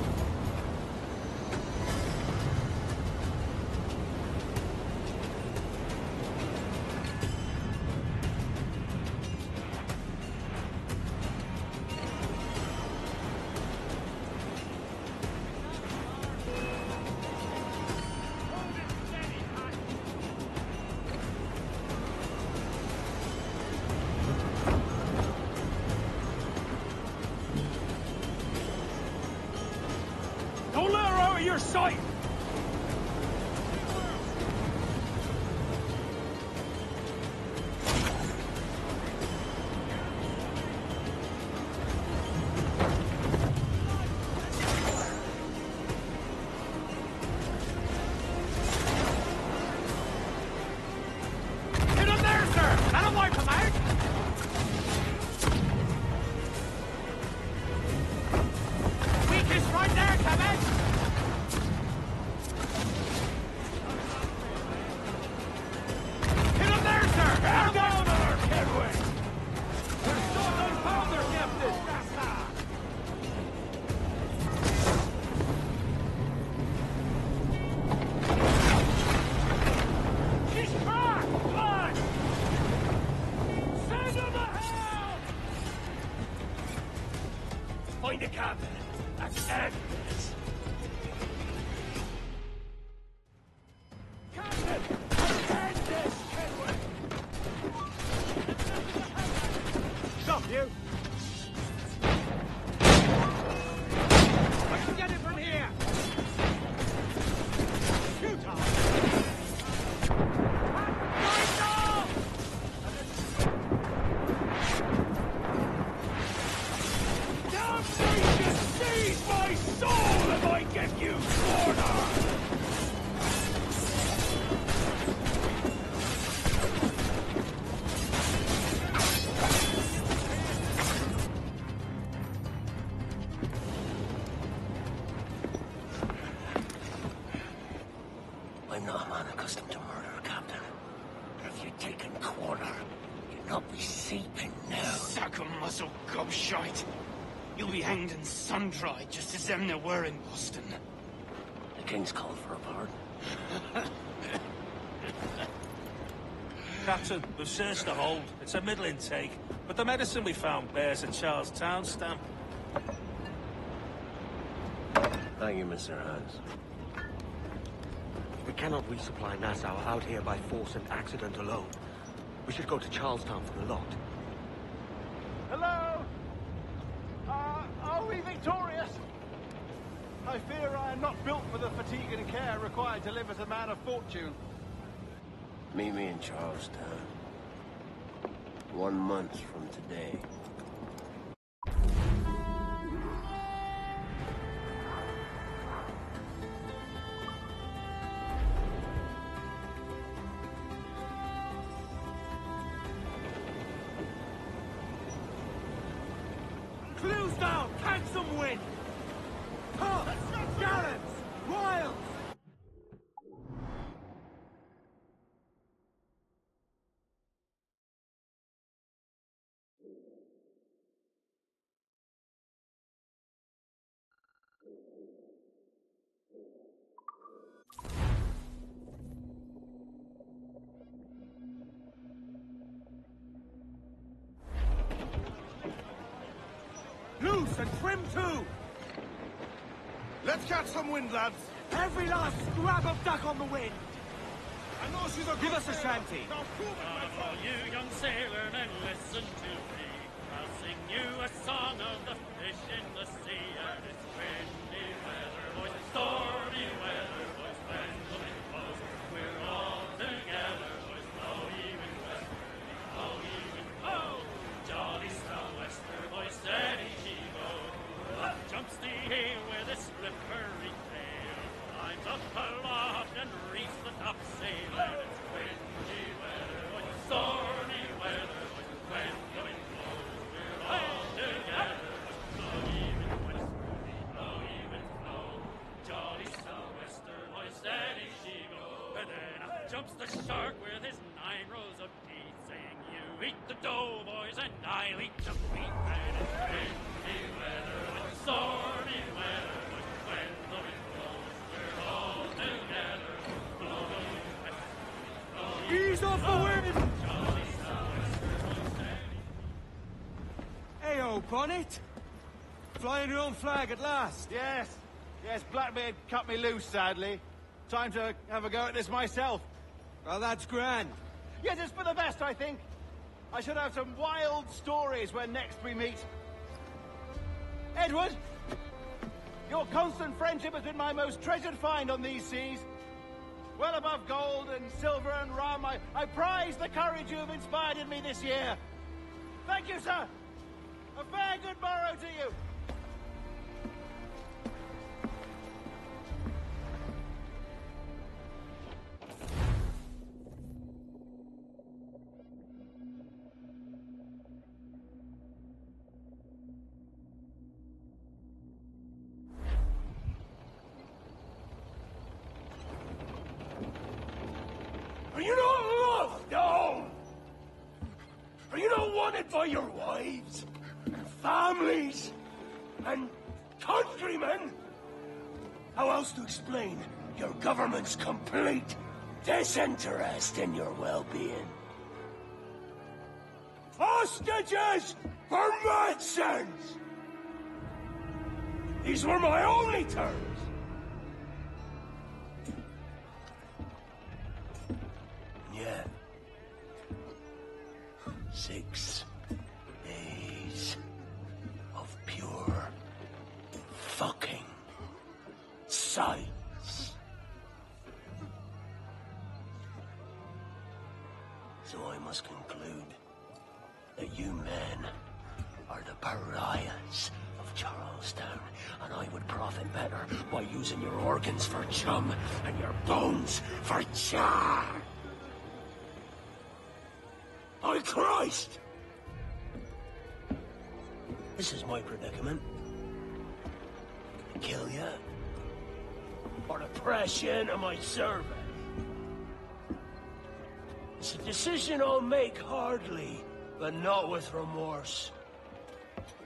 Don't let her out of your sight! Get him there, sir! That'll wipe him out! Weakest right there, Kevin! Get him there, sir! Down on our headway! There's still a gunpowder, Captain! She's cracked! Blood! Send him to hell! Find the captain. That's Agnes. Captain! End this, Kenway! Stop, you! I can get it from here! Shoot off! Damnation seize my soul if I get you cornered! I'm not a man accustomed to murder, Captain. If you'd taken quarter, you'd not be seeping now. Suck a muzzle, gobshite. You'll be hanged and sun-dried just as them there were in Boston. The King's called for a pardon. Captain, we've searched the hold. It's a middling take, but the medicine we found bears a Charlestown stamp. Thank you, Mr. Hans. We cannot resupply Nassau out here by force and accident alone. We should go to Charlestown for the lot. Hello? Are we victorious? I fear I am not built for the fatigue and care required to live as a man of fortune. Meet me in Charlestown. 1 month from today. Clues down! Catch some wind! Huh! Gallants! Royals! Loose and trim too! Let's catch some wind, lads. Every last scrap of duck on the wind! I know she's a Give us a shanty. Now prove it, my All friend. you young sailormen, listen to me. I'll sing you a song of the fish in the sea. And it's windy weather, boys, and stormy weather, boys, when the wind blows. We're all together, boys, blow even west, blow even oh. Jolly sou'wester, boys, steady she goes. Up jumps the heel with a slippery tail. Climbs up aloft and reefs the topsail. And it's windy weather, boys, stormy weather, boys, when the wind blows. We're all together, blow even west, blow even flow. Jolly sou'wester, boys, steady she goes. And then up jumps the shark with his 9 rows of teeth, saying, "You eat the dough, boys, and I'll eat the meat." And it's windy weather, boys, stormy weather, boys, when the wind blows. We're all together, blow even west, blow even Ease off the wind! Jolly sou'wester, boys, steady. Heyo, Bonnet! Flying your own flag at last! Yes, Blackbeard cut me loose, sadly. Time to have a go at this myself. Well, that's grand. Yes, it's for the best, I think. I should have some wild stories when next we meet. Edward! Your constant friendship has been my most treasured find on these seas. Well above gold and silver and rum, I prize the courage you have inspired in me this year. Thank you, sir. A fair good morrow to you. Are you not loved? No! Are you not wanted by your wives, and families, and countrymen? How else to explain your government's complete disinterest in your well-being? Hostages for medicines! These were my only terms. Yeah. 6 days of pure fucking silence. So I must conclude that you men are the pariahs of Charlestown, and I would profit better by using your organs for chum and your bones for char. By Christ! This is my predicament. Kill you, or to press you into my service. It's a decision I'll make hardly, but not with remorse.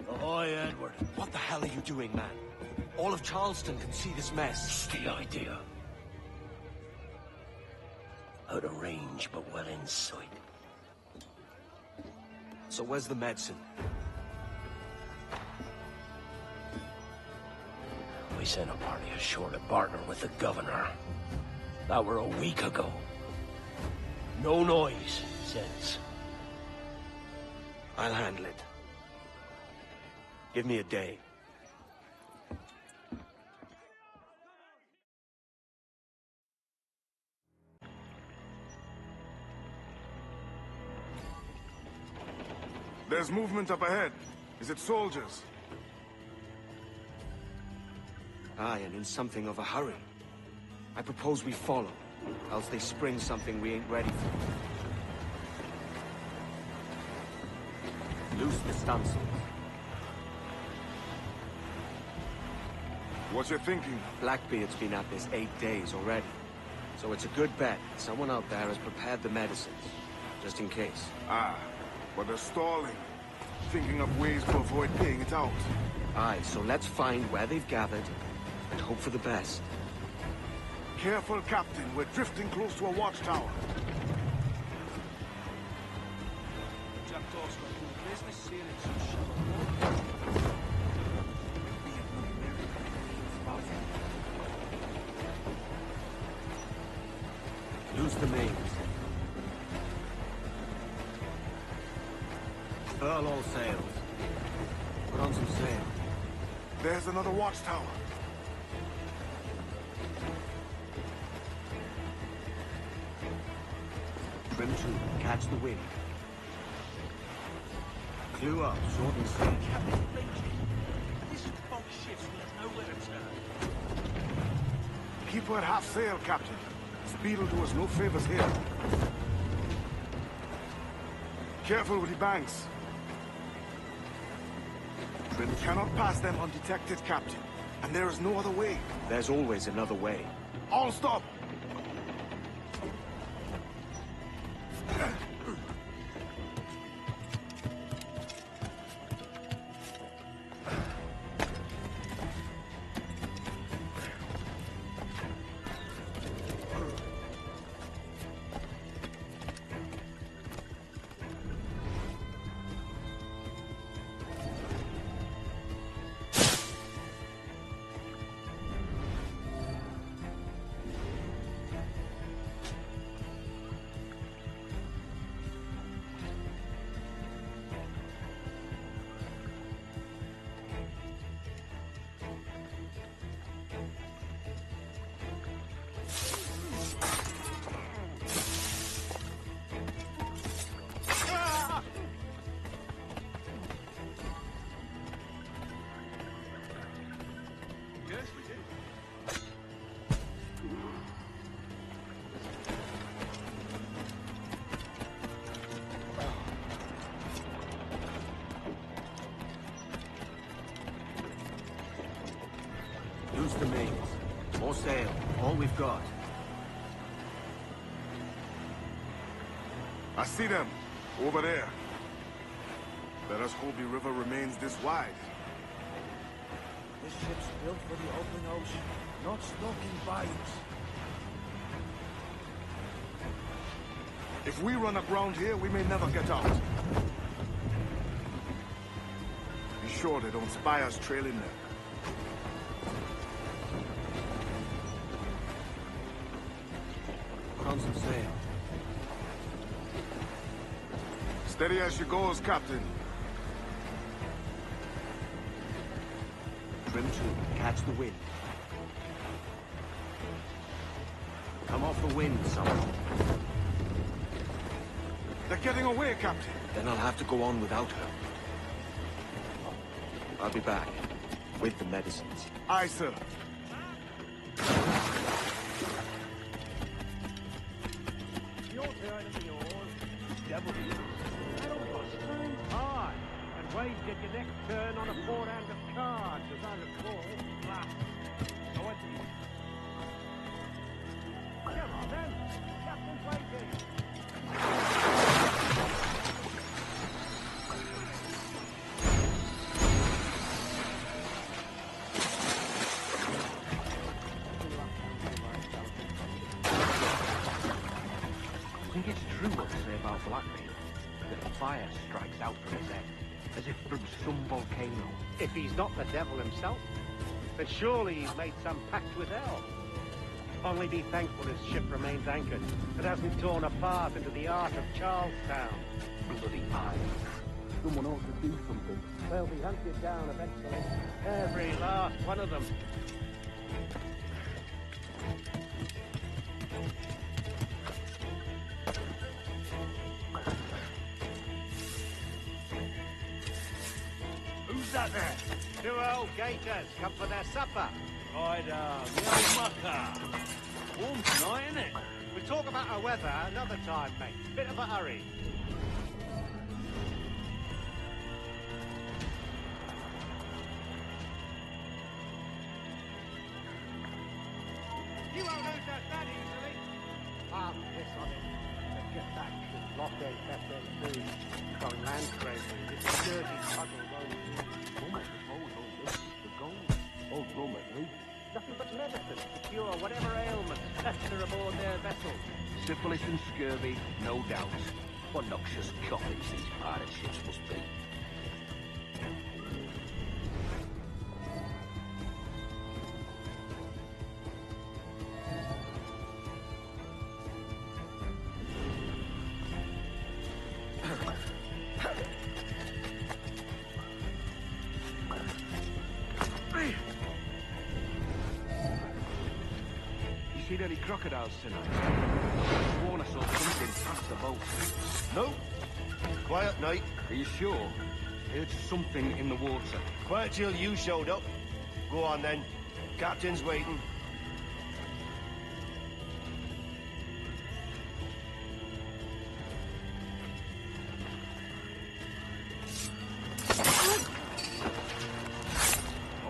Ahoy, Edward. What the hell are you doing, man? All of Charleston can see this mess. It's the idea. Out of range, but well in sight. So where's the medicine? We sent a party ashore to partner with the governor. That were a week ago. No noise since. I'll handle it. Give me a day. There's movement up ahead. Is it soldiers? Aye, and in something of a hurry. I propose we follow, else they spring something we ain't ready for. Loose the stunsails. What you thinking? Blackbeard's been at this 8 days already. So it's a good bet someone out there has prepared the medicines, just in case. Ah, but they're stalling. Thinking of ways to avoid paying it out. Aye, so let's find where they've gathered, and hope for the best. Careful, Captain. We're drifting close to a watchtower. Loose the mains. Furl all sails. Put on some sail. There's another watchtower. Trim to, catch the wind. Clew up, short and sail. This fog ships will have nowhere to turn. Keep her at half sail, Captain. Speed will do us no favors here. Careful with the banks. We cannot pass them undetected, Captain. And there is no other way. There's always another way. All stop! Loose the mains. More sail. All we've got. I see them. Over there. Let us hope the river remains this wide. This ship's built for the open ocean, not stuck in bayous. If we run aground here, we may never get out. Be sure they don't spy us trailing them. Put on some sail. Steady as she goes, Captain. Trim to, catch the wind. Come off the wind, someone. They're getting away, Captain. Then I'll have to go on without her. I'll be back. With the medicines. Aye, sir. Your turn and yours. Devil. Aye. And wait get your next turn on a four-hand of cards, as I recall. Last. So what do you... Come on, then. Captain's waiting. I think it's true what they say about Blackbeard, that fire strikes out from his head, as if from some volcano. If he's not the devil himself, then surely he's made some pact with hell. Only be thankful his ship remains anchored. It hasn't torn a path into the heart of Charlestown. Bloody iron. Someone ought to do something. They'll be hunted down eventually. Every last one of them. Who's that there? 2 old gators come for their supper. Right, the old mucker. Warm tonight, isn't it? We'll talk about our weather another time, mate. Bit of a hurry. You won't lose that easily. I'll piss on it. Let's get back to Blockade FNC. Going land scraping. It's a dirty puddle road. Almost suppose all this is the gold. Old Roman, eh? Nothing but medicine to cure whatever ailments fester aboard their vessels. Syphilis and scurvy, no doubt. What noxious coffins these pirate ships must be. Seen any crocodiles tonight? Sworn I saw something past the boat. No. Quiet night. Are you sure? I heard something in the water. Quiet till you showed up. Go on then. Captain's waiting.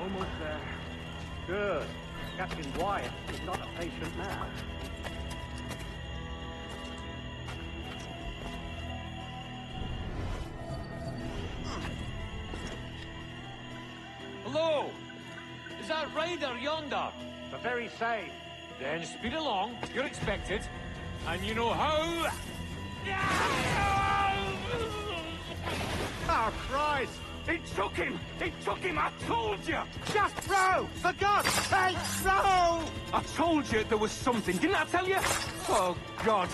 Almost there. Good. Captain Wyatt is not a patient man. Hello! Is that Raider yonder? The very same. Then speed along. You're expected. And you know how... Oh, Christ! It took him! It took him! I told you! Just row! For God's sake, row! I told you there was something, didn't I tell you? Oh, God.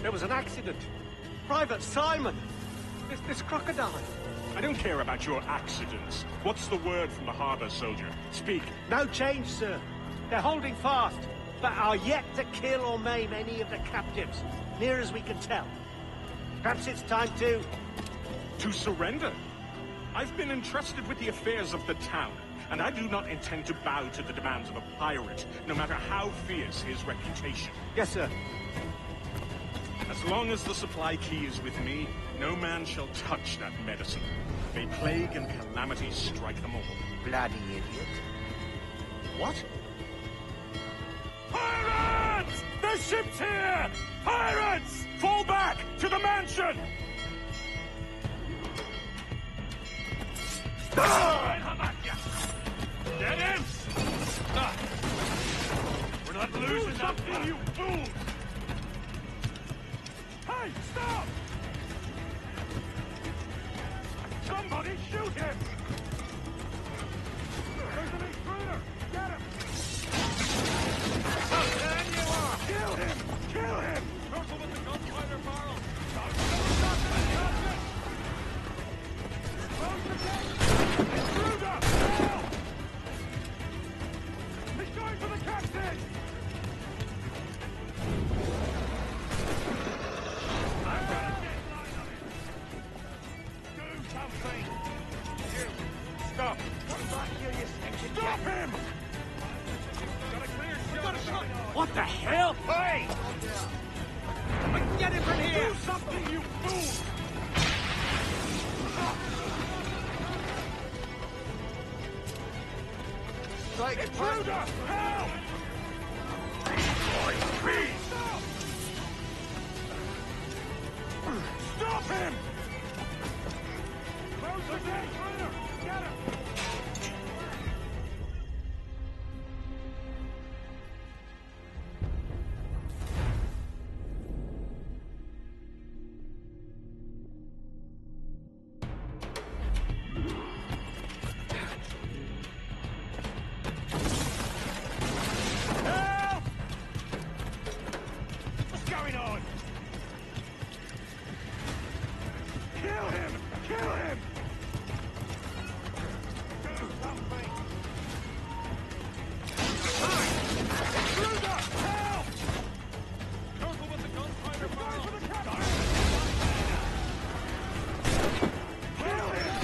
There was an accident. Private Simon! This crocodile. I don't care about your accidents. What's the word from the harbor, soldier? Speak. No change, sir. They're holding fast, but are yet to kill or maim any of the captives, near as we can tell. Perhaps it's time to... To surrender? I've been entrusted with the affairs of the town, and I do not intend to bow to the demands of a pirate, no matter how fierce his reputation. Yes, sir. As long as the supply key is with me, no man shall touch that medicine. May plague and calamity strike them all. Bloody idiot. What? Pirates! The ship's here! Pirates! Fall back to the mansion! Get him! We're not losing nothing, you fools! Hey, stop! Somebody shoot him! There's an intruder! Get him! How dead you are! Kill him! Kill him! Careful with the gunfighter, Barrel! Close the gate! Intruder! Help! He's going for the captain! Stop! Stop him! What the hell? Hey! Get him from here! Do something, you fool! like it, Bruder! Help! Stop him! Close the gate! Get him! Help! What's going on? Kill him! Kill him! Bruder, help! Careful with the gunfighter fire! Kill him!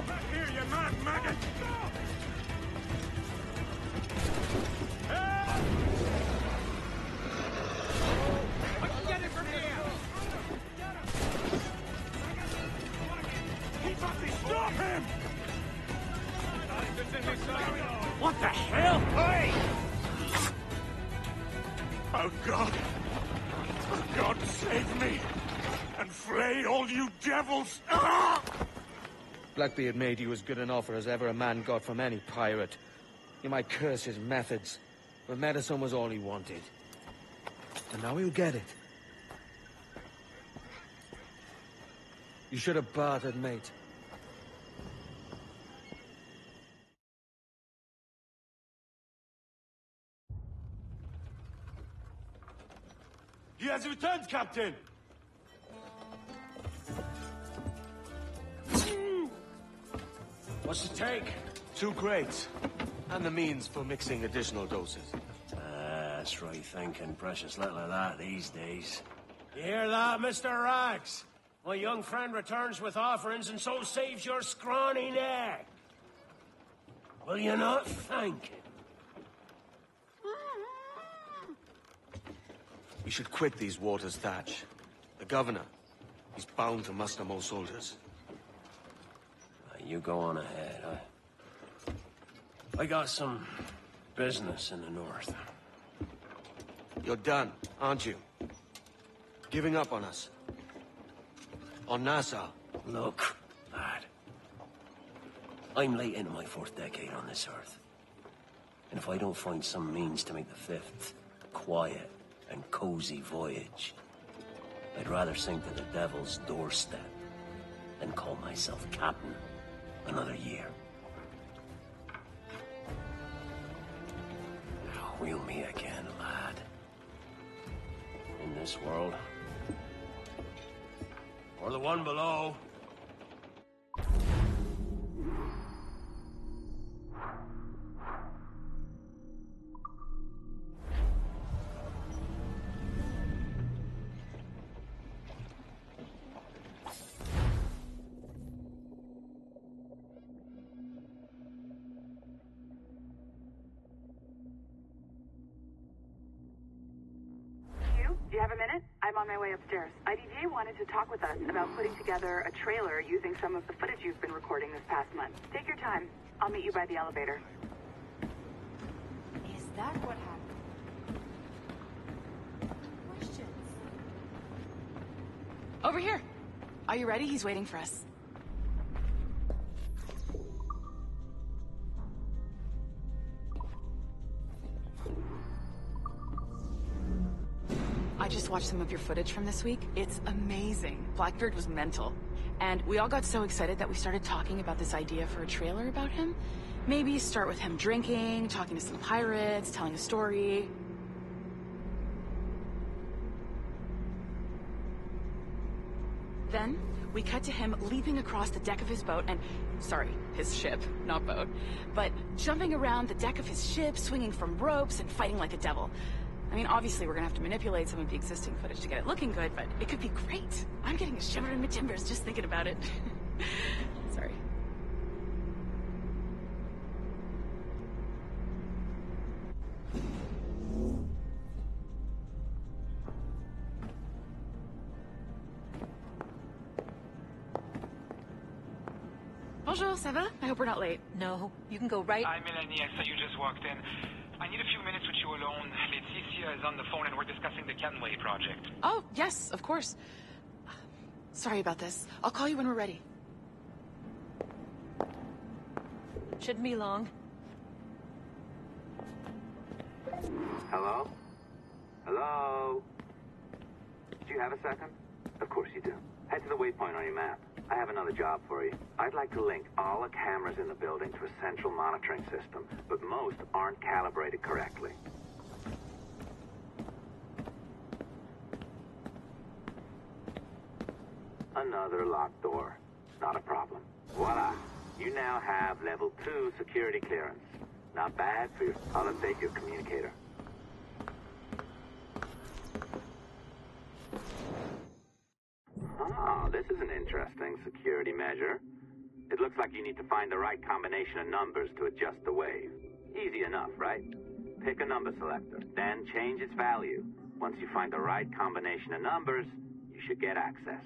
Back here, you mad maggot! Help! I can get it from here! Keep up this! Stop him! What the hell? Hey! Oh, God. Oh, God, save me! And flay all you devils! Ah! Blackbeard made you as good an offer as ever a man got from any pirate. You might curse his methods, but medicine was all he wanted. And now he'll get it. You should have bartered, mate. He has returned, Captain! What's the take? 2 crates. And the means for mixing additional doses. That's right thinking. Precious little of that these days. You hear that, Mr. Rags? My young friend returns with offerings and so saves your scrawny neck. Will you not thank him? We should quit these waters, Thatch. The governor, he's bound to muster more soldiers. You go on ahead. I got some business in the north. You're done, aren't you? Giving up on us. On Nassau. Look, lad. I'm late into my 4th decade on this earth. And if I don't find some means to make the 5th quiet and cozy voyage, I'd rather sink to the devil's doorstep than call myself captain another year. We'll meet again, lad. In this world. Or the one below. Do you have a minute? I'm on my way upstairs. IDJ wanted to talk with us about putting together a trailer using some of the footage you've been recording this past month. Take your time. I'll meet you by the elevator. Is that what happened? Questions? Over here. Are you ready? He's waiting for us. I just watched some of your footage from this week. It's amazing. Blackbeard was mental. And we all got so excited that we started talking about this idea for a trailer about him. Maybe start with him drinking, talking to some pirates, telling a story. Then, we cut to him leaping across the deck of his boat and... Sorry, his ship, not boat. But jumping around the deck of his ship, swinging from ropes, and fighting like a devil. I mean, obviously we're gonna have to manipulate some of the existing footage to get it looking good, but it could be great. I'm getting a shiver in my timbers just thinking about it. Sorry. Bonjour, ça va? I hope we're not late. No, you can go right... Hi, Melanie. I saw you just walked in. I need a few minutes with you alone. Laeticia is on the phone and we're discussing the Kenway project. Oh, yes, of course. Sorry about this. I'll call you when we're ready. Shouldn't be long. Hello? Hello? Do you have a second? Of course you do. Head to the waypoint on your map. I have another job for you. I'd like to link all the cameras in the building to a central monitoring system, but most aren't calibrated correctly. Another locked door. Not a problem. Voila. You now have level 2 security clearance. Not bad for your... I'll update your communicator. Ah, this is an interesting security measure. It looks like you need to find the right combination of numbers to adjust the wave. Easy enough, right? Pick a number selector, then change its value. Once you find the right combination of numbers, you should get access.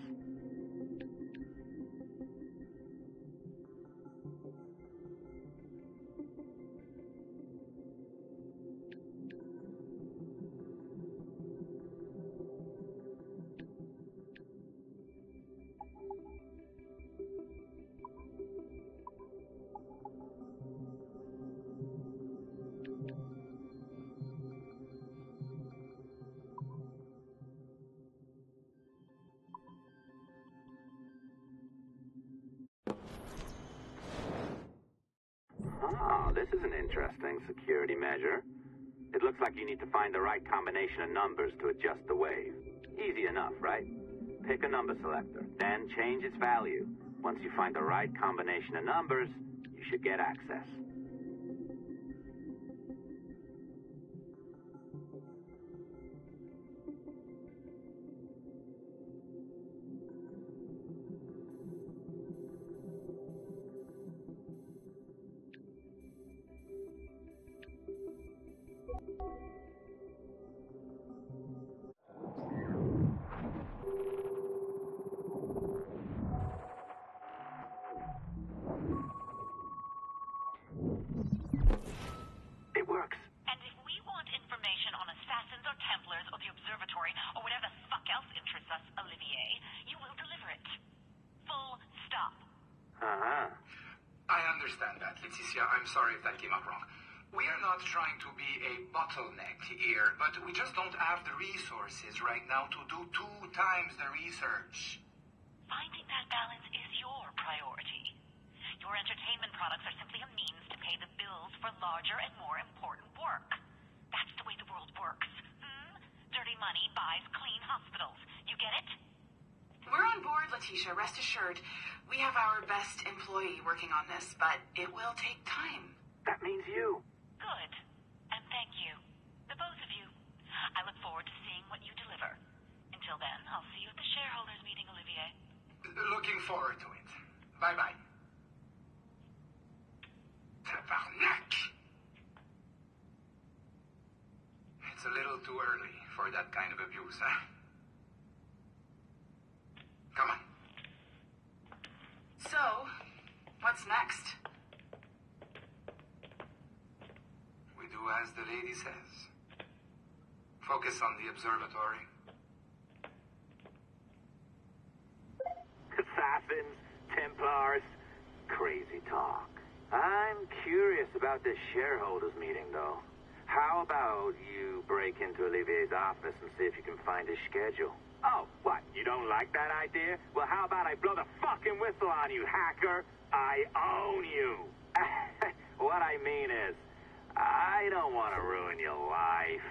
Ah, this is an interesting security measure. It looks like you need to find the right combination of numbers to adjust the wave. Easy enough, right? Pick a number selector, then change its value. Once you find the right combination of numbers, you should get access. It works. And if we want information on assassins or Templars or the Observatory or whatever the fuck else interests us, Olivier, you will deliver it. Full stop. Uh-huh. I understand that, Laeticia. I'm sorry if that came up wrong. We are not trying to be a bottleneck here, but we just don't have the resources right now to do 2 times the research. Finding that balance is your priority. Your entertainment products are simply a means to pay the bills for larger and more important work. That's the way the world works. Dirty money buys clean hospitals. You get it? We're on board, Letitia. Rest assured. We have our best employee working on this, but it will take time. That means you. Good. And thank you. The both of you. I look forward to seeing what you deliver. Until then, I'll see you at the shareholders meeting, Olivier. Looking forward to it. Bye-bye. Tabarnak! It's a little too early for that kind of abuse, huh? Come on. So, what's next? We do as the lady says. Focus on the observatory. Assassins, Templars, crazy talk. I'm curious about this shareholders meeting, though. How about you break into Olivier's office and see if you can find his schedule? Oh, what? You don't like that idea? Well, how about I blow the fucking whistle on you, hacker? I own you. What I mean is, I don't want to ruin your life.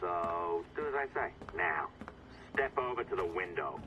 So, do as I say. Now, step over to the window.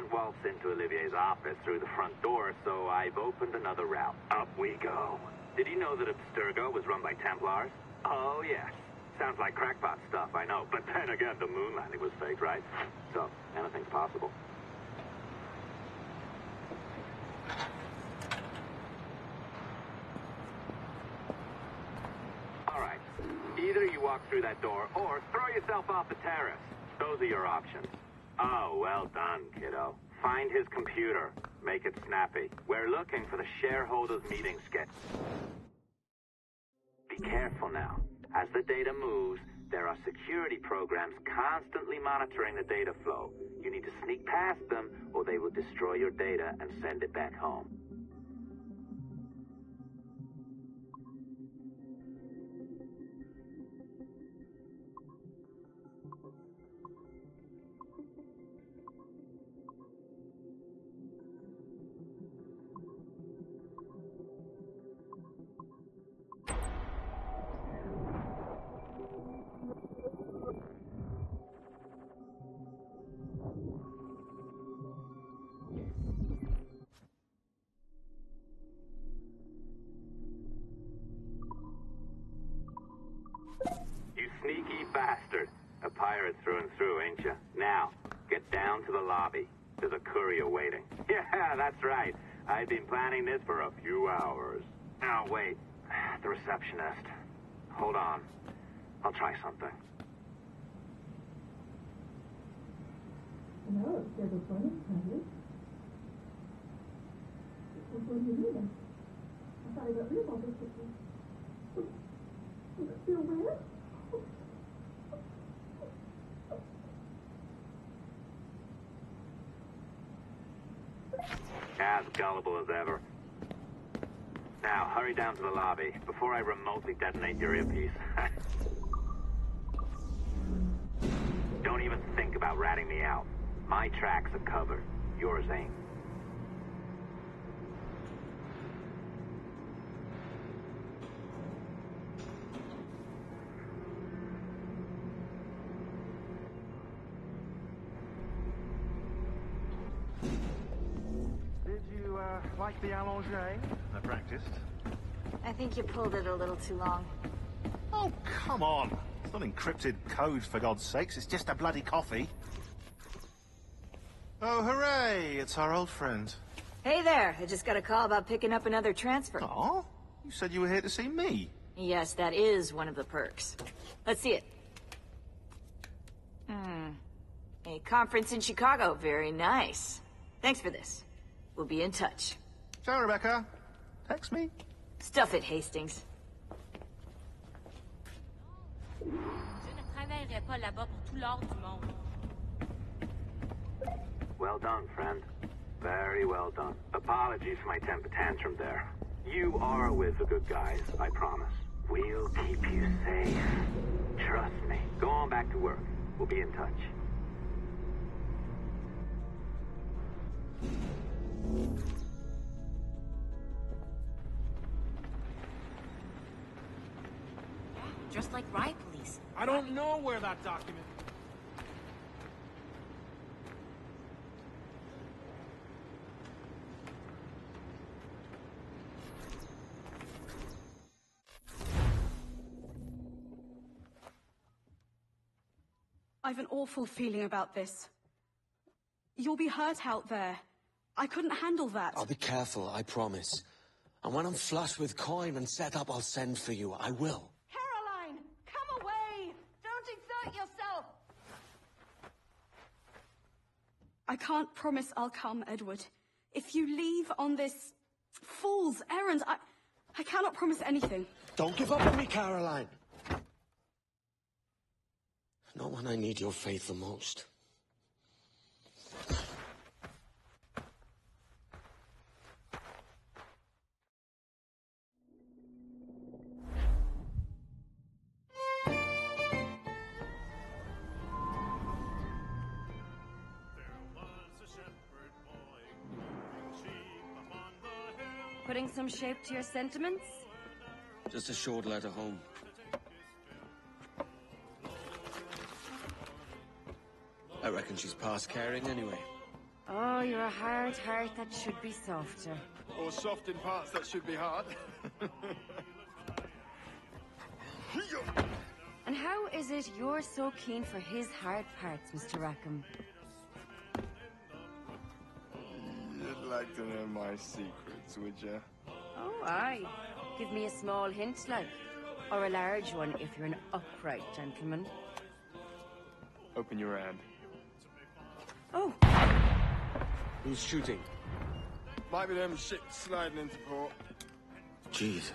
can't waltz into Olivier's office through the front door, so I've opened another route. Up we go. Did you know that Abstergo was run by Templars? Oh, yes. Sounds like crackpot stuff, I know. But then again, the moon landing was fake, right? So, anything's possible. All right. Either you walk through that door, or throw yourself off the terrace. Those are your options. Oh, well done, kiddo. Find his computer. Make it snappy. We're looking for the shareholders meeting sketch. Be careful now. As the data moves, there are security programs constantly monitoring the data flow. You need to sneak past them, or they will destroy your data and send it back home. Sneaky bastard. A pirate through and through, ain't you? Now, get down to the lobby. There's a courier waiting. Yeah, that's right. I've been planning this for a few hours. Now, wait. The receptionist. Hold on. I'll try something. Hello, there's a phone service. What do you do then? I thought I got rid of all this pictures. Still where? As gullible as ever. Now, hurry down to the lobby before I remotely detonate your earpiece. Don't even think about ratting me out. My tracks are covered. Yours ain't. Like the allongé? I practiced. I think you pulled it a little too long. Oh, come on. It's not encrypted code, for God's sakes. It's just a bloody coffee. Oh, hooray! It's our old friend. Hey there, I just got a call about picking up another transfer. Oh? You said you were here to see me. Yes, that is one of the perks. Let's see it. A conference in Chicago. Very nice. Thanks for this. We'll be in touch. Ciao, Rebecca. Text me. Stuff it, Hastings. Je ne travaillerai pas là-bas pour tout l'or du monde. Well done, friend. Very well done. Apologies for my temper tantrum there. You are with the good guys, I promise. We'll keep you safe. Trust me. Go on back to work. We'll be in touch. Just like riot police. I don't know where that document... I've an awful feeling about this. You'll be hurt out there. I couldn't handle that. I'll be careful, I promise. And when I'm flush with coin and set up, I'll send for you. I will. Caroline! Come away! Don't exert yourself! I can't promise I'll come, Edward. If you leave on this fool's errand, I cannot promise anything. Don't give up on me, Caroline! Not when I need your faith the most. Putting some shape to your sentiments? Just a short letter home. I reckon she's past caring anyway. Oh, you're a hard heart that should be softer. Or soft in parts that should be hard. And how is it you're so keen for his hard parts, Mr. Rackham? You'd like to know my secrets, would you? Oh, aye. Give me a small hint, like. Or a large one, if you're an upright gentleman. Open your hand. Oh. Who's shooting? Might be them ships sliding into port. Jesus.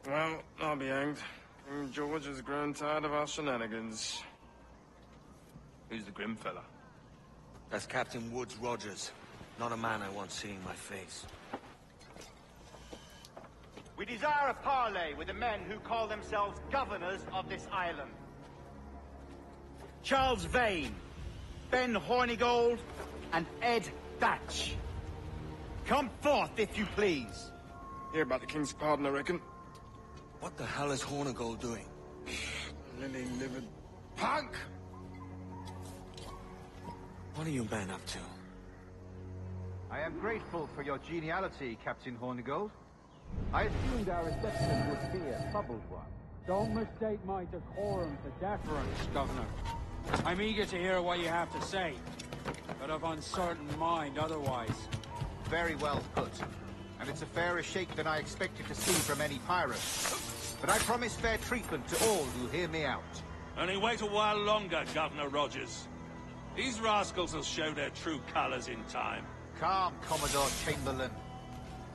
Well, I'll be hanged. George has grown tired of our shenanigans. Who's the grim fella? That's Captain Woods Rogers. Not a man I want seeing my face. We desire a parley with the men who call themselves governors of this island. Charles Vane, Ben Hornigold, and Ed Thatch. Come forth, if you please. Hear about the King's pardon, I reckon. What the hell is Hornigold doing? Lily-livered punk! What are you men up to? I am grateful for your geniality, Captain Hornigold. I assumed our reception would be a troubled one. Don't mistake my decorum for deference, Governor. I'm eager to hear what you have to say, but of uncertain mind otherwise. Very well put. And it's a fairer shake than I expected to see from any pirate. But I promise fair treatment to all who hear me out. Only wait a while longer, Governor Rogers. These rascals will show their true colors in time. Calm, Commodore Chamberlain.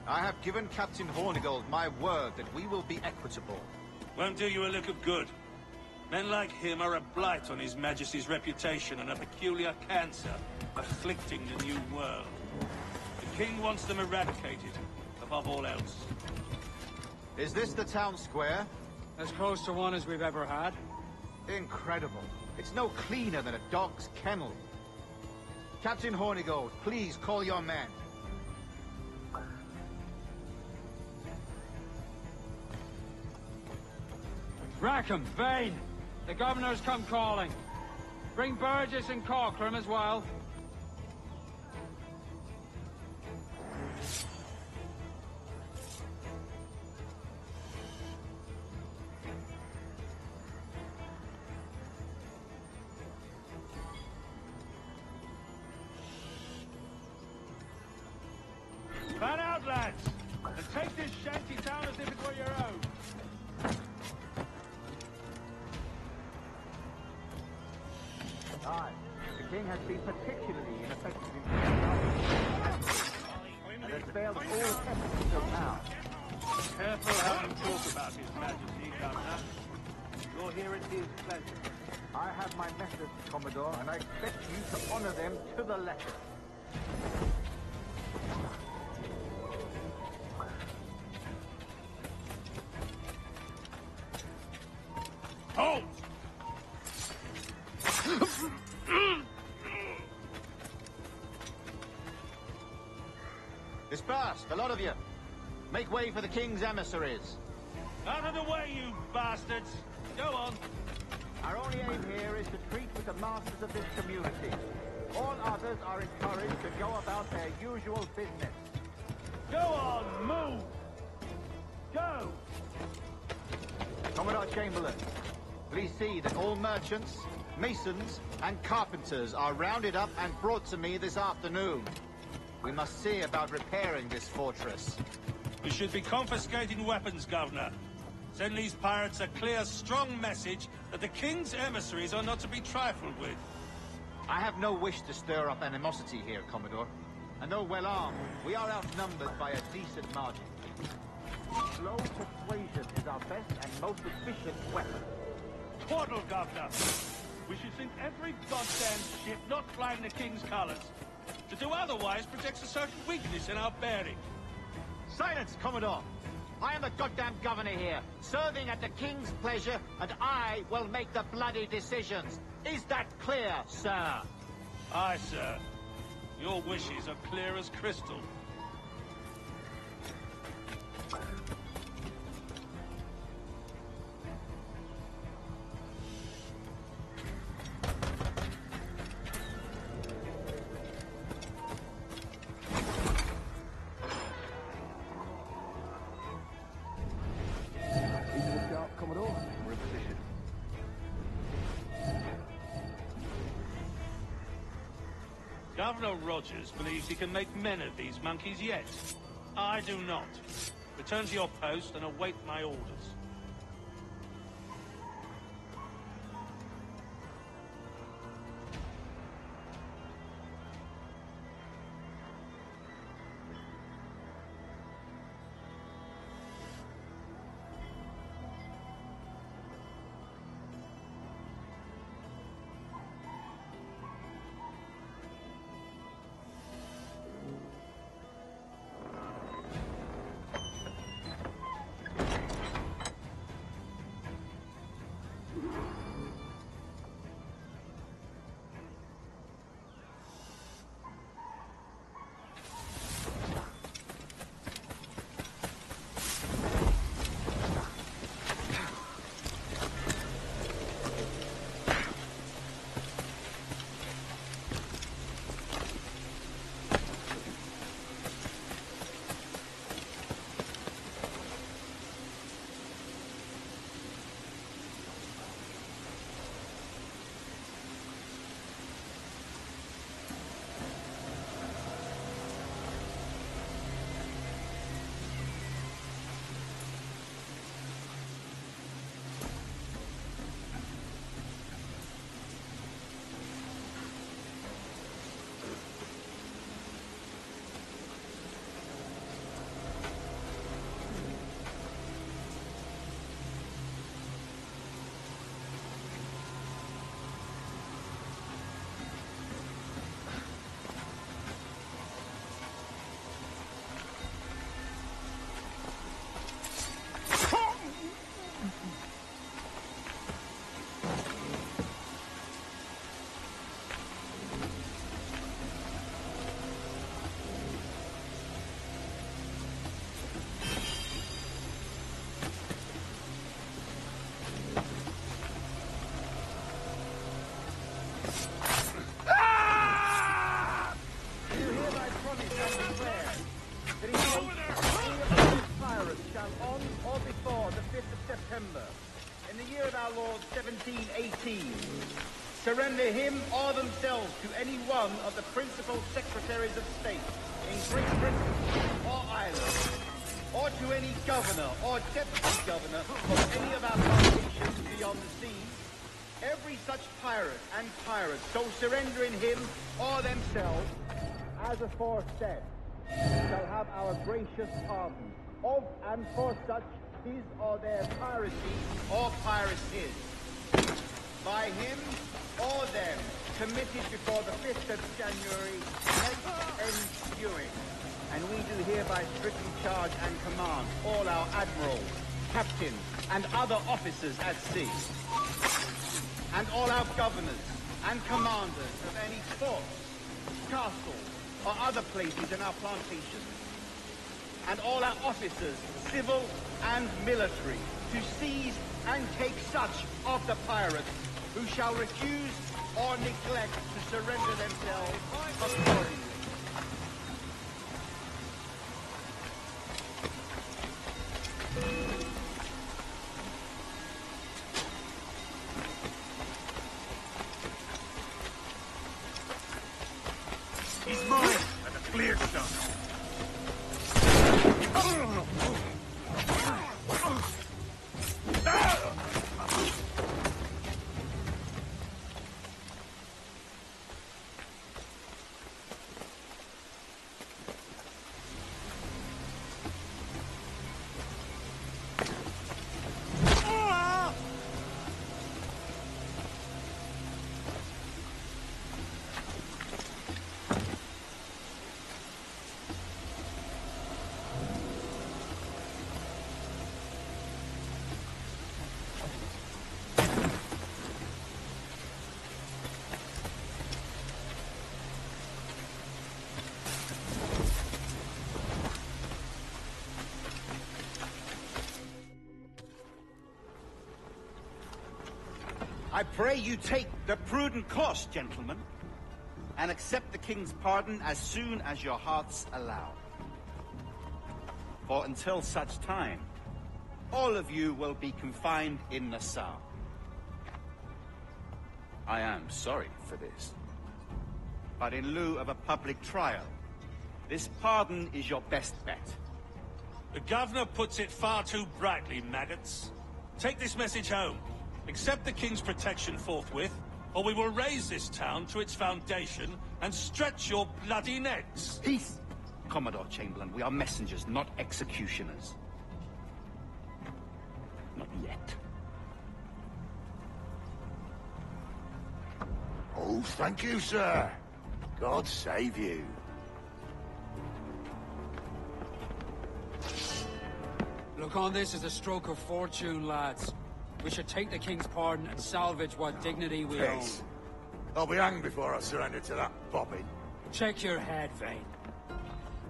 I have given Captain Hornigold my word that we will be equitable. Won't do you a lick of good. Men like him are a blight on His Majesty's reputation and a peculiar cancer afflicting the New World. The King wants them eradicated, above all else. Is this the town square? As close to one as we've ever had. Incredible. It's no cleaner than a dog's kennel. Captain Hornigold, please call your men. Rackham, Vane! The Governor's come calling. Bring Burgess and Cockram as well. Fan out, lads! And take this shanty town as if it were your own. Aye. The King has been particularly ineffective in and has failed all efforts until now. Careful how you talk about His Majesty, Governor. You're here at his pleasure. I have my methods, Commodore, and I expect you to honor them to the letter. Halt! Disperse, the lot of you. Make way for the King's emissaries. Out of the way, you bastards! Go on. Our only aim here is to treat with the masters of this community. All others are encouraged to go about their usual business. Go on, move! Go! Commodore Chamberlain, please see that all merchants, masons, and carpenters are rounded up and brought to me this afternoon. We must see about repairing this fortress. We should be confiscating weapons, Governor. Send these pirates a clear, strong message that the King's emissaries are not to be trifled with. I have no wish to stir up animosity here, Commodore. And though well armed, we are outnumbered by a decent margin. Slow persuasion is our best and most efficient weapon. Twaddle, Governor! We should sink every goddamn ship not flying the King's colours. To do otherwise projects a certain weakness in our bearing. Silence, Commodore! I am the goddamn governor here, serving at the King's pleasure, and I will make the bloody decisions. Is that clear, sir? Aye, sir. Your wishes are clear as crystal. Commodore, we're in position. Governor Rogers believes he can make men of these monkeys yet. I do not. Return to your post and await my orders. In the year of our Lord 1718, surrender him or themselves to any one of the principal secretaries of state in Great Britain or Ireland, or to any governor or deputy governor of any of our plantations beyond the seas, every such pirate and pirate so surrendering him or themselves, as aforesaid, shall have our gracious pardon of and for such his or their piracy or piracies, by him or them committed before the 5th of January, hence ensuing. And we do hereby strictly charge and command all our admirals, captains, and other officers at sea, and all our governors and commanders of any forts, castles, or other places in our plantations, and all our officers, civil and military, to seize and take such of the pirates who shall refuse or neglect to surrender themselves accordingly. He's mine, and a clear shot. I pray you take the prudent course, gentlemen, and accept the king's pardon as soon as your hearts allow. For until such time, all of you will be confined in Nassau. I am sorry for this, but in lieu of a public trial, this pardon is your best bet. The governor puts it far too brightly, maggots. Take this message home. Accept the king's protection forthwith, or we will raise this town to its foundation and stretch your bloody necks. Peace! Commodore Chamberlain, we are messengers, not executioners. Not yet. Oh, thank you, sir. God save you. Look on this as a stroke of fortune, lads. We should take the king's pardon and salvage what dignity we own. Peace. I'll be hanged before I surrender to that bobbin. Check your head, Vane.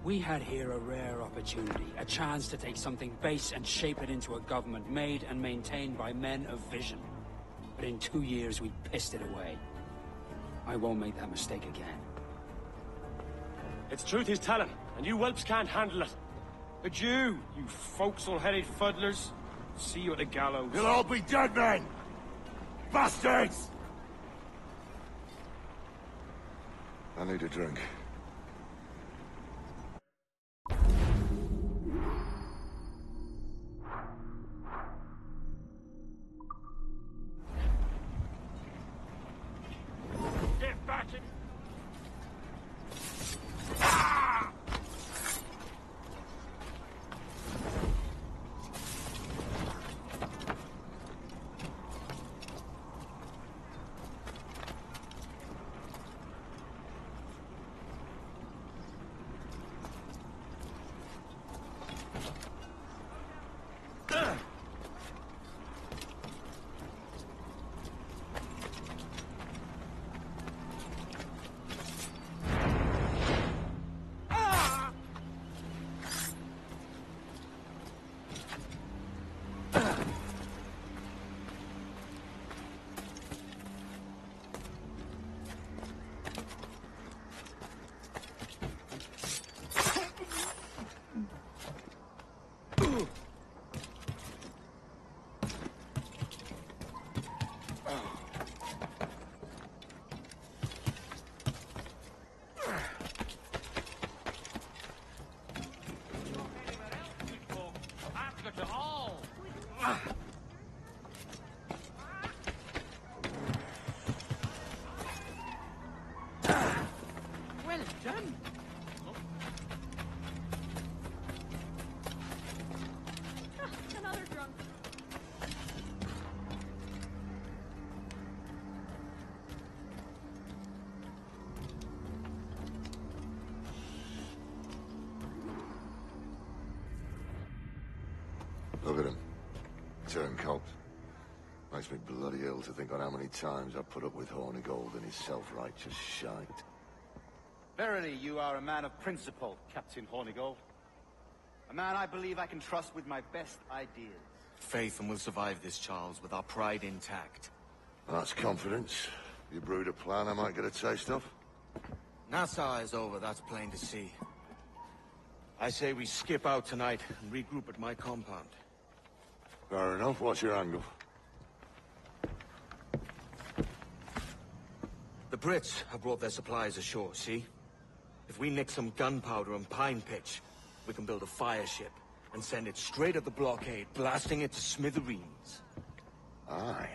We had here a rare opportunity, a chance to take something base and shape it into a government made and maintained by men of vision. But in 2 years, we pissed it away. I won't make that mistake again. It's truth he's telling, and you whelps can't handle it. Adieu, you forecastle-headed fuddlers. See you at the gallows. You'll all be dead men! Bastards! I need a drink. Get back in... Well done. Another drunk. Look at him. Turncoat. Makes me bloody ill to think on how many times I've put up with Hornigold and his self-righteous shite. Verily, you are a man of principle, Captain Hornigold. A man I believe I can trust with my best ideas. Faith, and we'll survive this, Charles, with our pride intact. That's confidence. You brewed a plan I might get a taste of? Nassau is over, that's plain to see. I say we skip out tonight and regroup at my compound. Fair enough. What's your angle? The Brits have brought their supplies ashore, see? If we nick some gunpowder and pine pitch, we can build a fire ship and send it straight at the blockade, blasting it to smithereens. Aye.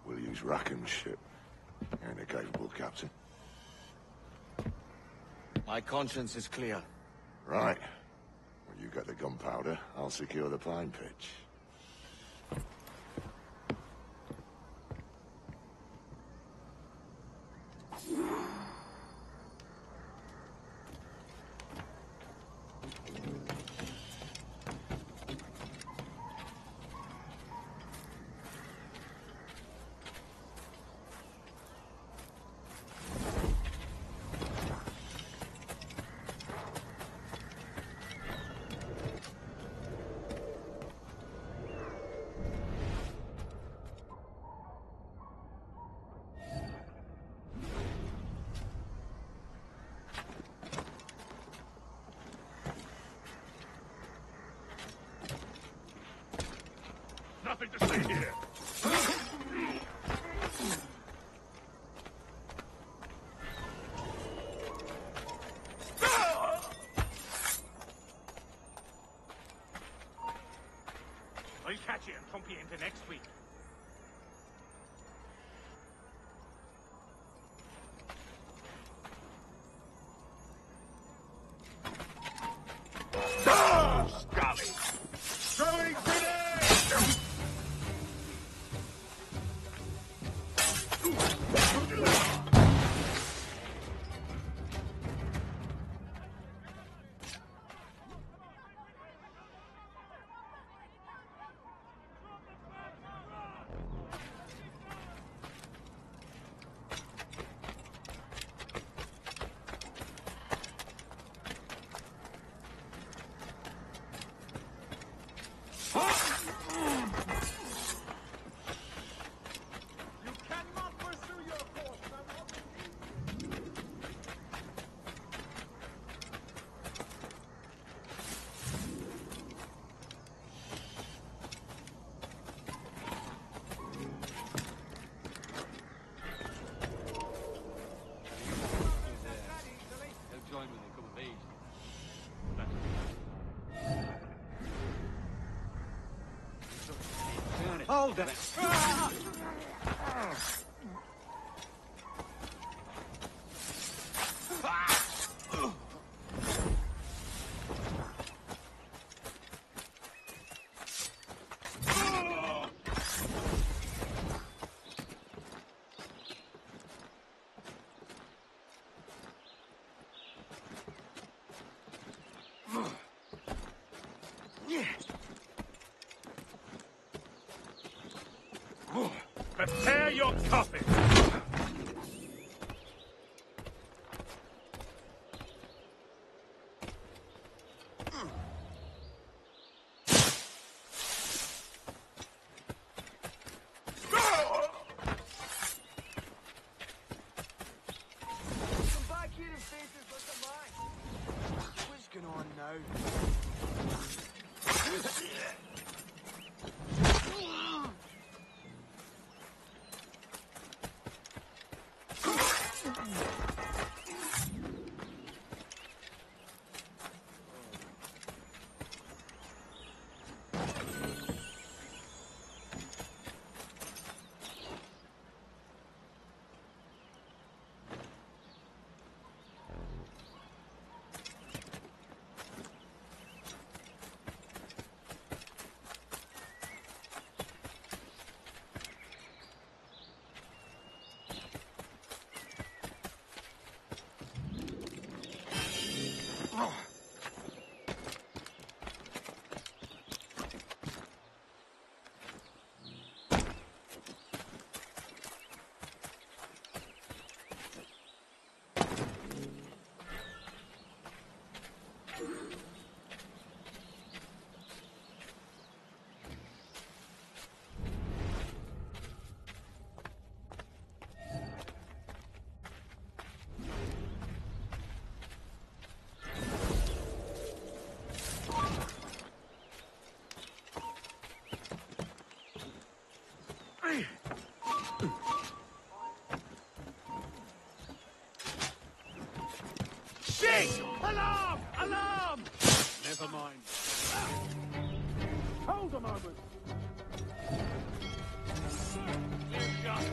We'll use Rackham's ship. Ain't a capable captain. My conscience is clear. Right. When you get the gunpowder, I'll secure the pine pitch. nothing to see here. I'll catch you and pump you into next week. Golly! Throwing grenade! Hold it! Prepare your coffin! Come back here and face us like a man. What's going on now? Shit! Alarm! Alarm! Never mind. Hold a moment. Clear shot.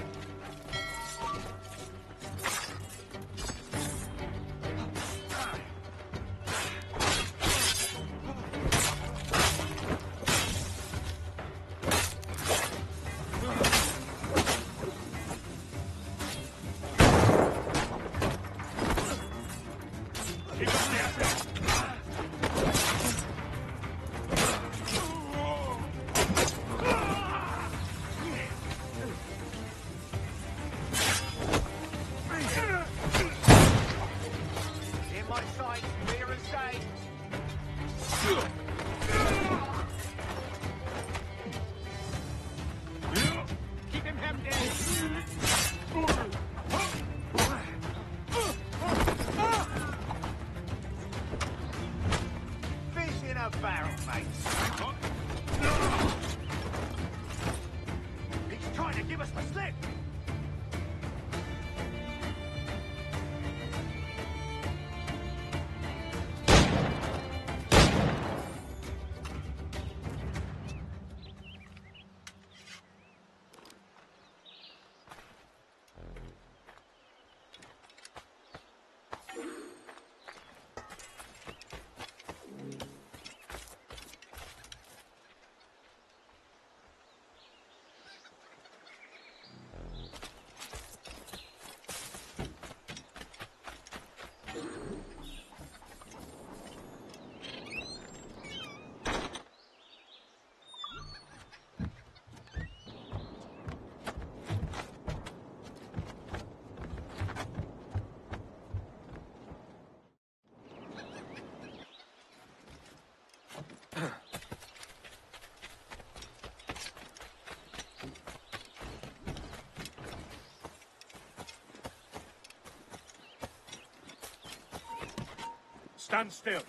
Stand still.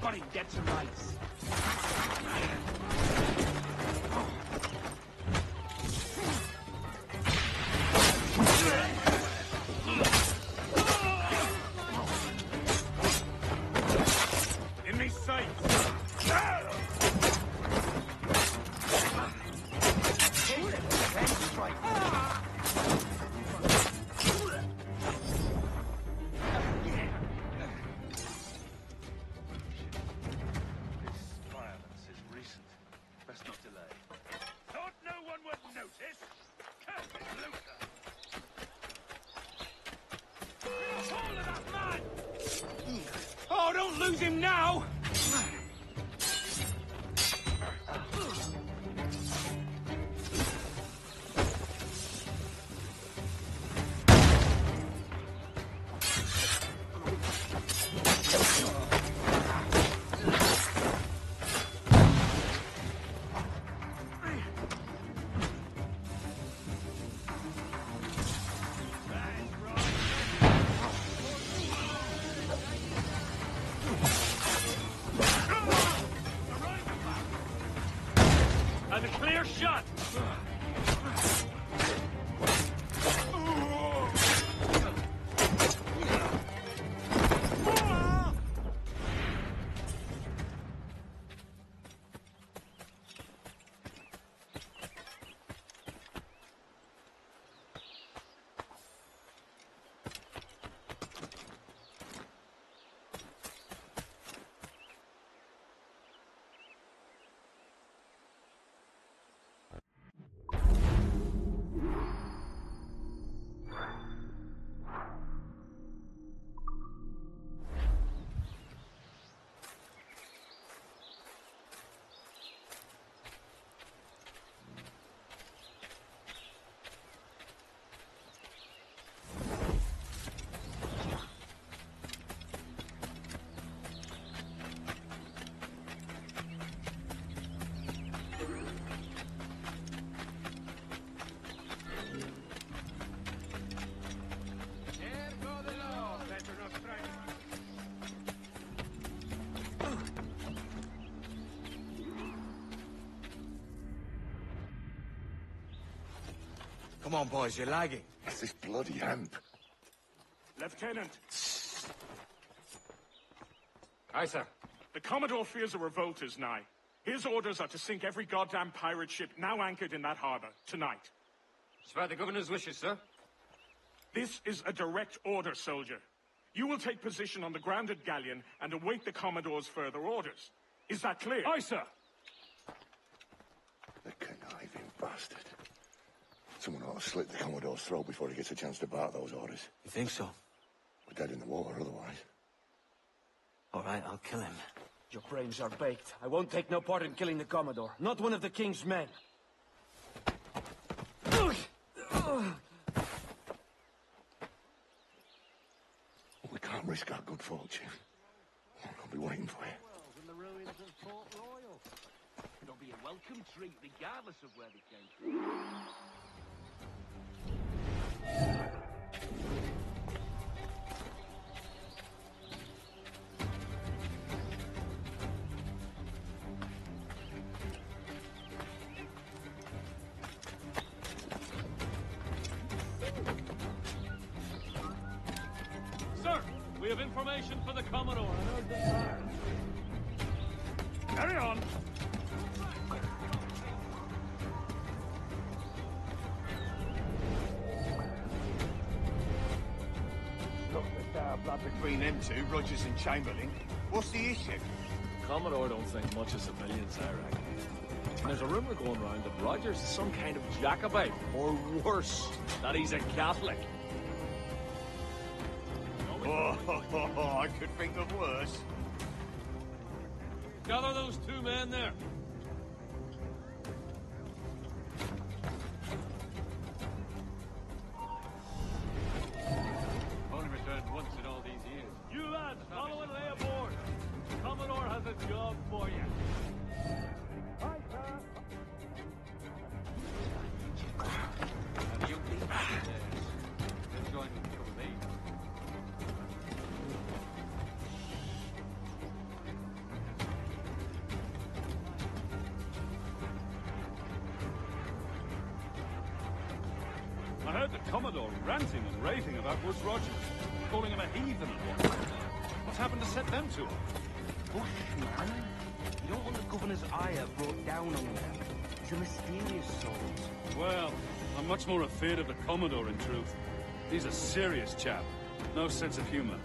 Got him dead to rights. In me sight. Oh, don't lose him now! And a clear shot! Come on, boys, you're lagging. It's this bloody amp. Lieutenant. Aye, sir. The Commodore fears a revolt is nigh. His orders are to sink every goddamn pirate ship now anchored in that harbor, tonight. It's by the governor's wishes, sir. This is a direct order, soldier. You will take position on the grounded galleon and await the Commodore's further orders. Is that clear? Aye, sir. The conniving bastard. Someone ought to slit the Commodore's throat before he gets a chance to bark those orders. You think so? We're dead in the water otherwise. All right, I'll kill him. Your brains are baked. I won't take no part in killing the Commodore. Not one of the King's men. We can't risk our good fortune. I'll be waiting for you. In the ruins of Port Royal. It'll be a welcome treat, regardless of where they came from. Sir, we have information for the Commodore. Carry on. Look, the dark blood between them two, Rogers and Chamberlain. What's the issue? Commodore don't think much of civilians, I reckon. And there's a rumor going around that Rogers is some kind of Jacobite, or worse, that he's a Catholic. Oh, I could think of worse. Gather those two men there. Only returned once in all these years. You lads, follow and lay aboard. The Commodore has a job for you. Aye, sir. And you leave join with me. heard the Commodore ranting and raving about Woods Rogers, calling him a heathen and whatnot. What's happened to set them to him? Bushman? You don't want the governor's ire brought down on them. He's a mysterious soul. Well, I'm much more afraid of the Commodore, in truth. He's a serious chap. No sense of humor.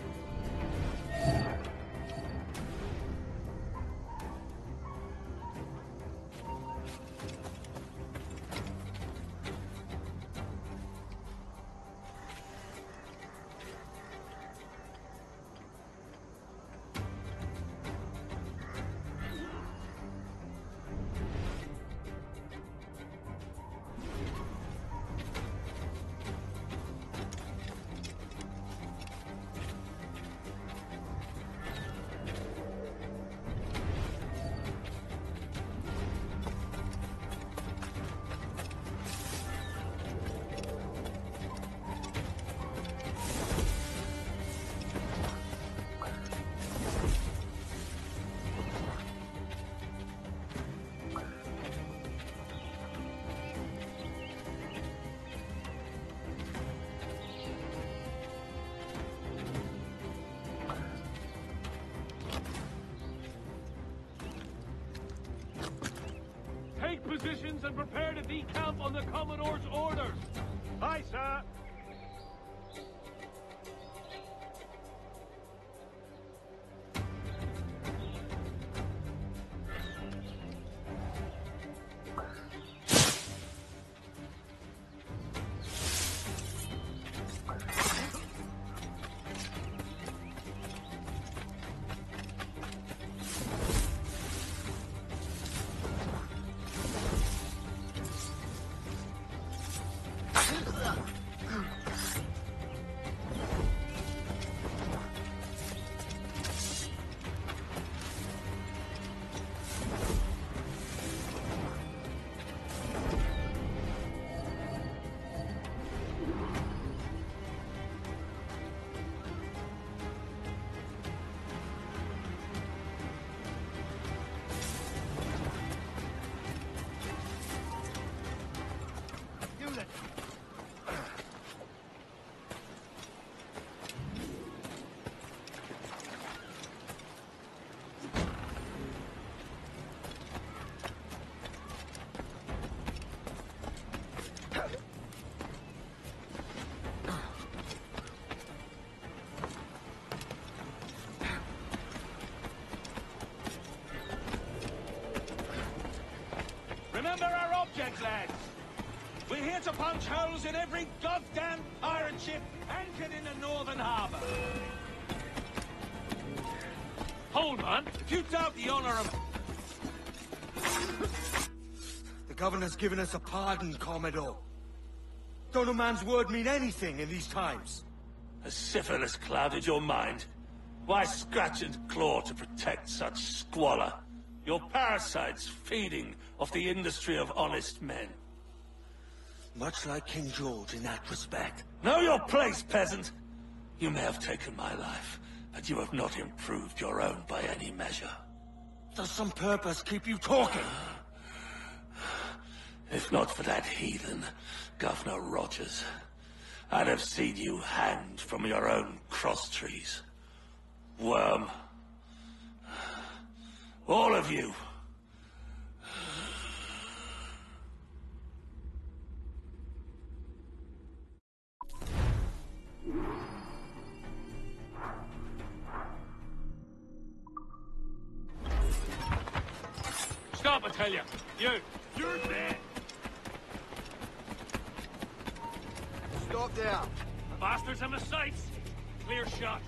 Take positions and prepare to decamp on the Commodore's orders. Aye, sir. Remember our object, lads. We're here to punch holes in every goddamn pirate ship anchored in the Northern Harbor. Hold, man. If you doubt the honor of... The governor's given us a pardon, Commodore. Don't a man's word mean anything in these times? Has syphilis clouded your mind? Why scratch and claw to protect such squalor? Your parasites feeding off the industry of honest men. Much like King George in that respect. Know your place, peasant! You may have taken my life, but you have not improved your own by any measure. Does some purpose keep you talking? If not for that heathen, Governor Rogers, I'd have seen you hanged from your own cross trees. Worm. All of you. Stop, I tell you. You're dead. Stop there. Bastards on the sights. Clear shot.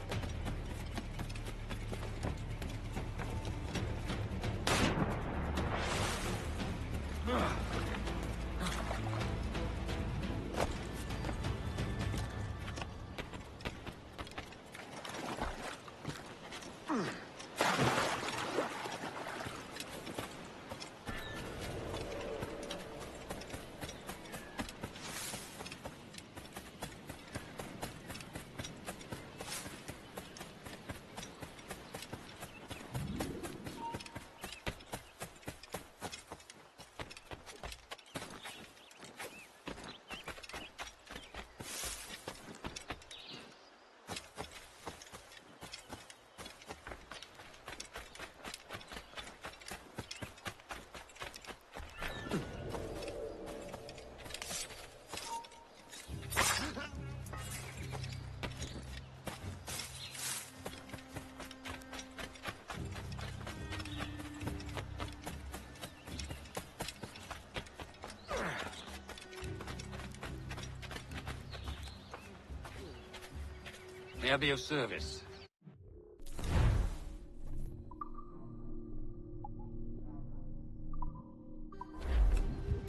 May I be of service?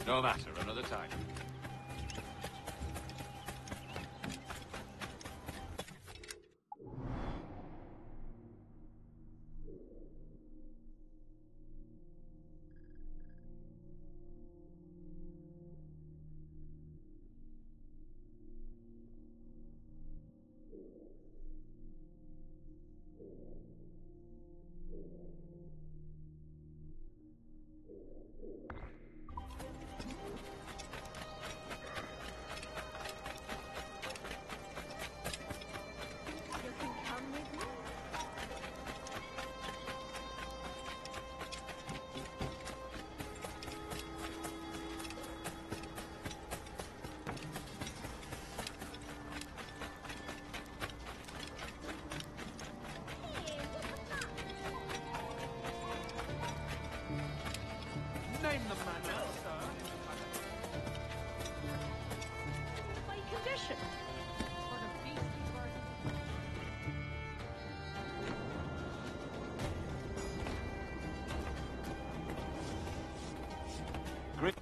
No matter, another time. Name the man now, sir. My condition. Sort of beastly bird. Great.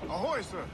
Ahoy, sir!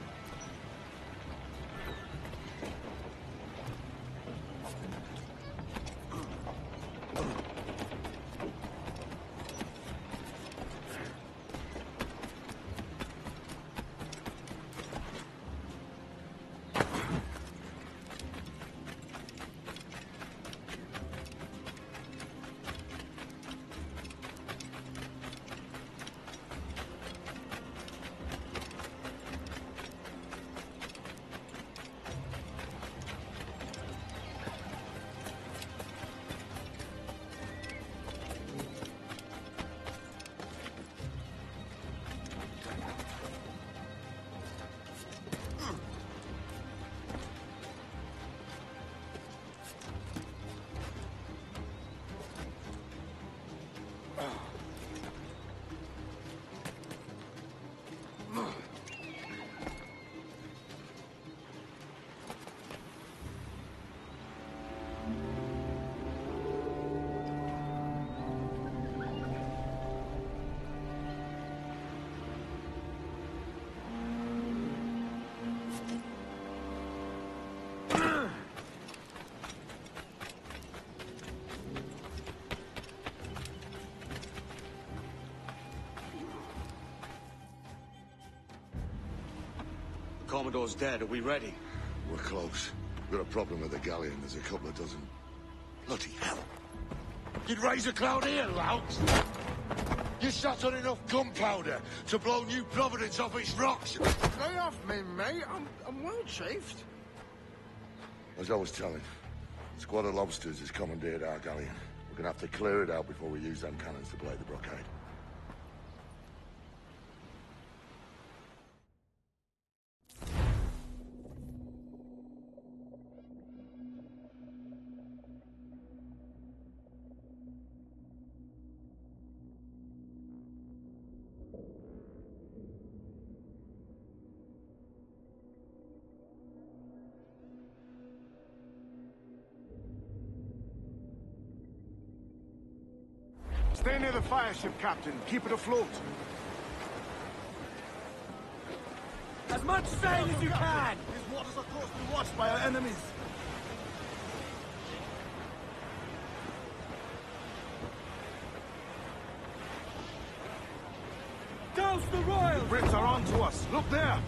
Commodore's dead. Are we ready? We're close. We've got a problem with the galleon. There's a couple of dozen. Bloody hell. You'd raise a cloud here, louts. You shot on enough gunpowder to blow New Providence off its rocks. Lay off me, mate. I'm well chafed. As I was telling, a squad of lobsters has commandeered our galleon. We're gonna have to clear it out before we use them cannons to play the blockade. Stay near the fire ship, Captain. Keep it afloat. As much sail as you can! These waters are close to be watched by our enemies. Douse the royals! The Brits are on to us. Look there!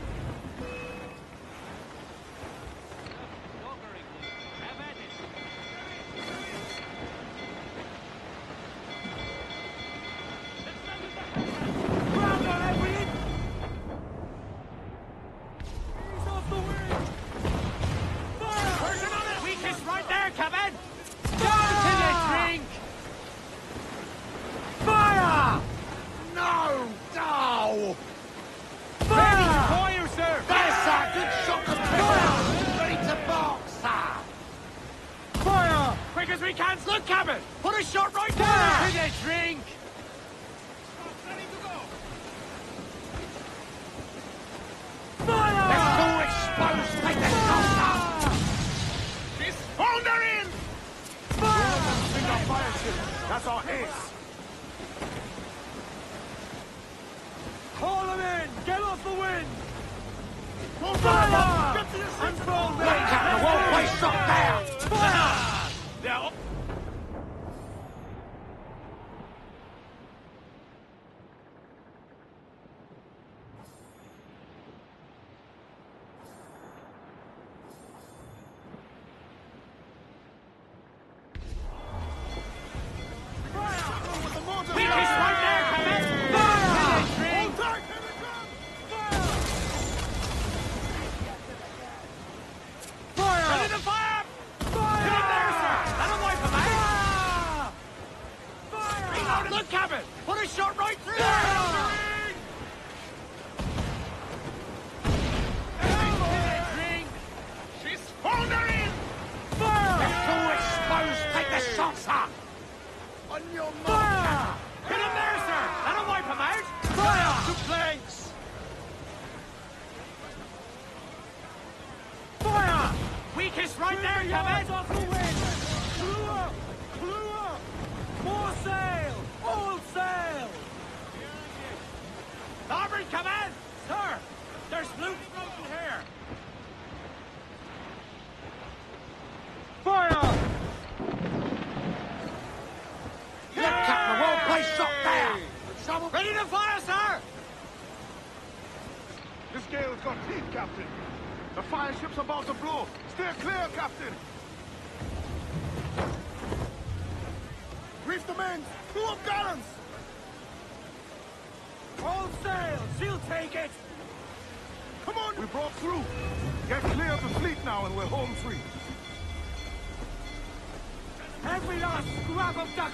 That's our ace! Haul them in! Get off the wind! Fire! Get to the control Look, Captain, the whole place shot down! Fire! They're right there, Captain! Off the wind! Clew up! Clew up! More sail! All sail! Starboard, Captain! Sir! There's loot floating here! Fire! Look, Captain, the whole place shot down! Ready to fire, sir! This gale's got teeth, Captain. The fire ship's about to blow. Steer clear, Captain! Reef the men! Blew up gallants! All sail! She'll take it! Come on! We broke through! Get clear of the fleet now and we're home free. Every last scrap of duck.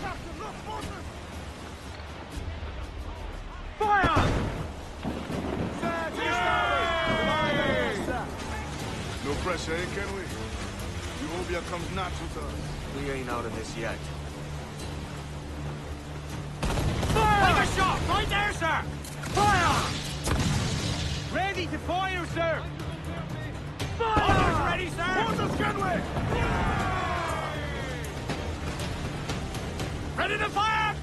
Captain, look, Moses! Fire! No pressure, eh, can we? Euphobia comes natural to us. We ain't out of this yet. Fire! Take a shot! Right there, sir! Fire! Ready to fire, sir! Fire! Orders ready, sir! Moses, Kenway! Ready to fire!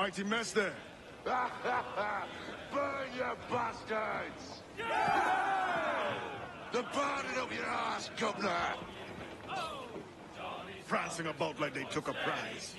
mighty mess there. Burn, you bastards! The burning up your ass, governor! Prancing about like they took a prize.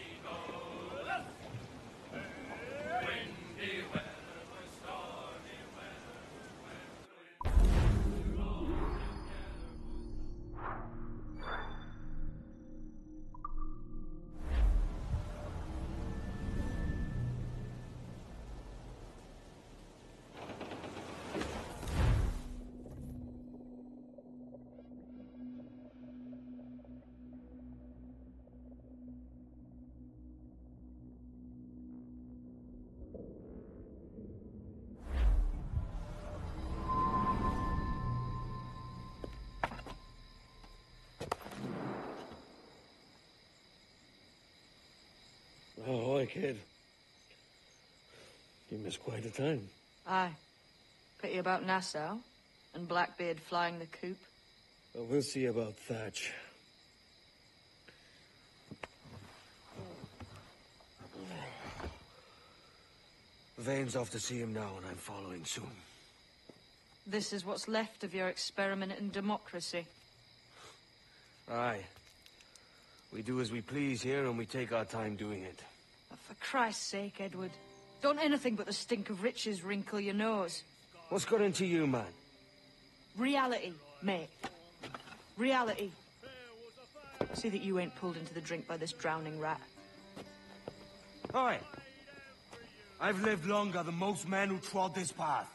Ahoy, kid. You missed quite a time. Aye. Pity about Nassau, and Blackbeard flying the coop. Well, we'll see about Thatch. Vane's off to see him now, and I'm following soon. This is what's left of your experiment in democracy. Aye. We do as we please here, and we take our time doing it. For Christ's sake, Edward. Don't anything but the stink of riches wrinkle your nose. What's got into you, man? Reality, mate. Reality. See that you ain't pulled into the drink by this drowning rat. Oi! I've lived longer than most men who trod this path.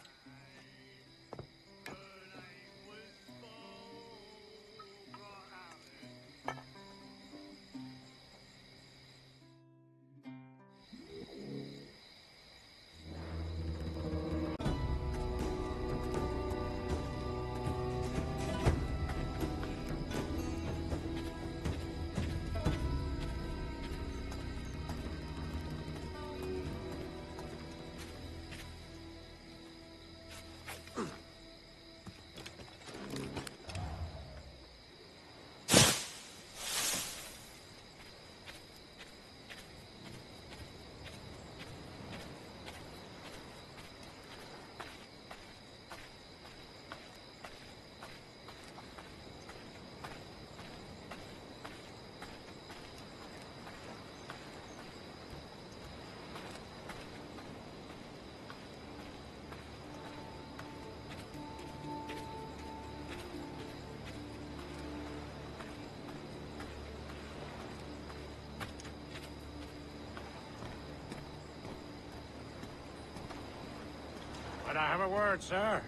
But I have a word, sir.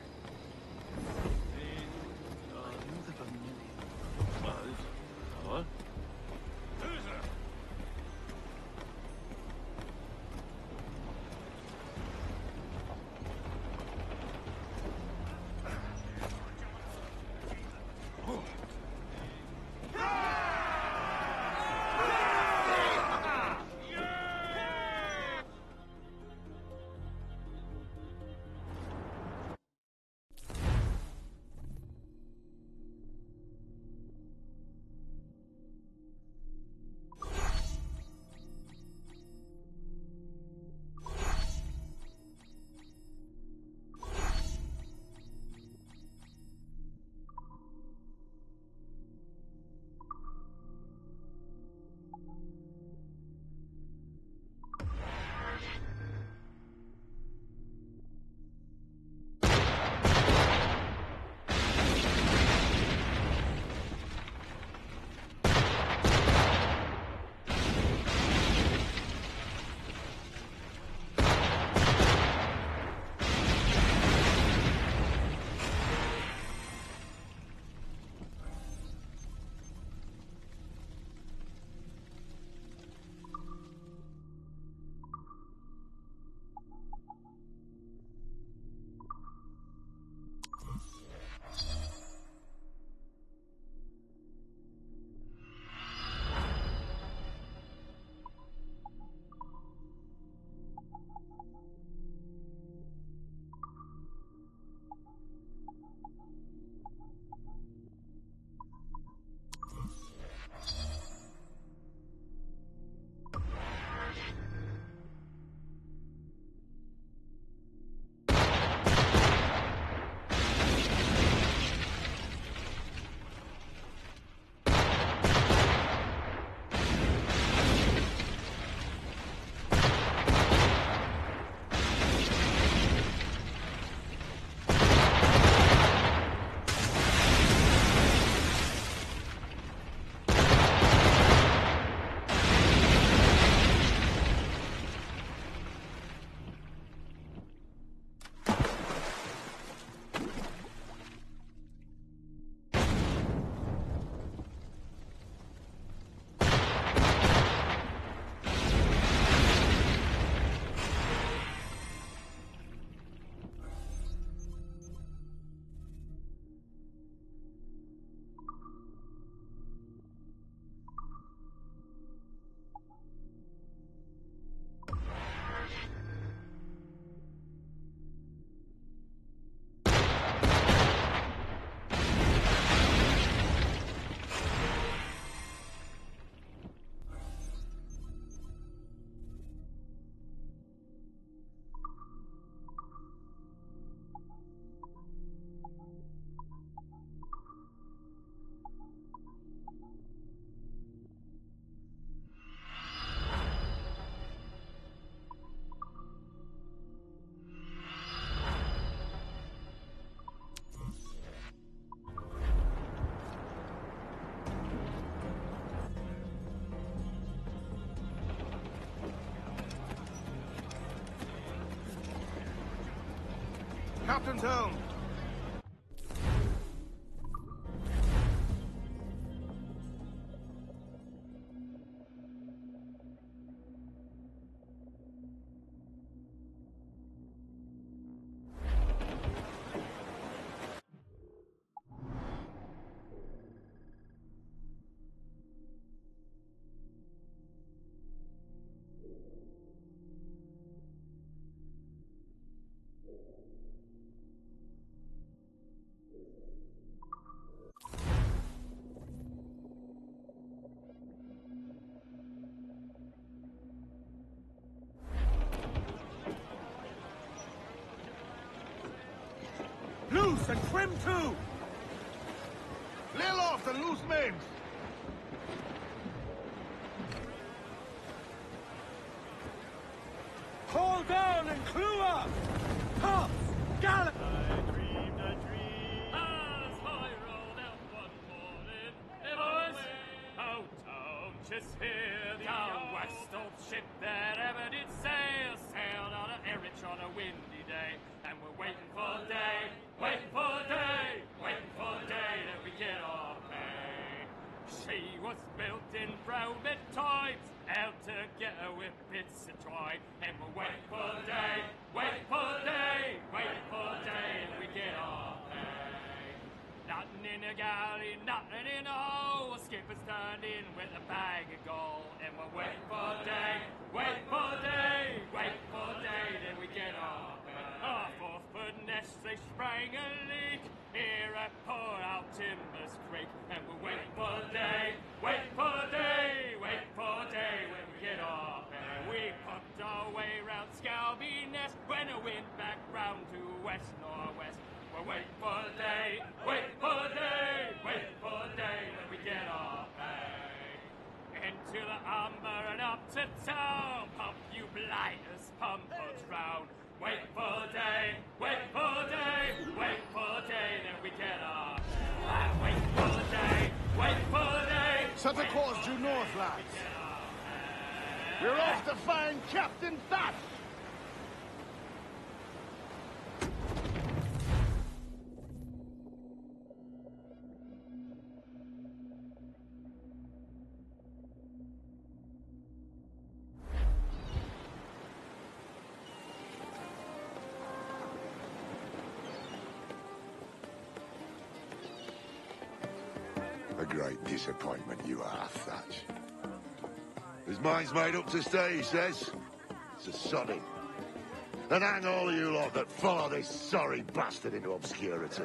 Captain's helm! Loose and trim too! Lay aloft and loose men! Haul down and clew up! Tops! Gallop! Just hear the old west old ship that ever did sail, sailed on an Erich on a windy day, and we're waiting for the day, waiting for the day, waiting for the day that we get our pay. She was built in Roman times, out to get her with bits of twine, and we're waiting for the day, waiting for the day, waiting for the day that we get our pay. Nothing in a galley, nothing in a hole. Skipper's turned in with a bag of gold. And we're waiting for the day, waiting for the day, waiting for the day that we get our pay. Our 4-foot nest, they sprang a leak here at Poor Out Timbers Creek. And we're waiting for the day, waiting for the day, waiting for the day when we get our pay. We pumped our way round Scalby Nest when the wind back round to west-northwest. We're waiting for the day, waiting for the day, waiting for the day when we get our pay. Into the Humber and up to town, pump you blighters, pump us round. Waiting for the day, waiting for the day, waiting for the day that we get our pay. Waiting for the day, waiting for the day. Set the course due north, lads. We're off to find Captain Thatch! A great disappointment you are, Thatch. His mind's made up to stay, he says. It's a sodding. And hang all of you lot that follow this sorry bastard into obscurity.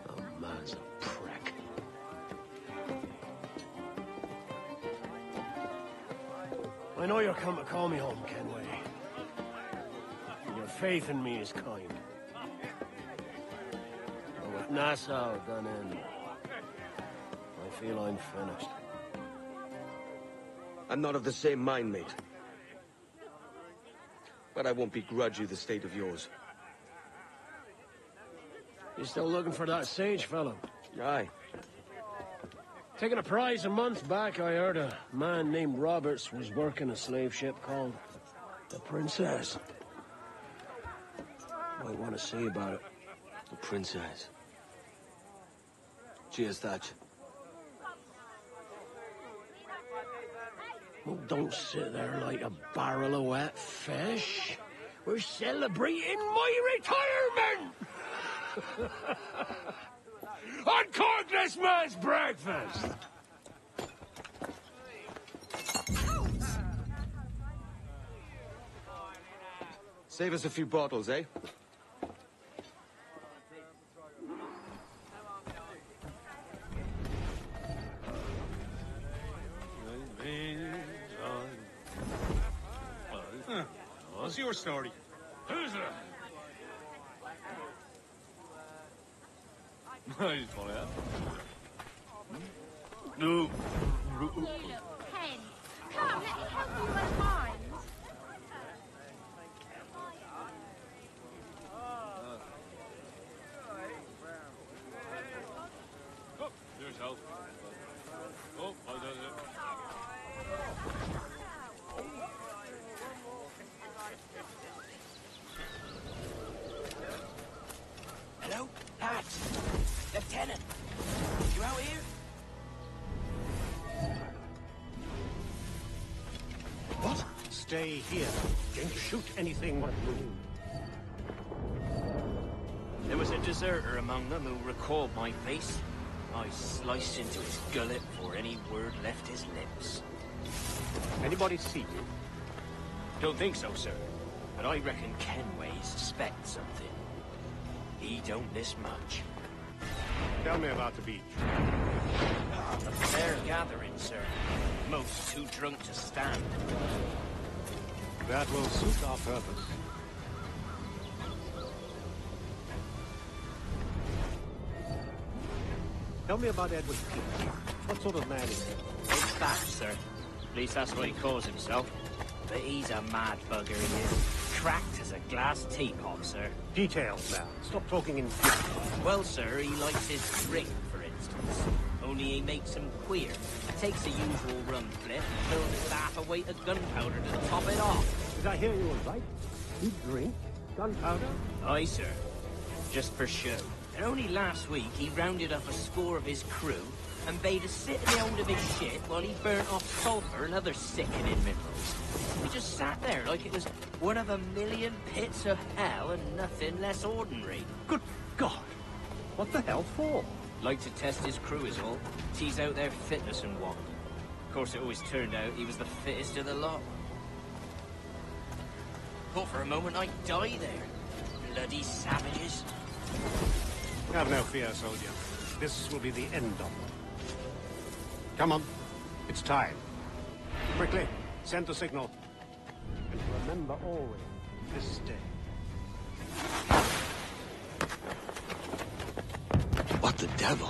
Oh, man's a prick. I know you're come to call me home, Kenway. And your faith in me is kind. But with Nassau done in, I feel I'm finished. I'm not of the same mind, mate. But I won't begrudge you the state of yours. You still looking for that sage fellow? Aye. Taking a prize a month back, I heard a man named Roberts was working a slave ship called the Princess. Might want to see about it. The Princess. Cheers, Thatch. Oh, don't sit there like a barrel of wet fish. We're celebrating my retirement! Uncork this man's breakfast! Save us a few bottles, eh? What's your story? Who's that? He's falling out. No. Ken, come, let me help you with mine. Oh, there's help. Oh, I done it. Hello? Lads! Lieutenant! You out here? What? Stay here. Don't shoot anything but move. There was a deserter among them who recalled my face. I sliced into his gullet before any word left his lips. Anybody see you? Don't think so, sir. But I reckon Kenway suspects something. He don't miss much. Tell me about the beach. A fair gathering, sir. Most too drunk to stand. That will suit our purpose. Tell me about Edward Peach. What sort of man is he? Big fat, sir. At least that's what he calls himself. But he's a mad bugger, he is. Cracked as a glass teapot, sir. Details now. Stop talking in... Well, sir, he likes his drink, for instance. Only he makes him queer. Takes a usual rum flip and fills half a weight of gunpowder to top it off. Did I hear you all right? You drink gunpowder? Aye, sir. Just for show. And only last week he rounded up a score of his crew and bade us sit in the hold of his ship while he burnt off sulphur and other sickening minerals. We just sat there like it was one of a million pits of hell and nothing less ordinary. Good God! What the hell for? Like to test his crew is all. Tease out their fitness and what. Of course, it always turned out he was the fittest of the lot. Thought for a moment I'd die there. Bloody savages. Have no fear, soldier. This will be the end of them. Come on. It's time. Quickly, send the signal. And remember always this day. What the devil?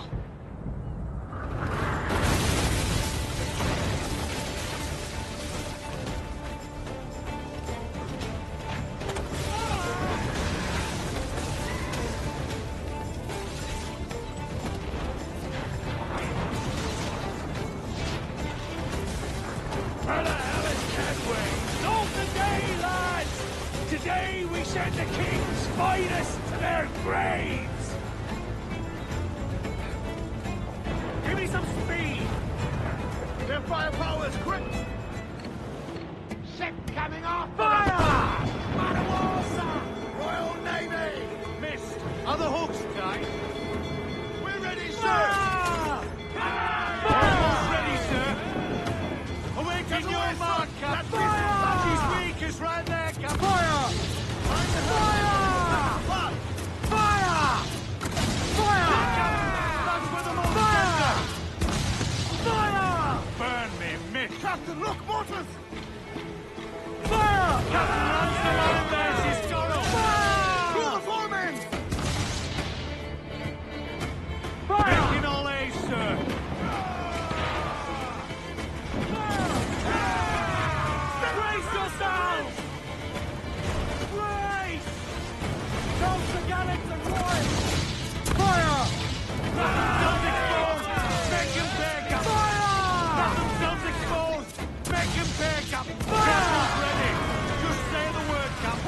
Where the hell is Kenway? Not today, lads! Today we send the king's finest to their graves! Give me some speed! Their firepower's quick! Ship coming off! Fire! Man of war, sir! Royal Navy! Missed! Are the hooks tight? We're ready, sir! Almost ready, sir! Awaiting your mark, Captain! Fire! His weakest right there, Captain! Fire! Fire! Fire! Fire! That's where the most fire! Fire! Burn me, miss! Captain, look, mortars! Fire! Captain, runs the line there, she's got it! Fire! Through the foremen! Fire! Making all A's, sir! Brace yourselves! Brace! Toast the gallants and royals! Fire! Let themselves exposed! Make him back up! Fire! Let themselves exposed! Make him back up! Fire! Ready! Just say the word, Captain!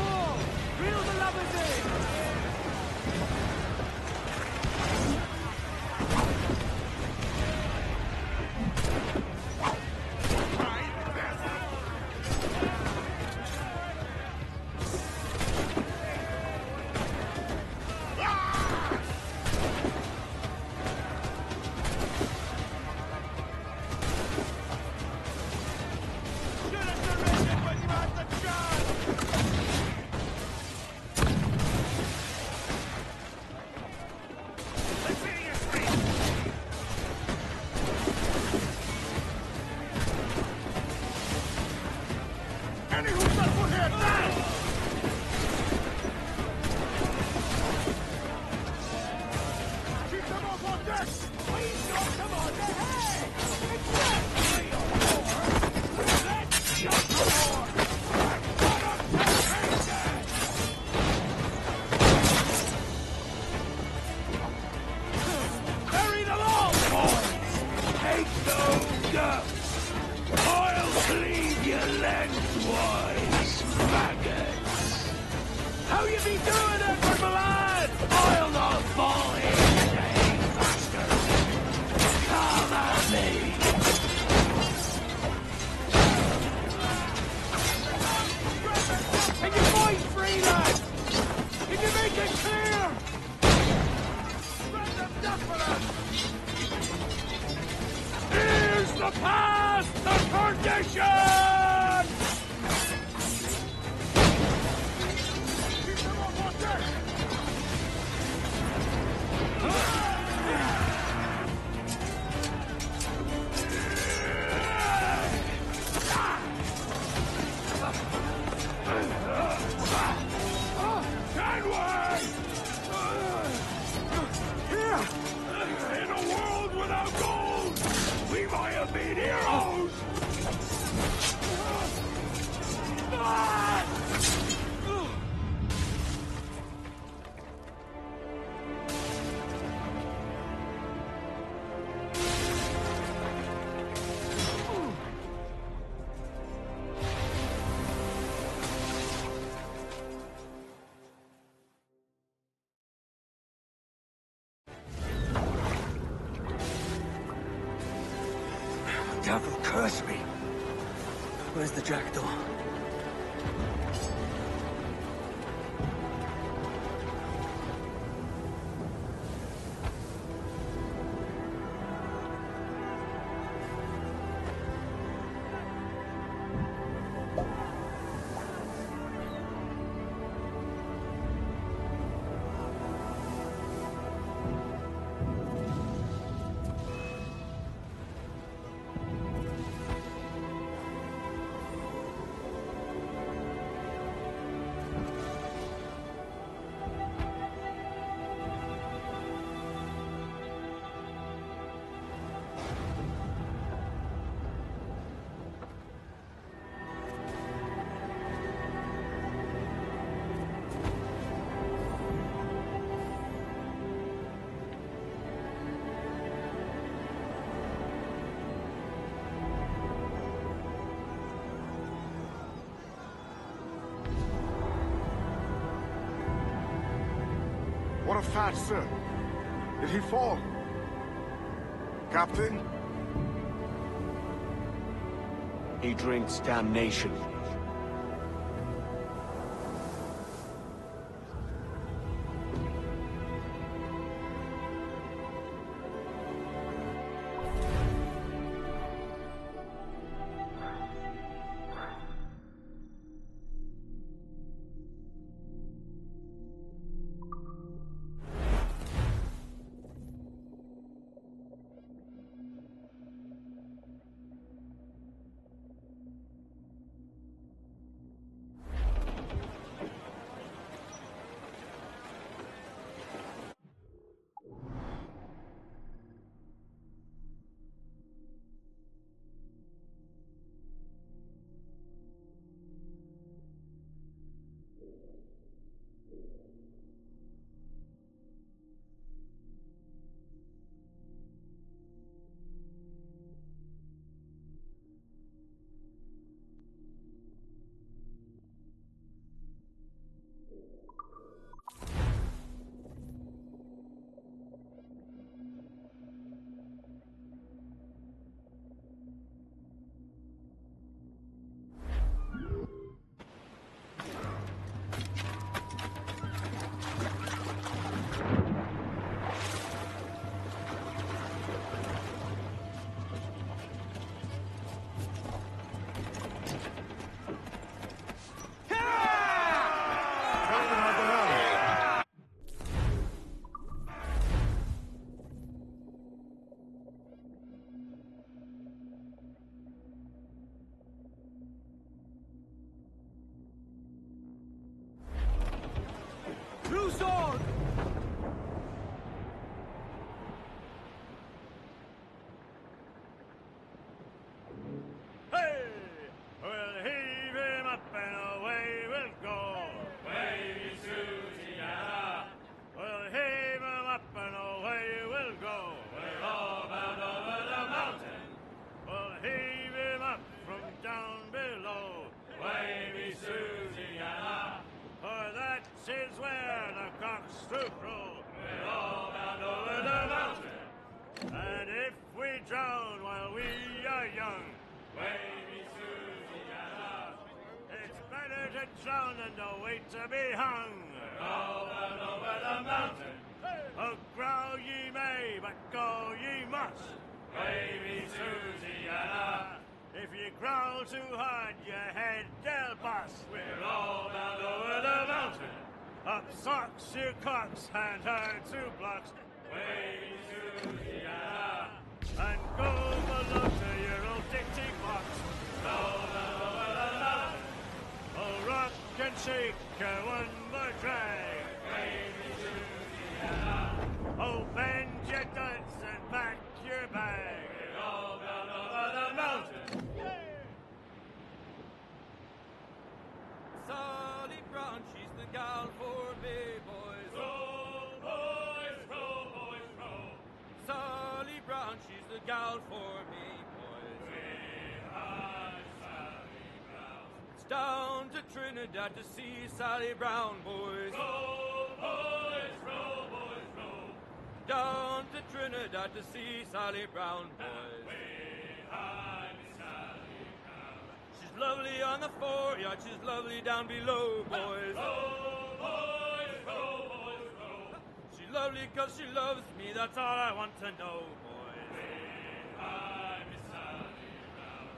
wise maggots. How you be doing, Edward, my lad? I'll not fall in, you bastard. Come at me. Can you fight free, lad? Can you make it clear? Spread them definite. Here's the path to perdition! Can we? Here! In a world without gold, we might have been heroes! Devil curse me. Where's the jackdaw? What a fight, sir. Did he fall? Captain? He drinks damnation. young. Wavy Susiana. It's better to drown than to wait to be hung. Over the mountain. Oh, growl ye may, but go ye must. Wavy Susiana. If you growl too hard, your head they'll bust. We're all bound over the mountain. Up socks, you cocks, and her 2 blocks. Wavy Susiana. And go below to your old dicty box. Roll down over the mountain. Oh, rock and shake, one more drag. Wavy Susiana. Oh, bend your duds and pack your bag. We're all down over the mountain. Sally Brown, she's the gal for me, boys. Row, boys, row, boys, row. Sally Brown, she's the gal for me, boys. Sally Brown. It's down to Trinidad to see Sally Brown, boys. Row, boys, row, boys, row. Down to Trinidad to see Sally Brown, boys. She's lovely on the foreyard, she's lovely down below, boys. Row, boys, row, boys, row. She's lovely 'cause she loves me, that's all I want to know, boys. Miss Sally Brown.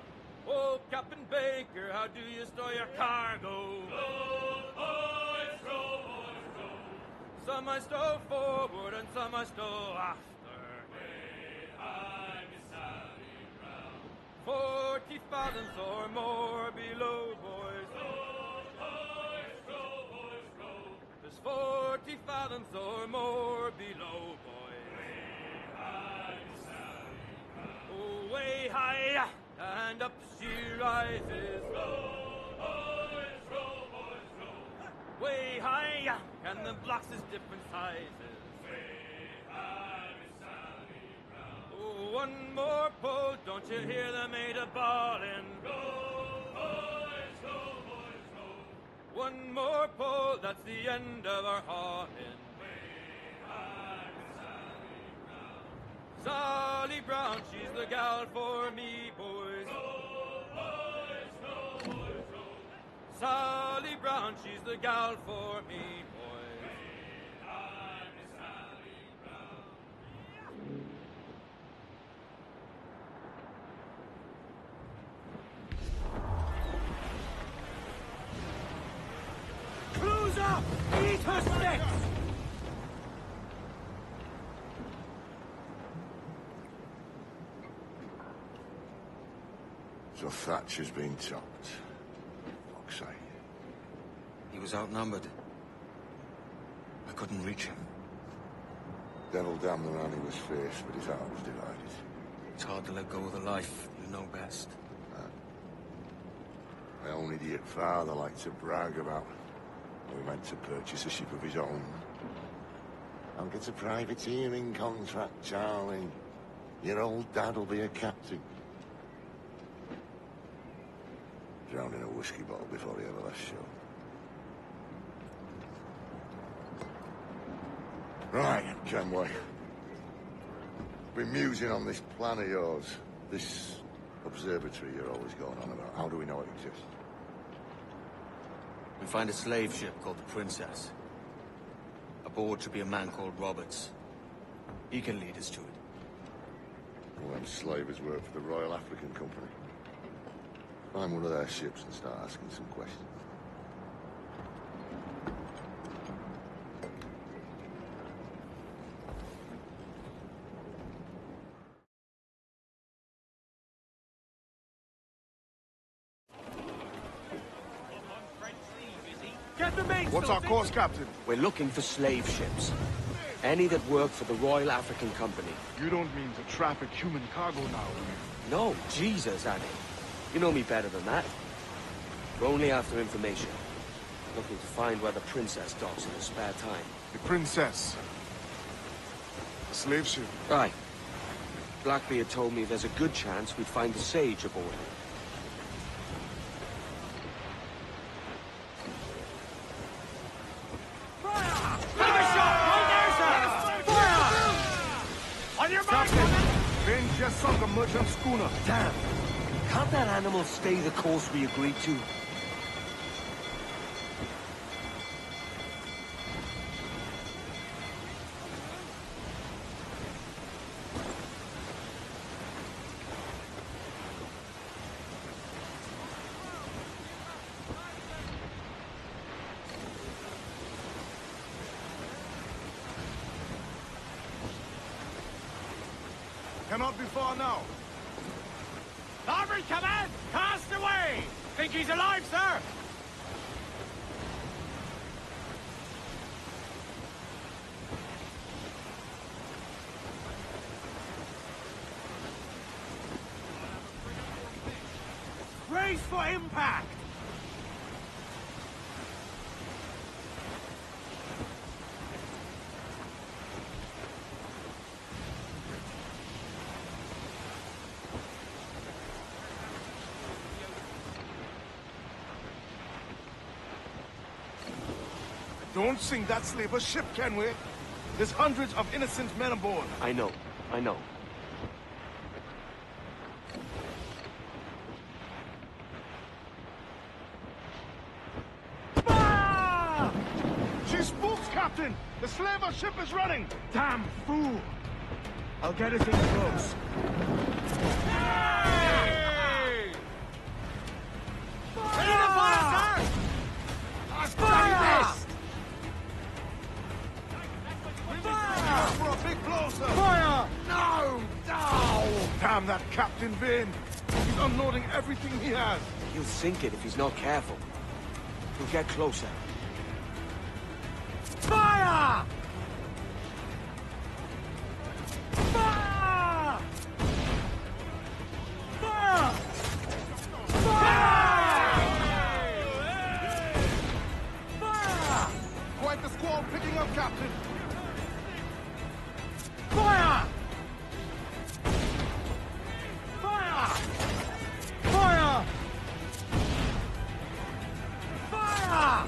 Oh, Captain Baker, how do you store your cargo? Row, boys, row, boys, row. Some I stow forward and some I stow after. 40 fathoms or more below, boys. Row, boys, row, boys, row. There's 40 fathoms or more below, boys. Oh, way high, and up she rises. Row, boys, row, boys, row. Way high, and the blocks is different sizes. One more pull, don't you hear the mate a-bawling? Row, boys, row, boys, row. One more pull, that's the end of our hauling. Sally Brown, she's the gal for me, boys. Row, boys, row, boys, row. Sally Brown, she's the gal for me, boys. Clues up! Eat her sticks! So Thatcher's been chopped. Fuck's sake. He was outnumbered. I couldn't reach him. Devil damn the man he was fierce, but his heart was divided. It's hard to let go of the life you know best. My own idiot father liked to brag about how he meant to purchase a ship of his own. I'll get a privateering contract, Charlie. Your old dad'll be a captain. Drowned in a whiskey bottle before he ever left shore. Right, Kenway. Been musing on this plan of yours. This observatory you're always going on about. How do we know it exists? We find a slave ship called the Princess. Aboard should be a man called Roberts. He can lead us to it. All them slavers work for the Royal African Company. Find one of their ships and start asking some questions. What's our course, Captain? We're looking for slave ships. Any that work for the Royal African Company. You don't mean to traffic human cargo now, do you? No, Jesus, Annie. You know me better than that. We're only after information. Looking to find where the Princess docks in her spare time. The Princess. A slave ship. Right. Blackbeard told me there's a good chance we'd find the Sage aboard. Just sunk a merchant that schooner. Damn. Can't that animal stay the course we agreed to? Cannot be far now. Starboard command! Cast away! Think he's alive, sir? Brace for impact! Don't sink that slaver ship, can we? There's hundreds of innocent men aboard. I know. Ah! She spooks, Captain! The slaver ship is running! Damn fool! I'll get it in close. Hey! Ready to fire, sir? Fire! For a big blow, sir! Fire! No! No! Damn that Captain Vane! He's unloading everything he has. He'll sink it if he's not careful. He'll get closer. Fire! Fire! Fire! Fire! Quite the squall picking up, Captain. Fire! Fire! Fire! Fire!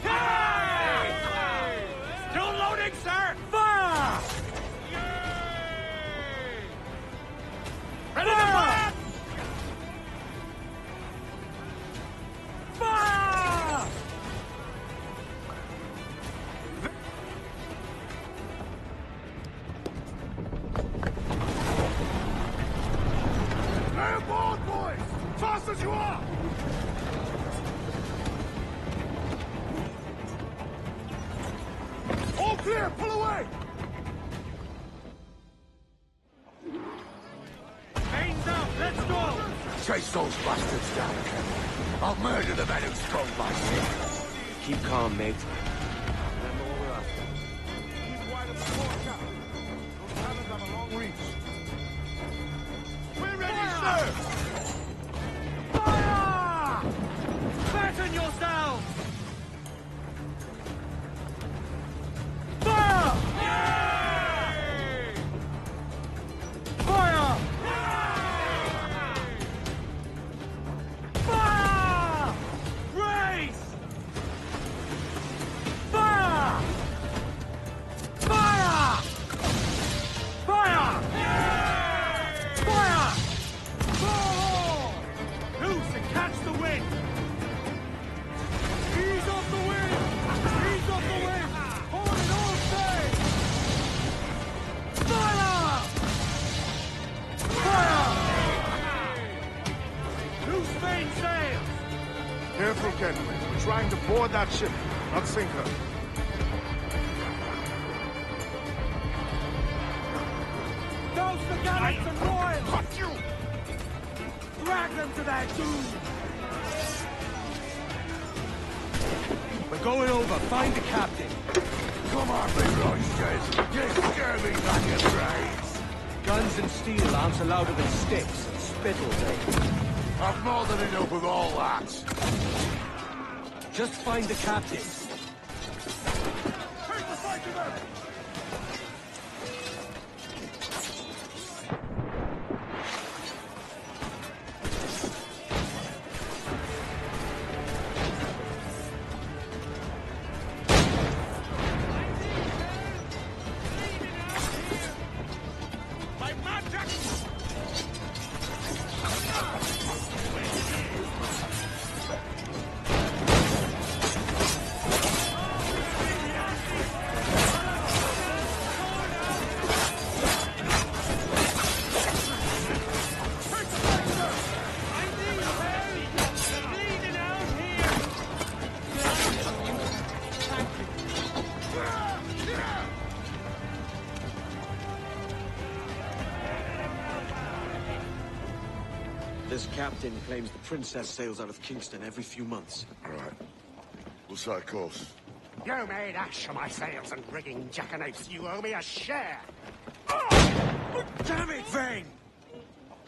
Hey! Still loading, sir! Fire! Ready to fire! Fire! Stay aboard, boys! Fast as you are! All clear! Pull away! Chains up! Let's go! Chase those bastards down, Ken. I'll murder the men who stole my ship. Keep calm, mate. Remember what we're after. Keep wide of the fort, Captain. Those cannons have a long reach. We're ready, sir! Fire! Fasten yourselves! Fire! Fire! Fire! Race! Fire! Fire! Fire! Fire! Go! Loose and catch the wind! Ease off the wind! Ease off the wind! Hold it all safe! Fire! Fire! Loose main sails! Careful, Ken. We're trying to board that ship, not sink her. Douse the gallants and royals! Cut you! Drag them to their doom! We're going over. Find the captain. Come on, big roisters! You scare me back your brains! Guns and steel aren't louder than sticks and spittle, eh? I've more than enough of all that. Just find the captain. Take the fight to them! This captain claims the princess sails out of Kingston every few months. All right. We'll set a course. You made ash of my sails and rigging, jackanapes. You owe me a share. Damn it, Vane!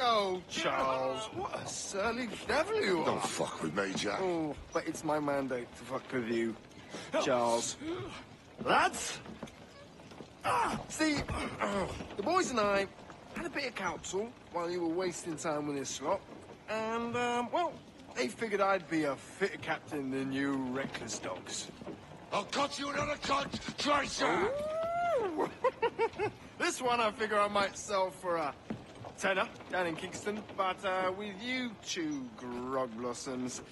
Oh, Charles, what a surly devil you are. Don't fuck with me, Jack. Oh, but it's my mandate to fuck with you, Charles. Lads! See, the boys and I had a bit of counsel while you were wasting time with this lot. And, well, they figured I'd be a fitter captain than you reckless dogs. I'll cut you another cunt, Tracer! This one I figure I might sell for a tenner down in Kingston, but with you two grog blossoms,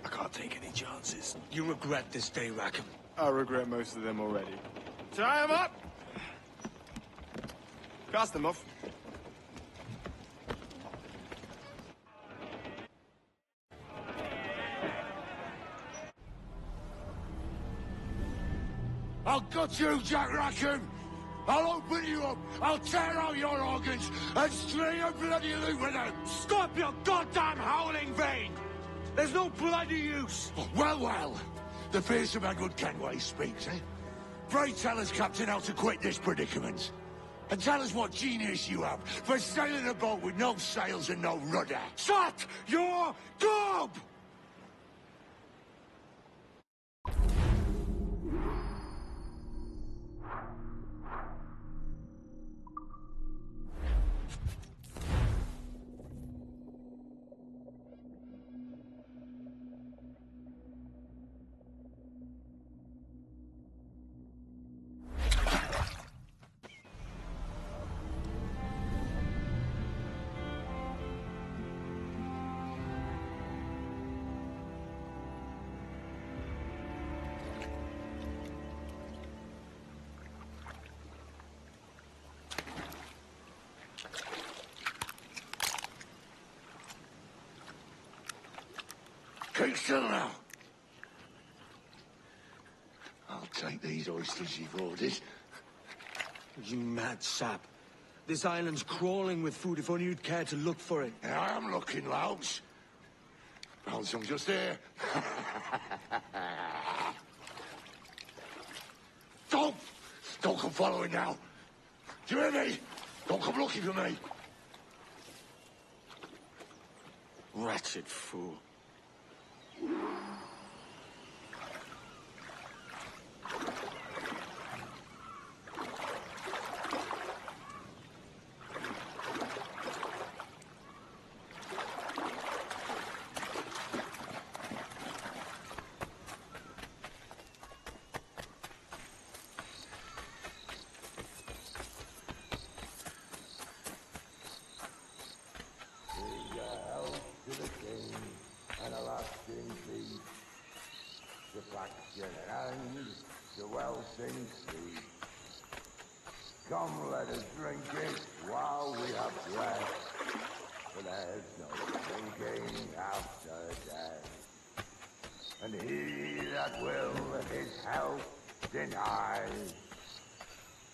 I can't take any chances. You regret this day, Rackham. I regret most of them already. Tie them up! Cast them off. I'll gut you, Jack Rackham! I'll open you up, I'll tear out your organs, and string a bloody loop with them! Stop your goddamn howling, Vane! There's no bloody use! Well, well, the fearsome Edward Kenway speaks, eh? Pray tell us, Captain, how to quit this predicament. And tell us what genius you have for sailing a boat with no sails and no rudder. Shut your gob! Keep still now. I'll take these oysters you've ordered. You mad sap. This island's crawling with food if only you'd care to look for it. Yeah, I am looking, Louts. Found some just here. Don't come following now. Do you hear me? Don't come looking for me. Wretched fool. Come, let us drink it while we have breath, for there's no drinking after death. And he that will his health deny,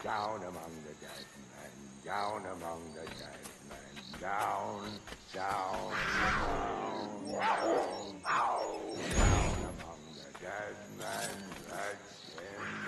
down among the dead men, down among the dead men, down, down, down, down, down among the dead men, let him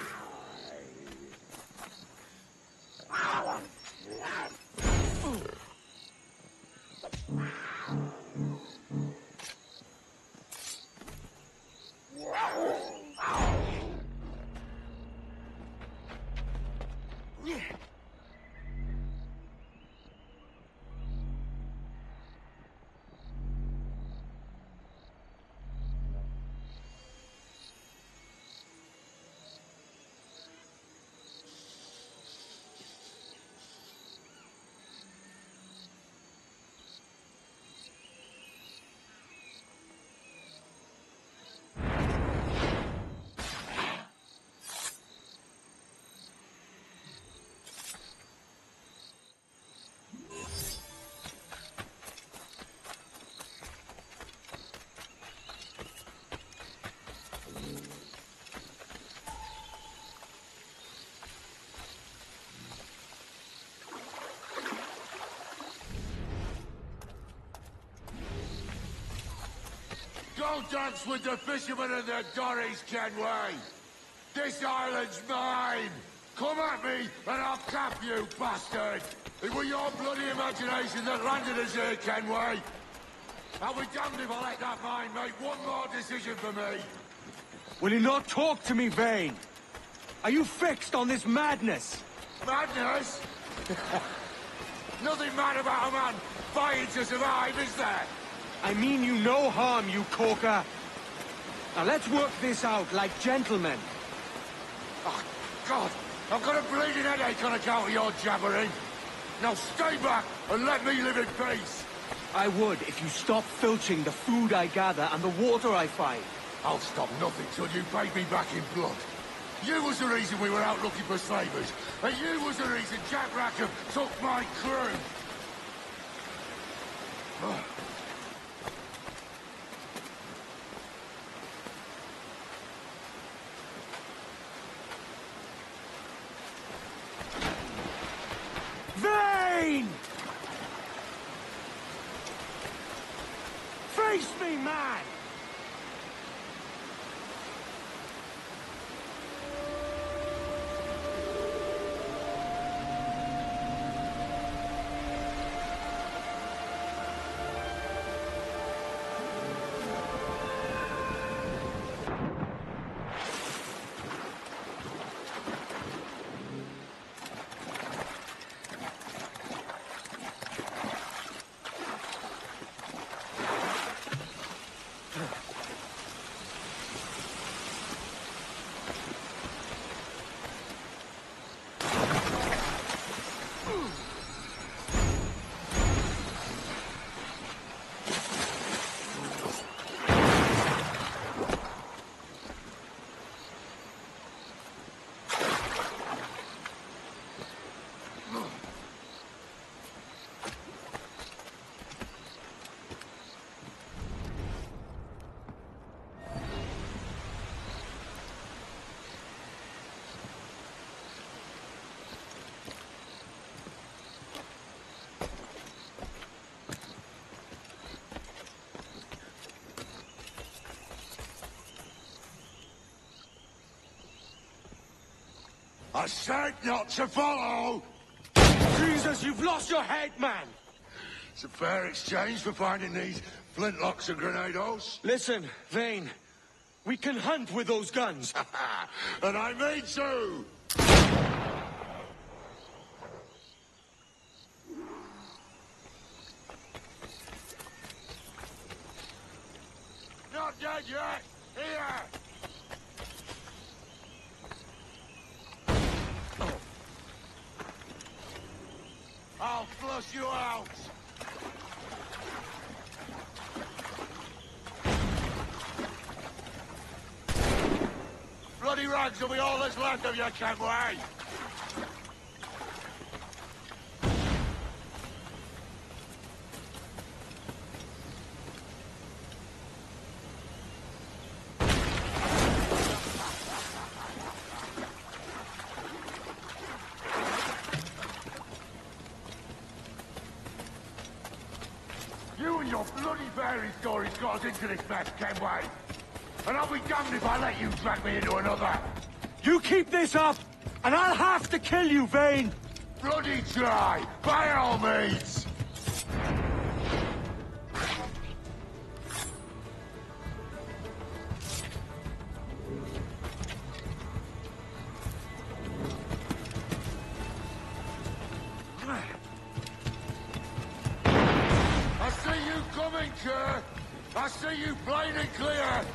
Don't dance with the fishermen and their dories, Kenway! This island's mine! Come at me, and I'll cap you, bastard! It was your bloody imagination that landed us here, Kenway! I'll be damned if I let that mind make one more decision for me! Will you not talk to me, Vayne? Are you fixed on this madness? Madness? Nothing mad about a man fighting to survive, is there? I mean you no harm, you corker. Now let's work this out like gentlemen. Oh, God! I've got a bleeding headache on account of your jabbering. Now stay back and let me live in peace. I would if you stopped filching the food I gather and the water I find. I'll stop nothing till you pay me back in blood. You was the reason we were out looking for slavers, and you was the reason Jack Rackham took my crew. Vayne! Face me, man! I said not to follow! Jesus, you've lost your head, man! It's a fair exchange for finding these flintlocks and grenados. Listen, Vayne. We can hunt with those guns. And I mean to! Not dead yet! Here! I'll flush you out! Bloody rags will be all that's left of you, Kenway! You and your bloody fairy stories got us into this mess, Kenway. And I'll be damned if I let you drag me into another. You keep this up, and I'll have to kill you, Vayne. Bloody try, by all means. I see you coming, Kerr. I see you plain and clear.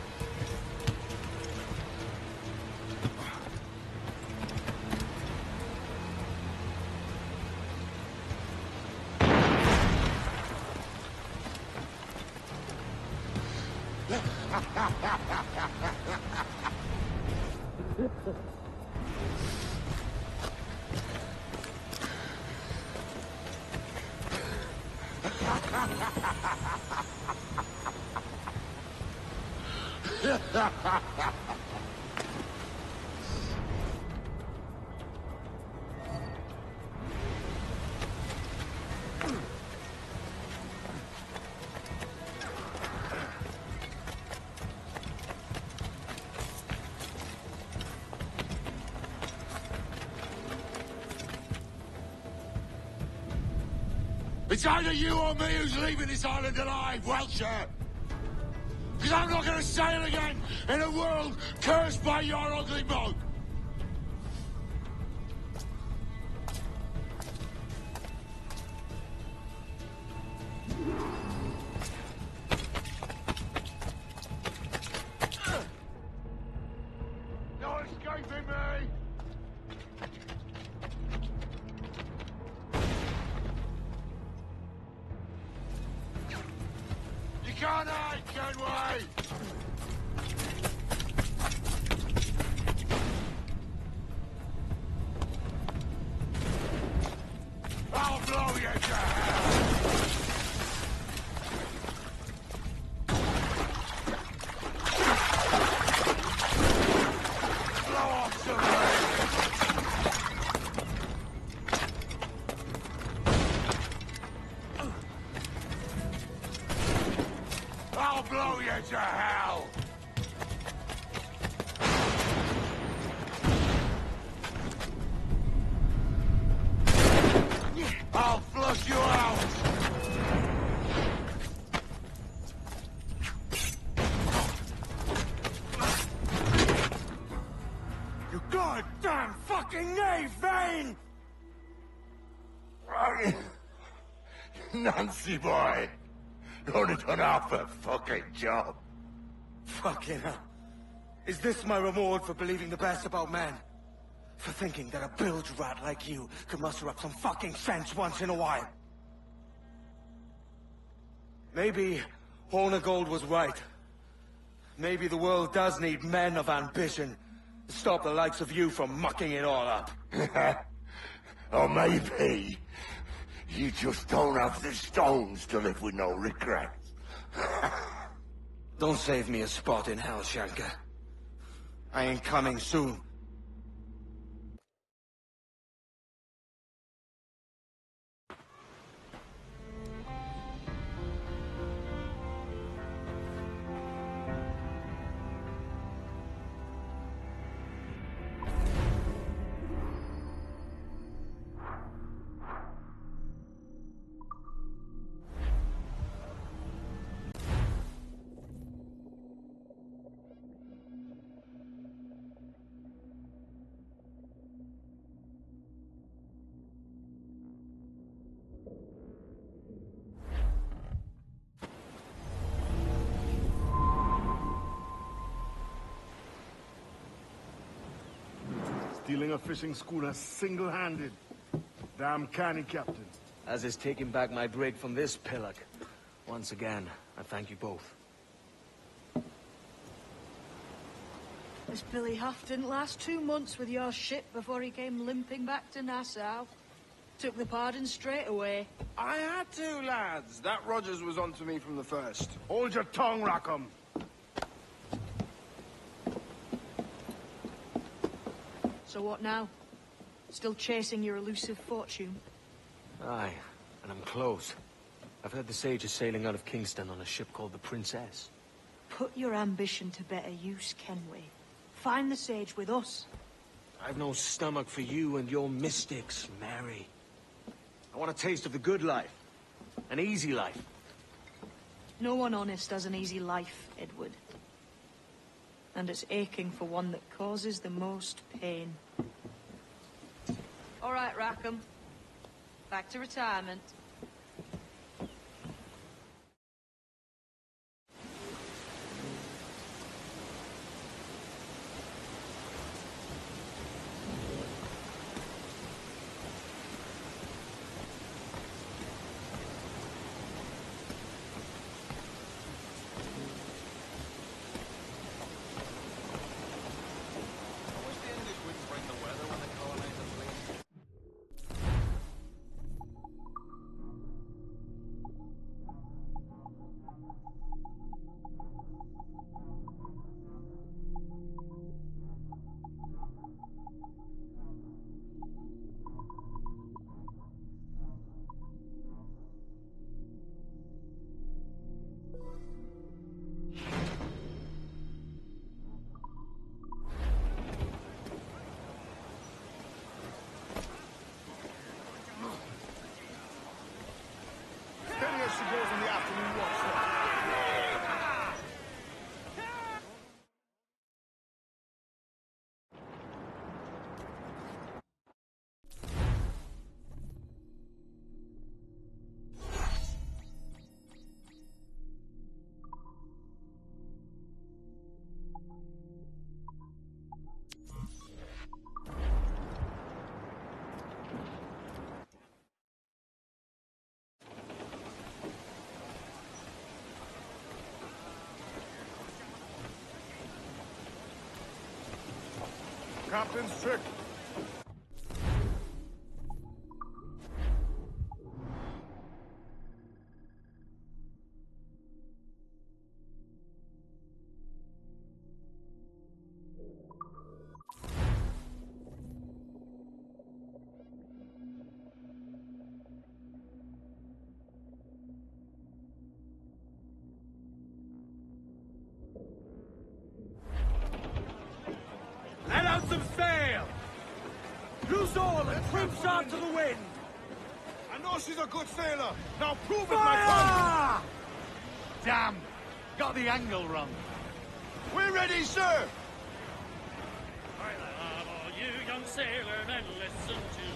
It's either you or me who's leaving this island alive, Welcher. Because I'm not going to sail again in a world cursed by your ugly mug. No escaping me! You can't hide, Kenway! I'll blow you to hell! Blow off some I'll blow you to hell! I'll flush you out! You goddamn fucking knave, Vane! Nancy boy, you only done half a fucking job. Fucking hell. Is this my reward for believing the best about men? For thinking that a bilge rat like you could muster up some fucking sense once in a while? Maybe Hornigold was right. Maybe the world does need men of ambition to stop the likes of you from mucking it all up. Or maybe you just don't have the stones to live with no regrets. Don't save me a spot in hell, Shanka. I ain't coming soon. Stealing a fishing schooner single-handed. Damn canny, Captain. As is taking back my brig from this pillock. Once again, I thank you both. This Billy Huff didn't last 2 months with your ship before he came limping back to Nassau. Took the pardon straight away. I had to, lads. That Rogers was on to me from the first. Hold your tongue, Rackham. So what now? Still chasing your elusive fortune? Aye, and I'm close. I've heard the Sage is sailing out of Kingston on a ship called the Princess. Put your ambition to better use, Kenway. Find the Sage with us. I've no stomach for you and your mystics, Mary. I want a taste of the good life. An easy life. No one honest has an easy life, Edward. And it's aching for one that causes the most pain. All right, Rackham. Back to retirement. Captain's trick. Let out some sail! Loose all and trim shot to the wind! I know she's a good sailor. Now prove it, Fire! my friend! Damn! Got the angle wrong. We're ready, sir! All you young sailor men, listen to me.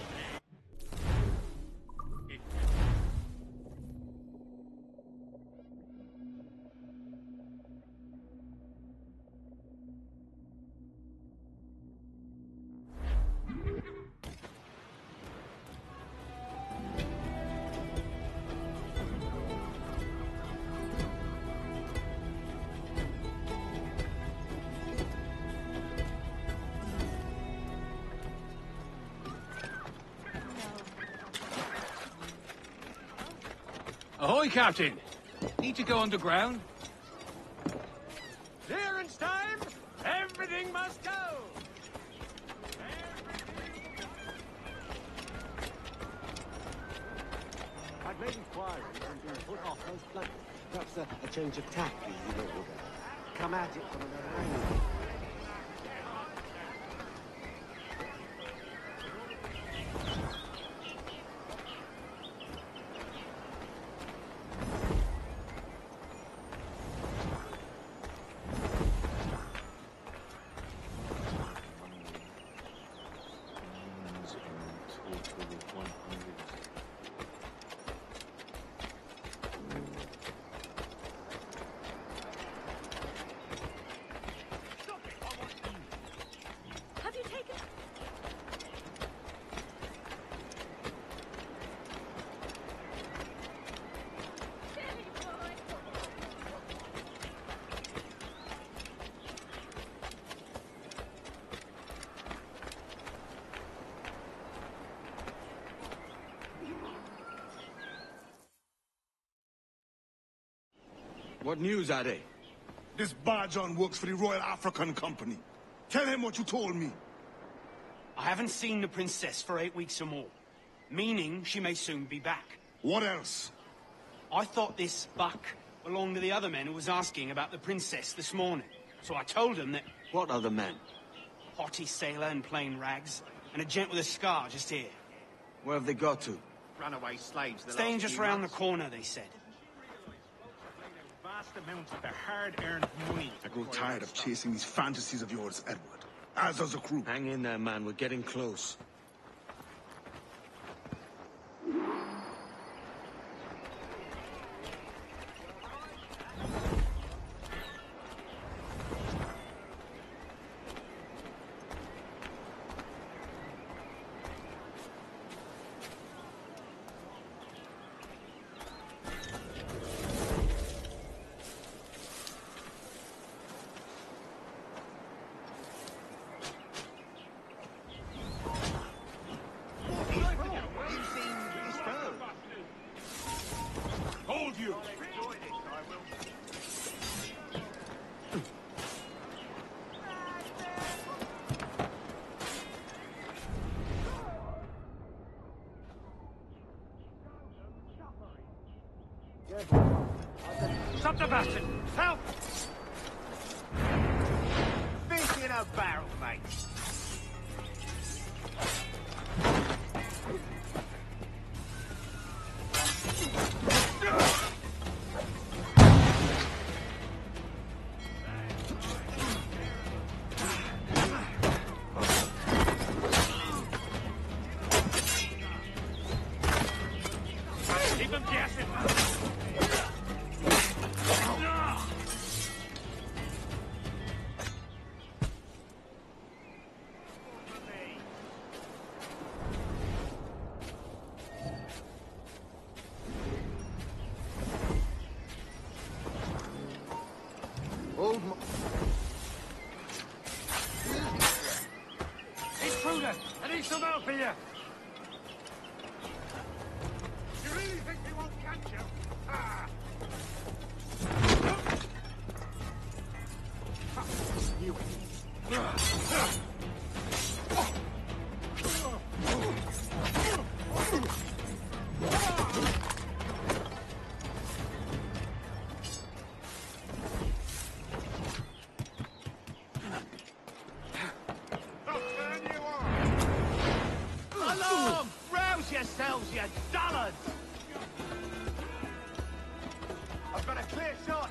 Ahoy, Captain! Need to go underground? Clearance time! Everything must go! I've made inquiries and been put off those plans. Perhaps a change of tack, you know, would come at it from another angle. Have you taken... What news, Ade? This Barjon works for the Royal African Company. Tell him what you told me. I haven't seen the princess for 8 weeks or more, meaning she may soon be back. What else? I thought this buck belonged to the other men who was asking about the princess this morning. So I told him that... What other men? Haughty sailor in plain rags, and a gent with a scar just here. Where have they got to? Runaway slaves. Staying just round the corner, they said. Vast amounts of their hard-earned money. I grow tired of chasing these fantasies of yours, Edward. As does the crew. Hang in there, man. We're getting close. Hold you! Stop the bastard! Help! Fish in a barrel, mate. Keep him guessing! dullards! I've got a clear shot!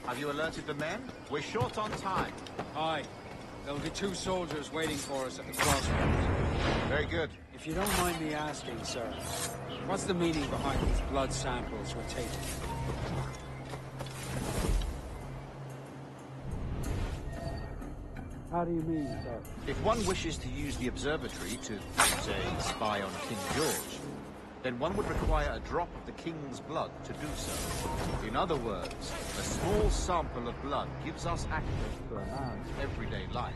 Have you alerted the men? We're short on time. Aye. There'll be 2 soldiers waiting for us at the crossroads. Very good. If you don't mind me asking, sir, what's the meaning behind these blood samples we're taking? How do you mean, sir? If one wishes to use the observatory to, say, spy on King George, then one would require a drop of the king's blood to do so. In other words, a small sample of blood gives us access to a man's everyday life.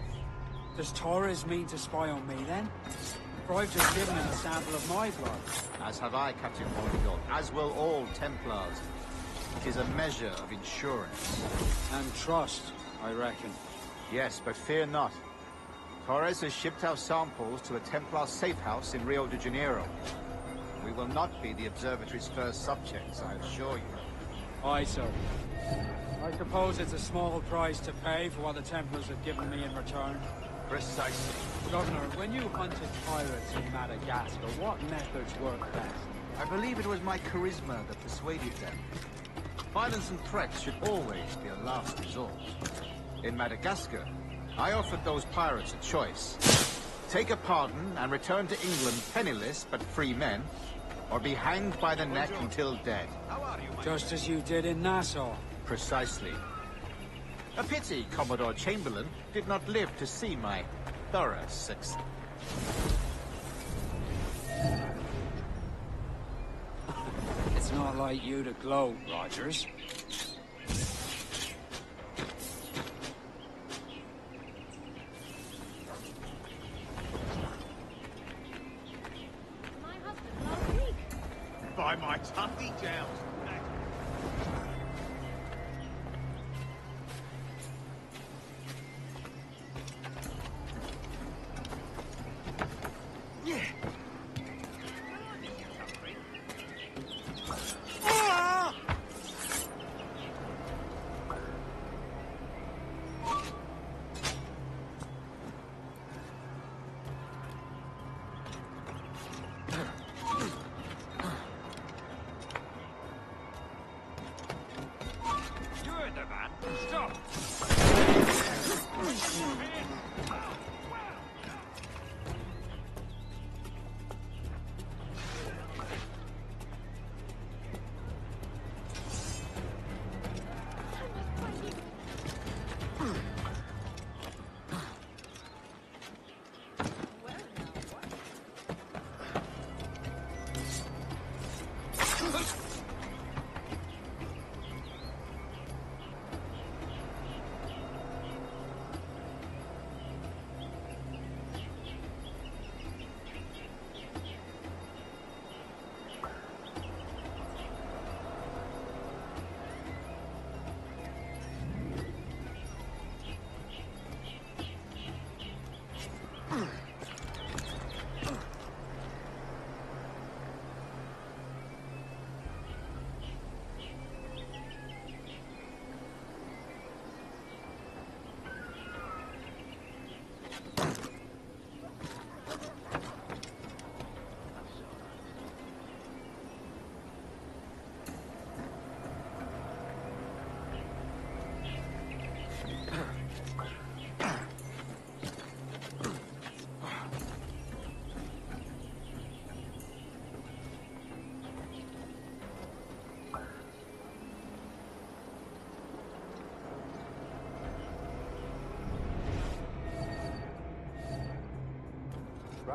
Does Torres mean to spy on me, then? For I've just given him a sample of my blood. As have I, Captain Mornigot, as will all Templars. It is a measure of insurance. And trust, I reckon. Yes, but fear not. Torres has shipped our samples to a Templar safe house in Rio de Janeiro. We will not be the observatory's first subjects, I assure you. Aye, sir. I suppose it's a small price to pay for what the Templars have given me in return. Precisely. Governor, when you hunted pirates in Madagascar, what methods worked best? I believe it was my charisma that persuaded them. Violence and threats should always be a last resort. In Madagascar, I offered those pirates a choice. Take a pardon and return to England penniless but free men, or be hanged by the neck until dead. Just as you did in Nassau. Precisely. A pity Commodore Chamberlain did not live to see my thorough success. It's not like you to gloat, Rogers. By my tufty gels. Yeah.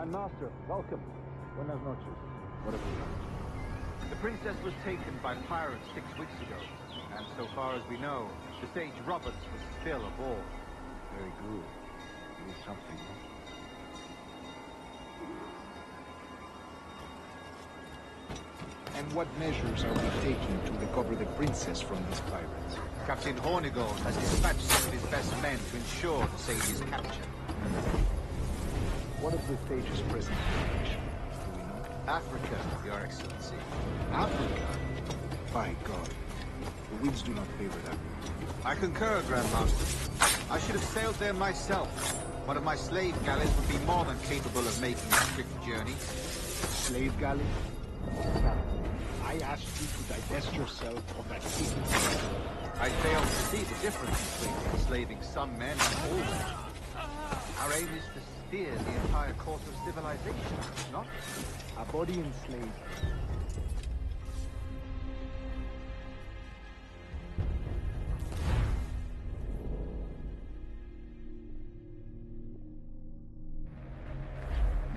Grand Master, welcome. Buenas noches. What have we done? The princess was taken by pirates 6 weeks ago, and so far as we know, the sage Roberts was still aboard. Very good. It is something. And what measures are we taking to recover the princess from these pirates? Captain Hornigold has dispatched some of his best men to ensure the sage's capture. What of the sage's present location? Do we know? Africa, Your Excellency. Africa? By God. The winds do not favor that. I concur, Grand Master. I should have sailed there myself. One of my slave galleys would be more than capable of making a swift journey. Slave galley? I asked you to divest yourself of that secret. I fail to see the difference between enslaving some men and all men. Our aim is to steer the entire course of civilization, not a body enslaved.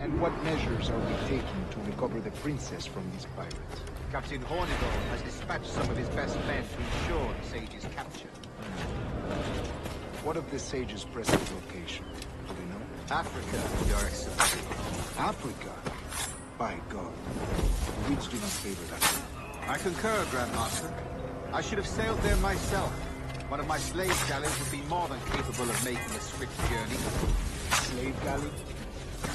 And what measures are we taking to recover the princess from these pirates? Captain Hornigold has dispatched some of his best men to ensure the sage's capture. What of the sage's present location? Do we know? Africa, Your Excellency. Africa? By God. The winds do not favor that. I concur, Grand Master. I should have sailed there myself. One of my slave galleys would be more than capable of making a swift journey. Slave galley?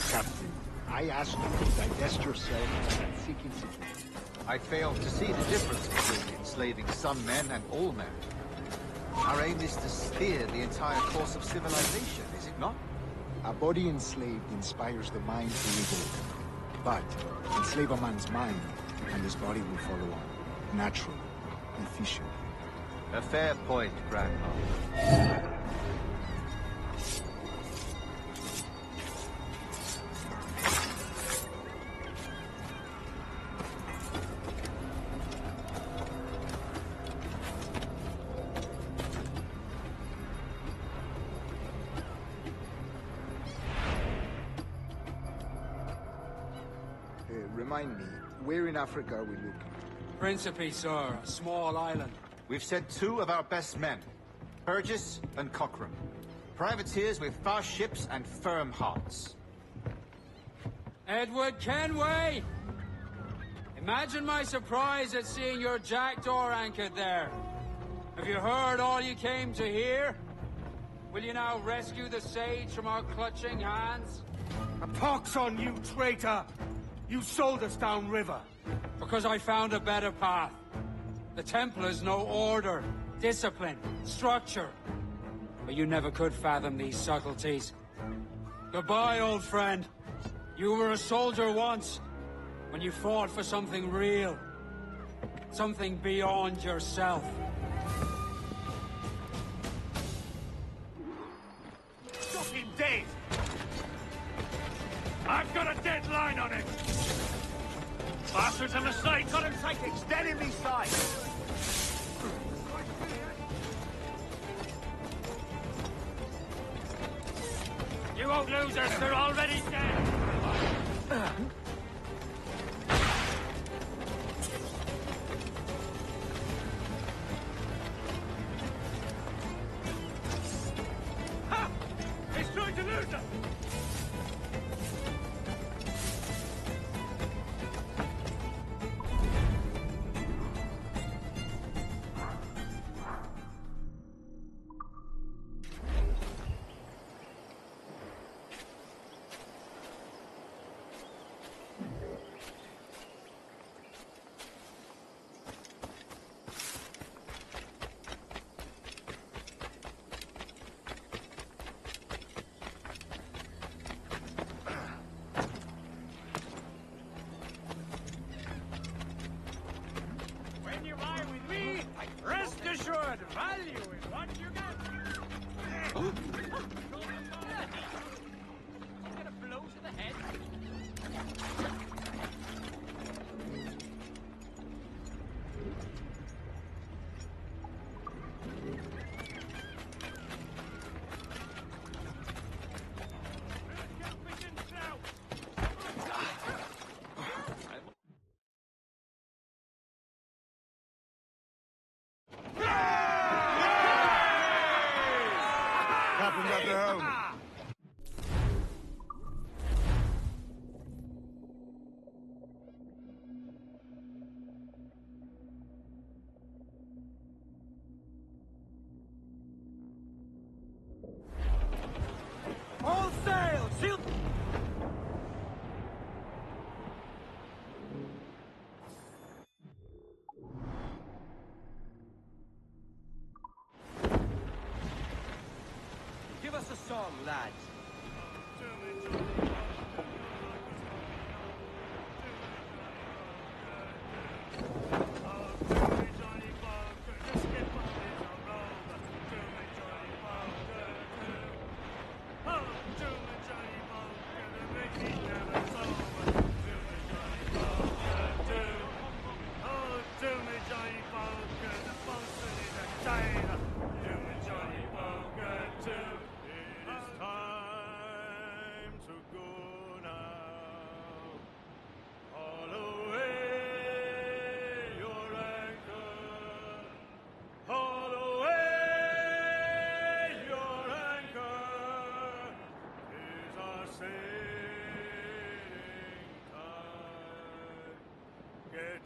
Captain, I asked you to divest yourself of that seeking situation. I fail to see the difference between enslaving some men and all men. Our aim is to steer the entire course of civilization, is it not? A body enslaved inspires the mind to revolt. But enslave a man's mind, and his body will follow on. Natural, efficient. A fair point, Grand Master. Remind me, where in Africa are we looking? Principe, sir, a small island. We've sent 2 of our best men, Burgess and Cochrane. Privateers with fast ships and firm hearts. Edward Kenway! Imagine my surprise at seeing your jackdaw anchored there. Have you heard all you came to hear? Will you now rescue the sage from our clutching hands? A pox on you, traitor! You sold us downriver. Because I found a better path. The Templars know order, discipline, structure. But you never could fathom these subtleties. Goodbye, old friend. You were a soldier once, when you fought for something real. Something beyond yourself. Shot him dead! I've got a deadline on him! Bastards on the side! Got him sighted! It's dead in me side! You won't lose us, they're already dead! Ha! He's trying to lose us! Rest assured, value is what you get. Get a blow to the head. along, lads.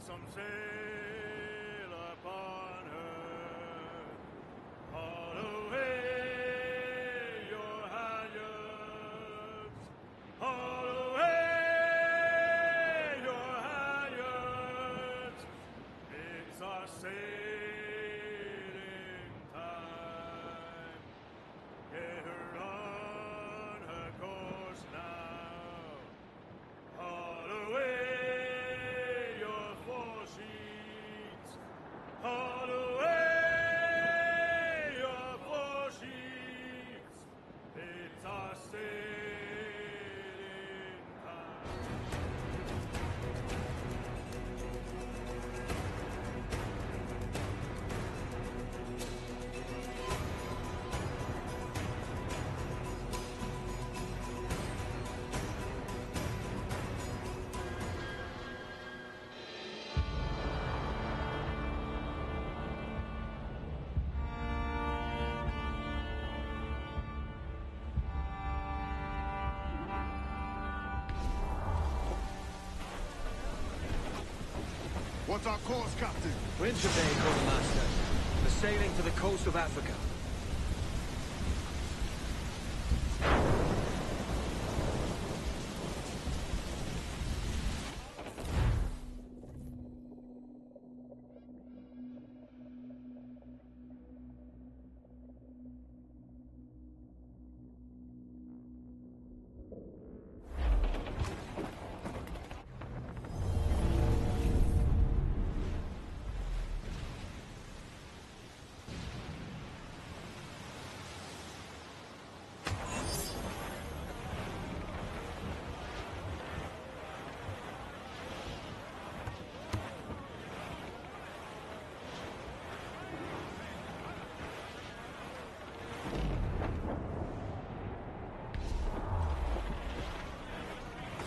Some sail upon her, haul away your halyards, haul away your halyards. It's our sailing time. Get her on her course now, haul away. Haul away your foresheets. It's our sailing time. What's our course, Captain? Winter Day, Quartermaster. We're sailing to the coast of Africa.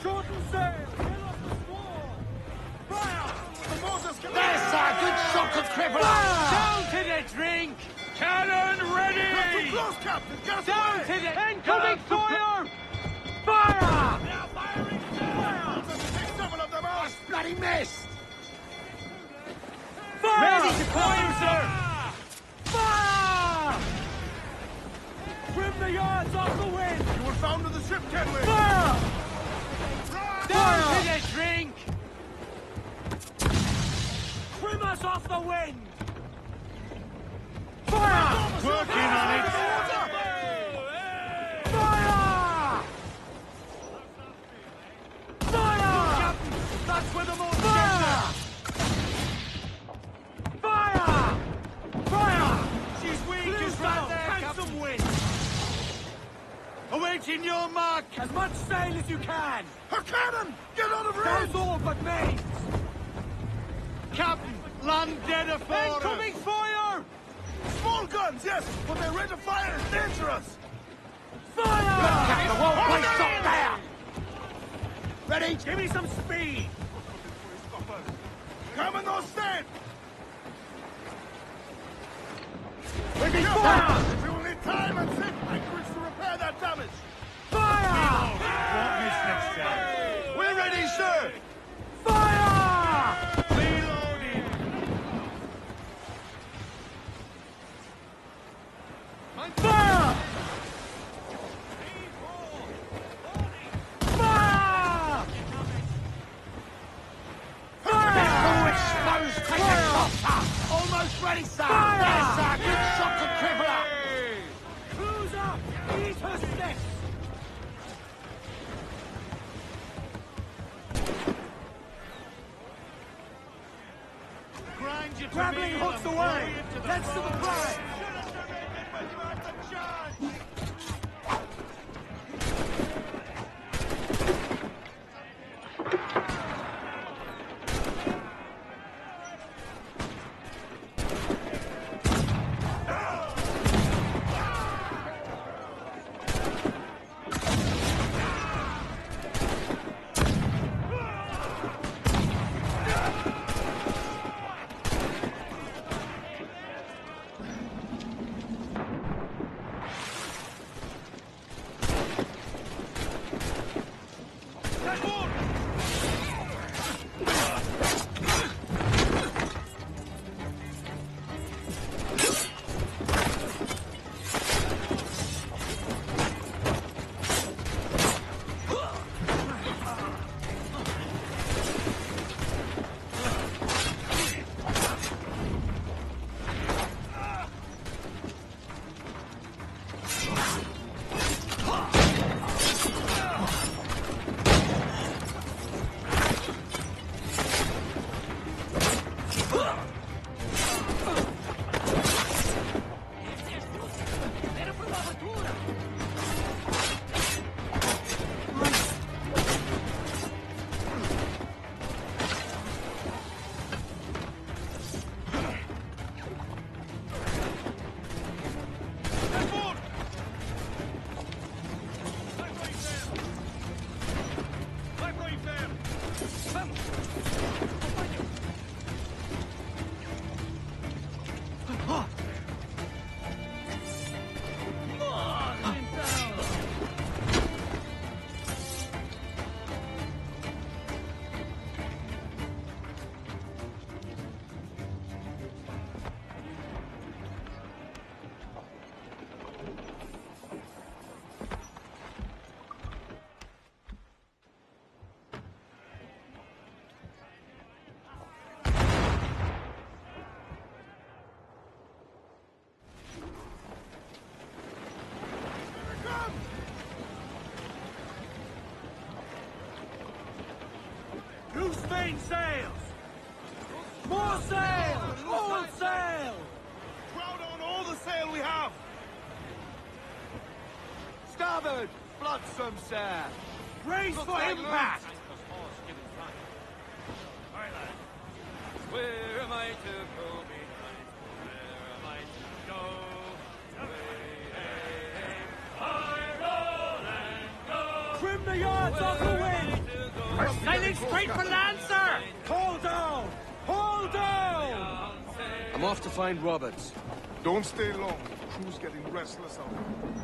Shorten sail! Fill up the squall! Fire! The Moses can... There's our good shock and cripple! Down to the drink! Cannon ready! Not too close, Captain! Get us Down away! to the incoming fire! Fire! Now firing! Fire! Take several of them out! Bloody missed! Fire! Ready to fire, sir! Fire! Trim the yards off the wind! You will founder the ship, Kenley! Fire! Down to the drink! Trim us off the wind! Fire! Working on it! Fire! Fire! That's where the more Fire! Fire! Fire! She's weak Blue as right down, there, take Captain. some wind! Awaiting your mark! As much sail as you can! Her cannon! Get out of range! That's all but mains! Captain, land dead afore Incoming fire! Small guns, yes, but their rate of fire is dangerous! Fire! The whole place up there! Ready? Give me some speed! Come and no stand! Ready, fire! We will need time and sit anchorage to repair that damage! Fire! Won't miss next time. We're ready, sir! Fire! Reloading! Fire! Fire! Exposed, take a shot! Almost ready, sir! Fire! There's our good shock and crippler! Cruiser! Eat her steak! Grappling hooks away! That's to the prize! Spain sails! More sail! All sail! Crowd on all the sail we have! Starboard! Bloodsome, sir! Brace for impact! Alright, lads. Where am I to go, midnight? Where am I to go? Trim the yards off the wind! We're sailing straight for land, sir! Hold down! Hold down! I'm off to find Roberts. Don't stay long. The crew's getting restless out there.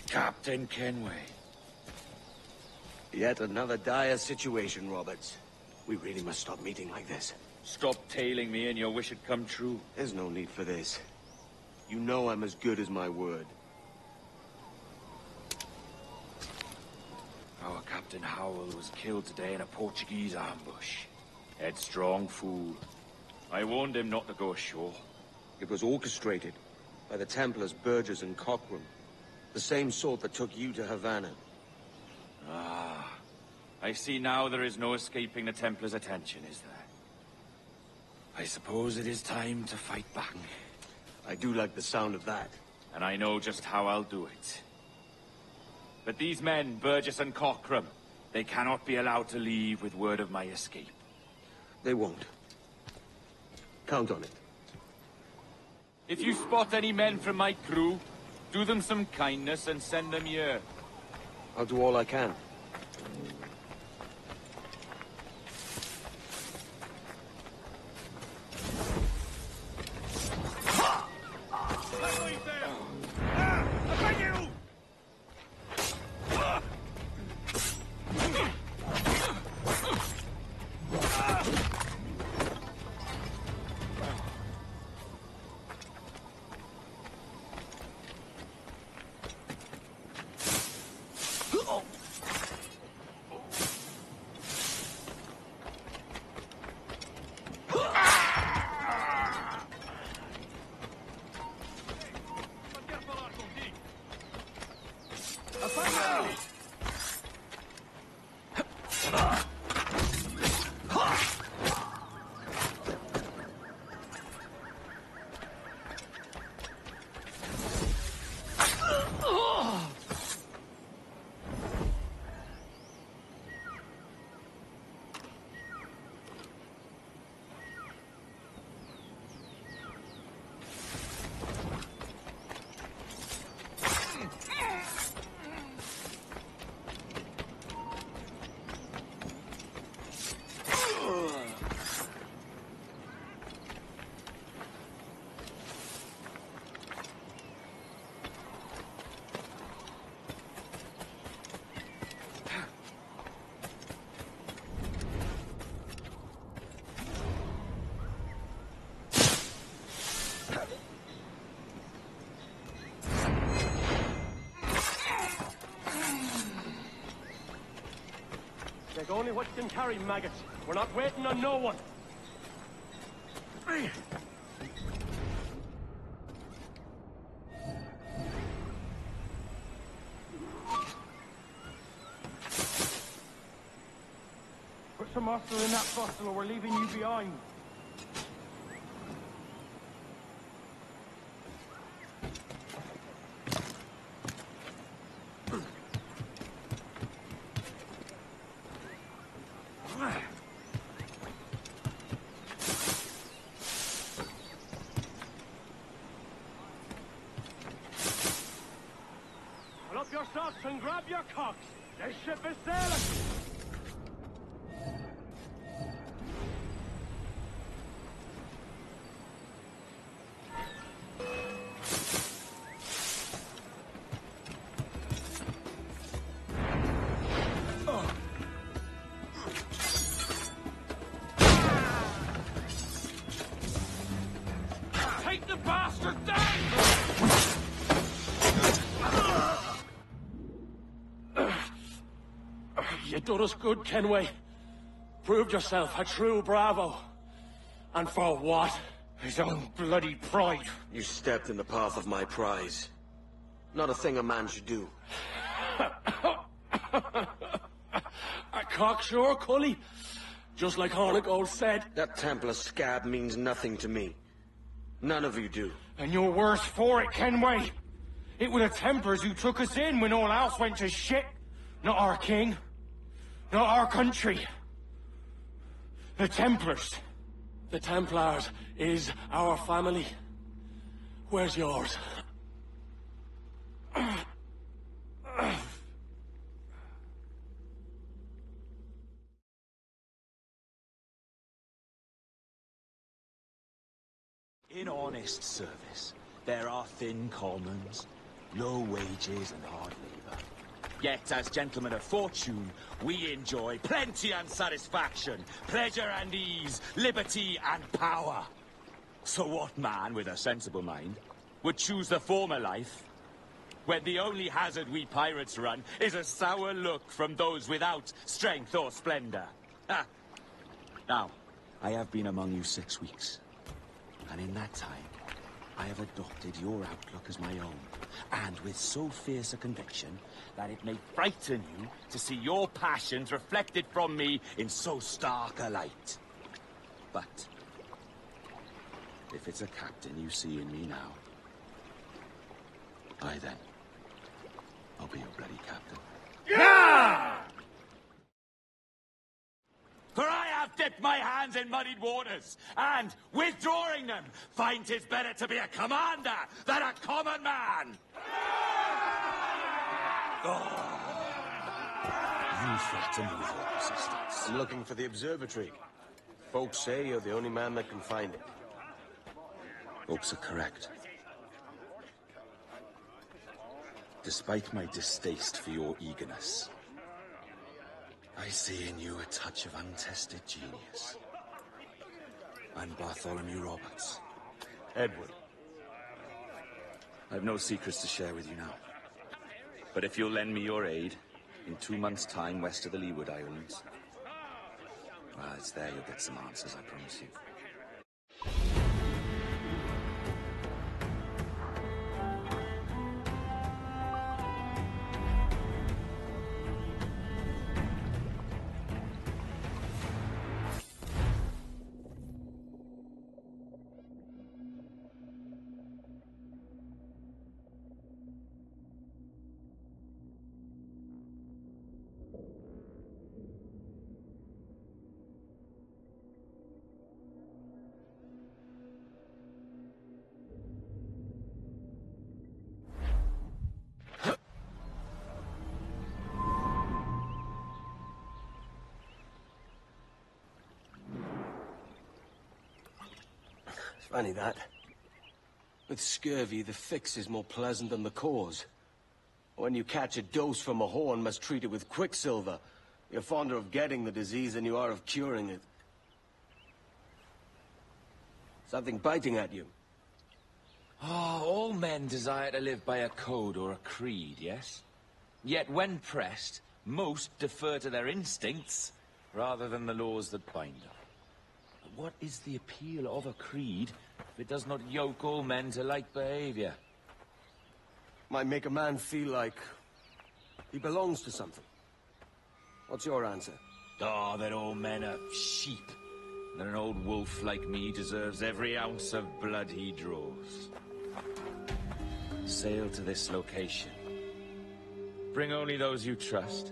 Captain Kenway. Yet another dire situation, Roberts. We really must stop meeting like this. Stop tailing me and your wish had come true. There's no need for this. You know I'm as good as my word. Captain Howell was killed today in a Portuguese ambush. Headstrong fool. I warned him not to go ashore. It was orchestrated by the Templars Burgess and Cockrum. The same sort that took you to Havana. Ah. I see now there is no escaping the Templars' attention, is there? I suppose it is time to fight back. I do like the sound of that. And I know just how I'll do it. But these men, Burgess and Cockrum, they cannot be allowed to leave with word of my escape. They won't. Count on it. If you spot any men from my crew, do them some kindness and send them here. I'll do all I can. Take only what you can carry, maggot. We're not waiting on no one. Put some muscle in that bustle or we're leaving you behind. And grab your cocks. The ship is sailing. Take the bastard down! You done us good, Kenway. Proved yourself a true bravo. And for what? His own bloody pride. You stepped in the path of my prize. Not a thing a man should do. A cocksure, Cully. Just like Hornigold said. That Templar scab means nothing to me. None of you do. And you're worse for it, Kenway. It were the Templars who took us in when all else went to shit. Not our king. Not our country. The Templars. The Templars is our family. Where's yours? In honest service, there are thin commons, low wages and hard labour. Yet, as gentlemen of fortune, we enjoy plenty and satisfaction, pleasure and ease, liberty and power. So what man with a sensible mind would choose the former life when the only hazard we pirates run is a sour look from those without strength or splendor. Ha! Now, I have been among you 6 weeks, and in that time, I have adopted your outlook as my own, and with so fierce a conviction that it may frighten you to see your passions reflected from me in so stark a light. But if it's a captain you see in me now, aye then, I'll be your bloody captain. Yeah! For I have dipped my hands in muddied waters, and, withdrawing them, find 'tis better to be a commander than a common man! You flatter me with your persistence. I'm looking for the observatory. Folks say you're the only man that can find it. Folks are correct. Despite my distaste for your eagerness, I see in you a touch of untested genius. I'm Bartholomew Roberts. Edward. I've no secrets to share with you now. But if you'll lend me your aid, in 2 months' time west of the Leeward Islands, well, it's there you'll get some answers, I promise you. Funny that. With scurvy, the fix is more pleasant than the cause. When you catch a dose from a horn, must treat it with quicksilver. You're fonder of getting the disease than you are of curing it. Something biting at you. Ah, all men desire to live by a code or a creed, yes? Yet when pressed, most defer to their instincts rather than the laws that bind them. But what is the appeal of a creed if it does not yoke all men to like behavior? Might make a man feel like he belongs to something. What's your answer? Oh, that all men are sheep. That an old wolf like me deserves every ounce of blood he draws. Sail to this location. Bring only those you trust.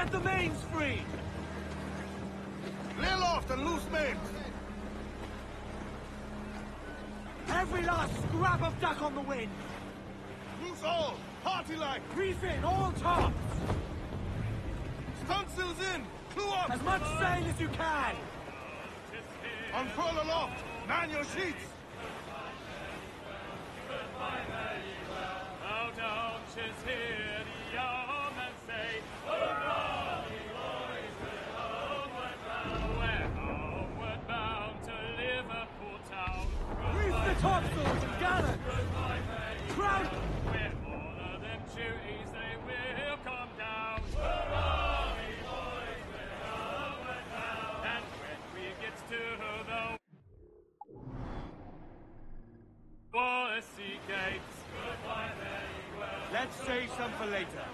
Get the mains free! Lay aloft and loose mains! Every last scrap of duck on the wind! Loose all! Party-like! Reef in, all tops! Stunsails in! Clew up! As much sail as you can! Unfurl aloft! Man your sheets! Oh, don't just hear the yeomen say, hurrah, the boys, we're homeward bound to Liverpool town. Reef the topsails and gather! Crowd! With all of them duties, they will come down. Hurrah, the boys, we're homeward bound. And when we get to the Wallasey gates, goodbye, very well. Let's save some for later.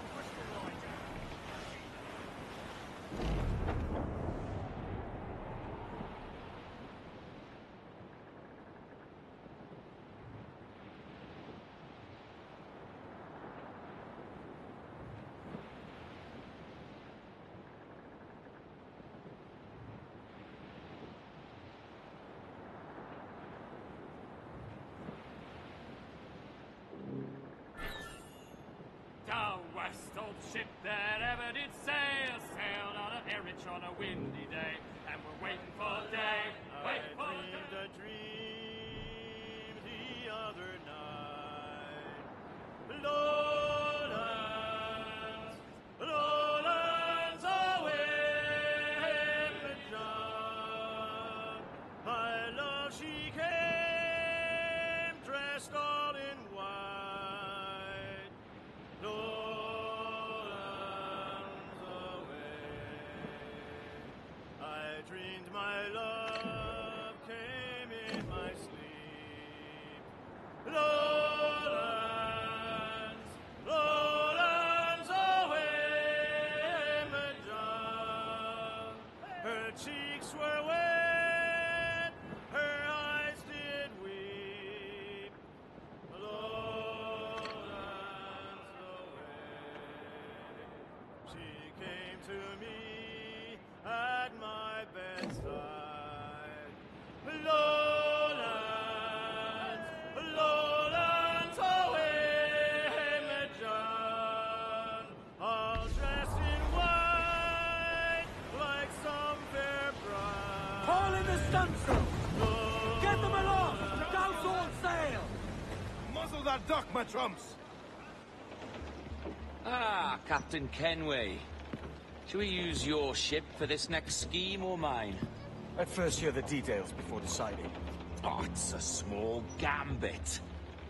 Down west, old ship that ever did sail, sailed out of Erich on a windy day, and we're waiting for day, waiting for day. I dreamed the other night, Lowlands away, John. My love, she came dressed all in white. Lowlands away. I dreamed my love came in my sleep. Lowlands away, Madame. Her cheeks were wet, her eyes did weep. Lowlands away. She came to me at my bedside. Lowlands away, Madame. All dressed in white, like some fair bride. Haul in the stunsail! Get them aloft! Douse all sail! Muzzle that duck, my trumps! Ah, Captain Kenway. Shall we use your ship for this next scheme or mine? I'd first hear the details before deciding. Oh, it's a small gambit.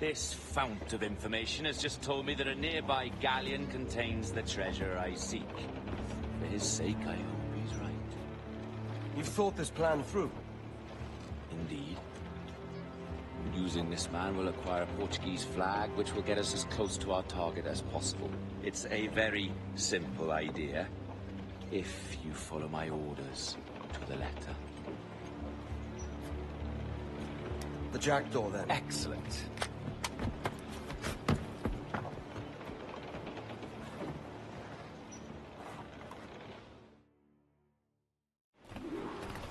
This fount of information has just told me that a nearby galleon contains the treasure I seek. For his sake, I hope he's right. You've thought this plan through? Indeed. Using this man, we'll acquire a Portuguese flag, which will get us as close to our target as possible. It's a very simple idea, if you follow my orders to the letter. The jackdaw, then. Excellent.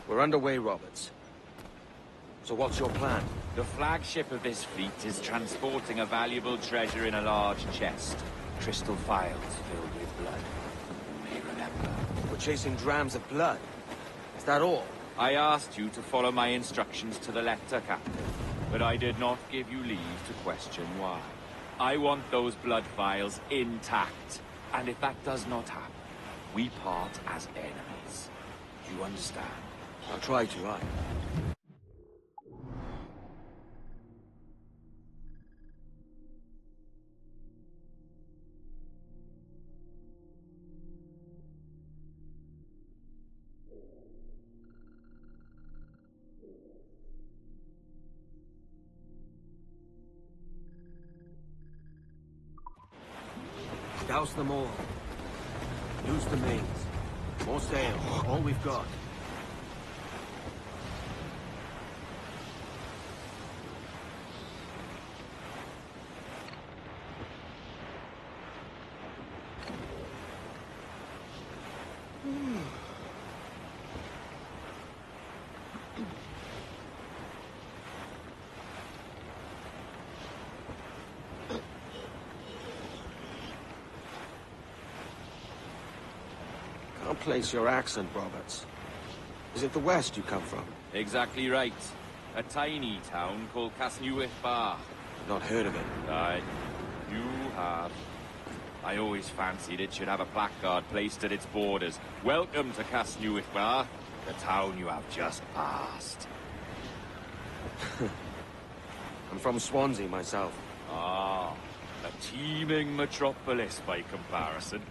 We're underway, Roberts. So what's your plan? The flagship of this fleet is transporting a valuable treasure in a large chest. Crystal phials filled with blood. You may remember. We're chasing drams of blood. Is that all? I asked you to follow my instructions to the letter, Captain, but I did not give you leave to question why. I want those blood vials intact, and if that does not happen, we part as enemies. Do you understand? I'll try to, aye. Douse them all. Loose the mains. More sail. All we've got. can't place your accent, Roberts. Is it the west you come from? Exactly right. A tiny town called Casnewydd Bar. Not heard of it. Aye. You have. I always fancied it should have a placard placed at its borders. Welcome to Casnewydd Bar, the town you have just passed. I'm from Swansea myself. Ah, a teeming metropolis by comparison.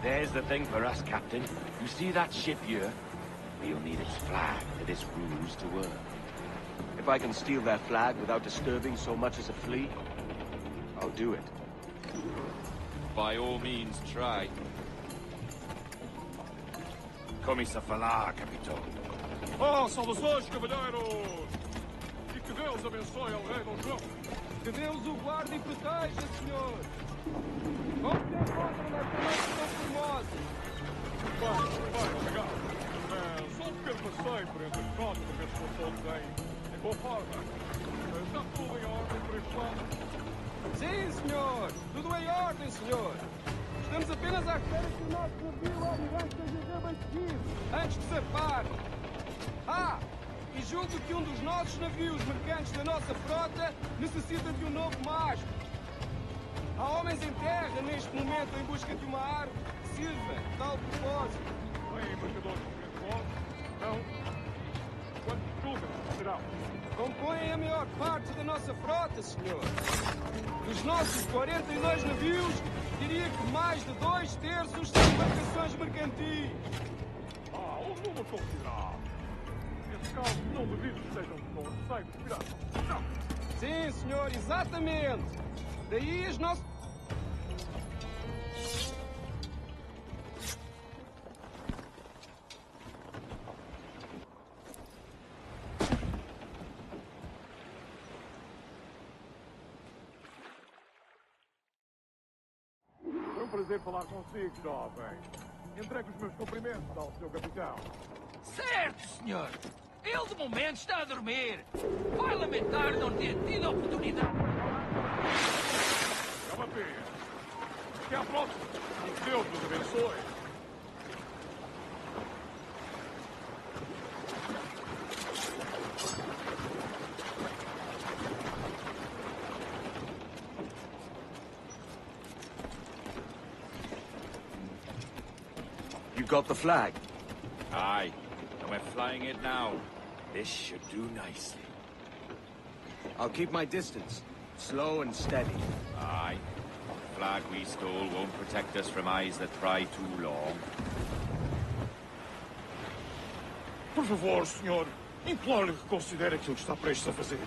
There's the thing for us, Captain. You see that ship here? We'll need its flag for this ruse to work. If I can steal their flag without disturbing so much as a flea, I'll do it. By all means, try. Come-se falar, Capitão. Oh, saudações, cavalheiros! E que Deus abençoe ao rei Dom João. Que Deus o guarde e proteja, senhor. Como se encontra nesta noite tão formosa? Vai, obrigado. Só um pequeno passeio por entre as frotas, para ver se o sol tem em boa forma. Está tudo em ordem por este lado? Sim, senhor. Tudo em ordem, senhor. Estamos apenas à espera que o nosso navio almirante esteja abastecido, antes de zarpar. Ah! E julgo que um dos nossos navios mercantes da nossa frota necessita de um novo mastro. Há homens em terra neste momento em busca de uma árvore que sirva de tal propósito. Tem embarcadores virtuosos? Não. Quantos túneis serão? Compõem a maior parte da nossa frota, senhor. Dos nossos 42 navios, diria que mais de 2/3 são embarcações mercantis. Um número considerável. Nesse caso, não duvido que sejam com receio de piratas. Não. Sim, senhor, exatamente. Daí as nossas... Foi um prazer falar consigo, jovem. Entregue os meus cumprimentos ao seu capitão. Certo, senhor. Ele de momento está a dormir. Vai lamentar não ter tido a oportunidade. É uma pena. Até à próxima. E que Deus nos abençoe. You got the flag? Aye. And we're flying it now. This should do nicely. I'll keep my distance. Slow and steady. Aye. The flag we stole won't protect us from eyes that pry too long. Por favor, senhor. Imploro-lhe que considere aquilo que está prestes a fazer.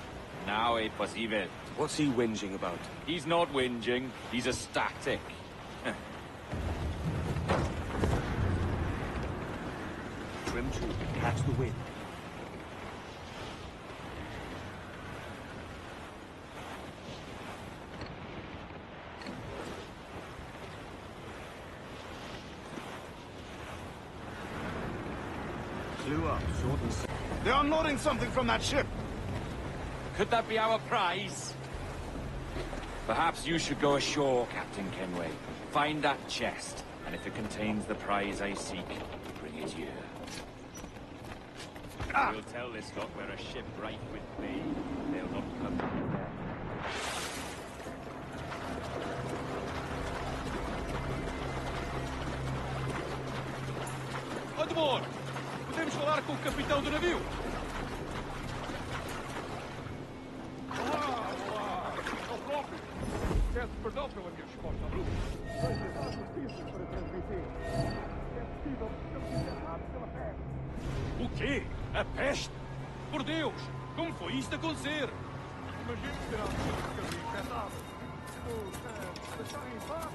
Now é possível. What's he whinging about? He's not whinging. He's ecstatic. Trim to, catch the wind. Clue up, short and... They are nodding something from that ship. Could that be our prize? Perhaps you should go ashore, Captain Kenway. Find that chest, and if it contains the prize I seek, bring it here. We'll tell this lot we're a ship rife with bait. They'll not come back. Odmore! Podemos falar com o capitão do navio? Olá! É o próprio. Peço perdão pela minha resposta abrupta. Mas há notícias para transmitir. É possível que eu fique errado pela peste. O quê? A peste? Por Deus! Como foi isto acontecer? Imagino que terá sido um bocadinho infectado. Se deixarem em paz,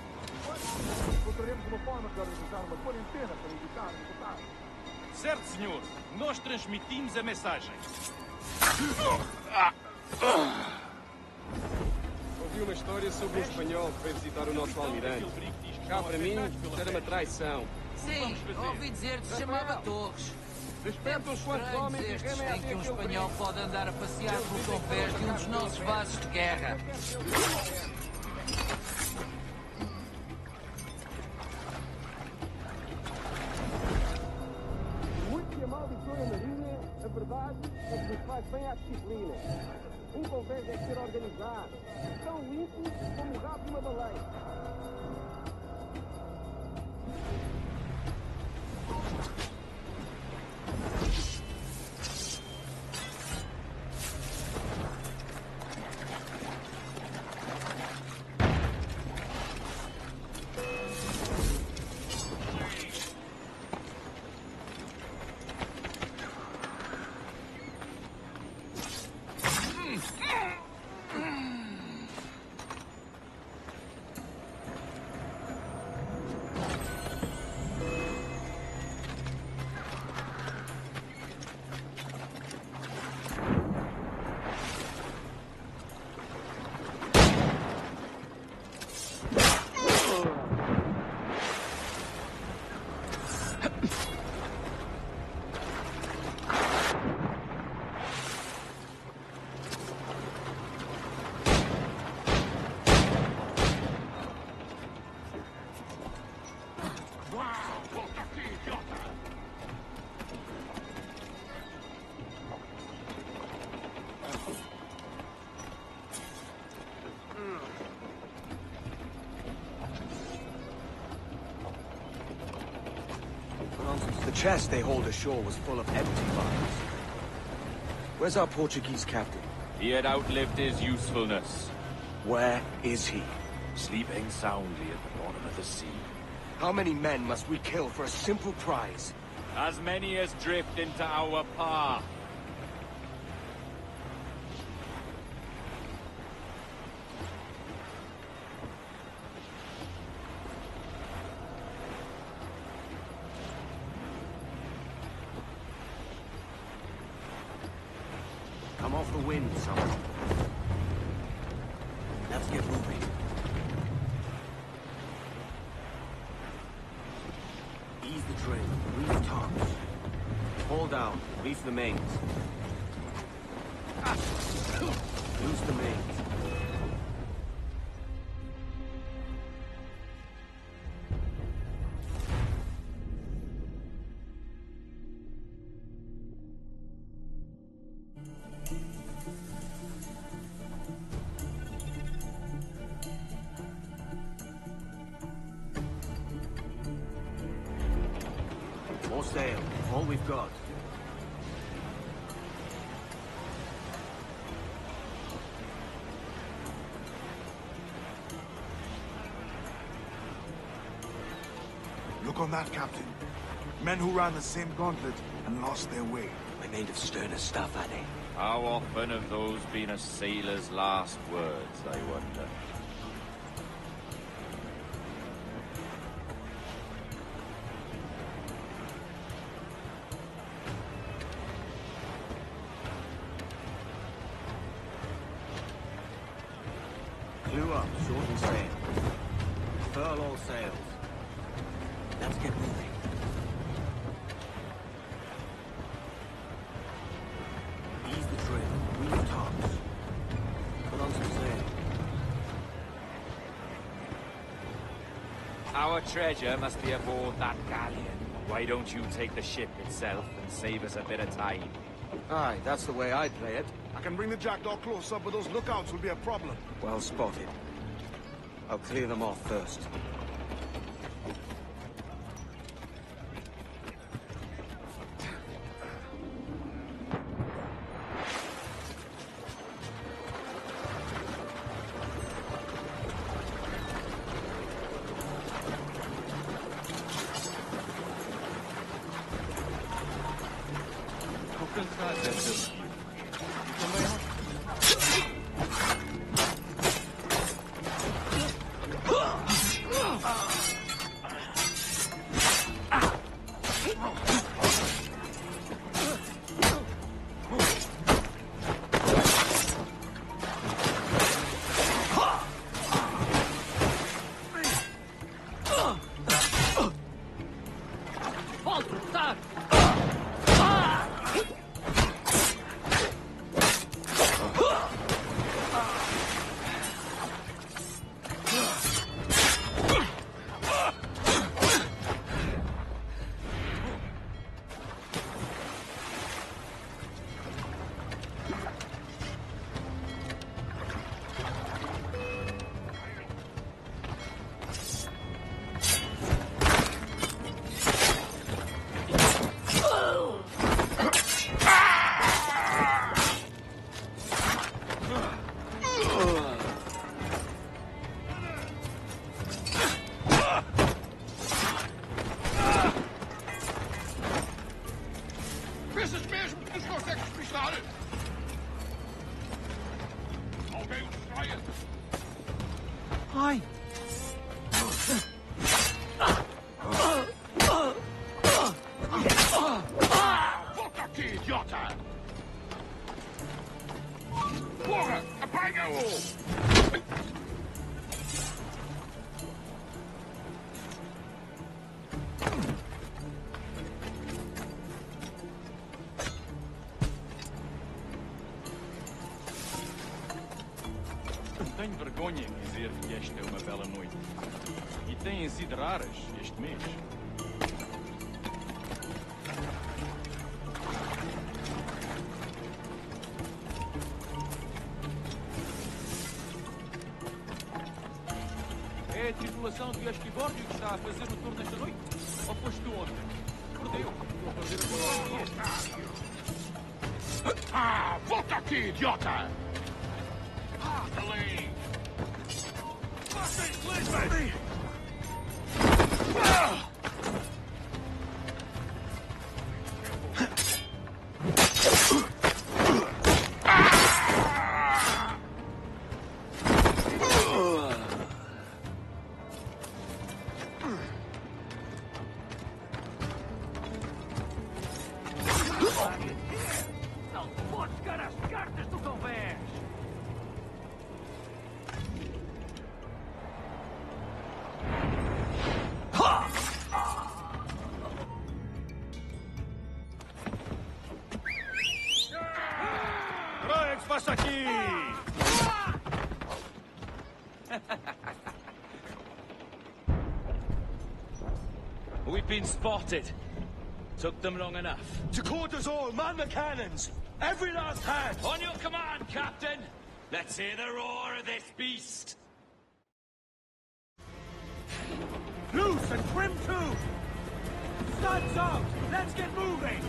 encontraremos uma forma de organizar uma quarentena para evitar o contágio. Certo, senhor. Nós transmitimos a mensagem. Ouvi uma história sobre um espanhol que veio visitar o nosso almirante. Cá para mim, era uma traição. Sim, ouvi dizer que se chamava Torres. Despertam uns quantos homens e remem em que um espanhol pode andar a passear pelos convés de um dos nossos vasos de guerra. é que nos faz bem à disciplina. Convés é ser organizado. Tão limpo como o rabo de uma baleia. The chest they hauled ashore was full of empty vials. Where's our Portuguese captain? He had outlived his usefulness. Where is he? Sleeping soundly at the bottom of the sea. How many men must we kill for a simple prize? As many as drift into our path. Come off the wind, someone. Let's get moving. Ease the train. Reef tops. Haul down. Reef the mains. Loose the mains. More sail. All we've got. Look on that, Captain. Men who ran the same gauntlet and lost their way. They're made of sterner stuff, are they? How often have those been a sailor's last words, I wonder? Clew up, shorten sail. Furl all sails. Let's get moving. Ease the trail. Reef tops. Put on some sail. Our treasure must be aboard that galleon. Why don't you take the ship itself and save us a bit of time? Aye, that's the way I'd play it. I can bring the jackdaw close up, but those lookouts will be a problem. Well spotted. I'll clear them off first. tenho vergonha em dizer que esta é uma bela noite. E têm sido raras este mês. É a tripulação do Esquibórdio que está a fazer o tour nesta noite? Ou foste tu ontem? Perdeu. Estou a fazer a tua. Ah, volta aqui, idiota! Ah, ali! Baby! Ah! Não podes ficar às cartas do convés! Olha o que se passa aqui! We've been spotted. Took them long enough. To quarters all, man the cannons! Every last hand! On your command, Captain! Let's hear the roar of this beast! Loose and trim too! Studs out! Let's get moving!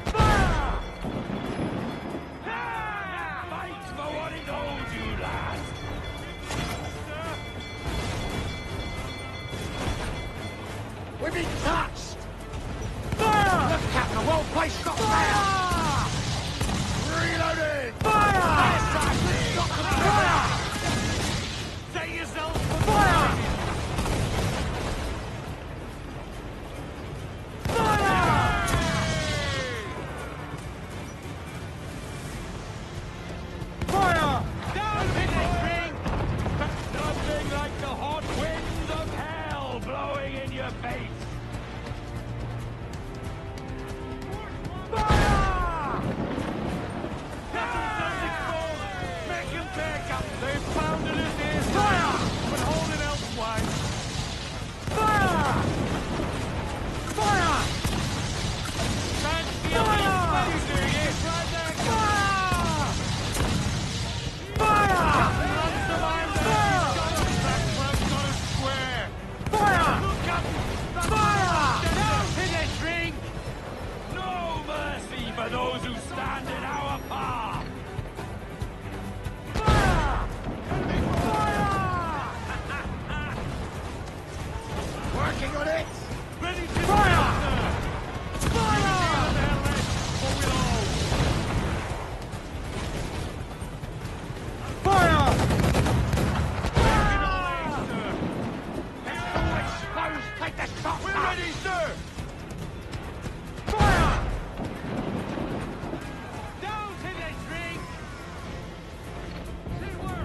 Fire! Fight for what it owes you, lad! We've been touched! Fire! The captain won't place shot fire! Reloaded! Fire! Fire! Set yourself for Fire! Fire! Down in the ring! Nothing like the hot winds of hell blowing in your face! Fire! Something's fallen! Make him take up! They've pounded us in! Fire! But hold it elsewise! Fire! Fire! Fancy how many space do you? Right there! Fire! Fire! Run some iron there! That club's got us square! Fire! Look up! Fire! Down to the drink! No mercy for those who stand in our path! Working on it! Ready to Fire! Fire! Take the shot! We're ready, sir! Fire! Down to the drink!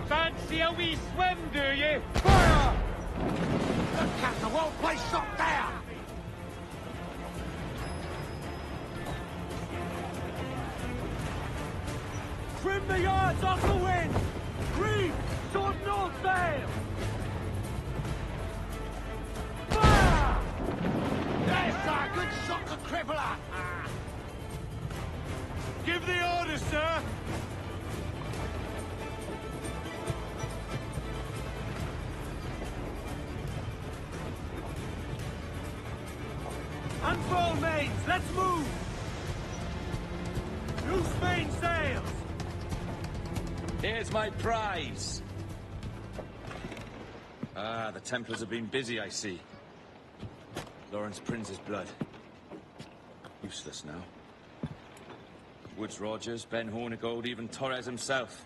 Fancy a wee swim, do you? Fire! The captain won't place shot there! Trim the yards off the wind! Reef! Short all sail! Fire! Yes, sir! Good shot, the crippler! Give the order, sir! Unfurl mains! Let's move! Loose main sails! Here's my prize! Ah, the Templars have been busy, I see. Lawrence Prince's blood. Useless now. Woods Rogers, Ben Hornigold, even Torres himself.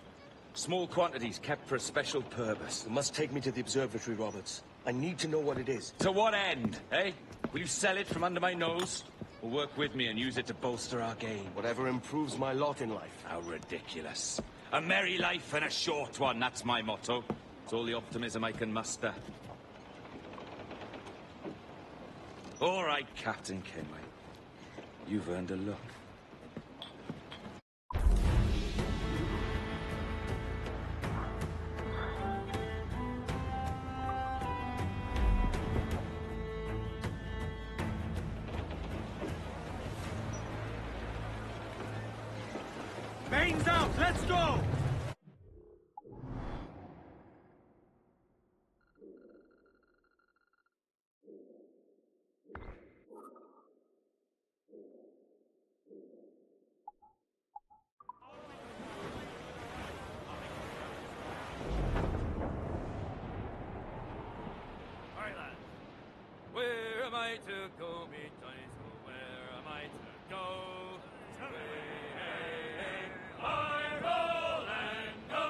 Small quantities kept for a special purpose. You must take me to the observatory, Roberts. I need to know what it is. To what end, eh? Will you sell it from under my nose? Or work with me and use it to bolster our game? Whatever improves my lot in life. How ridiculous. A merry life and a short one, that's my motto. It's all the optimism I can muster. All right, Captain Kenway. You've earned a look. Bane's out! Let's go! Alright, lads. Where am I to go, me Johnny's? Where am I to go? I roll and go.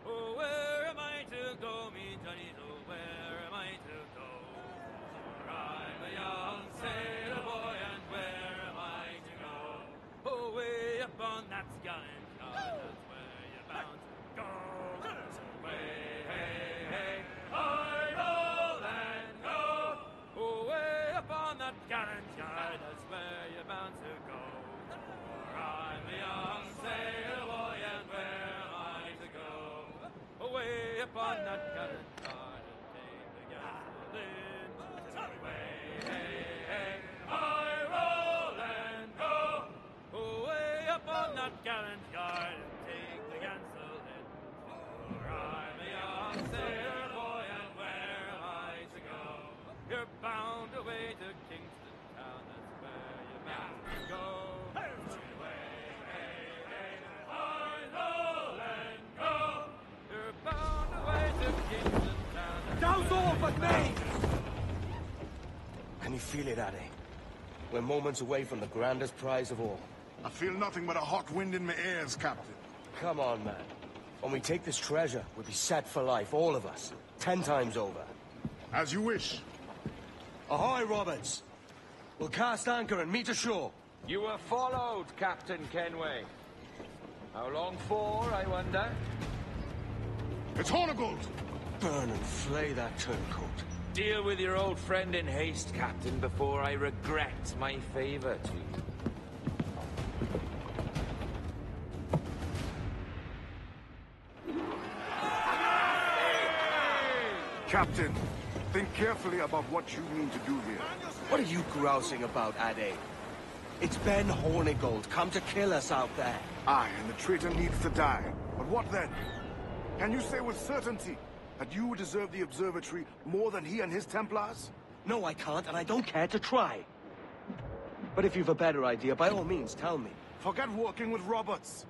Oh, where am I to go, me Johnnies? Oh, where am I to go? For I'm a young sailor boy, and where am I to go? Oh, way up on that gallant yard, that's where you're bound to go. I roll and go. Oh, way up on that gallant yard, that's where you're bound to go. For I'm a young sailor boy, and where am I to go? Away upon that gallant yard, and take the gasoline. I roll and go. Away upon that gallant yard, and take the gasoline. For I'm a young sailor boy, and where am I to go? You're bound away to Kingston town, that's where you're bound to go. I roll and go. You're bound away to Kingston town. Down's all but me! Can you feel it, Addy? We're moments away from the grandest prize of all. I feel nothing but a hot wind in my ears, Captain. Come on, man. When we take this treasure, we'll be set for life, all of us. 10 times over. As you wish. Ahoy, Roberts! We'll cast anchor and meet ashore. You were followed, Captain Kenway. How long for, I wonder? It's Hornigold! Burn and flay that turncoat. Deal with your old friend in haste, Captain, before I regret my favor to you. Captain, think carefully about what you mean to do here. What are you grousing about, Addy? It's Ben Hornigold, come to kill us out there. Aye, and the traitor needs to die. But what then? Can you say with certainty that you deserve the observatory more than he and his Templars? No, I can't, and I don't care to try. But if you've a better idea, by all means, tell me. Forget working with Roberts.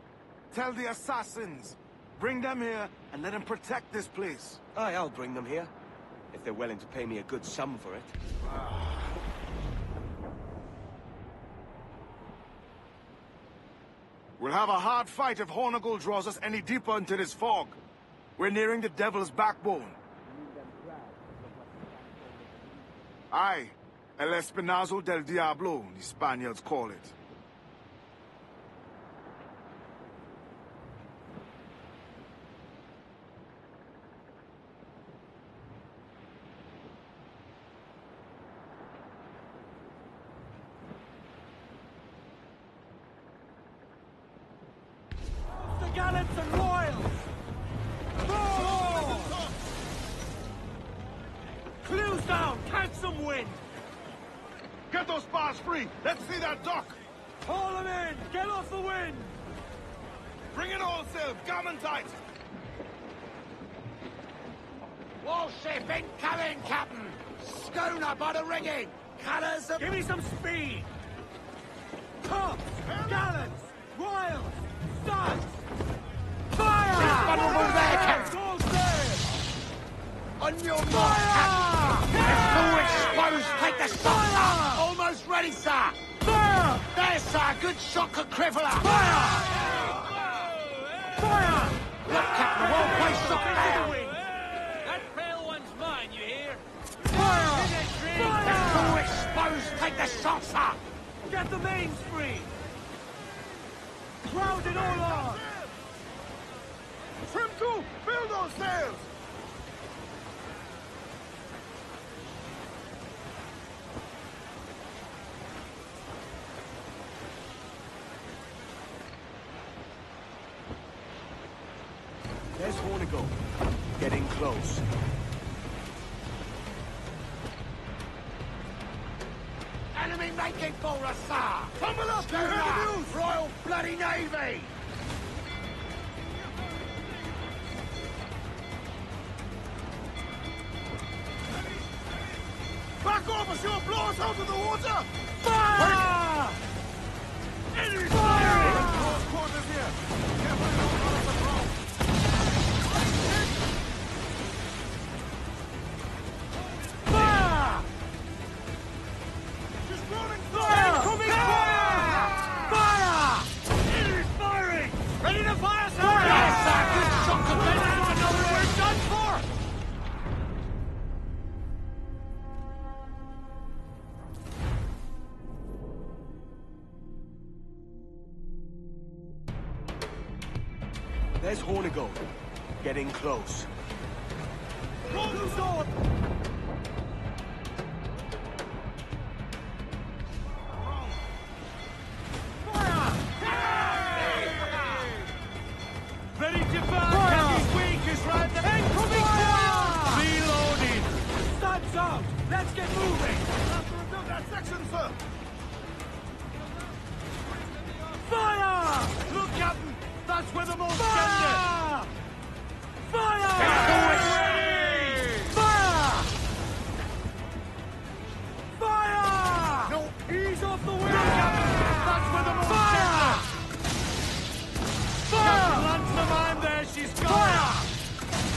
Tell the assassins. Bring them here and let them protect this place. Aye, I'll bring them here. If they're willing to pay me a good sum for it. We'll have a hard fight if Hornigold draws us any deeper into this fog. We're nearing the Devil's Backbone. Aye, El Espinazo del Diablo, the Spaniards call it. The gallants and royals! Oh! Clues down! Catch some wind! Get those spars free! Let's see that dock! Haul them in! Get off the wind! Bring it all sail! Gammon tight! Warship incoming, Captain! Schooner by the rigging! Colours of... Give me some speed! Tops! Gallants! Royals! Studs! Fire! She's vulnerable there, Captain! All sail! On your mark, Captain! Let's all exposed! Take the shots up! Almost ready, sir! Fire! There, sir! Good shot, Crippler! Fire! Fire! Look, Captain, well placed shot now! That pale one's mine, you hear? Fire! Let's all exposed! Take the shots up! Get the mains free! Crowd it all on! Trim to! Build those sails! There's Hornigold. Getting close. Enemy making for us, sir! Tumble up, you heard the news! Royal Bloody Navy! Back off or she'll blow us out of the water! Fire! Enemy Fire! We're in close quarters here. Careful you don't run us aground. Fire! She's rolling Fire! Incoming fire! Fire! Enemy's firing! Ready to fire, sir? Yes, sir! Good chunk of men! I don't know what we're done for! There's Hornigold. Getting close. Roll the sword! Ready to burn! Heavy weak is right there! Incoming fire! Reloading! Studs out! Let's get moving! After rebuild that section, sir! Fire! Look, Captain! That's where the most Fire! Fire! Fire! Fire! No, ease off the wheel! That's where the most Fire! Fire! Lunch the mine there, she's gone! Fire!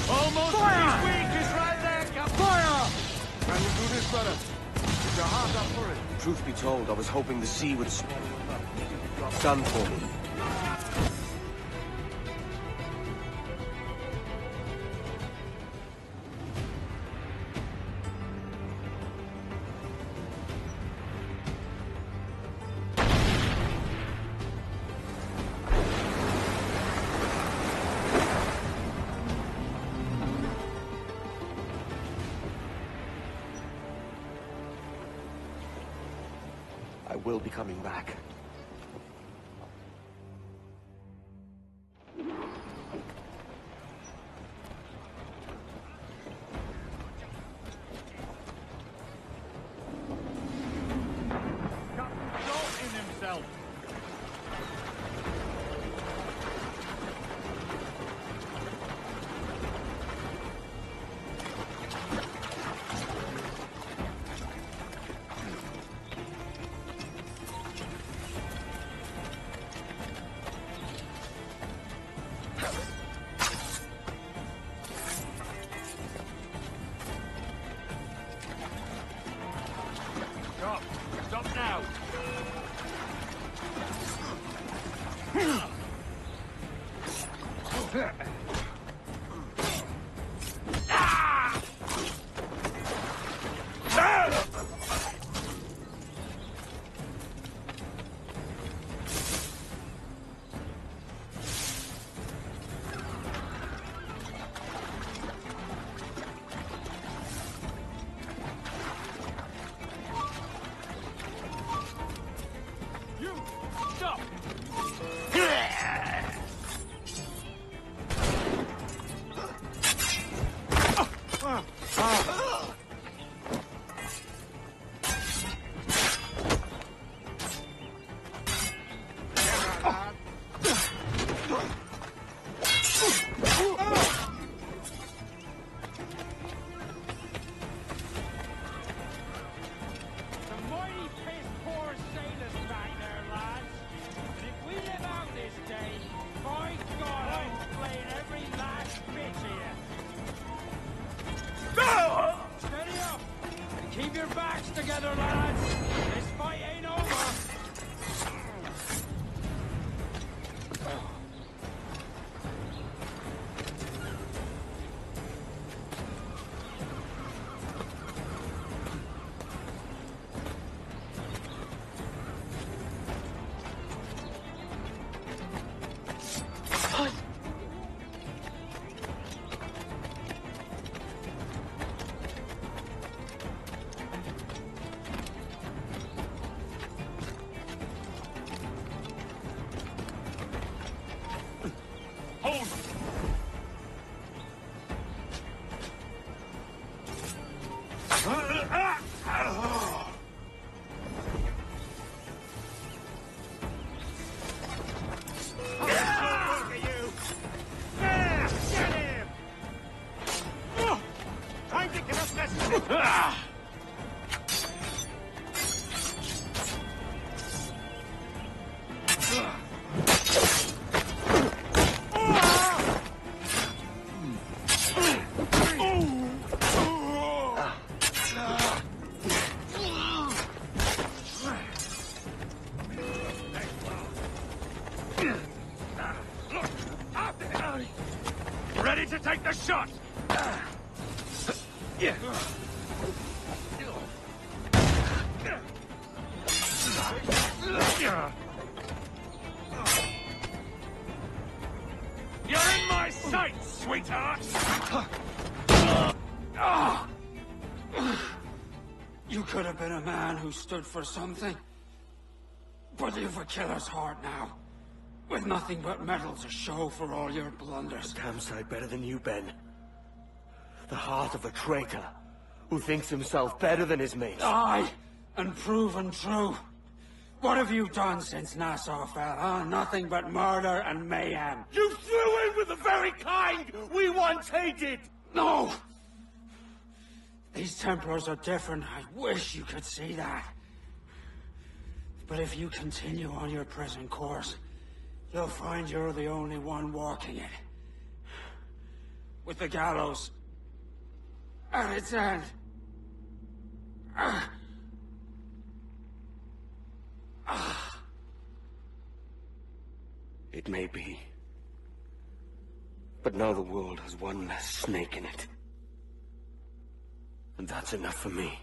Almost Fire! weak is right there, Captain! Fire! Can you do this better? Put your heart up for it. Truth be told, I was hoping the sea would swallow him up. Done for me. I will be coming back. In himself. Stop! Stop now! You! Stop! The mighty piss-poor sailors back there, lads. And if we live out this day, by God, I'm playing every last bitch here. Steady up! And keep your backs together, lads. This fight ain't over. Hold! Time to give us lessons! sweetheart! You could have been a man who stood for something. But you've a killer's heart now. With nothing but metal to show for all your blunders. A damn sight better than you, Ben. The heart of a traitor who thinks himself better than his mates. Aye, and proven true. What have you done since Nassau fell, huh? Nothing but murder and mayhem. You threw in with the very kind we once hated! No! These Templars are different. I wish you could see that. But if you continue on your present course, you'll find you're the only one walking it. With the gallows at its end. It may be. But now the world has one less snake in it. And that's enough for me.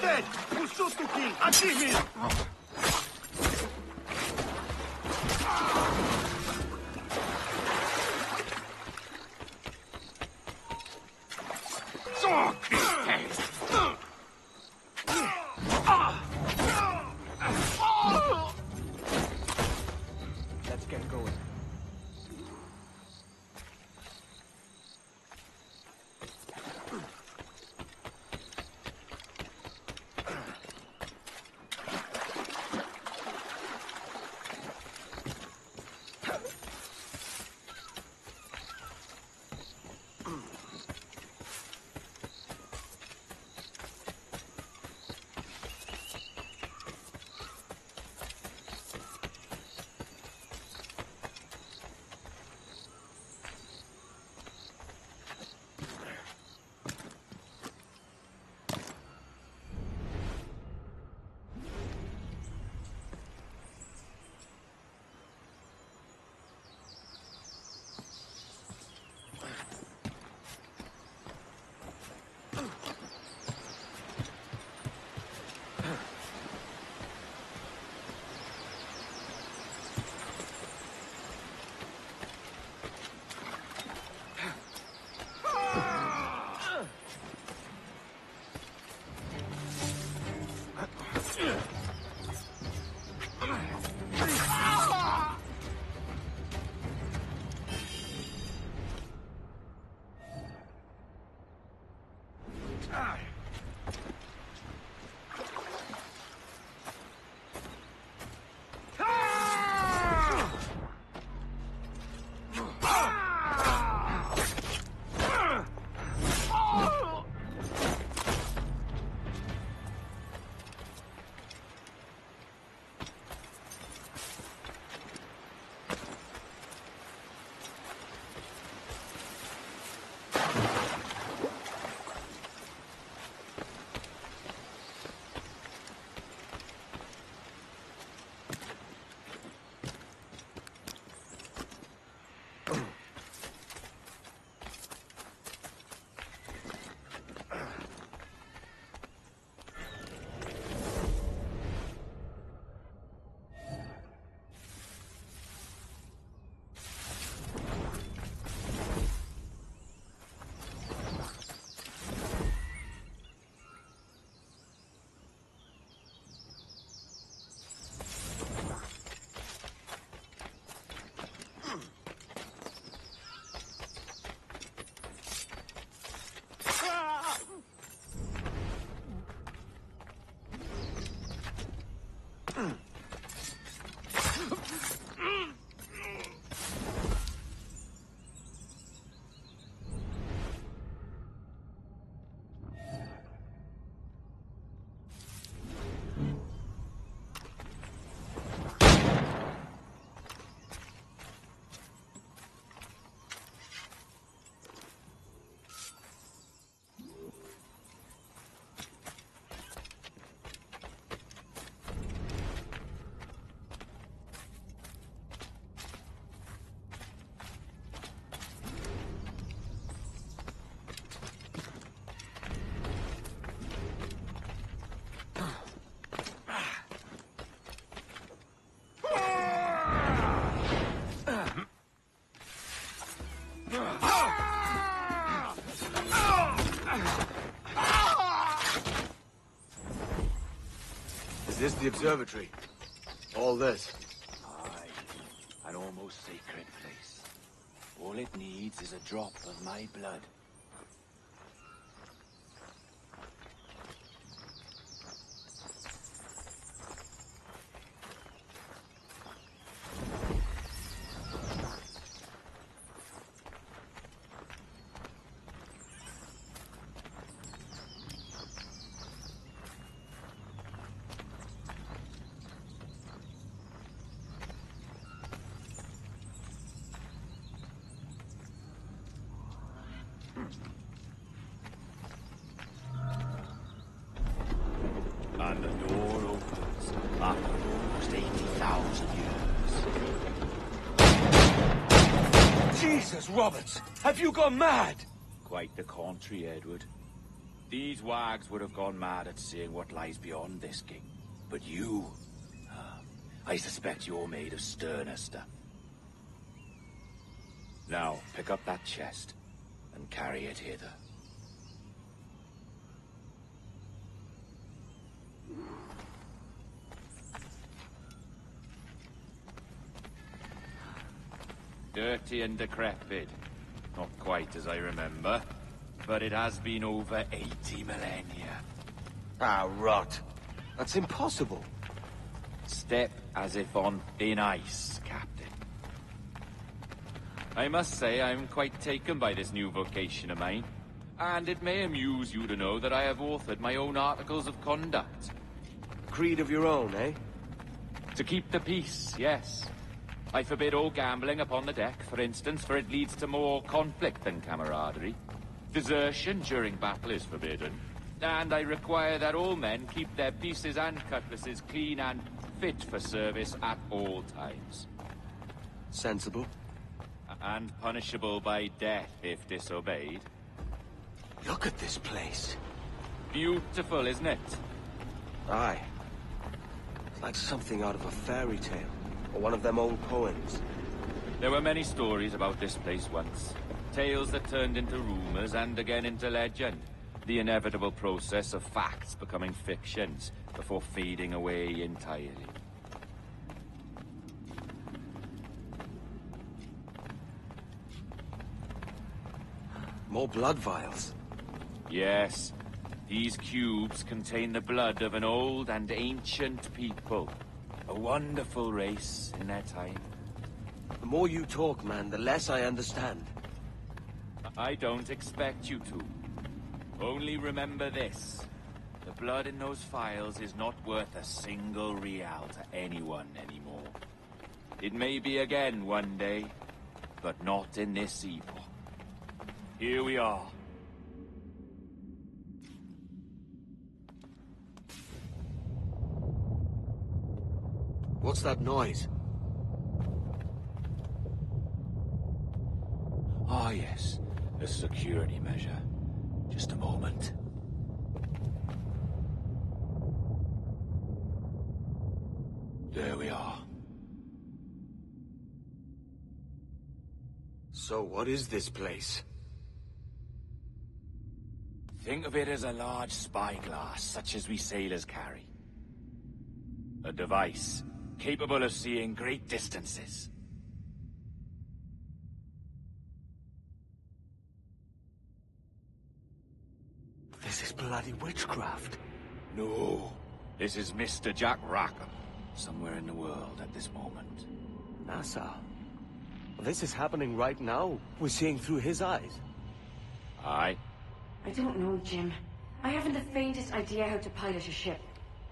Dead! Who's just looking? I see him! this the observatory? All this? Aye. An almost sacred place. All it needs is a drop of my blood. And the door opens after almost 80,000 years. Jesus, Roberts! Have you gone mad? Quite the contrary, Edward. These wags would have gone mad at seeing what lies beyond this king. But you... I suspect you're made of sterner stuff. Now, pick up that chest and carry it hither. Dirty and decrepit. Not quite as I remember, but it has been over 80 millennia. Ah, rot. That's impossible. Step as if on thin ice, Captain. I must say I'm quite taken by this new vocation of mine, and it may amuse you to know that I have authored my own articles of conduct. Creed of your own, eh? To keep the peace, yes. I forbid all gambling upon the deck, for instance, for it leads to more conflict than camaraderie. Desertion during battle is forbidden. And I require that all men keep their pieces and cutlasses clean and fit for service at all times. Sensible. And punishable by death if disobeyed. Look at this place. Beautiful, isn't it? Aye. It's like something out of a fairy tale. Or one of them old poems. There were many stories about this place once. Tales that turned into rumors and again into legend. The inevitable process of facts becoming fictions before fading away entirely. More blood vials. Yes. These cubes contain the blood of an old and ancient people. A wonderful race in their time. The more you talk, man, the less I understand. I don't expect you to. Only remember this. The blood in those files is not worth a single real to anyone anymore. It may be again one day, but not in this epoch. Here we are. What's that noise? Ah, yes. A security measure. Just a moment. There we are. So what is this place? Think of it as a large spyglass, such as we sailors carry. A device capable of seeing great distances. This is bloody witchcraft. No. This is Mr. Jack Rackham, somewhere in the world at this moment. Nassau. This is happening right now. We're seeing through his eyes. Aye. I don't know, Jim. I haven't the faintest idea how to pilot a ship.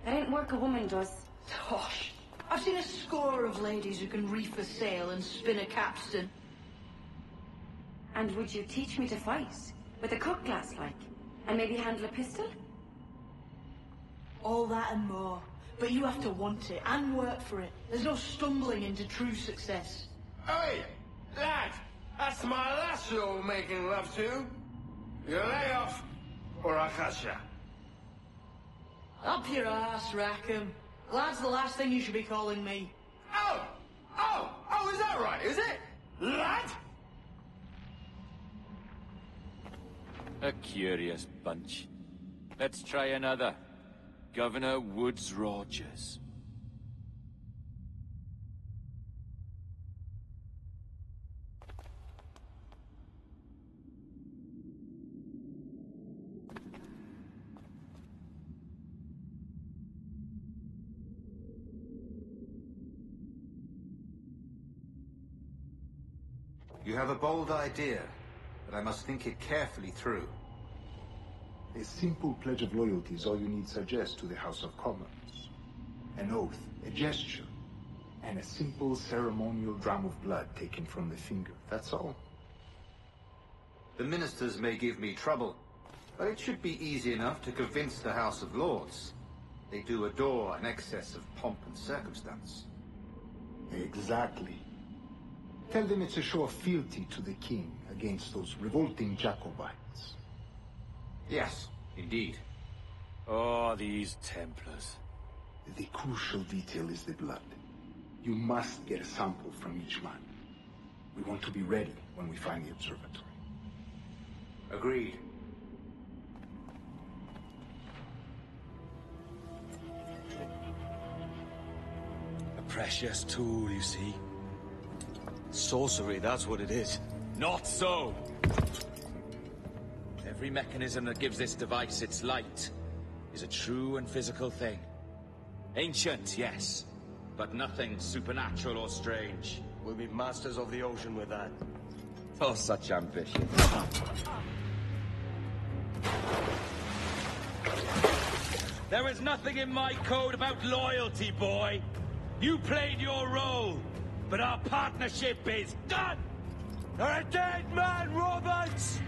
That ain't work a woman does. Tosh. I've seen a score of ladies who can reef a sail and spin a capstan. And would you teach me to fight? With a cutlass, like? And maybe handle a pistol? All that and more. But you have to want it and work for it. There's no stumbling into true success. Hey, lad! That's my lass you're making love to. You lay off, or I'll catch ya. Up your ass, Rackham. Lad's the last thing you should be calling me. Oh, is that right, is it? Lad? A curious bunch. Let's try another. Governor Woodes Rogers. You have a bold idea, but I must think it carefully through. A simple pledge of loyalty is all you need suggest to the House of Commons. An oath, a gesture, and a simple ceremonial dram of blood taken from the finger. That's all. The ministers may give me trouble, but it should be easy enough to convince the House of Lords. They do adore an excess of pomp and circumstance. Exactly. Tell them it's a show of fealty to the king against those revolting Jacobites. Yes, indeed. Oh, these Templars. The crucial detail is the blood. You must get a sample from each man. We want to be ready when we find the observatory. Agreed. A precious tool, you see. Sorcery, that's what it is. Not so! Every mechanism that gives this device its light is a true and physical thing. Ancient, yes, but nothing supernatural or strange. We'll be masters of the ocean with that. Oh, such ambition. There is nothing in my code about loyalty, boy. You played your role, but our partnership is done! You're a dead man, Roberts!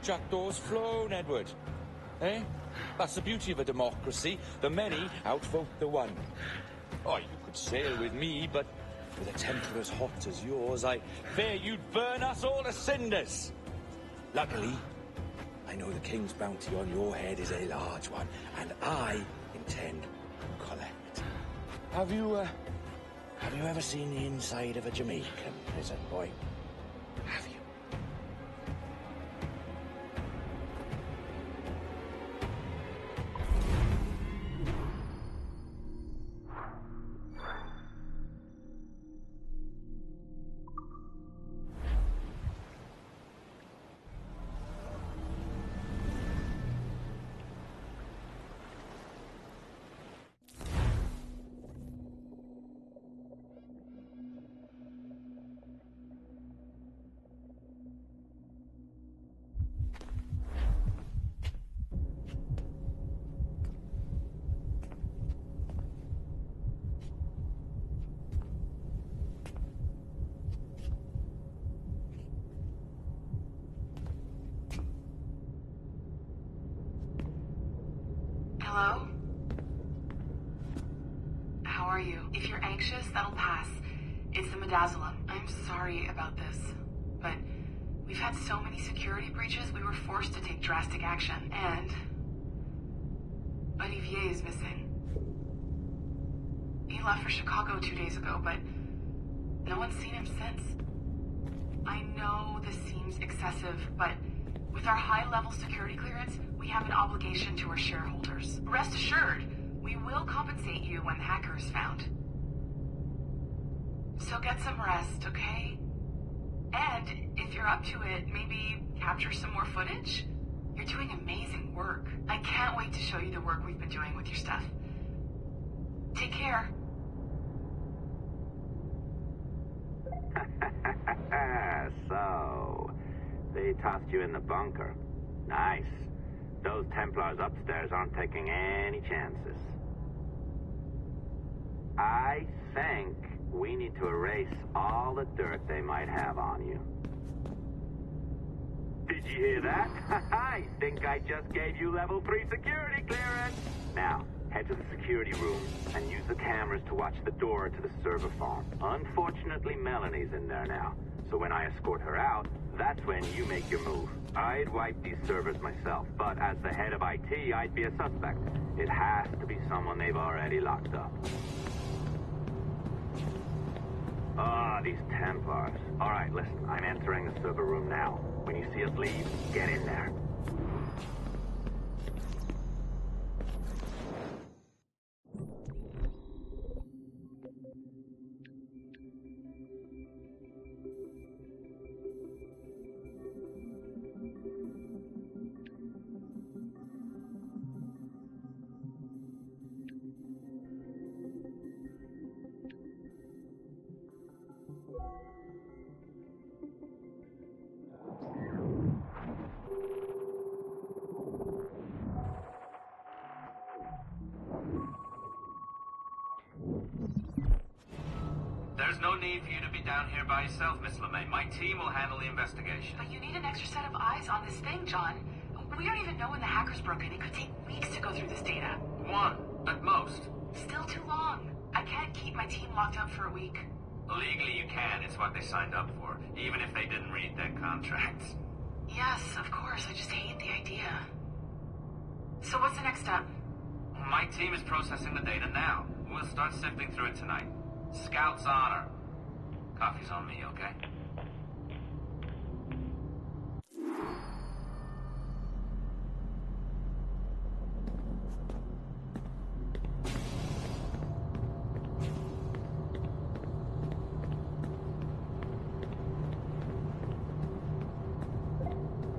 jackdaws flown, Edward. Eh? That's the beauty of a democracy. The many outvote the one. Oh, you could sail with me, but with a temper as hot as yours, I fear you'd burn us all to cinders. Luckily, I know the king's bounty on your head is a large one, and I intend to collect. Have you ever seen the inside of a Jamaican prison, boy? Have you? Hello? How are you? If you're anxious, that'll pass. It's the Midazolam. I'm sorry about this, but we've had so many security breaches, we were forced to take drastic action, and Olivier is missing. He left for Chicago 2 days ago, but no one's seen him since. I know this seems excessive, but with our high-level security clearance, we have an obligation to our shareholders. Rest assured, we will compensate you when the hacker is found. So get some rest, okay? And if you're up to it, maybe capture some more footage? You're doing amazing work. I can't wait to show you the work we've been doing with your stuff. Take care. So, they tossed you in the bunker. Nice. Those Templars upstairs aren't taking any chances. I think we need to erase all the dirt they might have on you. Did you hear that? I think I just gave you level 3 security clearance. Now, head to the security room and use the cameras to watch the door to the server farm. Unfortunately, Melanie's in there now. So when I escort her out, that's when you make your move. I'd wipe these servers myself, but as the head of IT, I'd be a suspect. It has to be someone they've already locked up. Ah, these Templars. All right, listen, I'm entering the server room now. When you see us leave, get in there. There's no need for you to be down here by yourself, Miss LeMay. My team will handle the investigation. But you need an extra set of eyes on this thing, John. We don't even know when the hacker's broken. It could take weeks to go through this data. 1, at most. Still too long. I can't keep my team locked up for a week. Legally you can. It's what they signed up for, even if they didn't read their contracts. Yes, of course. I just hate the idea. So what's the next step? My team is processing the data now. We'll start sifting through it tonight. Scout's honor. Coffee's on me, okay?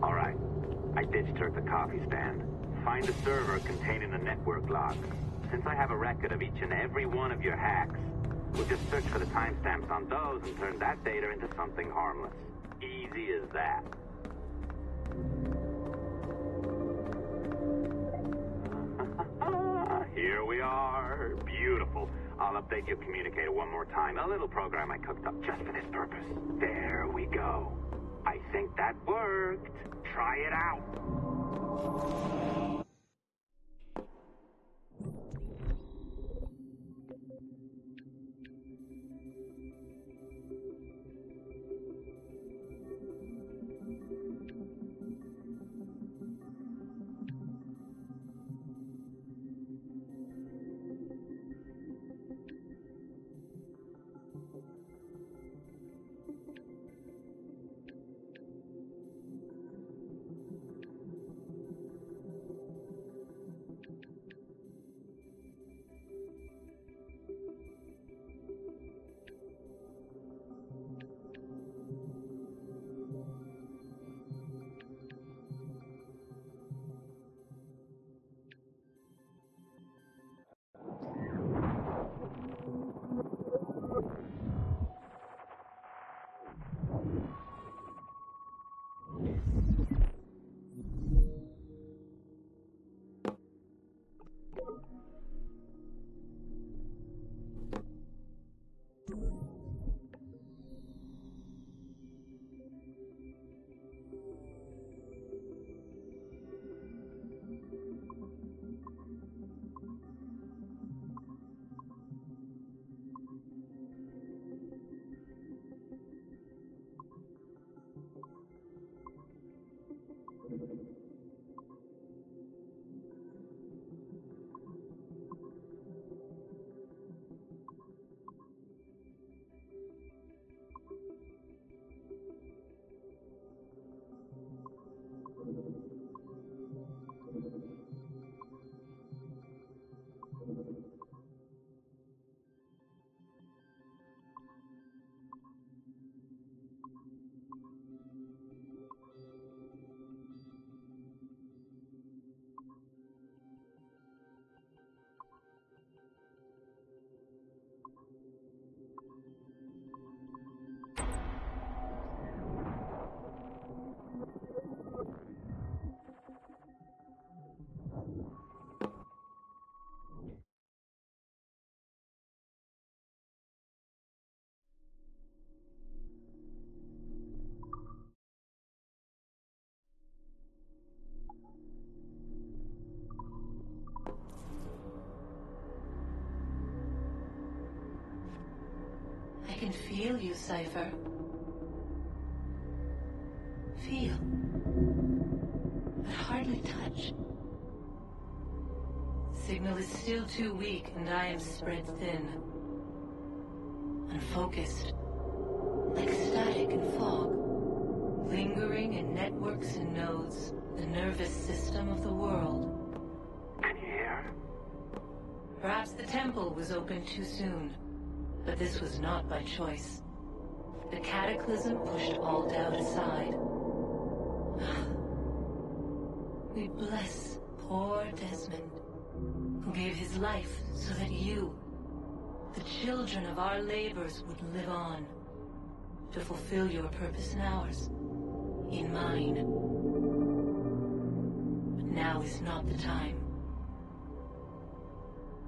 All right. I ditched her at the coffee stand. Find the server containing the network logs. Since I have a record of each and every one of your hacks, we'll just search for the timestamps on those and turn that data into something harmless. Easy as that. Here we are. Beautiful. I'll update your communicator one more time. A little program I cooked up just for this purpose. There we go. I think that worked. Try it out. I can feel you, Cypher. Feel. But hardly touch. Signal is still too weak, and I am spread thin. Unfocused. Like static and fog. Lingering in networks and nodes. The nervous system of the world. Can you hear? Perhaps the temple was opened too soon. But this was not by choice. The cataclysm pushed all doubt aside. We bless poor Desmond, who gave his life so that you, the children of our labors, would live on, to fulfill your purpose in ours, in mine. But now is not the time.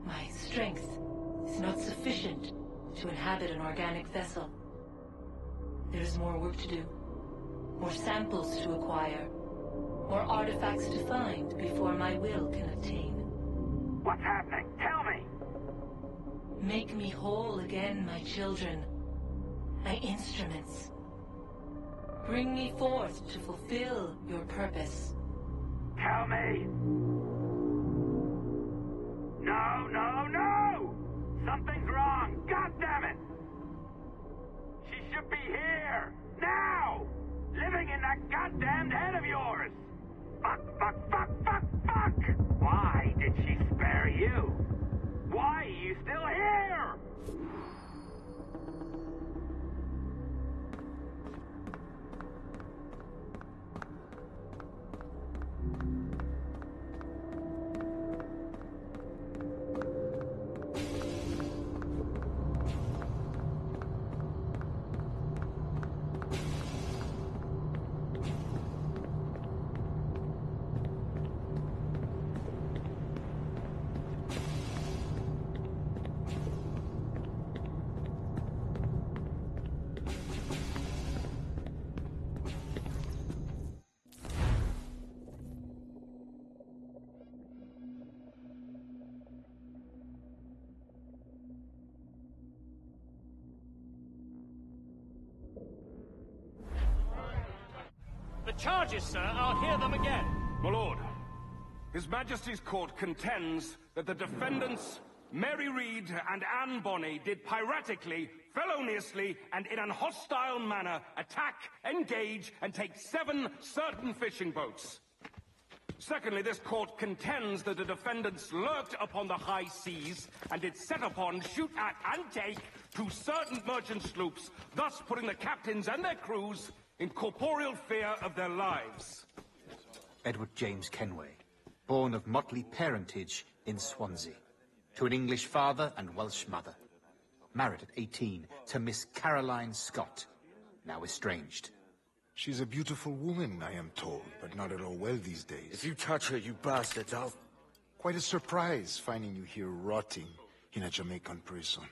My strength is not sufficient to inhabit an organic vessel. There is more work to do, more samples to acquire, more artifacts to find before my will can obtain. What's happening? Tell me! Make me whole again, my children, my instruments. Bring me forth to fulfill your purpose. Tell me! No, no, no! Something's wrong! God damn it! She should be here! Now! Living in that goddamned head of yours! Fuck, fuck, fuck, fuck, fuck! Why did she spare you? Why are you still here? charges, sir, I'll hear them again. My lord, His Majesty's court contends that the defendants, Mary Reed and Anne Bonny, did piratically, feloniously, and in an hostile manner attack, engage, and take 7 certain fishing boats. Secondly, this court contends that the defendants lurked upon the high seas and did set upon, shoot at, and take 2 certain merchant sloops, thus putting the captains and their crews in corporeal fear of their lives. Edward James Kenway, born of motley parentage in Swansea, to an English father and Welsh mother. Married at 18 to Miss Caroline Scott, now estranged. She's a beautiful woman, I am told, but not at all well these days. If you touch her, you bastards, I'll... Quite a surprise finding you here rotting in a Jamaican prison.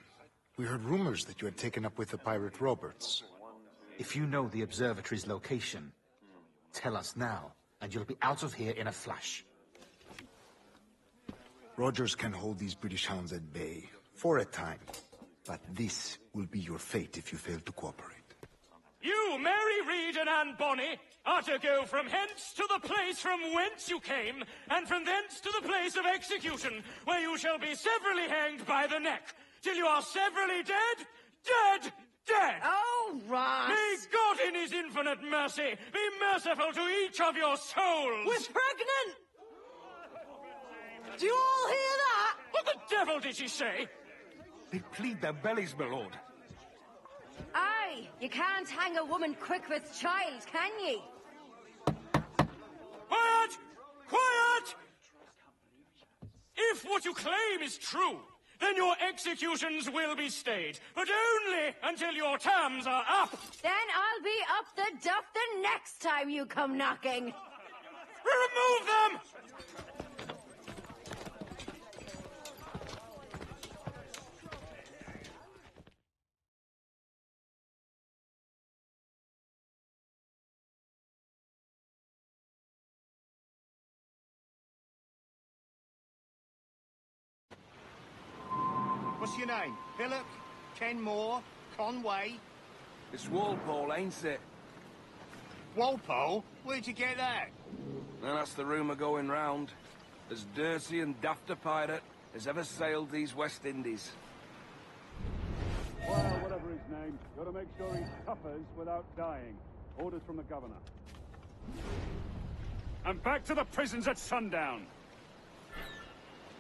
We heard rumors that you had taken up with the pirate Roberts. If you know the observatory's location, tell us now, and you'll be out of here in a flash. Rogers can hold these British hounds at bay, for a time. But this will be your fate if you fail to cooperate. You, Mary Reed and Anne Bonny, are to go from hence to the place from whence you came, and from thence to the place of execution, where you shall be severally hanged by the neck, till you are severally dead, dead, dead! Oh, Ross! May God in his infinite mercy be merciful to each of your souls! We're pregnant! Do you all hear that? What the devil did she say? They plead their bellies, my lord. Aye, you can't hang a woman quick with child, can ye? Quiet! Quiet! If what you claim is true, then your executions will be stayed, but only until your terms are up. Then I'll be up the duff the next time you come knocking. Remove them! What's your name? Hillock? Kenmore? Conway? It's Walpole, ain't it? Walpole? Where'd you get that? Well, that's the rumour going round. As dirty and daft a pirate as ever sailed these West Indies. Well, whatever his name, gotta make sure he suffers without dying. Orders from the governor. And back to the prisons at sundown.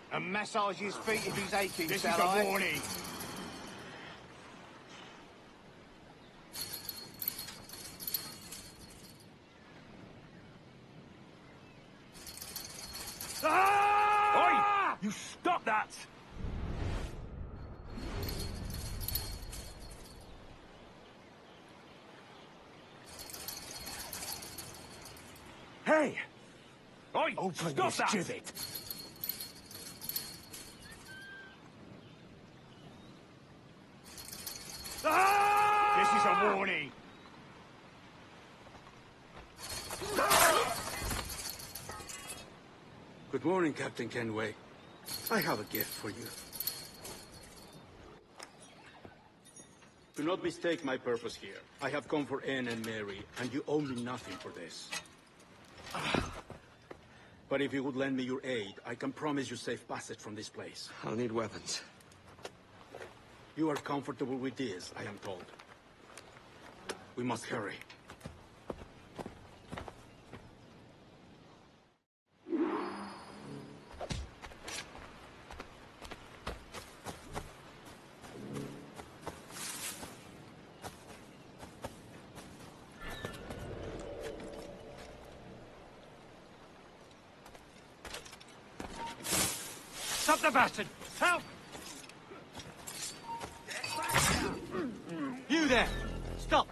And massage his feet if he's aching, This shall is a I? warning. Ah! Oi! You stop that! Hey! Oi! Open stop this that! gibbet! This is a warning. Good morning, Captain Kenway. I have a gift for you. Do not mistake my purpose here. I have come for Anne and Mary, and you owe me nothing for this. But if you would lend me your aid, I can promise you safe passage from this place. I'll need weapons. You are comfortable with this, I am told. We must hurry. Stop the bastard! Help! You there! Stop!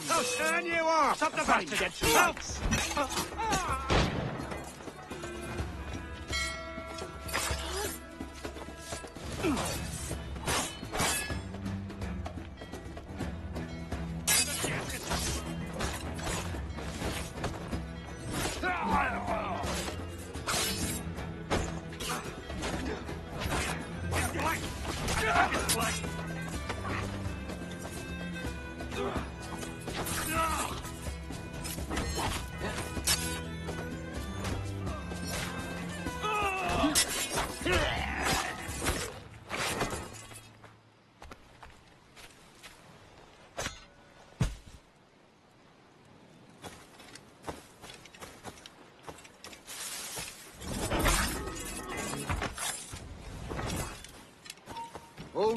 I'll turn you off! Stop the bastard! Help!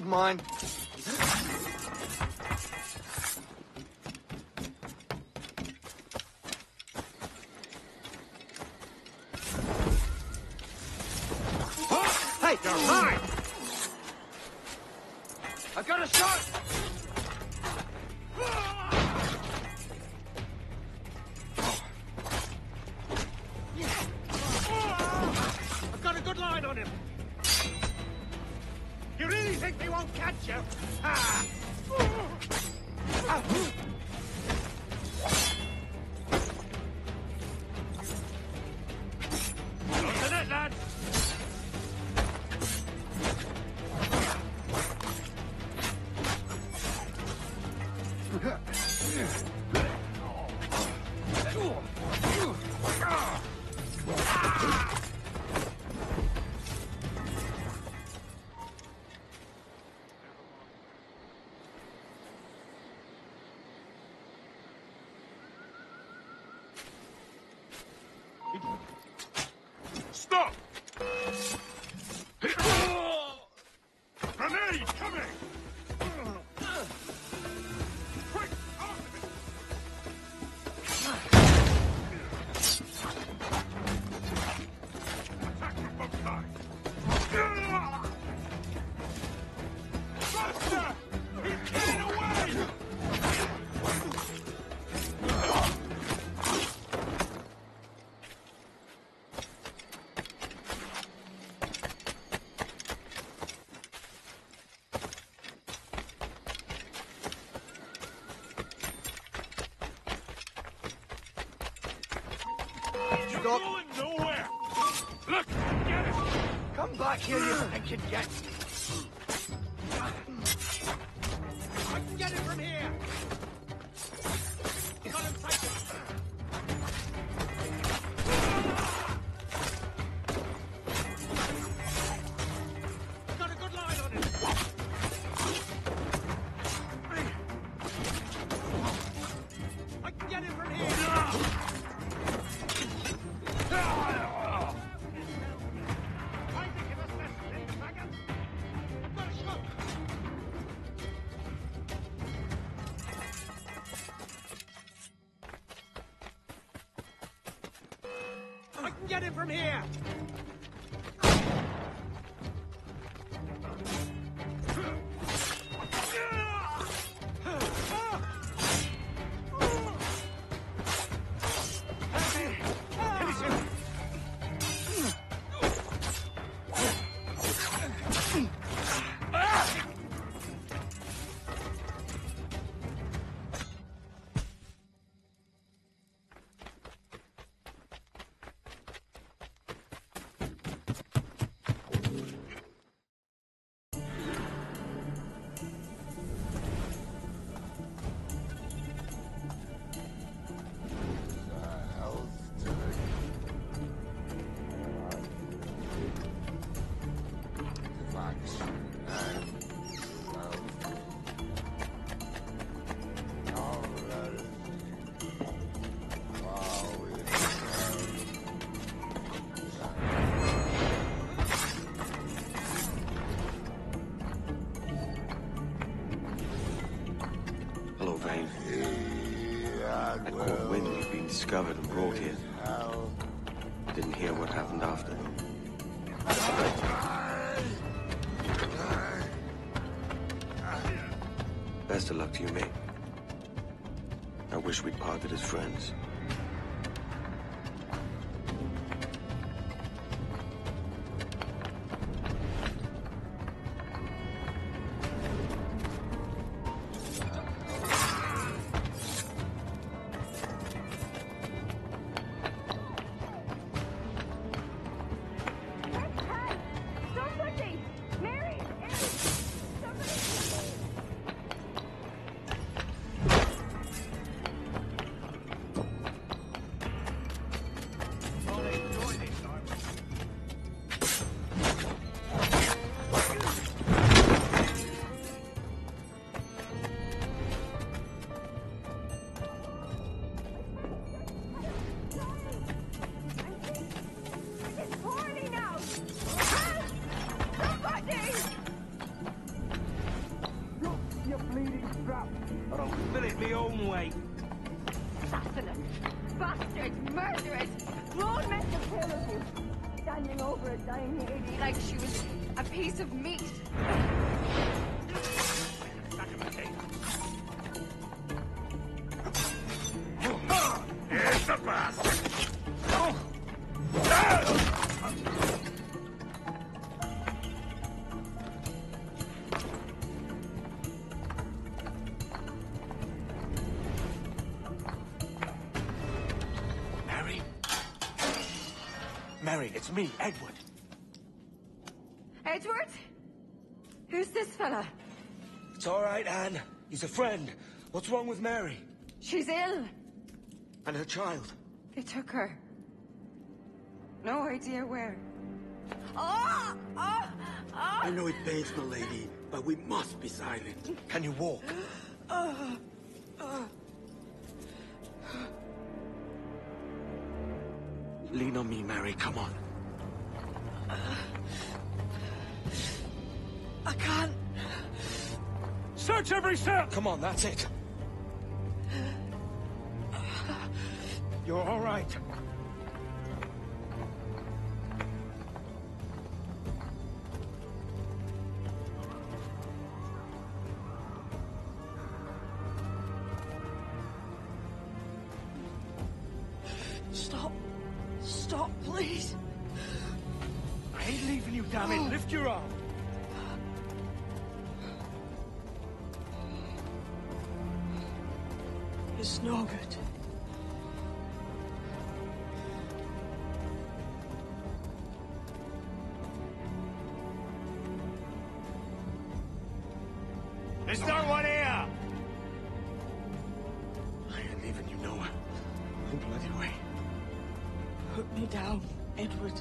mine. Hey, you're mine! I've got a shot! I've got a good line on him! You really think they won't catch you? Ah! Go to net, lad! Stop! Grenade coming! Quick, after me! Attack from both sides! Faster! He's getting away! You're going nowhere! Look! Get it! Come back here, you thinking yet! I can get it from here! Got him taken! Got a good line on him! I can get him from here! I can get him from here! Hello, Vane. I caught wind he'd been discovered and brought here. Didn't hear what happened after. Best of luck to you, mate. I wish we'd parted as friends. standing over a dying lady like she was a piece of meat. Here's the bastard! Mary? Mary, it's me, Edward. Edward? Who's this fella? It's all right, Anne. He's a friend. What's wrong with Mary? She's ill. And her child? They took her. No idea where. Oh! Oh! Oh! I know it pains the lady, but we must be silent. Can you walk? Lean on me, Mary. Come on. I can't. Search every cell! Come on, that's it. You're all right. Stop. Stop, please. I ain't leaving you, damn it. Lift your arm. It's no good. There's no one here! I ain't leaving you nowhere. No bloody way. Put me down, Edward.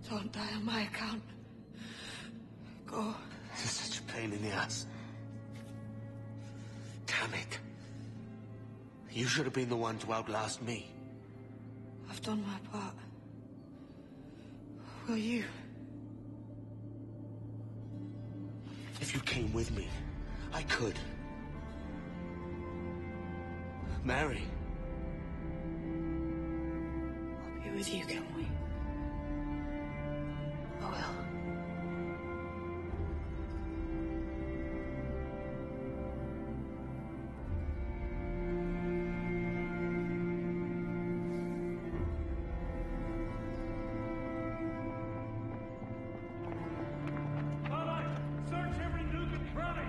Don't die on my account. Go. This is such a pain in the ass. Damn it. You should have been the one to outlast me. I've done my part. Will you? If you came with me, I could. Mary. I'll be with you, can we? I will. Search every nook and cranny!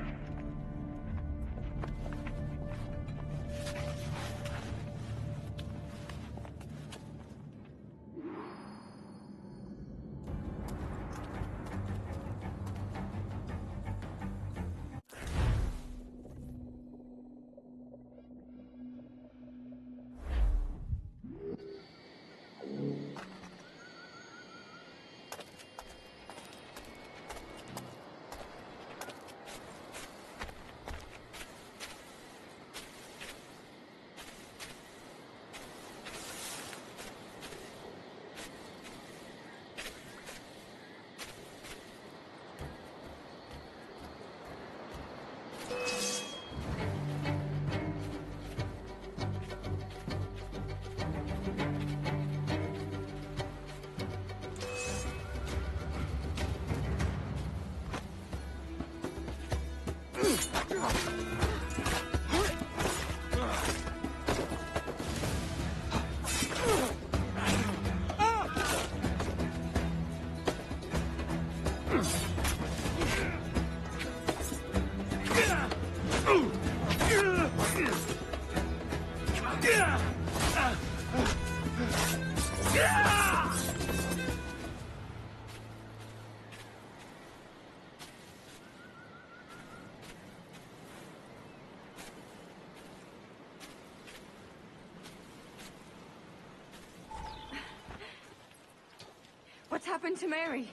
What's happened to Mary?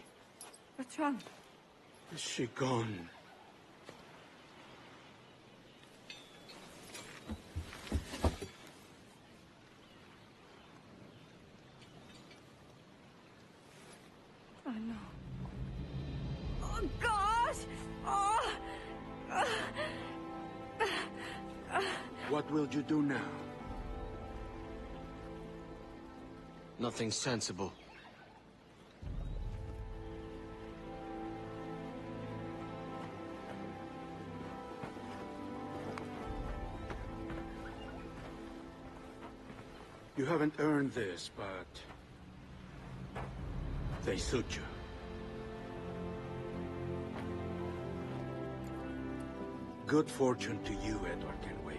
What's wrong? Is she gone? I know. Oh, God! Oh! What will you do now? Nothing sensible. You haven't earned this, but they suit you. Good fortune to you, Edward Kenway.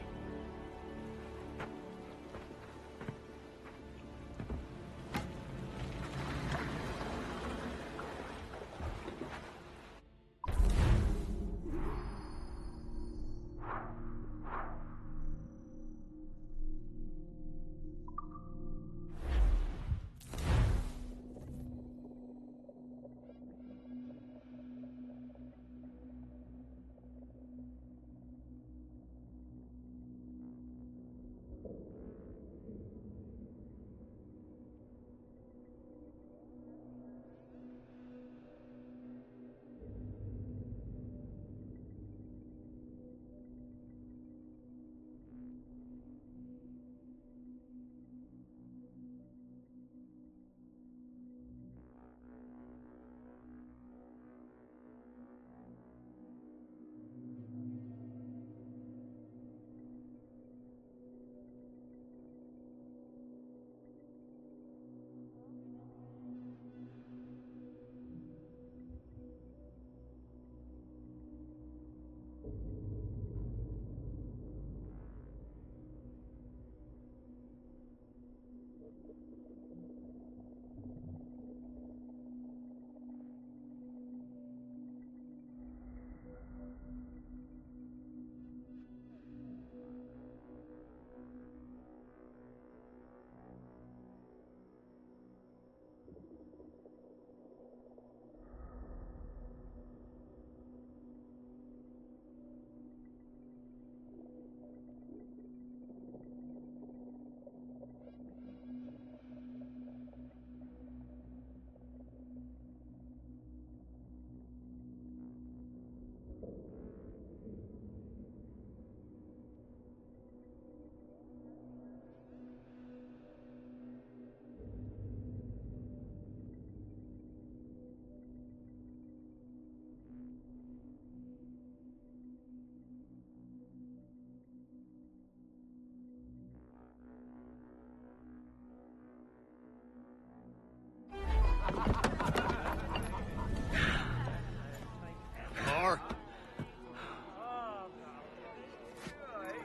More?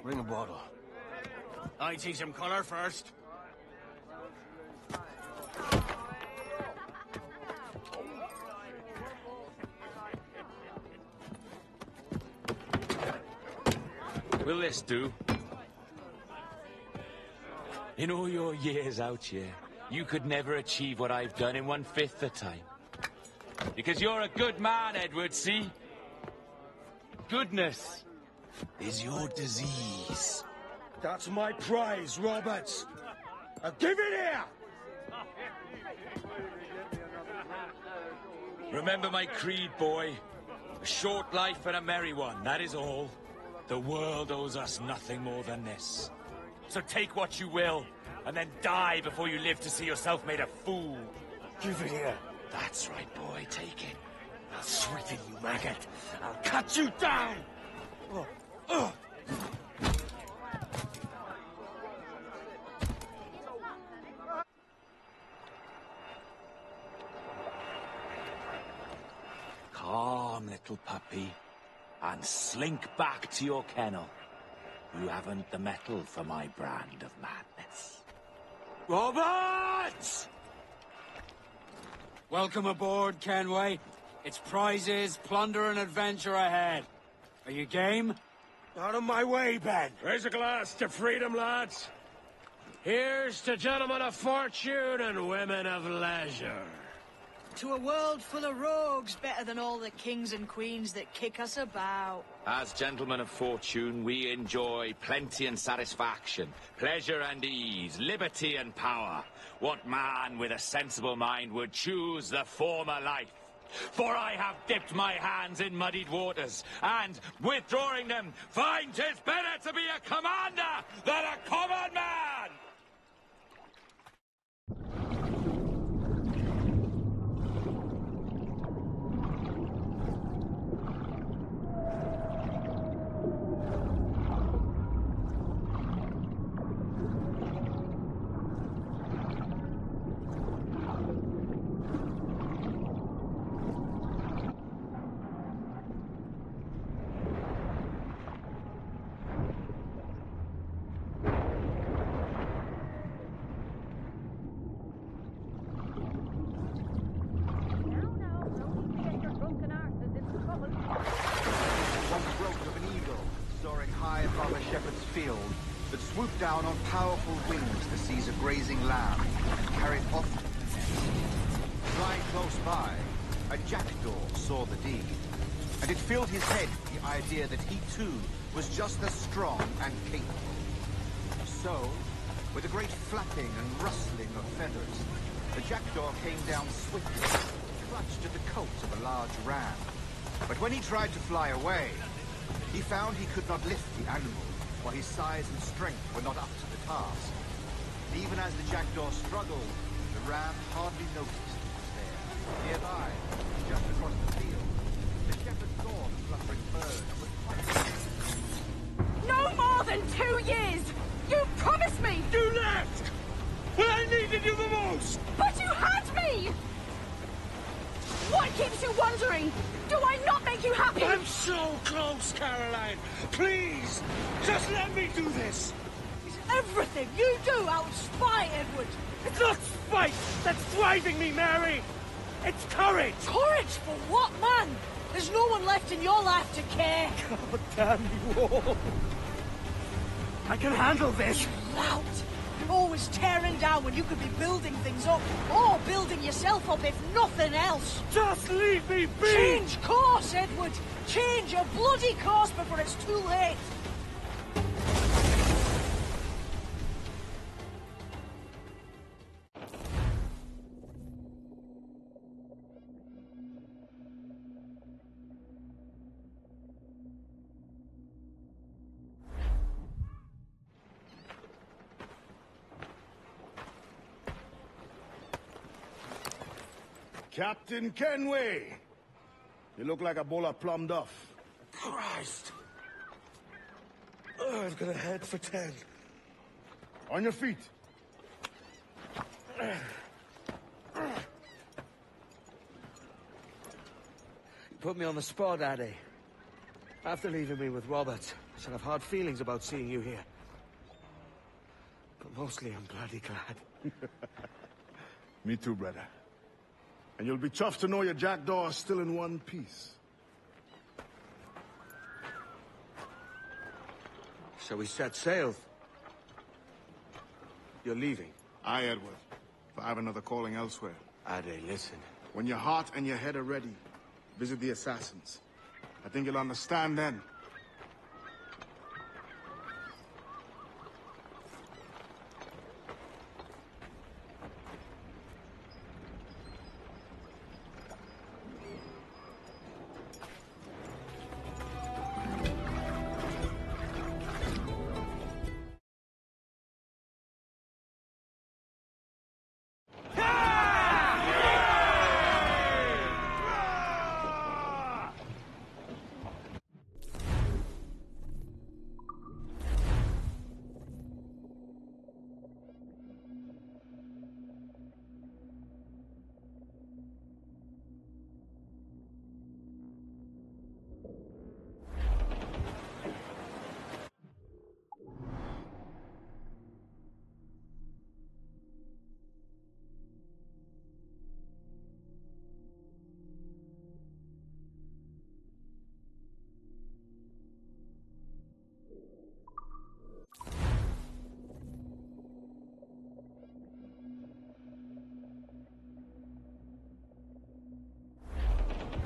Bring a bottle. I see some color first. Will this do? In all your years out here, you could never achieve what I've done in 1/5 the time. Because you're a good man, Edward, see? Goodness is your disease. That's my prize, Roberts. Now give it here! Remember my creed, boy. A short life and a merry one, that is all. The world owes us nothing more than this. So take what you will, and then die before you live to see yourself made a fool. Give it here. That's right, boy, take it. I'll sweeten you, maggot. I'll cut you down! Calm, little puppy, and slink back to your kennel. You haven't the mettle for my brand of madness. Roberts! Welcome aboard, Kenway. It's prizes, plunder, and adventure ahead. Are you game? Out of my way, Ben. Raise a glass to freedom, lads. Here's to gentlemen of fortune and women of leisure. To a world full of rogues, better than all the kings and queens that kick us about. As gentlemen of fortune, we enjoy plenty and satisfaction, pleasure and ease, liberty and power. What man with a sensible mind would choose the former life? For I have dipped my hands in muddied waters, and, withdrawing them, find 'tis better to be a commander than a common man! Swooped down on powerful wings to seize a grazing lamb and carry it off. Flying close by, a jackdaw saw the deed, and it filled his head with the idea that he too was just as strong and capable. So, with a great flapping and rustling of feathers, the jackdaw came down swiftly, clutched at the coat of a large ram. But when he tried to fly away, he found he could not lift the animal, for his size and strength were not up to the task. And even as the jackdaw struggled, the ram hardly noticed it was there. Nearby, just across the field, the shepherd saw the fluttering bird was quite... No more than 2 years! You promised me! You left! When I needed you the most! But you had me! What keeps you wondering? Do I not make you happy? I'm so close, Caroline! Please! Just let me do this! Is everything you do out of spite, Edward? It's not spite that's driving me, Mary! It's courage! Courage for what, man? There's no one left in your life to care. God damn you all! I can handle this! Lout! Always tearing down when you could be building things up, or building yourself up if nothing else. Just leave me be! Change course, Edward! Change your bloody course before it's too late! Captain Kenway! You look like a bowl of plum duff. Christ! Oh, I've got a head for 10. On your feet. You put me on the spot, Addy. After leaving me with Robert, I should have hard feelings about seeing you here. But mostly I'm bloody glad. Me too, brother. And you'll be chuffed to know your jackdaw is still in one piece. Shall we set sail? You're leaving? Aye, Edward. But I have another calling elsewhere. Ade, listen. When your heart and your head are ready, visit the assassins. I think you'll understand then.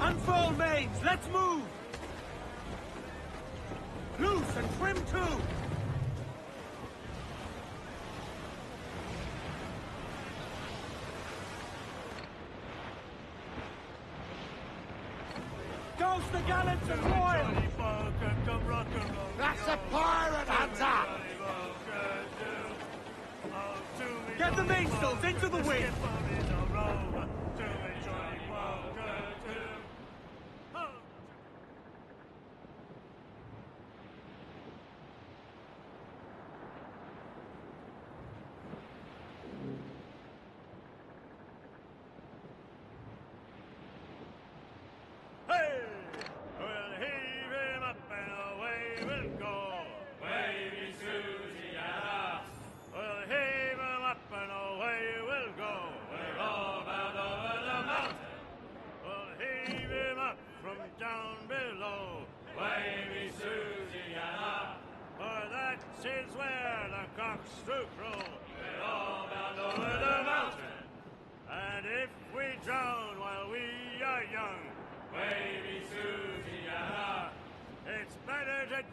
Unfold mains, let's move! Loose and trim too! Ghost the gallants of Royal! That's a pirate hunter! Get the mainsails into the wind!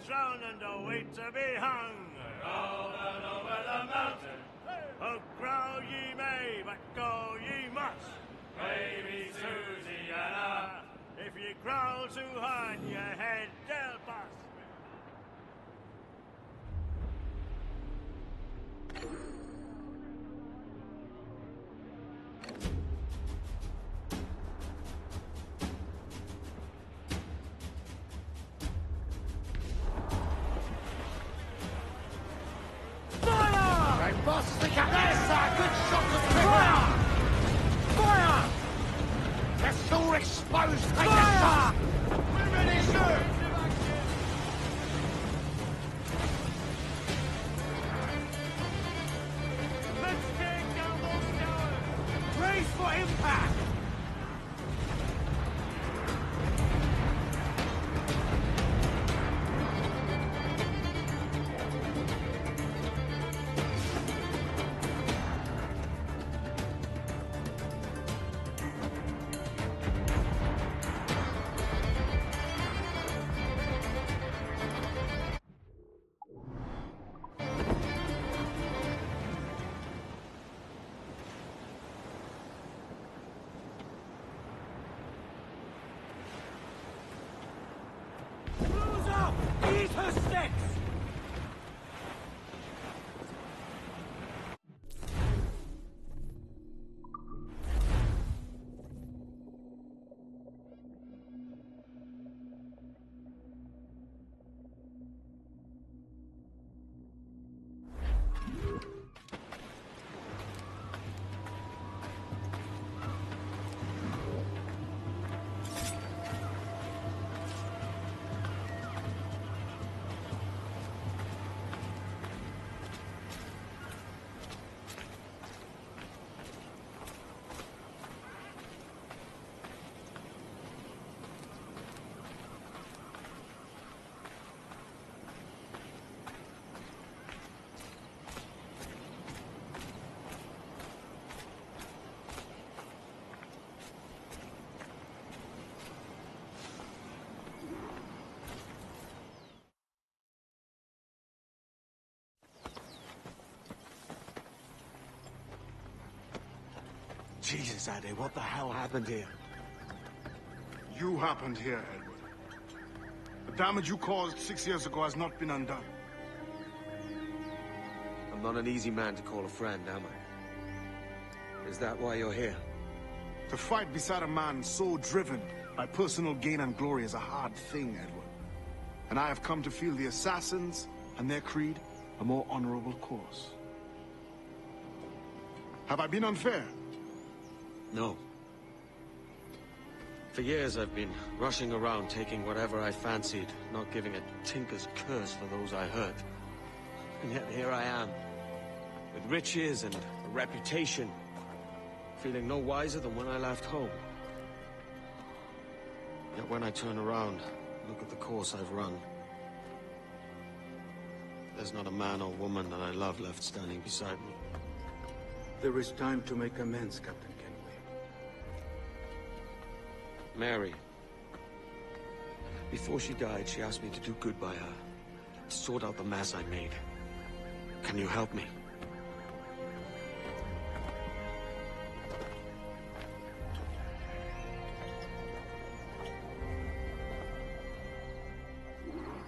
Drown and await to be hung. Roll down over the mountain. Oh, growl ye may, but go ye must. Baby Susiana, if ye growl too hard, your head they'll bust. Boss the cabeza! Good shot of fire! Fire! Let's all expose! Take a shot! We're ready, sir! Let's take down those towers! Brace for impact! Eat her sticks! Jesus, Addy, what the hell happened here? You happened here, Edward. The damage you caused 6 years ago has not been undone. I'm not an easy man to call a friend, am I? Is that why you're here? To fight beside a man so driven by personal gain and glory is a hard thing, Edward. And I have come to feel the assassins and their creed a more honorable course. Have I been unfair? No. For years I've been rushing around, taking whatever I fancied, not giving a tinker's curse for those I hurt. And yet here I am, with riches and a reputation, feeling no wiser than when I left home. Yet when I turn around, look at the course I've run. There's not a man or woman that I love left standing beside me. There is time to make amends, Captain Kenway. Mary. Before she died, she asked me to do good by her. To sort out the mess I made. Can you help me?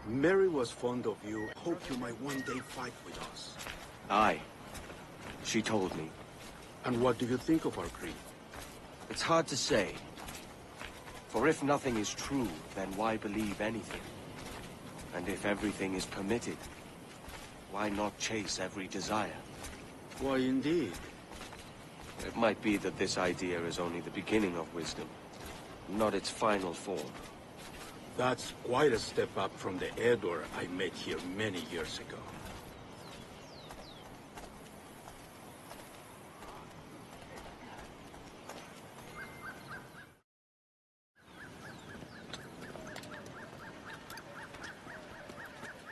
Mary was fond of you. Hoped you might one day fight with us. Aye. She told me. And what do you think of our creed? It's hard to say. For if nothing is true, then why believe anything? And if everything is permitted, why not chase every desire? Why, indeed. It might be that this idea is only the beginning of wisdom, not its final form. That's quite a step up from the Edward I met here many years ago.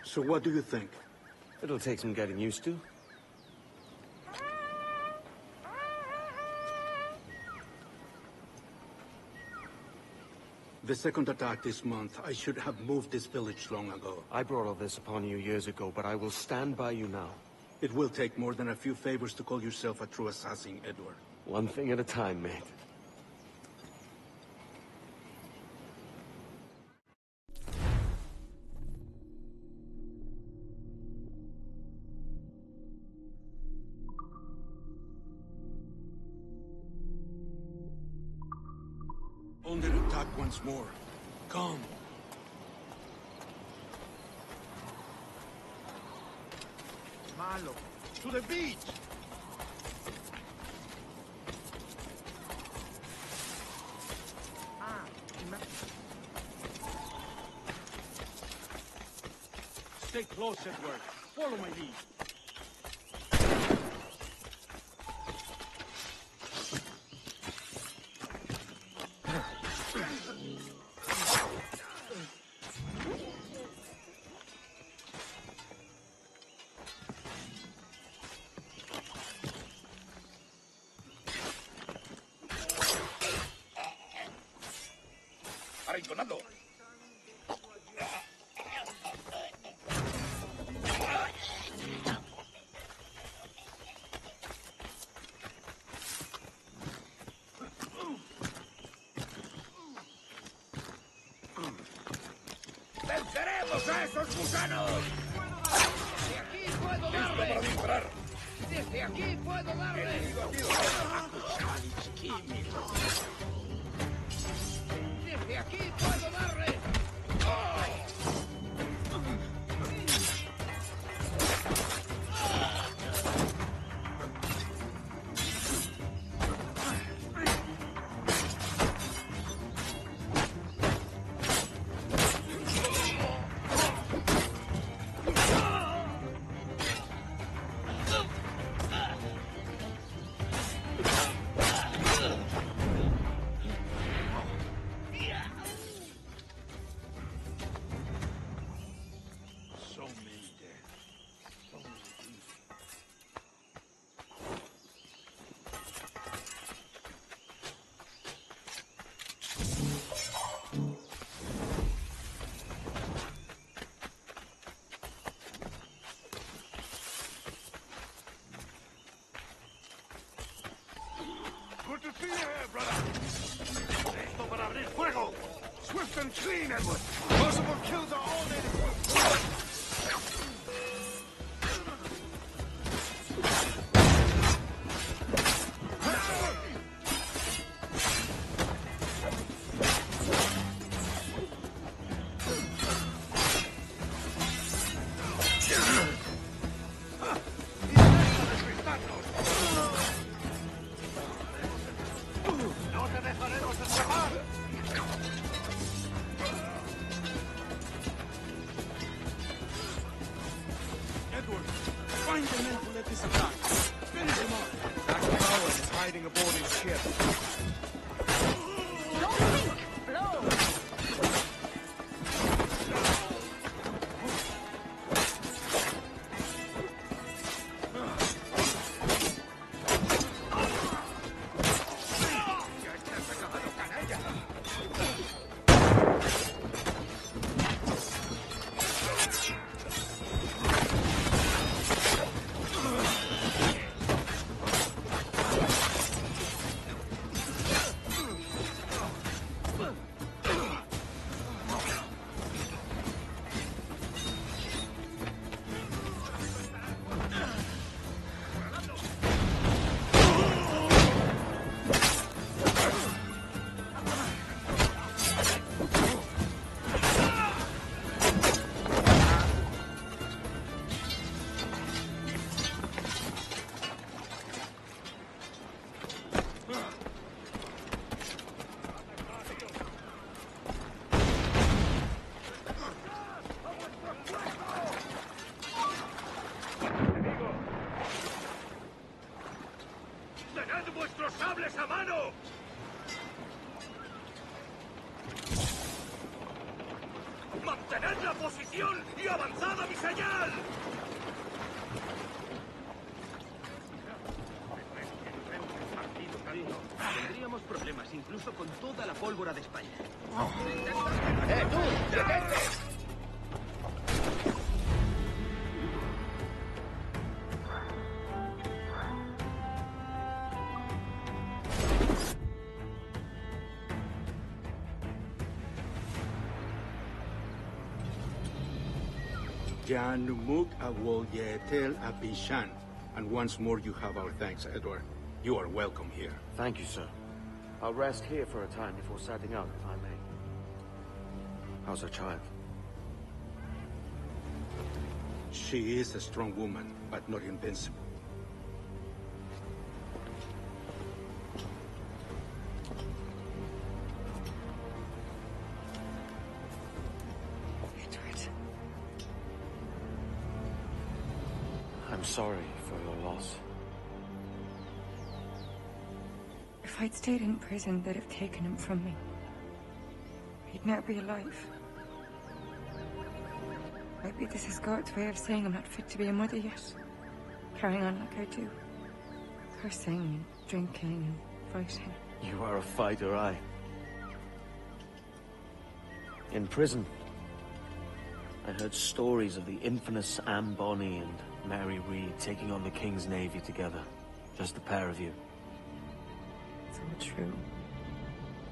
So what do you think? It'll take some getting used to. The second attack this month, I should have moved this village long ago. I brought all this upon you years ago, but I will stand by you now. It will take more than a few favors to call yourself a true assassin, Edward. One thing at a time, mate. Under attack once more. Come. Malo. To the beach! Stay close, Edward. Follow my lead. Arrinconado. ¡Venceremos a esos gusanos! ¡Desde aquí puedo darle! ¡Listo para disparar! ¡Desde aquí puedo darle! ¡Desde aquí puedo darle! Good to see you here, brother. Listo para abrir fuego. Swift and clean, Edward. Possible kills are all native. Find the men who led this attack. Finish him off. Dr. Bowen is hiding aboard his ship. Don't think! Blow! ¡Mantened la posición y avanzad a mi señal! Tendríamos problemas incluso con toda la pólvora de España. ¡Tú! ¡Detente! Jan Numuk Awol Yetel Apishan. And once more you have our thanks, Edward. You are welcome here. Thank you, sir. I'll rest here for a time before setting out, if I may. How's her child? She is a strong woman, but not invincible. Edward. I'm sorry for your loss. If I'd stayed in prison, they'd have taken him from me. He'd never be alive. Maybe this is God's way of saying I'm not fit to be a mother yet. Carrying on like I do. Cursing and drinking and fighting. You are a fighter, aye. In prison, I heard stories of the infamous Anne Bonny and Mary Read taking on the King's Navy together. Just the pair of you. It's all true.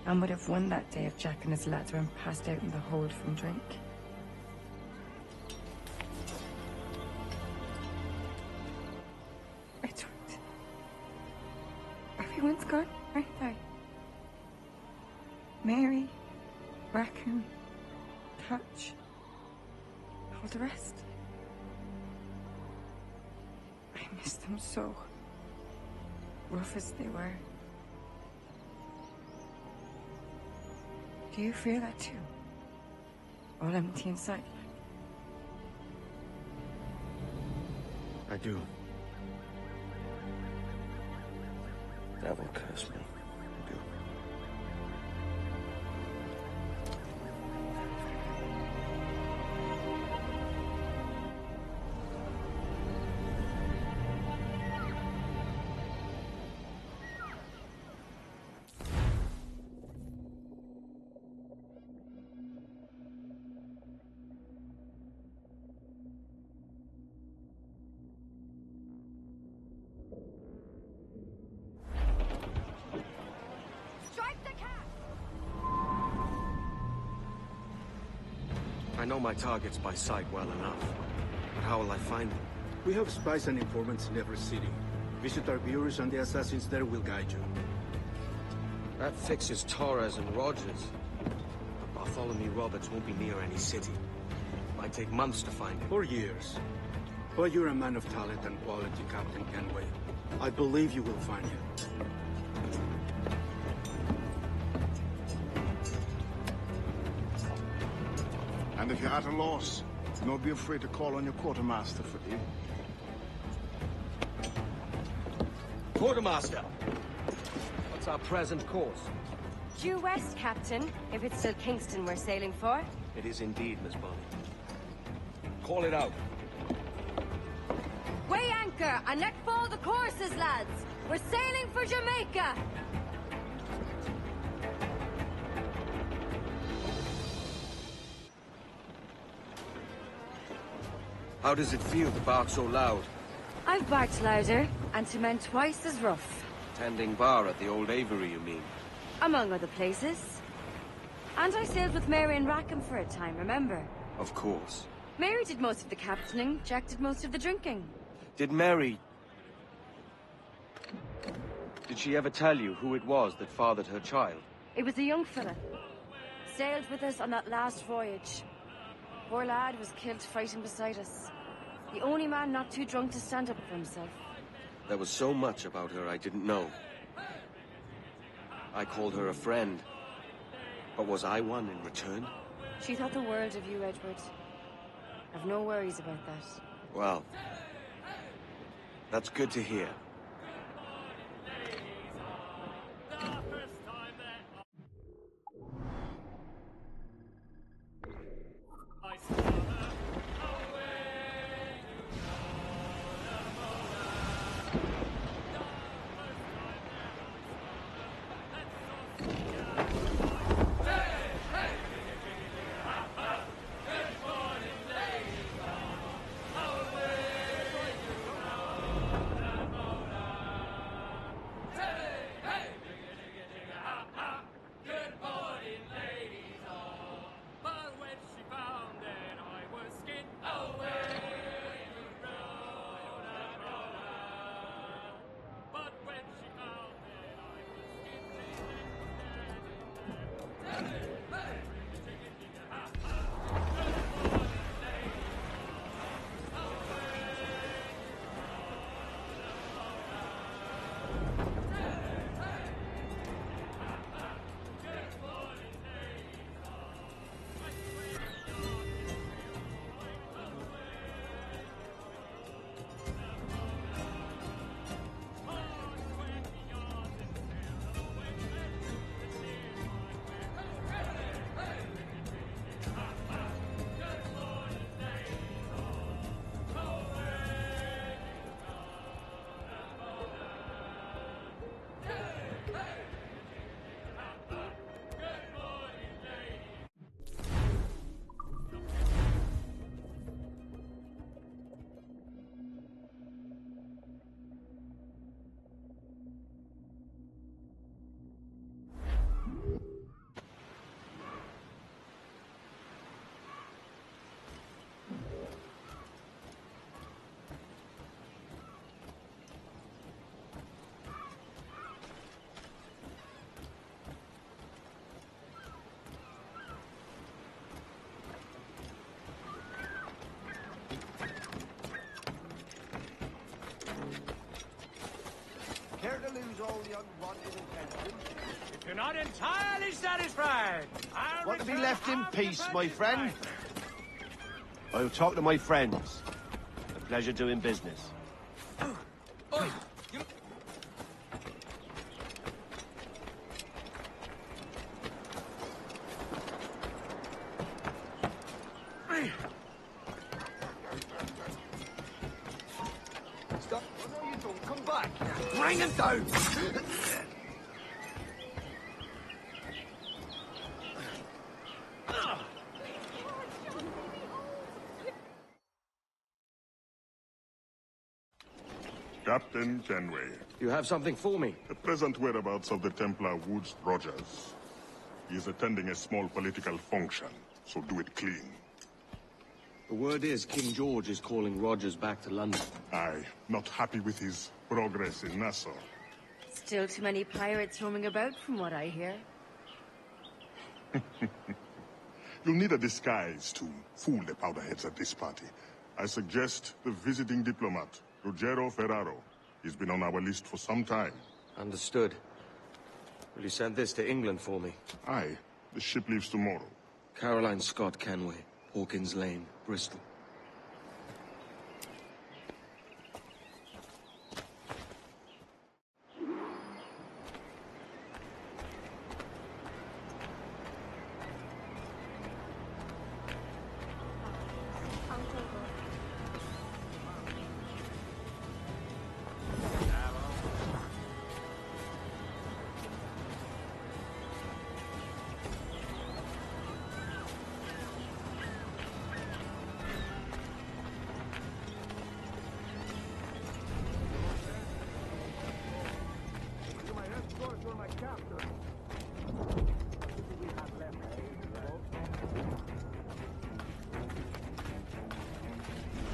Anne would have won that day if Jack and his lads weren't passed out in the hold from drink. Edward. Everyone's gone, aren't they? Mary, Rackham, Touch, all the rest. I miss them so. Rough as they were. Do you feel that too? All empty inside? I do. Devil curse me. I do. I know my targets by sight well enough, but how will I find them? We have spies and informants in every city. Visit our bureaus and the assassins there will guide you. That fixes Torres and Rogers. But Bartholomew Roberts won't be near any city. Might take months to find him. Or years. But you're a man of talent and quality, Captain Kenway. I believe you will find him. And if you're at a loss, don't be afraid to call on your quartermaster for aid. Quartermaster! What's our present course? Due west, Captain, if it's still Kingston we're sailing for. It is indeed, Miss Bonny. Call it out. Weigh anchor and let fall the courses, lads! We're sailing for Jamaica! How does it feel to bark so loud? I've barked louder, and to men twice as rough. Tending bar at the old Avery, you mean? Among other places. And I sailed with Mary and Rackham for a time, remember? Of course. Mary did most of the captaining, Jack did most of the drinking. Did Mary... Did she ever tell you who it was that fathered her child? It was a young fella. Sailed with us on that last voyage. Poor lad was killed fighting beside us. The only man not too drunk to stand up for himself. There was so much about her I didn't know. I called her a friend. But was I one in return? She thought the world of you, Edward. I've no worries about that. Well, that's good to hear. If you're not entirely satisfied, I'll Want to be return left in half peace, your my friend? I'll talk to my friends. A pleasure doing business. Oi, Stop. Oh, no, you don't. Come back. Bring him down. Captain Kenway. You have something for me? The present whereabouts of the Templar Woods Rogers. He is attending a small political function, so do it clean. The word is King George is calling Rogers back to London. Aye, not happy with his progress in Nassau. Still too many pirates roaming about, from what I hear. You'll need a disguise to fool the powderheads at this party. I suggest the visiting diplomat, Ruggiero Ferraro. He's been on our list for some time. Understood. Will you send this to England for me? Aye. The ship leaves tomorrow. Caroline Scott Kenway, Hawkins Lane, Bristol.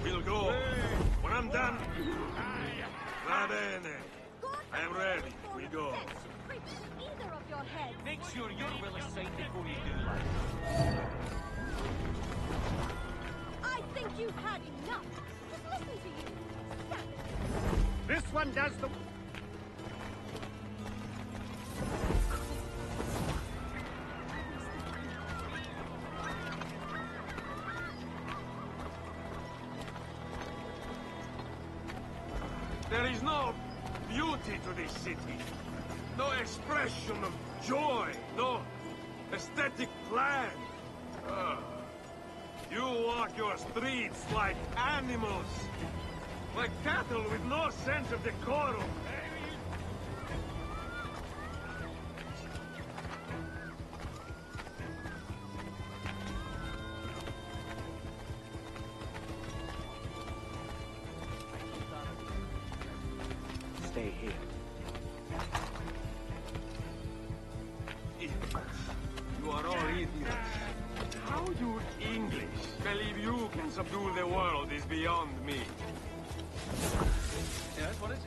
We'll go. When I'm done. Va bene. I am ready. We go. Make sure your will is signed before you do that. I think you've had enough. Just listen to you. This one does the... There is no beauty to this city. No expression of joy. No aesthetic plan. You walk your streets like animals. Like cattle with no sense of decorum. Stay here. You are all idiots. How you English believe you can subdue the world is beyond me. Yes, what is it?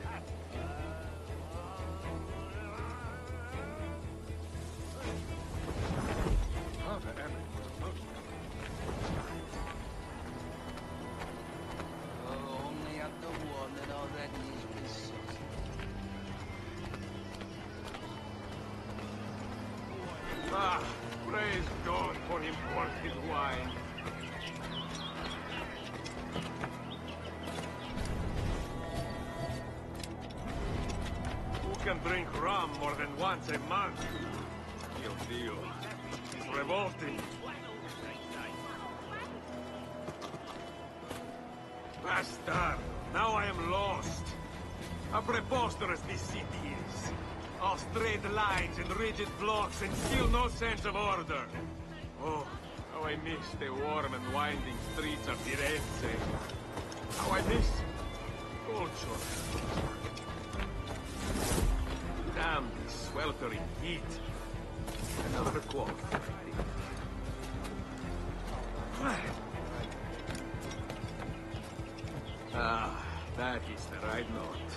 Only at the one that already is resourced. Ah, praise God for imported wine. Who can drink rum more than once a month? Dio. It's revolting. Bastard! Now I am lost. How preposterous this city is. All straight lines and rigid blocks and still no sense of order. Oh, how I miss the warm and winding streets of Firenze. How I miss culture. Damn this sweltering heat. Another quote. Ah, that is the right note.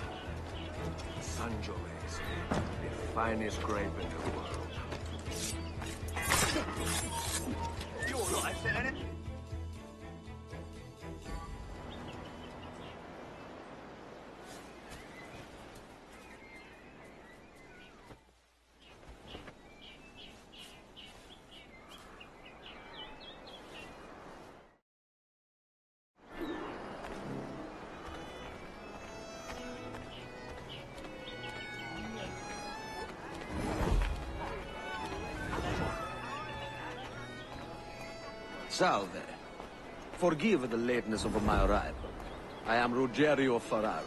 Sangiovese, the finest grape in the world. You're not saying it. Salve. Forgive the lateness of my arrival. I am Rogerio Ferraro.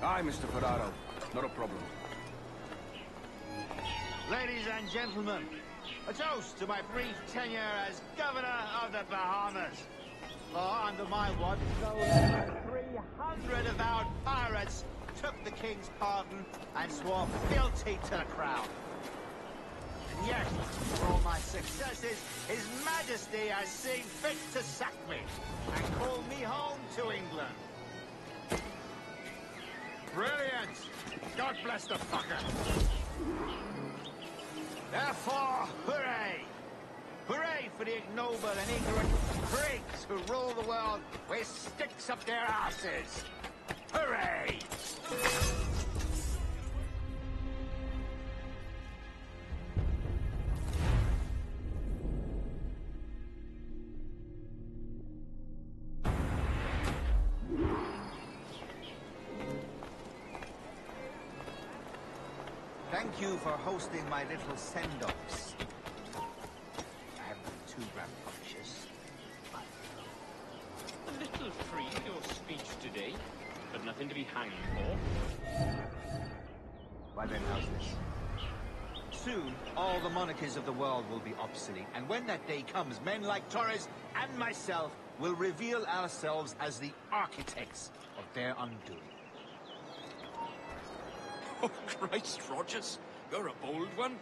Aye, Mr. Ferraro. Not a problem. Ladies and gentlemen, a toast to my brief tenure as Governor of the Bahamas. For under my watch, no less than 300 avowed pirates took the King's pardon and swore fealty to the Crown. And yet, for all my successes, His Majesty has seen fit to sack me and call me home to England. Brilliant! God bless the fucker! Therefore, hooray! Hooray for the ignoble and ignorant prigs who rule the world with sticks up their asses! Hooray! Thank you for hosting my little send-offs. I haven't been too rambunctious. A little free, your speech today, but nothing to be hanged for. Well then, how's this? Soon, all the monarchies of the world will be obsolete, and when that day comes, men like Torres and myself will reveal ourselves as the architects of their undoing. Oh, Christ, Rogers. You're a bold one.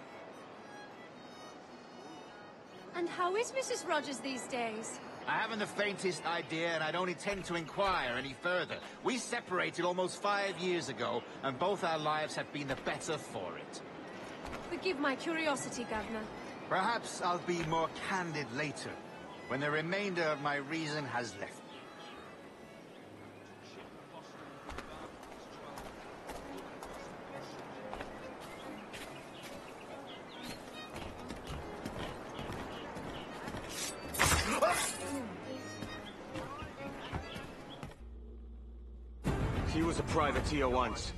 And how is Mrs. Rogers these days? I haven't the faintest idea, and I don't intend to inquire any further. We separated almost 5 years ago, and both our lives have been the better for it. Forgive my curiosity, Governor. Perhaps I'll be more candid later, when the remainder of my reason has left me. He was a privateer once.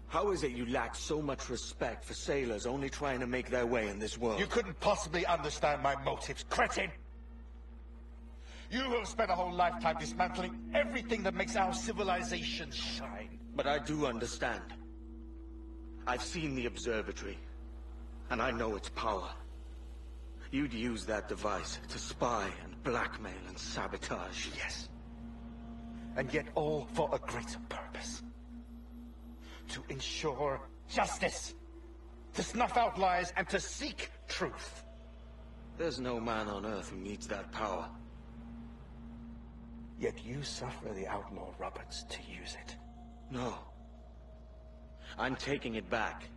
How is it you lack so much respect for sailors only trying to make their way in this world? You couldn't possibly understand my motives, cretin! You who have spent a whole lifetime dismantling everything that makes our civilization shine. But I do understand. I've seen the observatory, and I know its power. You'd use that device to spy and blackmail and sabotage. Yes. And yet all for a greater purpose. To ensure justice. To snuff out lies and to seek truth. There's no man on Earth who needs that power. Yet you suffer the outlaw Roberts to use it. No. I'm taking it back.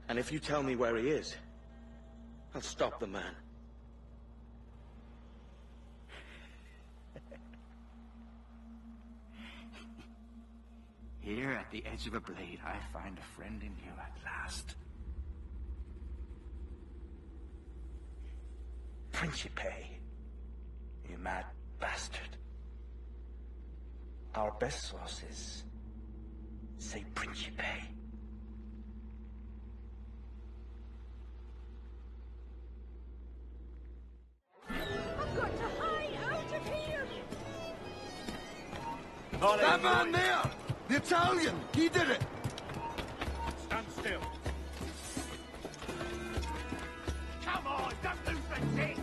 And if you tell me where he is, I'll stop the man. Here at the edge of a blade, I find a friend in you at last. Principe, you mad bastard. Our best sources say Principe. I've got to hide out of here! That man there! The Italian! He did it! Stand still. Come on, don't lose the thing!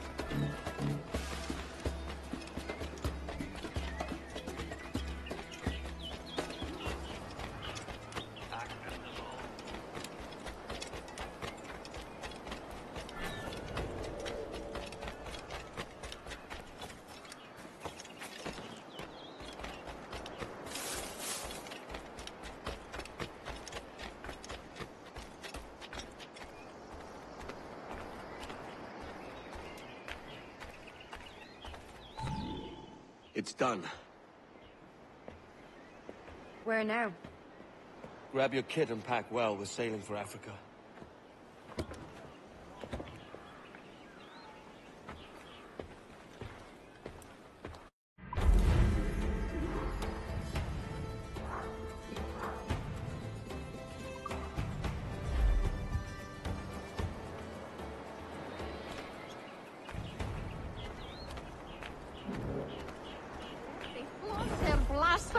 It's done. Where now? Grab your kit and pack well. We're sailing for Africa.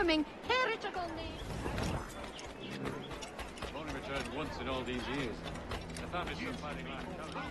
swimming heretical name. I've only returned once in all these years. The family's still fighting like hell.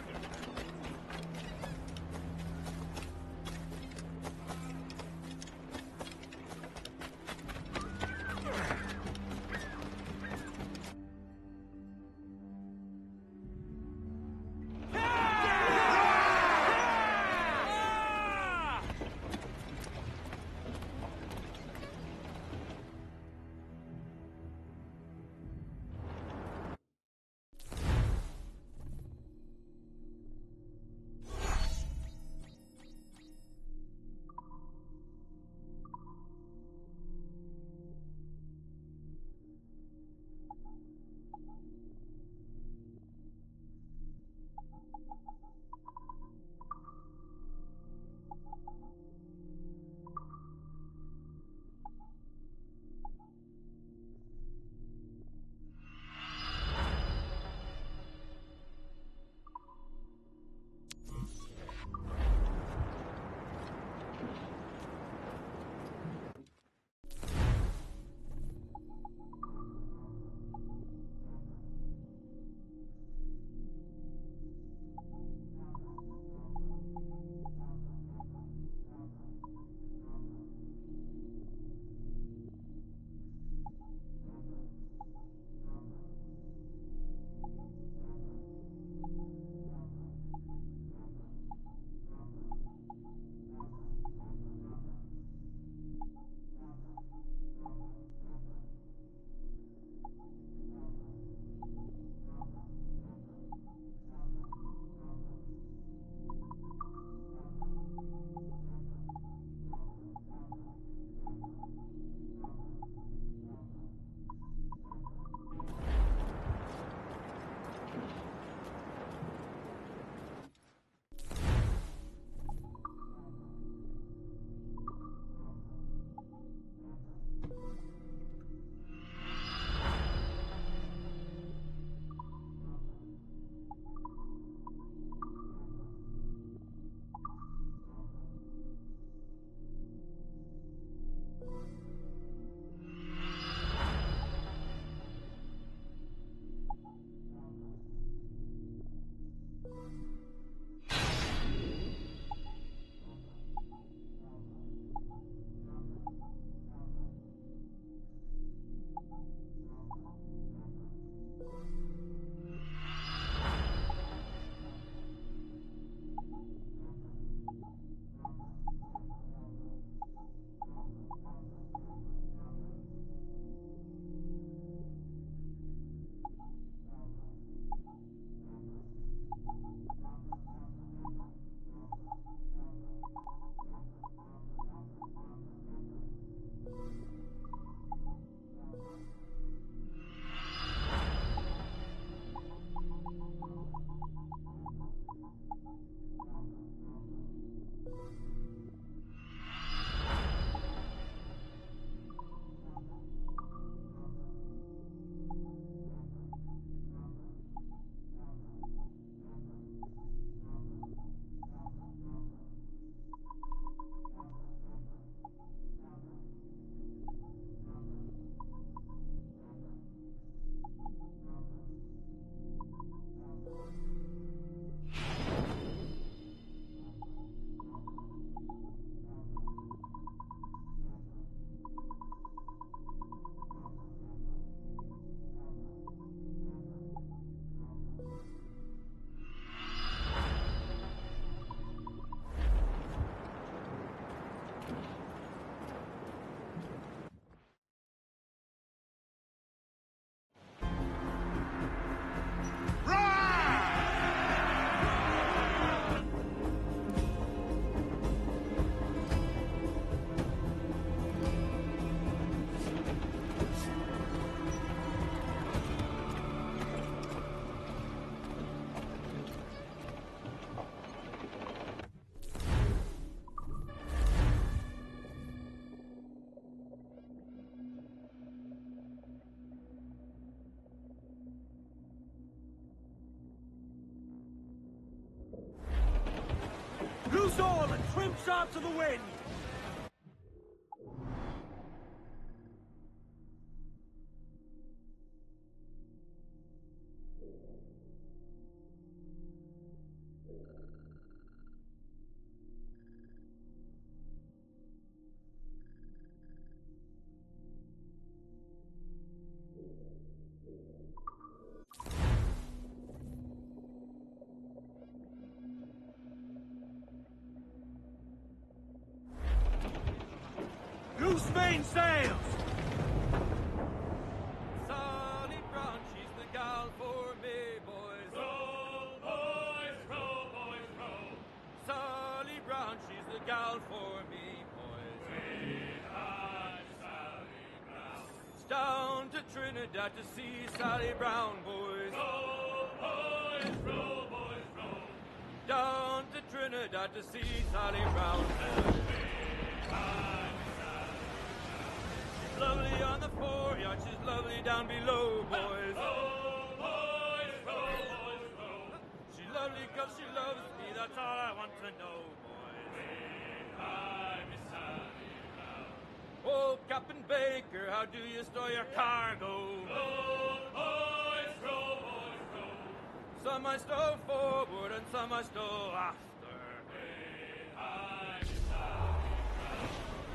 Loose all and trim sharp to the wind! Loose mainsails! Sally Brown, she's the gal for me, boys. Row, boys, row, boys, row. Sally Brown, she's the gal for me, boys. Sweetheart, Sally Brown. It's down to Trinidad to see Sally Brown, boys. Row, boys, row, boys, row. Down to Trinidad to see Sally Brown, boys. She's lovely on the foreyard, she's lovely down below, boys. Row, boys, row, boys, row. She's lovely 'cause she loves me, that's all I want to know, boys. Hi, Miss Sally Brown. Oh, Captain Baker, how do you store your cargo? Row, boys, row, boys, row. Some I stow forward and some I stow after.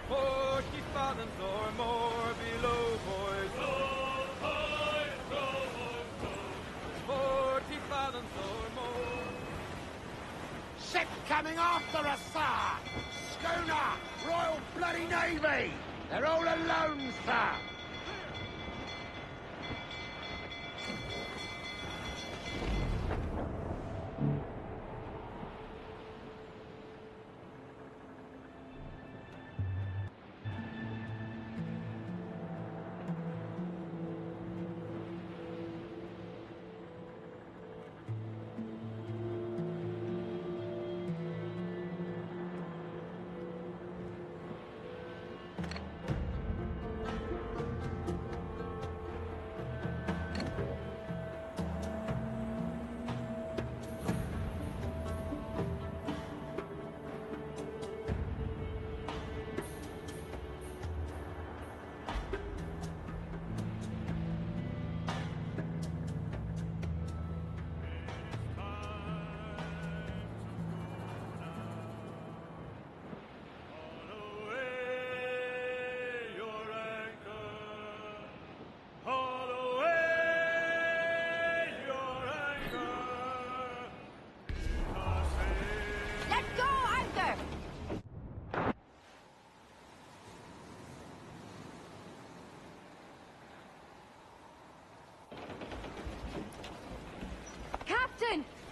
40 fathoms or more below, boys. Row, boys, row, boys, row. 40 fathoms or more. Ship coming after us, sir! Schooner! Royal Bloody Navy! They're all alone, sir!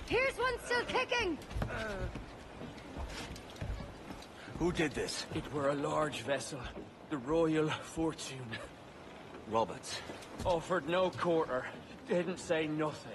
Here's one still kicking! Who did this? It were a large vessel, the Royal Fortune. Roberts. Offered no quarter, didn't say nothing.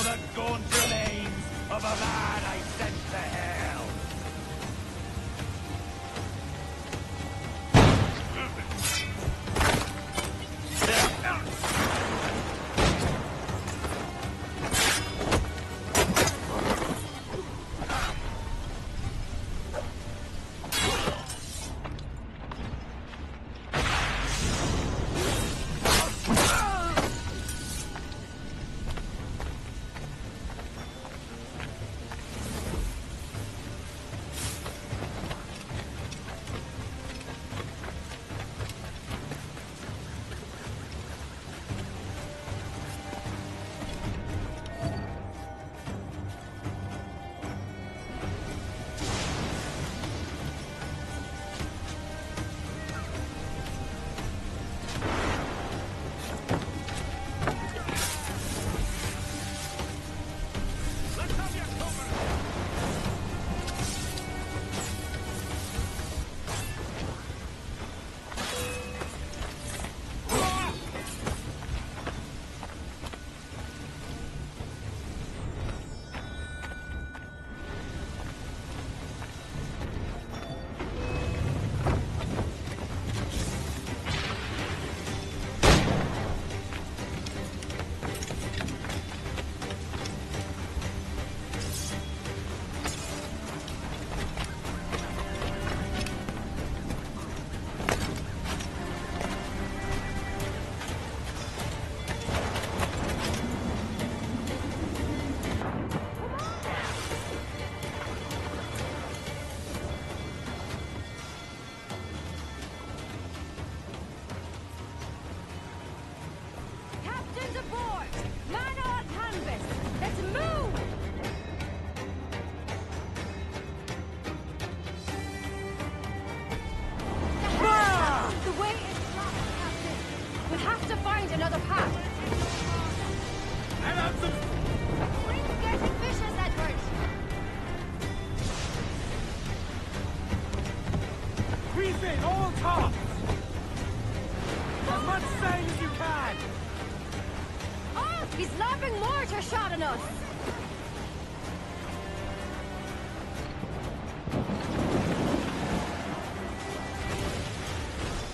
the gaunt remains of a man I sent to hell.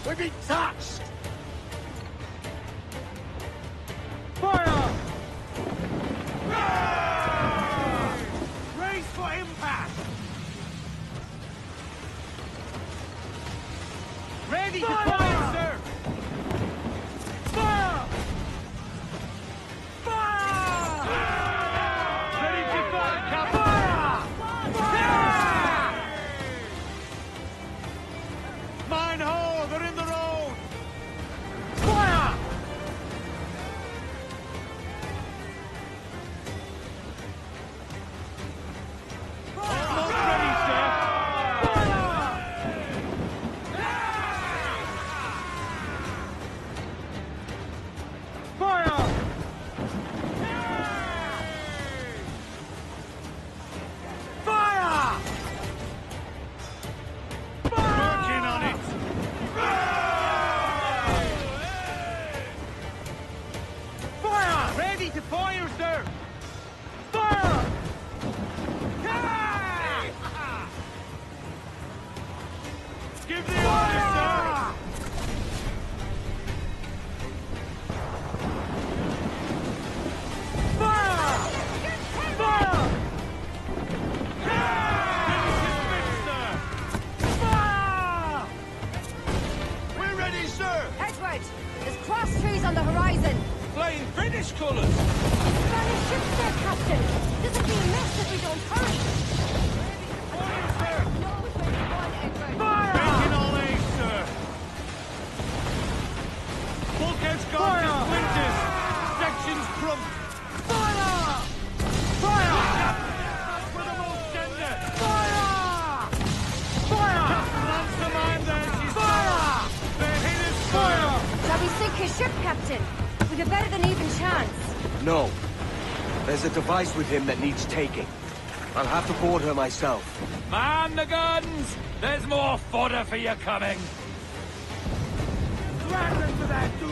We've been touched! Fire! Race for impact! Ready to fire, sir! Fire! Fire! Ready to fire, Captain! Fire! Mine hole, they're in the road! Fire! Almost ready, sir! Fire! Fire! Working on it! Fire! Ready to fire, sir! Fire! Give the order, sir! Fire! Fire! Fire! We're ready, sir! Edward, there's cross trees on the horizon. Flying British colours! Spanish ships there, Captain. This'll be a mess if we don't hurry. Knows where to run, Edward. Making all aid, sir! Bulkhead's gone to splinters! Section's crumped! Fire! Fire! With the most tender! Fire! Fire! Lance the mine there, she's fire! They're hit us, fire! Shall we sink his ship, Captain? We've a better than even chance. No. There's a device with him that needs taking. I'll have to board her myself. Man the guns! There's more fodder for you coming! Drag them to that dude!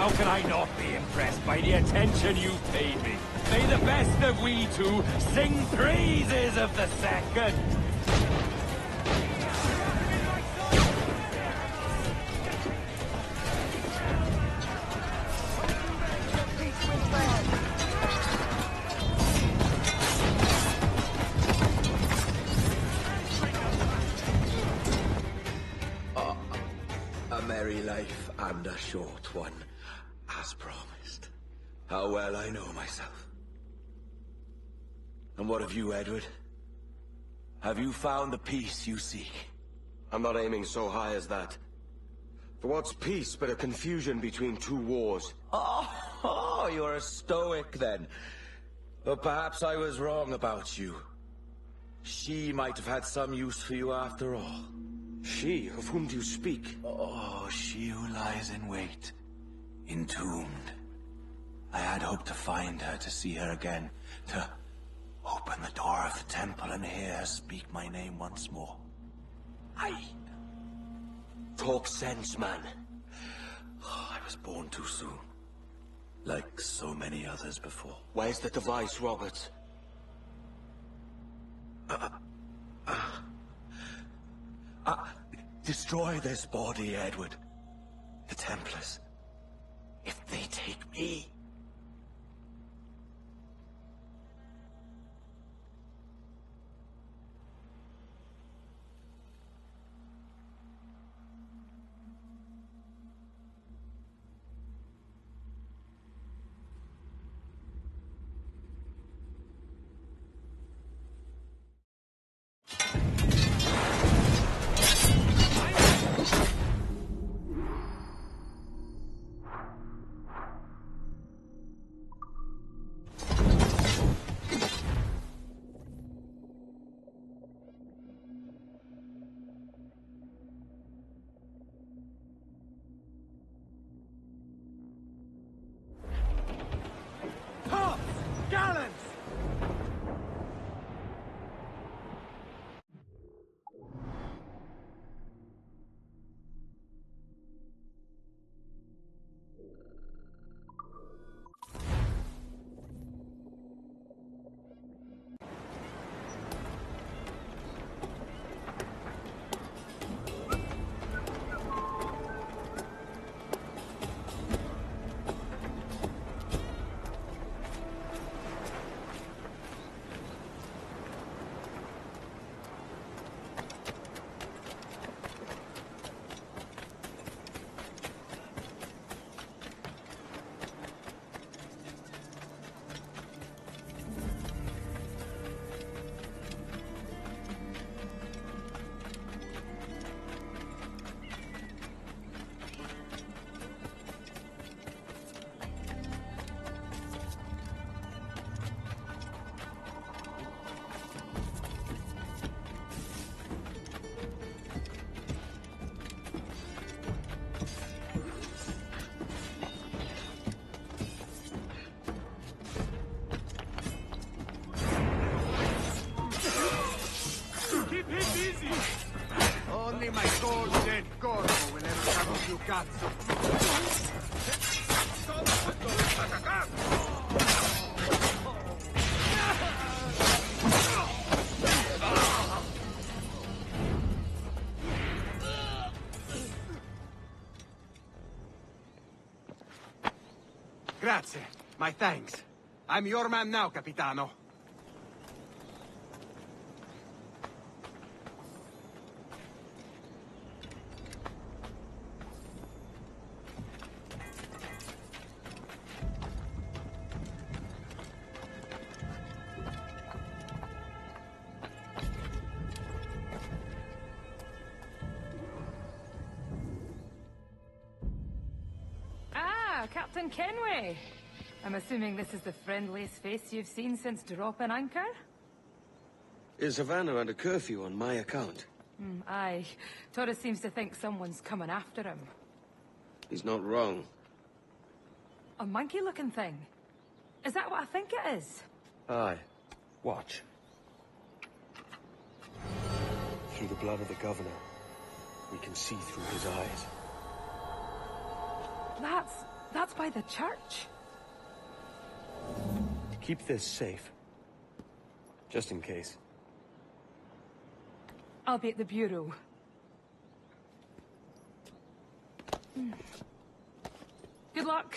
How can I not be impressed by the attention you've paid me? May the best of we two sing praises of the second. A merry life and a short one, as promised. How well I know myself. And what of you, Edward? Have you found the peace you seek? I'm not aiming so high as that. For what's peace but a confusion between two wars? Oh, you're a stoic then. But perhaps I was wrong about you. She might have had some use for you after all. She? Of whom do you speak? Oh, she who lies in wait, entombed. I had hoped to find her, to see her again, to open the door of the temple and hear her speak my name once more. Talk sense, man. Oh, I was born too soon. Like so many others before. Where's the device, Robert? Destroy this body, Edward. The Templars. If they take me... Only my cold dead corpo will ever come più cazzo. Grazie. My thanks. I'm your man now, Capitano. Captain Kenway. I'm assuming this is the friendliest face you've seen since dropping anchor? Is Havana under curfew on my account? Aye. Torres seems to think someone's coming after him. He's not wrong. A monkey-looking thing? Is that what I think it is? Aye. Watch. Through the blood of the governor, we can see through his eyes. That's That's by the church. To keep this safe. Just in case. I'll be at the Bureau. Good luck.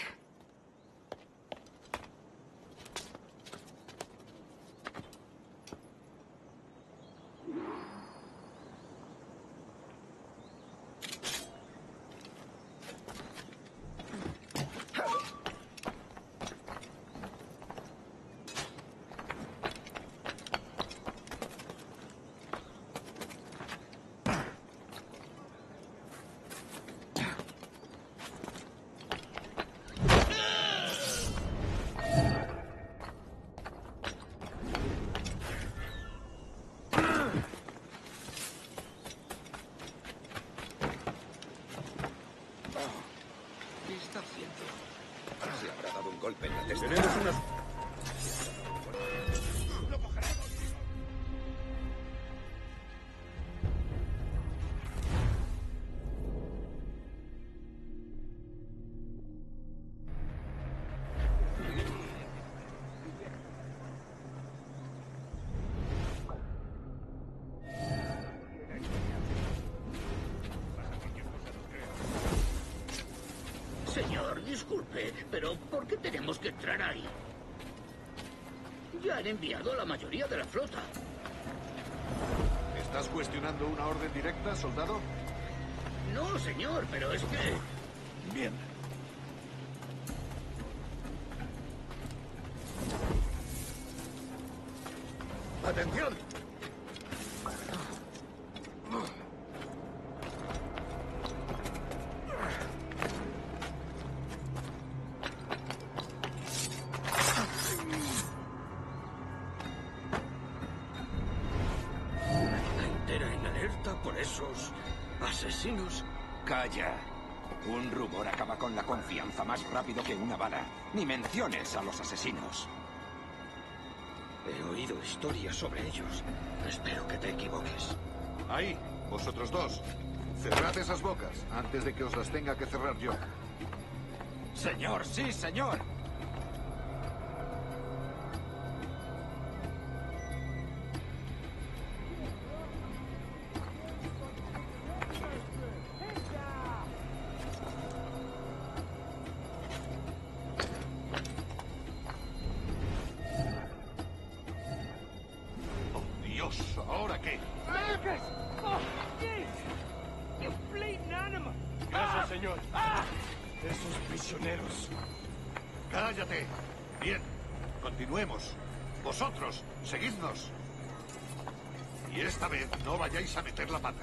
Tenemos unas... Señor, disculpe, pero ¿por qué tenemos que entrar ahí? Ya han enviado a la mayoría de la flota. ¿Estás cuestionando una orden directa, soldado? No, señor, pero es que... Bien. ¡Atención! ¿Asesinos? Calla. Un rumor acaba con la confianza más rápido que una bala. Ni menciones a los asesinos. He oído historias sobre ellos. Espero que te equivoques. Ahí, vosotros dos. Cerrad esas bocas antes de que os las tenga que cerrar yo. Señor, sí, señor. ¿Ahora qué? Lucas! Oh, jeez! You bleeding animal! Gracias, señor. Esos prisioneros. ¡Cállate! Bien, continuemos. Vosotros, seguidnos. Y esta vez no vayáis a meter la pata.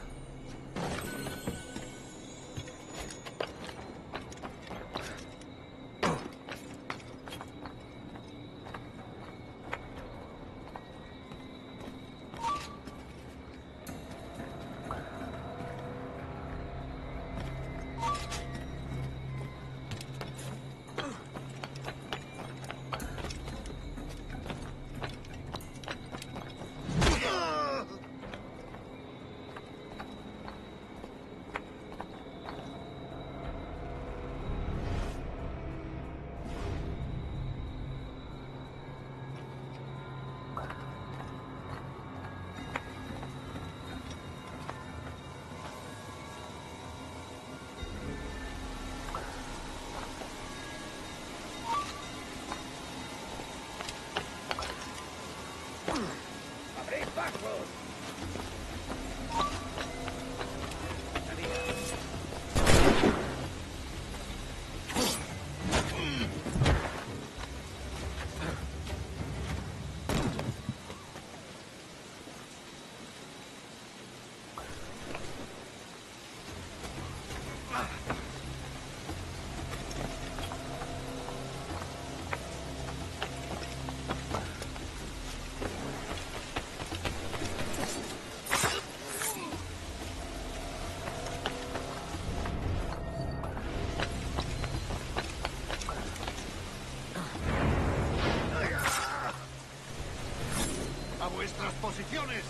¡Abrid pasos! ¡A vuestras posiciones!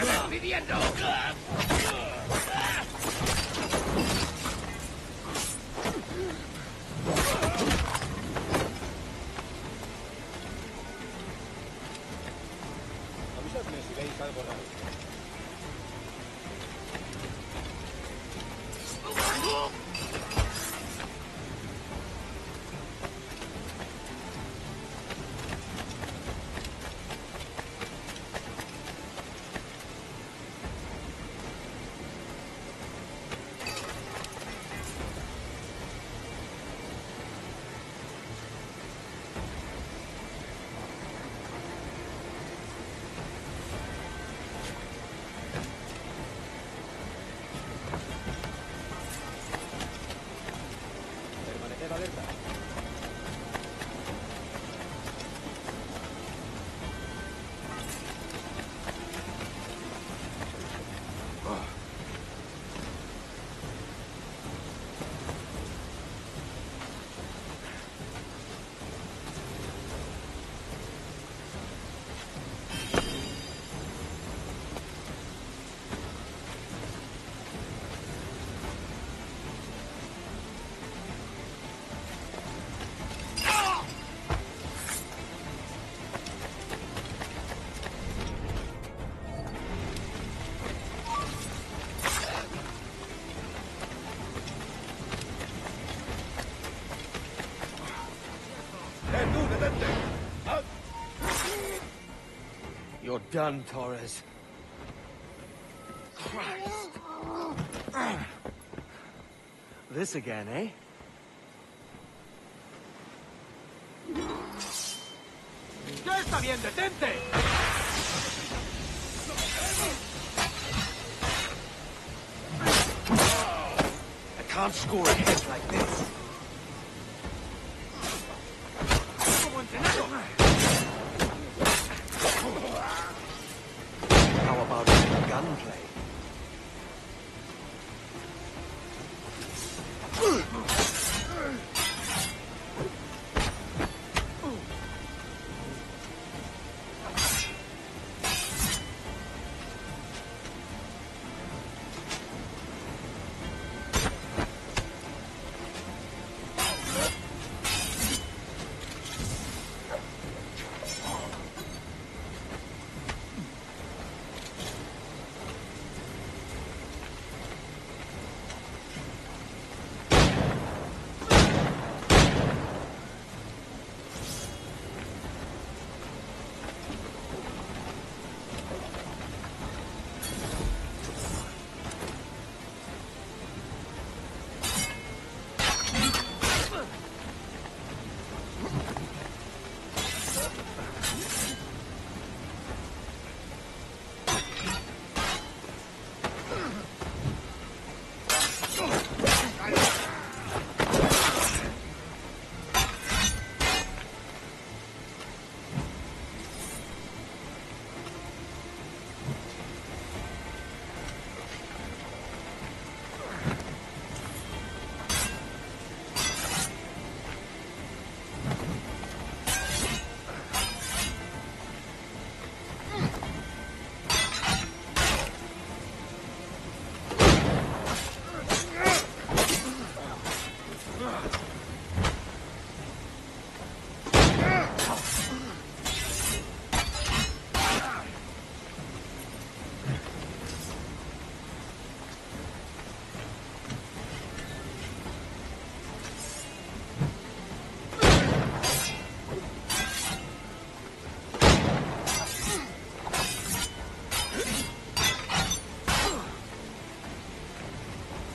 ves pidiendo! Avisadme si veis algo raro. Permaneced alerta. You're done, Torres. Christ. This again, eh? ¡Ya está bien, detente! I can't score a hit like this. How about some gunplay?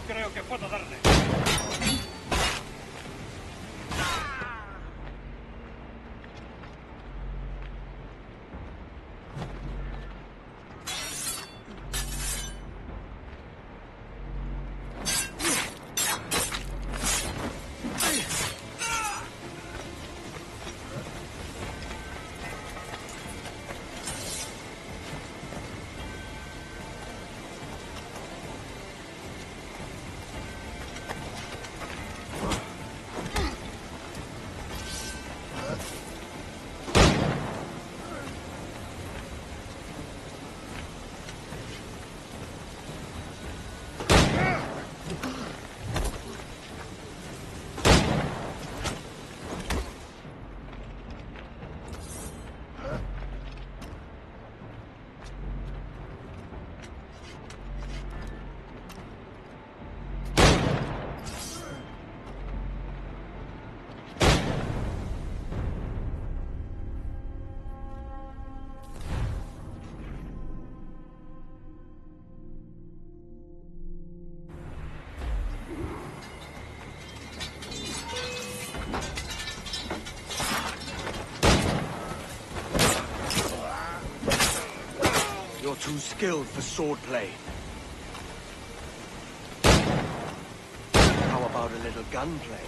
Creo que puedo darle. skilled for swordplay. How about a little gunplay?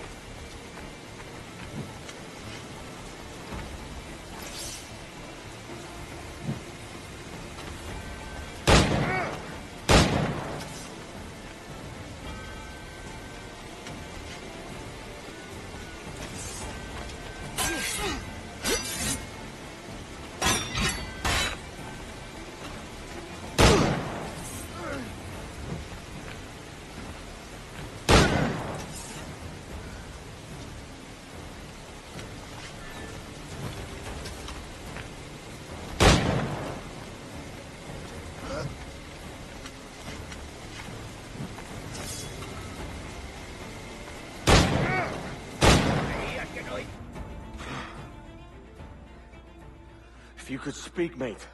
If you could speak, mate,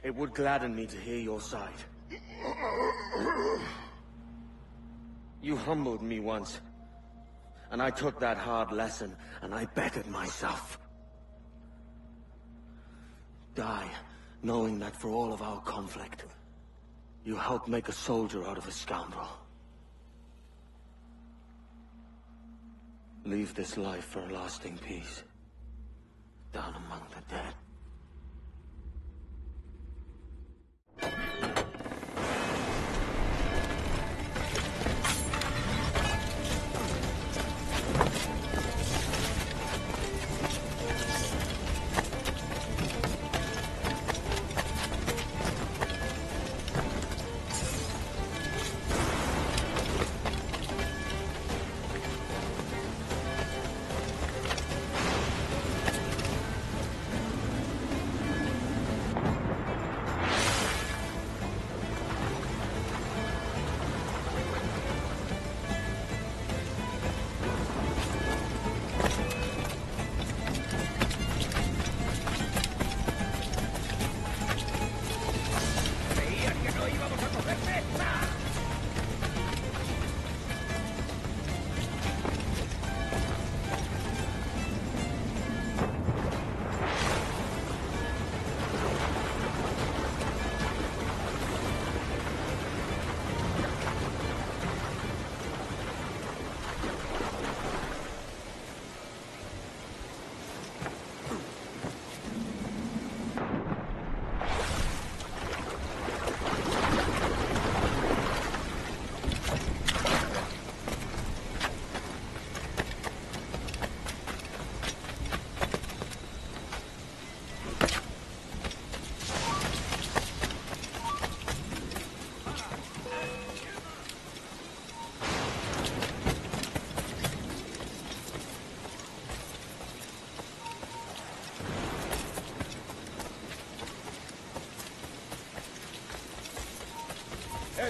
it would gladden me to hear your side. You humbled me once, and I took that hard lesson, and I bettered myself. Die, knowing that for all of our conflict, you helped make a soldier out of a scoundrel. Leave this life for a lasting peace, down among the dead.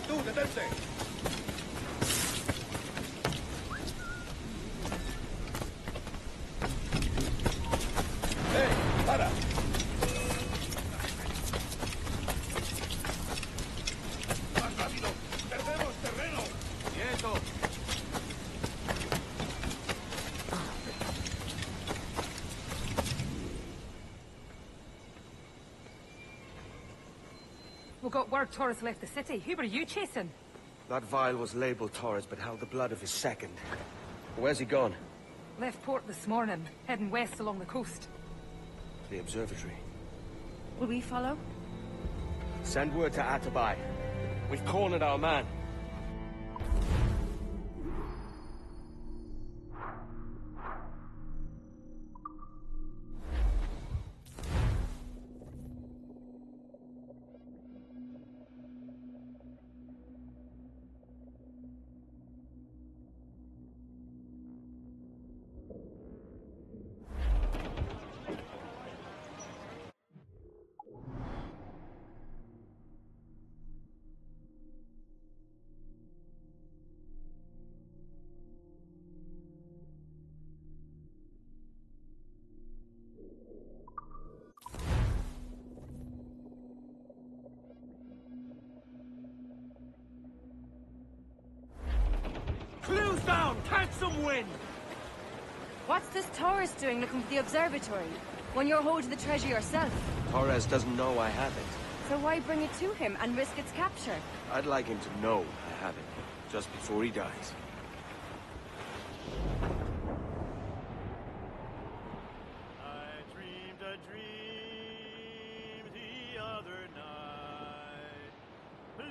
¡Tú, detente! ¡Para! ¡Más rápido! ¡Perdemos terreno! ¡Quieto! We got word Torres left the city. Who were you chasing? That vial was labeled Torres, but held the blood of his second. Where's he gone? Left port this morning, heading west along the coast. The observatory. Will we follow? Send word to Atabai. We've cornered our man. Clues down! Catch some wind! What's this tourist doing looking for the observatory? When you're holding the treasure yourself? Torres doesn't know I have it. So why bring it to him and risk its capture? I'd like him to know I have it, just before he dies. I dreamed a dream the other night.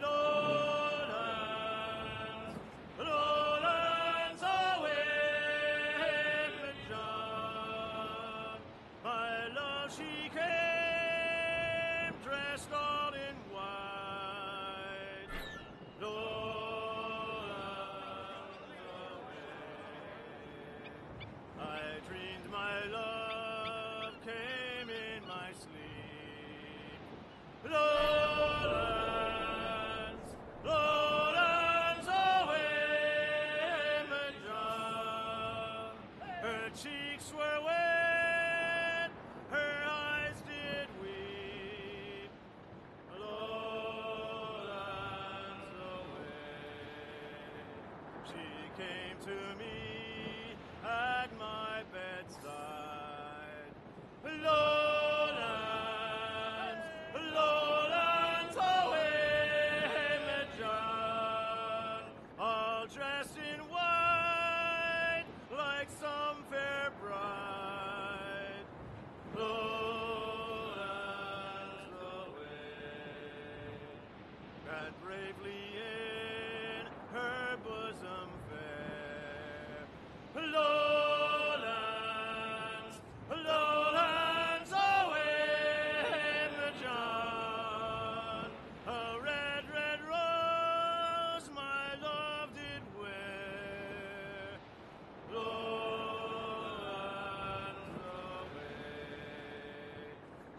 Lowlands away, John. My love, she came dressed all in white. Lowlands away. I dreamed my love came in my sleep. Lowlands away, John. Her cheeks were wet, her eyes did weep. Lowlands away. She came to me at my bedside. Lowlands away, John, all dressed in white like some fair bride. Lowlands away, and bravely in her bosom fair. Lowlands away, John. A red, red rose my love did wear. Lowlands away.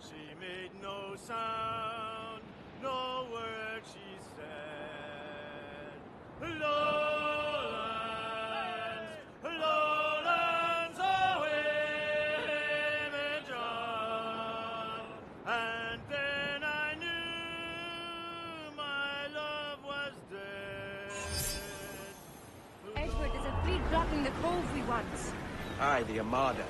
She made no sound, no word she said. Lowlands away, John. And then I knew my love was dead. Edward, there's a fleet blocking the cove we want. Aye, the Armada.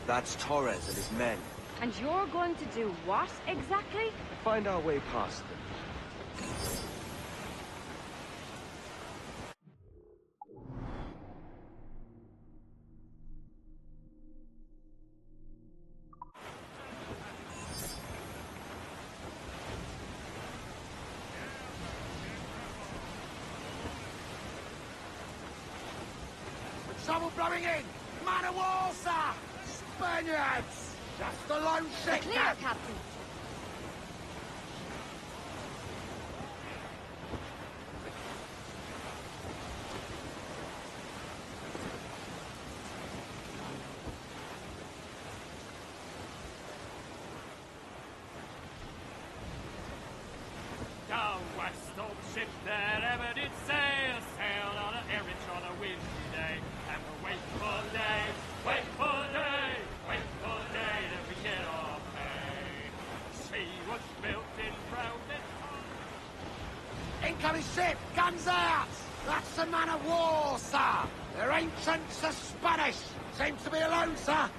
That's Torres and his men. And you're going to do what exactly? Find our way past them. Trouble blowing in! Man of war, sir! Spaniards! Just the lone ship! Clear, Captain! Down west, old ship that ever did sail, sailed on an errand on a windy day, and we'll wait for day that we get our pay. She was built in brown and Incoming ship! Guns out! That's the man of war, sir! Their ancients are Spanish! Seems to be alone, sir!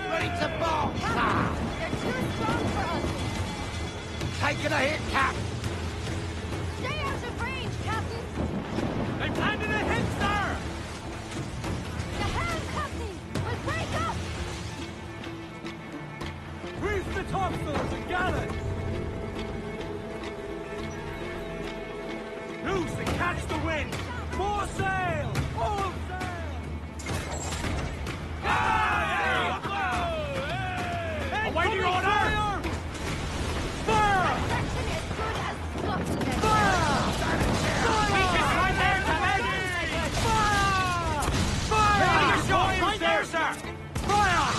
Ready to bomb, sir! They're too strong for us! Taking a hit, Cap! Stay out of range, Captain! They've landed a hit, sir! The helm, Captain! We'll break up! Grease the topsails and gallants! Loose and catch the wind! More sail! All sail! Awaiting order! Fire! Section is good as snuffed today. Fire! Weakest right there, Commander! Fire! Fire! Right there, sir! Fire!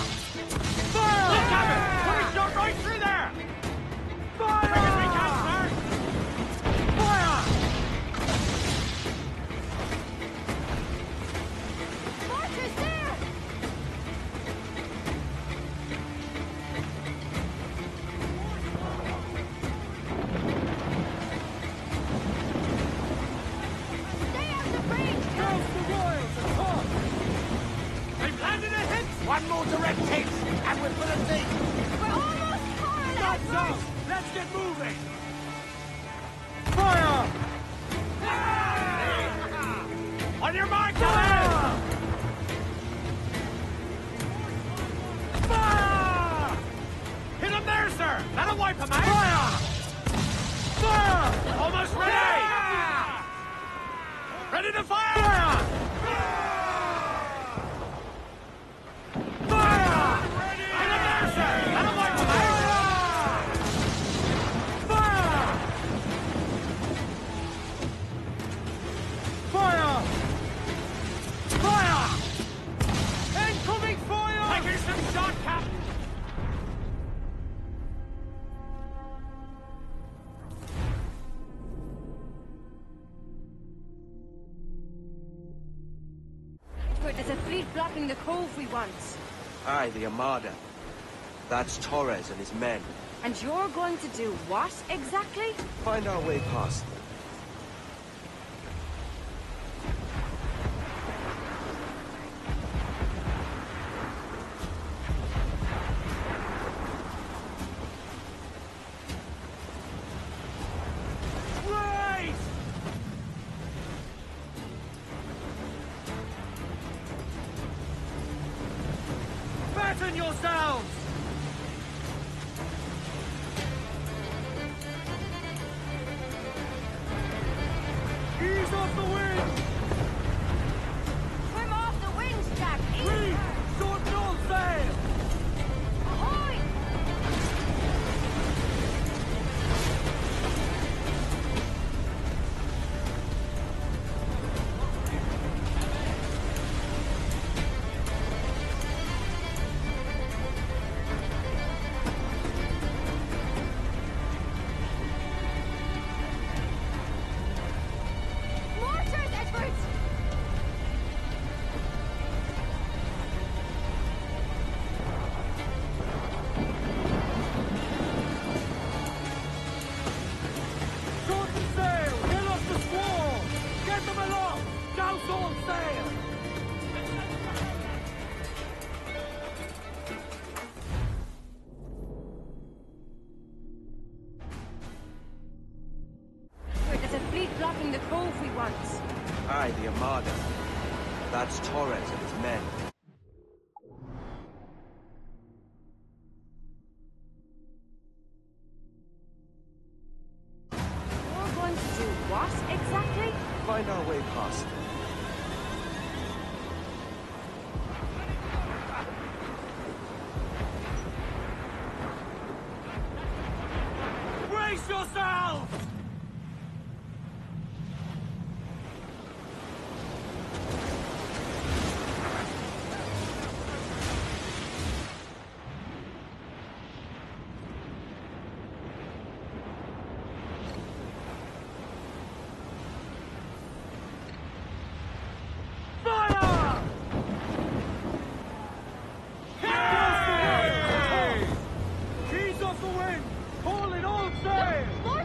Fire! Look at it! We're shot right through there! Fire! Bring as we can, sir! Fire! Let's get moving! Fire! On your mark, fire! Fire! Hit him there, sir! That'll wipe him out! Fire! Fire! Almost ready! Ready to fire! Fire! Fire! Hit him there, sir! That'll wipe him out! Fire! Fire! Incoming fire! Taking some shot, Captain! There's a fleet blocking the cove we want. Aye, the Armada. That's Torres and his men. And you're going to do what, exactly? Find our way past them. Fasten yourselves! Ease off the wind! Swim off the wind, Jack! Reef! Shorten all sail! Ahoy! Mortars, Edwards! Shorten sail! Get off the squall! Get them aloft! Douse all sail! There's a fleet blocking the cove we want. Aye, the Armada. That's Torres and his men. You're going to do what, exactly? Find our way past them. Brace yourselves! Fire! Keys off the wind! Haul it all sail!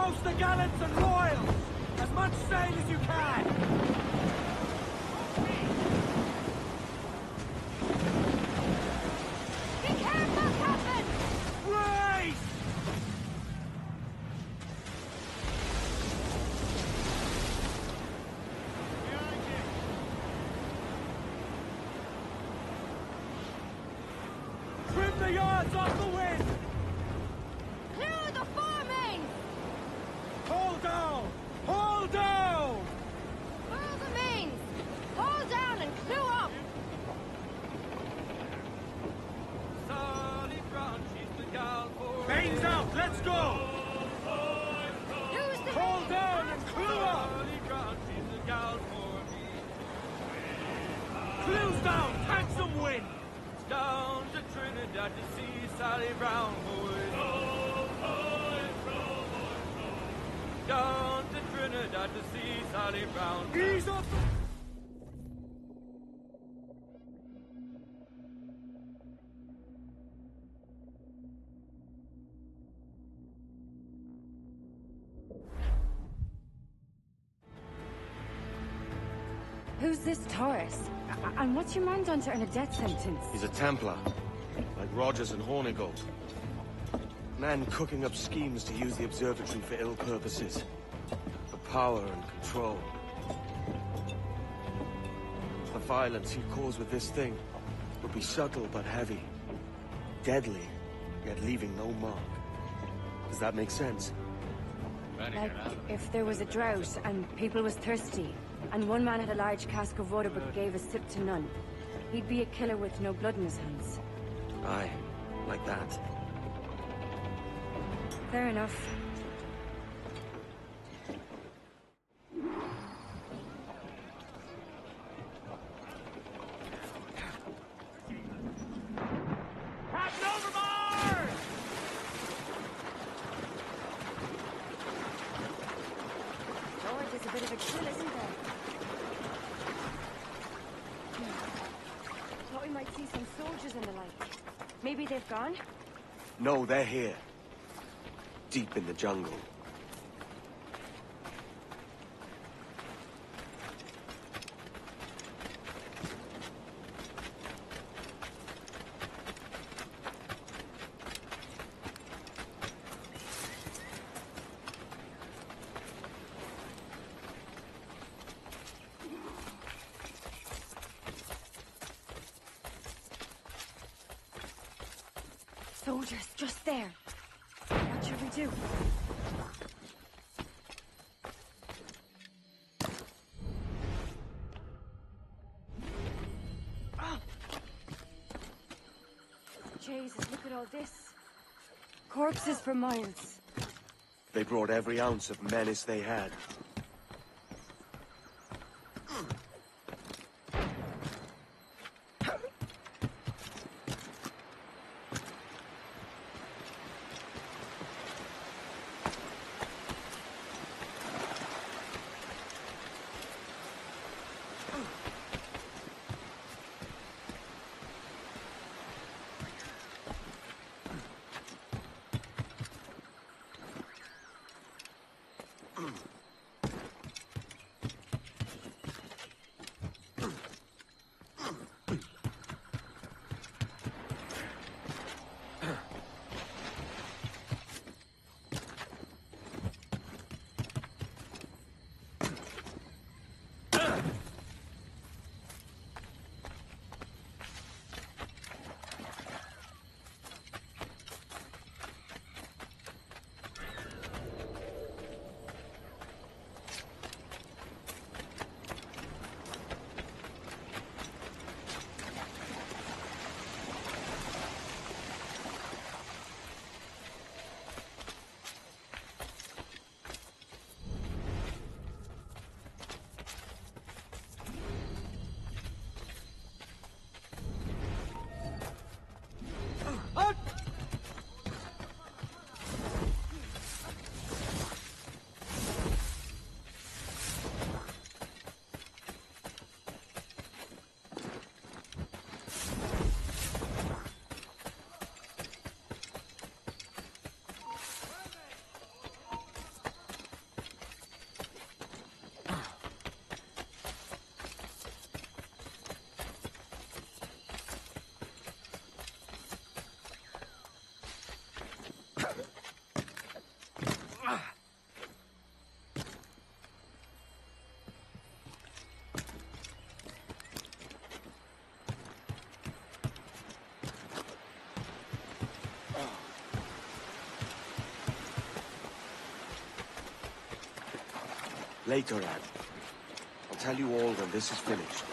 Roast the gallants and royals! As much sail as you can! Be careful, Captain! Race! Trim the yards off the wind! Clear the foremain! Hold down! Hold down! Furl the mains! Hold down and clew up! Solid ground, she's the gal for Mains out! Let's go! Lose the Hold down and clew up! solid ground, she's the gal for me. Clews down! Catch some wind! Down to Trinidad to see Sally Brown, boys. Down to Trinidad to see Sally Brown. Ease up! Who's this Taurus? And what's your man done to earn a death sentence? He's a Templar, like Rogers and Hornigold. Man cooking up schemes to use the observatory for ill purposes. For power and control. The violence he'd cause with this thing would be subtle but heavy. Deadly, yet leaving no mark. Does that make sense? Like, if there was a drought and people was thirsty, and one man had a large cask of water but gave a sip to none, he'd be a killer with no blood in his hands. Aye, like that. Fair enough. Captain overboard! George is a bit of a kill, isn't there? Thought we might see some soldiers and the like. Maybe they've gone? No, they're here. Deep in the jungle. Soldiers, just there. What should we do? Jesus, look at all this. Corpses for miles. They brought every ounce of menace they had. Later, Ad. I'll tell you all when this is finished.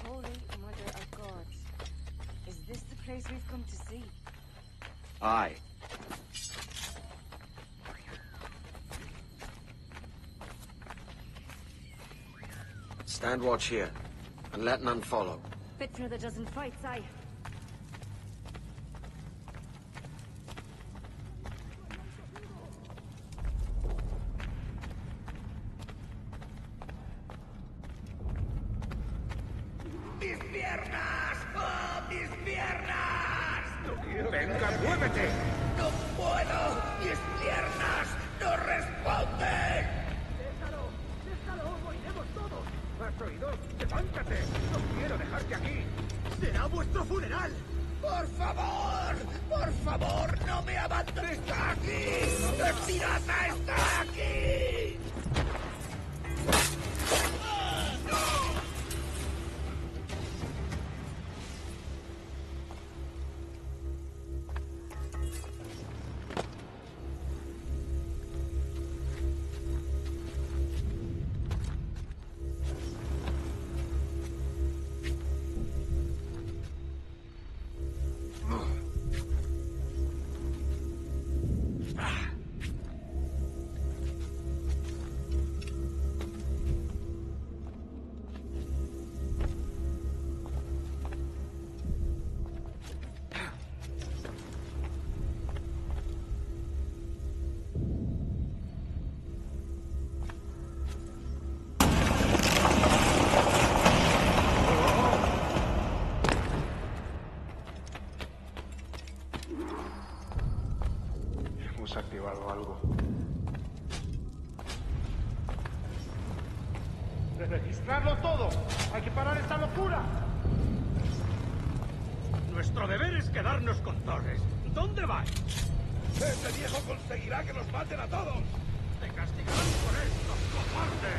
Holy Mother of God. Is this the place we've come to see? Aye. Stand watch here, and let none follow. Fit for the dozen fights, aye. ¡Mis piernas! ¡Oh, mis piernas! ¡Venga, muévete! ¡No puedo! ¡Mis piernas no responden! ¡Déjalo! ¡Moriremos todos! ¿Has oído? ¡Levántate! ¡No quiero dejarte aquí! ¡Será vuestro funeral! ¡Por favor! ¡Por favor, no me abandones! ¡Está aquí! ¡El pirata está aquí! Hemos activado algo. ¡Registrarlo todo! ¡Hay que parar esta locura! Nuestro deber es quedarnos con Torres. ¿Dónde vais? ¡Ese viejo conseguirá que nos maten a todos! ¡Te castigarán por esto, cobarde!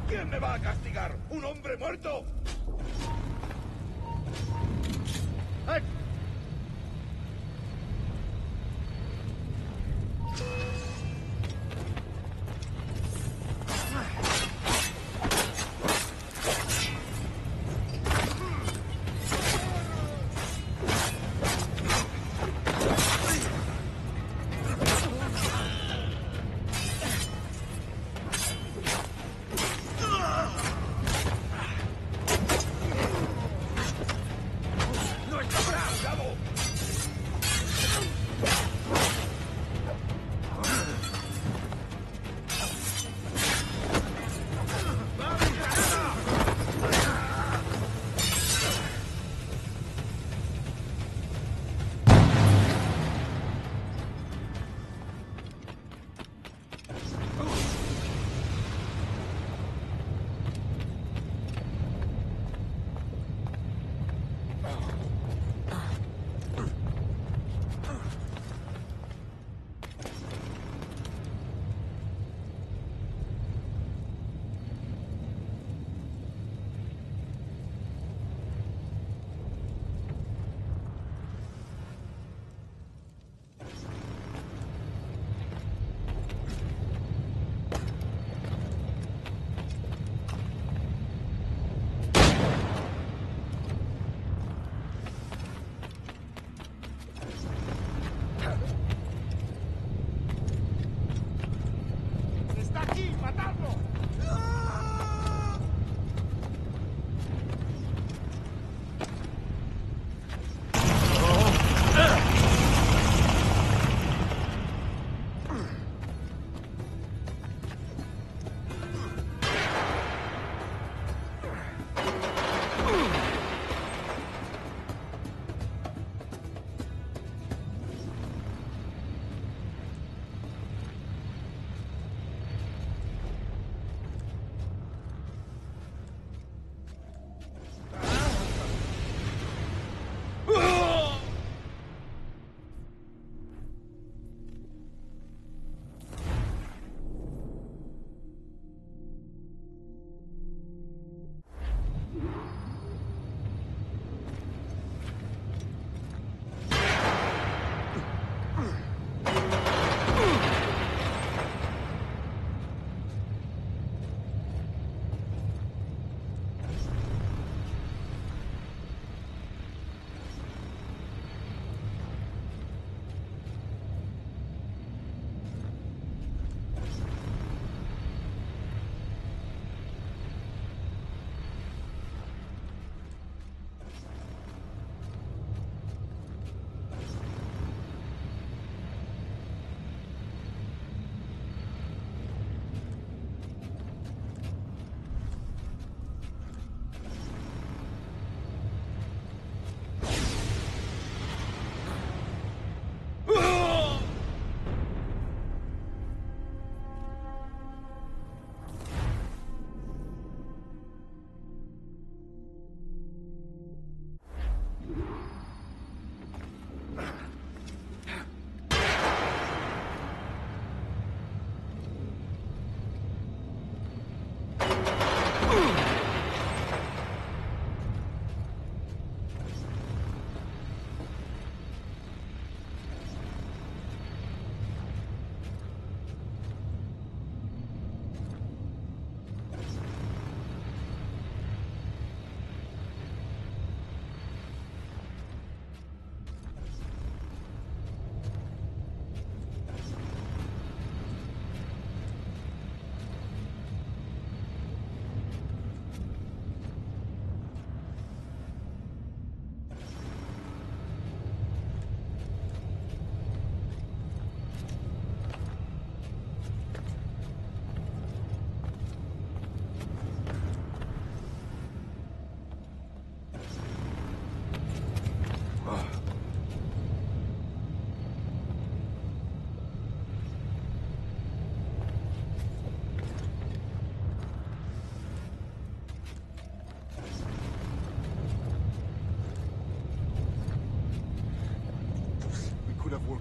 ¿Quién me va a castigar? ¿Un hombre muerto? ¡Nuestro brazo!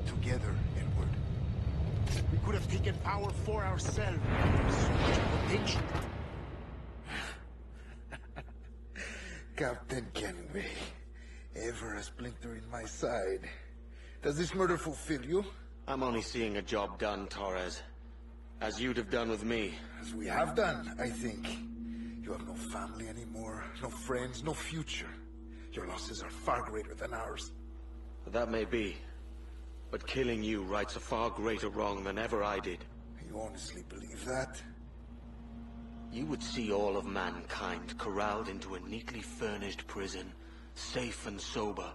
work together, Edward. We could have taken power for ourselves. There's so much potential. Captain Kenway, ever a splinter in my side. Does this murder fulfill you? I'm only seeing a job done, Torres. As you'd have done with me. As we have done, I think. You have no family anymore, no friends, no future. Your losses are far greater than ours. That may be. But killing you rights a far greater wrong than ever I did. You honestly believe that? You would see all of mankind corralled into a neatly furnished prison, safe and sober,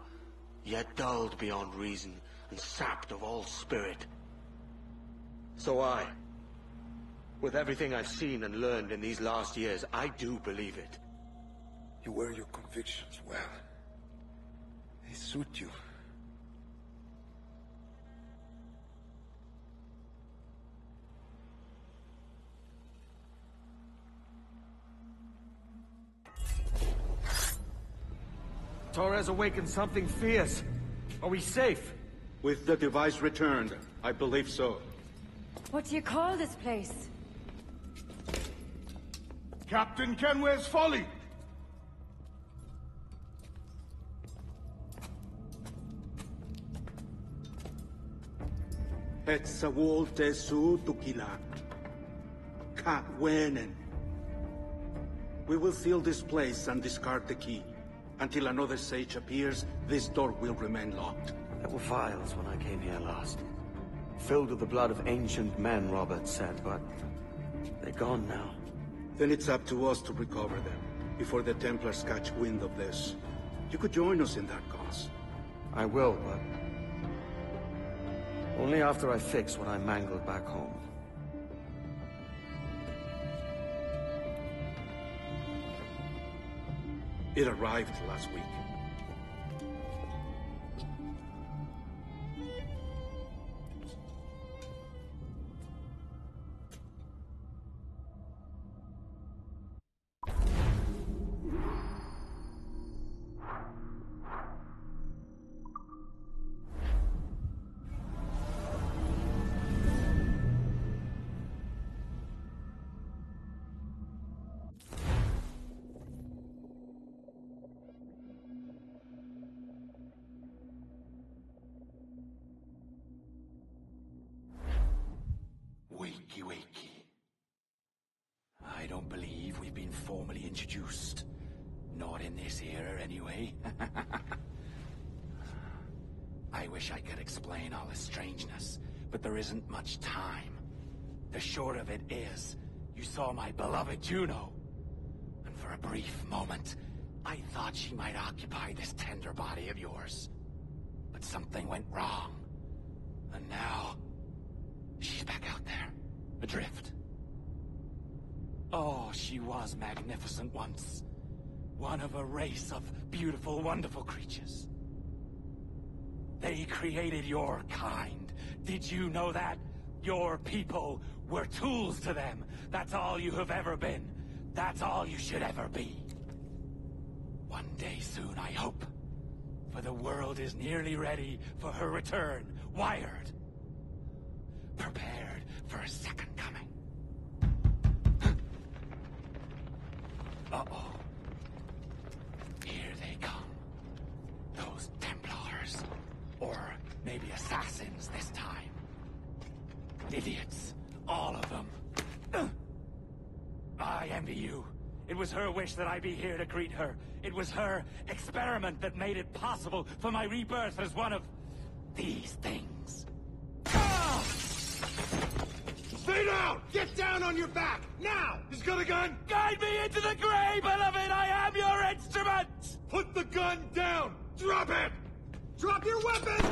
yet dulled beyond reason and sapped of all spirit. So with everything I've seen and learned in these last years, I do believe it. You wear your convictions well. They suit you. Torres awakened something fierce. Are we safe? With the device returned, I believe so. What do you call this place? Captain Kenway's Folly! Hetzawol Tesu Tukila. Kawenen. We will seal this place and discard the key. Until another sage appears, this door will remain locked. There were vials when I came here last. Filled with the blood of ancient men, Robert said, but they're gone now. Then it's up to us to recover them, before the Templars catch wind of this. You could join us in that cause. I will, but only after I fix what I mangled back home. It arrived last week. Wakey, wakey. I don't believe we've been formally introduced. Not in this era, anyway. I wish I could explain all the strangeness, but there isn't much time. The short of it is, you saw my beloved Juno. And for a brief moment, I thought she might occupy this tender body of yours. But something went wrong. And now, she's back out there, adrift. Oh, she was magnificent once. One of a race of beautiful, wonderful creatures. They created your kind. Did you know that? Your people were tools to them. That's all you have ever been. That's all you should ever be. One day soon, I hope. For the world is nearly ready for her return. Wired. Prepared for a second coming. Uh-oh. Here they come. Those Templars. Or maybe assassins this time. Idiots. All of them. I envy you. It was her wish that I be here to greet her. It was her experiment that made it possible for my rebirth as one of these things. Ah! Stay down! Get down on your back! Now! He's got a gun! Guide me into the grave, beloved! I am your instrument! Put the gun down! Drop it! Drop your weapon!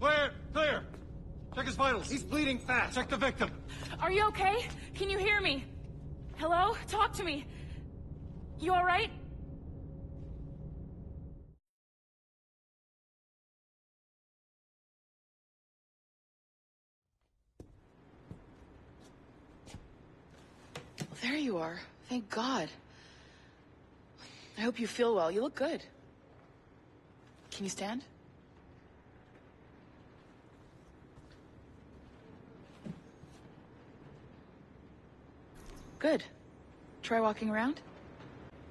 Clear! Clear! Check his vitals. He's bleeding fast. Check the victim. Are you okay? Can you hear me? Hello? Talk to me. You alright? There you are. Thank God. I hope you feel well. You look good. Can you stand? Good. Try walking around.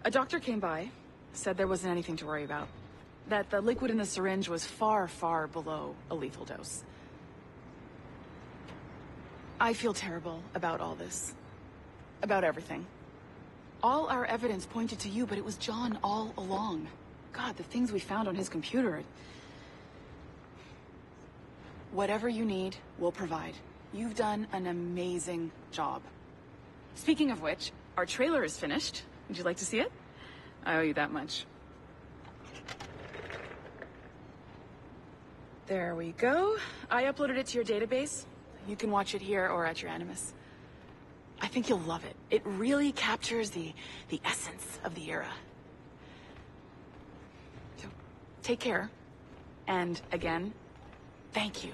A doctor came by, said there wasn't anything to worry about. That the liquid in the syringe was far, far below a lethal dose. I feel terrible about all this. About everything. All our evidence pointed to you, but it was John all along. God, the things we found on his computer. Whatever you need, we'll provide. You've done an amazing job. Speaking of which, our trailer is finished. Would you like to see it? I owe you that much. There we go. I uploaded it to your database. You can watch it here or at your Animus. I think you'll love it. It really captures the essence of the era. So, take care. And again, thank you.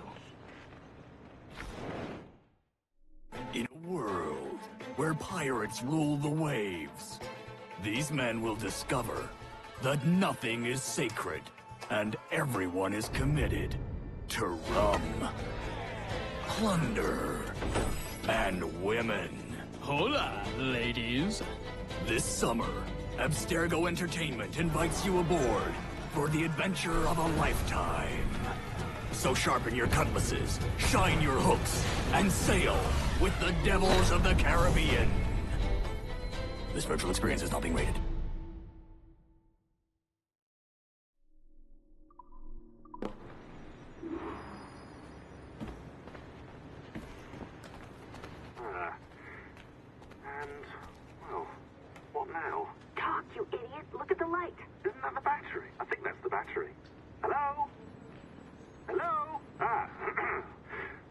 In a world where pirates rule the waves, these men will discover that nothing is sacred and everyone is committed to rum, plunder, and women. Hola, ladies. This summer, Abstergo Entertainment invites you aboard for the adventure of a lifetime. So sharpen your cutlasses, shine your hooks, and sail with the devils of the Caribbean. This virtual experience is not being rated. Well, what now? Talk, you idiot! Look at the light! Isn't that the battery? I think that's the battery. Hello? Hello?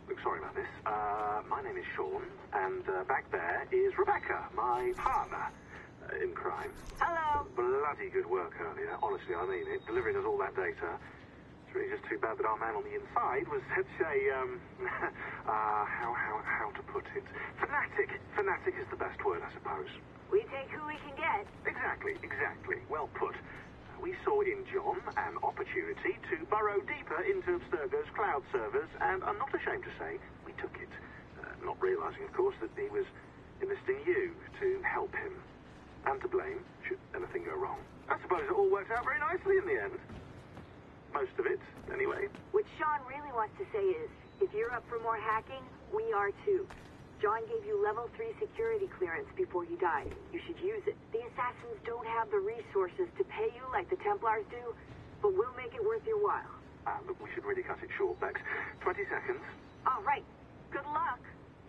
Look, sorry about this. My name is Sean, and back there is Rebecca, my partner in crime. Hello! Bloody good work earlier. Honestly, I mean it. Delivering us all that data. It's really just too bad that our man on the inside was such a, how to put it? Fanatic. Fanatic is the best word, I suppose. We take who we can get. Exactly. Well put. We saw in John an opportunity to burrow deeper into Abstergo's cloud servers, and I'm not ashamed to say we took it. Not realizing, of course, that he was enlisting you to help him. And to blame, should anything go wrong. I suppose it all worked out very nicely in the end. Most of it, anyway. What Sean really wants to say is, if you're up for more hacking, we are too. John gave you level 3 security clearance before you died. You should use it. The assassins don't have the resources to pay you like the Templars do, but we'll make it worth your while. Look, we should really cut it short, Bex. 20 seconds. All right. Good luck.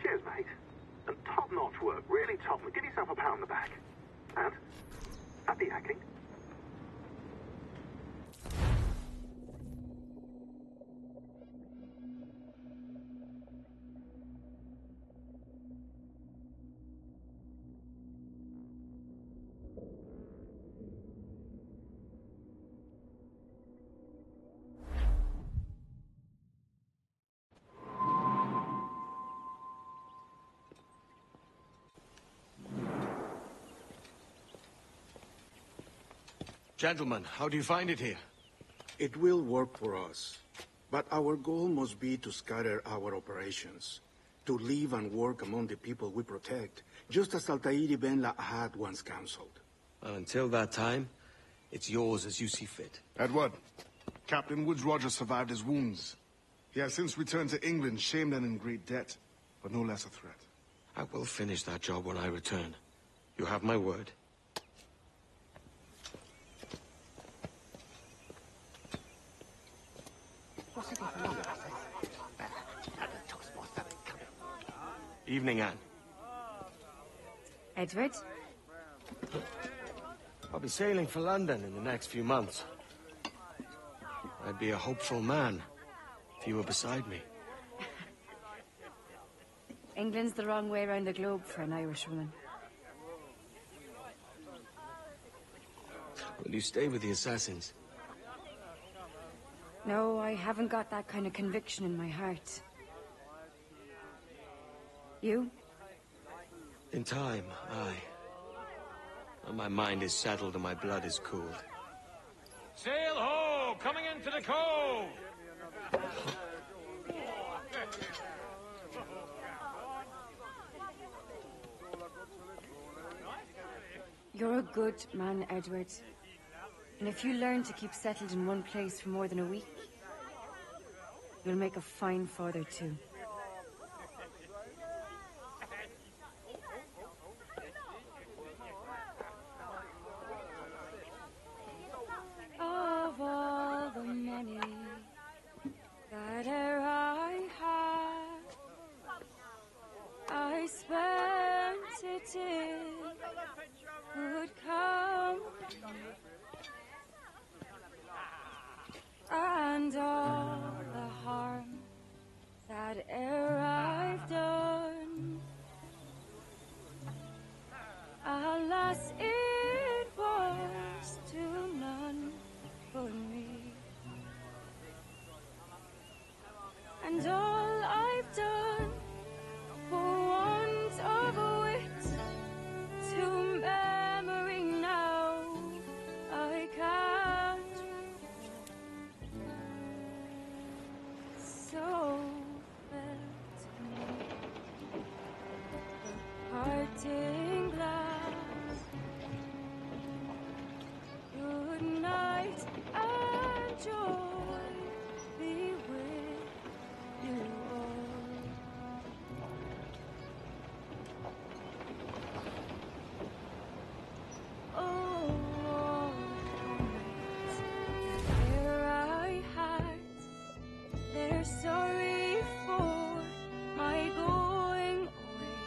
Cheers, mate. And top-notch work. Really top. Give yourself a pat on the back. And happy hacking. Gentlemen, how do you find it here? It will work for us. But our goal must be to scatter our operations. To live and work among the people we protect, just as Altair ibn La'ahad once counseled. Well, until that time, it's yours as you see fit. Edward, Captain Woods Rogers survived his wounds. He has since returned to England, shamed and in great debt, but no less a threat. I will finish that job when I return. You have my word. Evening, Anne. Edward? I'll be sailing for London in the next few months. I'd be a hopeful man if you were beside me. England's the wrong way around the globe for an Irish woman. Will you stay with the assassins? No, I haven't got that kind of conviction in my heart. You? In time, aye. When my mind is settled and my blood is cooled. Sail ho! cargo coming into the cove! You're a good man, Edward. And if you learn to keep settled in one place for more than a week, you'll make a fine father too. Of all the money that e'er I had, I spent it in good company, and all the harm that e'er I've done, alas, it was to none but me. And all I've done for want of wit to memory now I can't. So felt me the parting glass. Good night and joy be with you all. Oh, here I had, they're sorry for my going away,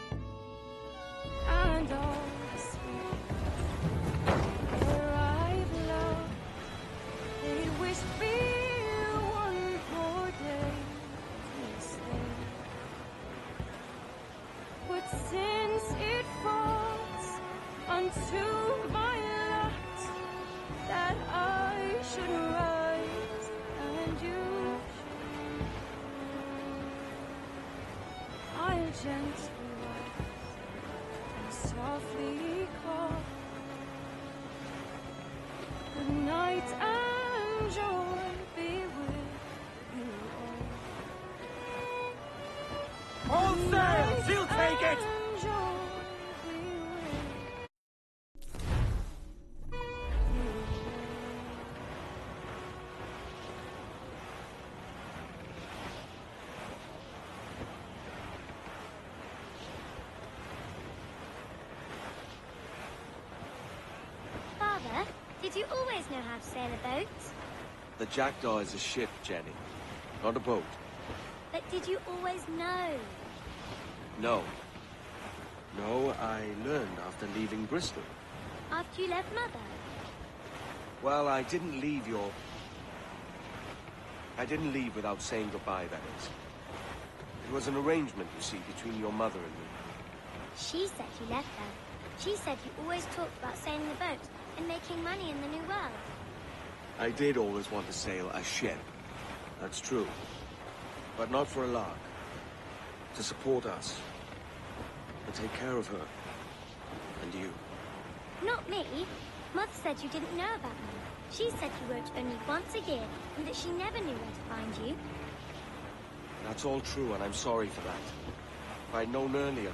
and all the sweet there I've loved, they'd wish me one more day to stay. But since it falls unto my lot that I should rise and you should, I'll gently rise and softly call. Good night and joy be with you all. All sails! He'll take it! Father, did you always know how to sail a boat? The Jackdaw is a ship, Jenny. Not a boat. But did you always know? No. No, I learned after leaving Bristol. After you left Mother? Well, I didn't leave without saying goodbye, that is. It was an arrangement, you see, between your mother and me. She said you left her. She said you always talked about sailing the boat and making money in the New World. I did always want to sail a ship. That's true. But not for a lark. To support us. To take care of her. And you. Not me. Mother said you didn't know about me. She said you wrote only once a year and that she never knew where to find you. That's all true, and I'm sorry for that. If I'd known earlier,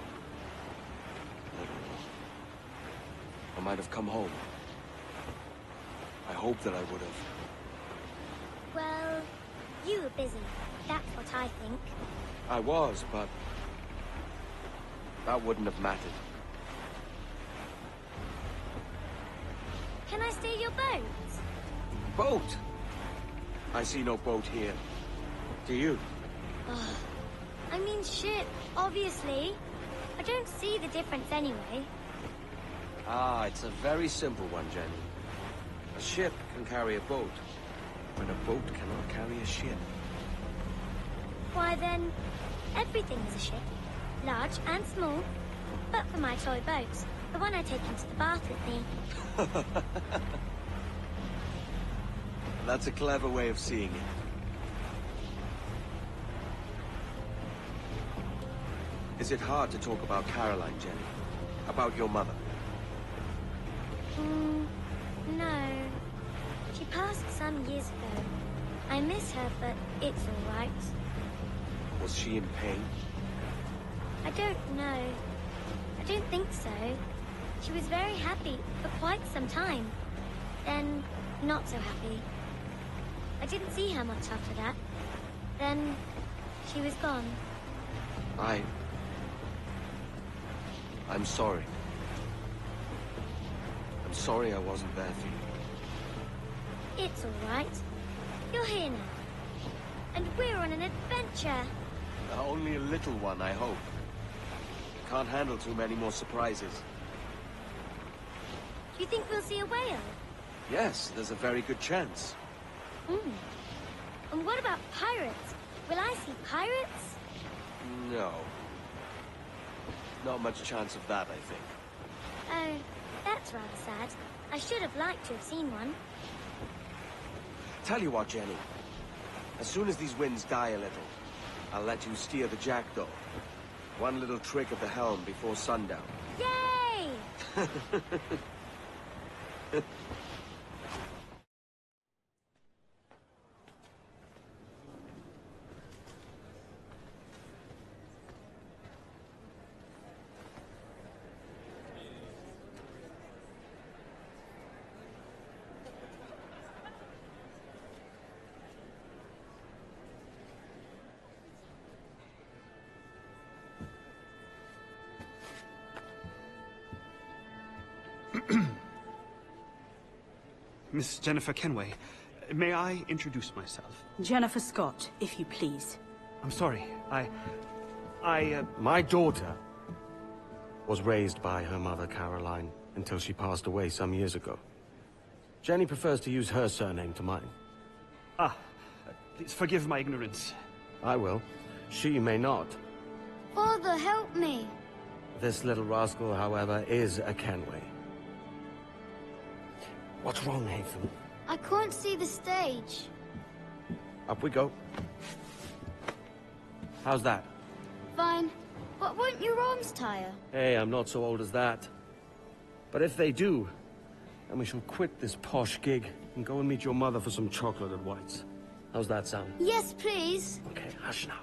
I might have come home. I hope that I would have. Well, you were busy. That's what I think. I was, but that wouldn't have mattered. Can I steal your boat? Boat? I see no boat here. Do you? Oh, I mean ship, obviously. I don't see the difference anyway. Ah, it's a very simple one, Jenny. A ship can carry a boat, when a boat cannot carry a ship. Why then, everything is a ship. Large and small. But for my toy boat, the one I take into the bath with me. That's a clever way of seeing it. Is it hard to talk about Caroline, Jenny? About your mother? No. She passed some years ago. I miss her, but it's all right. Was she in pain? I don't know. I don't think so. She was very happy for quite some time. Then, not so happy. I didn't see her much after that. Then, she was gone. I'm sorry. I'm sorry I wasn't there for you. It's all right. You're here now. And we're on an adventure. Only a little one, I hope. Can't handle too many more surprises. Do you think we'll see a whale? Yes, there's a very good chance. And what about pirates? Will I see pirates? No. Not much chance of that, I think. Oh, that's rather sad. I should have liked to have seen one. Tell you what, Jenny. As soon as these winds die a little, I'll let you steer the Jackdaw. One little trick at the helm before sundown. Yay! Miss Jennifer Kenway, may I introduce myself? Jennifer Scott, if you please. I'm sorry, My daughter was raised by her mother, Caroline, until she passed away some years ago. Jenny prefers to use her surname to mine. Please forgive my ignorance. I will. She may not. Father, help me. This little rascal, however, is a Kenway. What's wrong, Haytham? I can't see the stage. Up we go. How's that? Fine. But won't your arms tire? Hey, I'm not so old as that. But if they do, then we shall quit this posh gig and go and meet your mother for some chocolate at White's. How's that sound? Yes, please. Okay, hush now.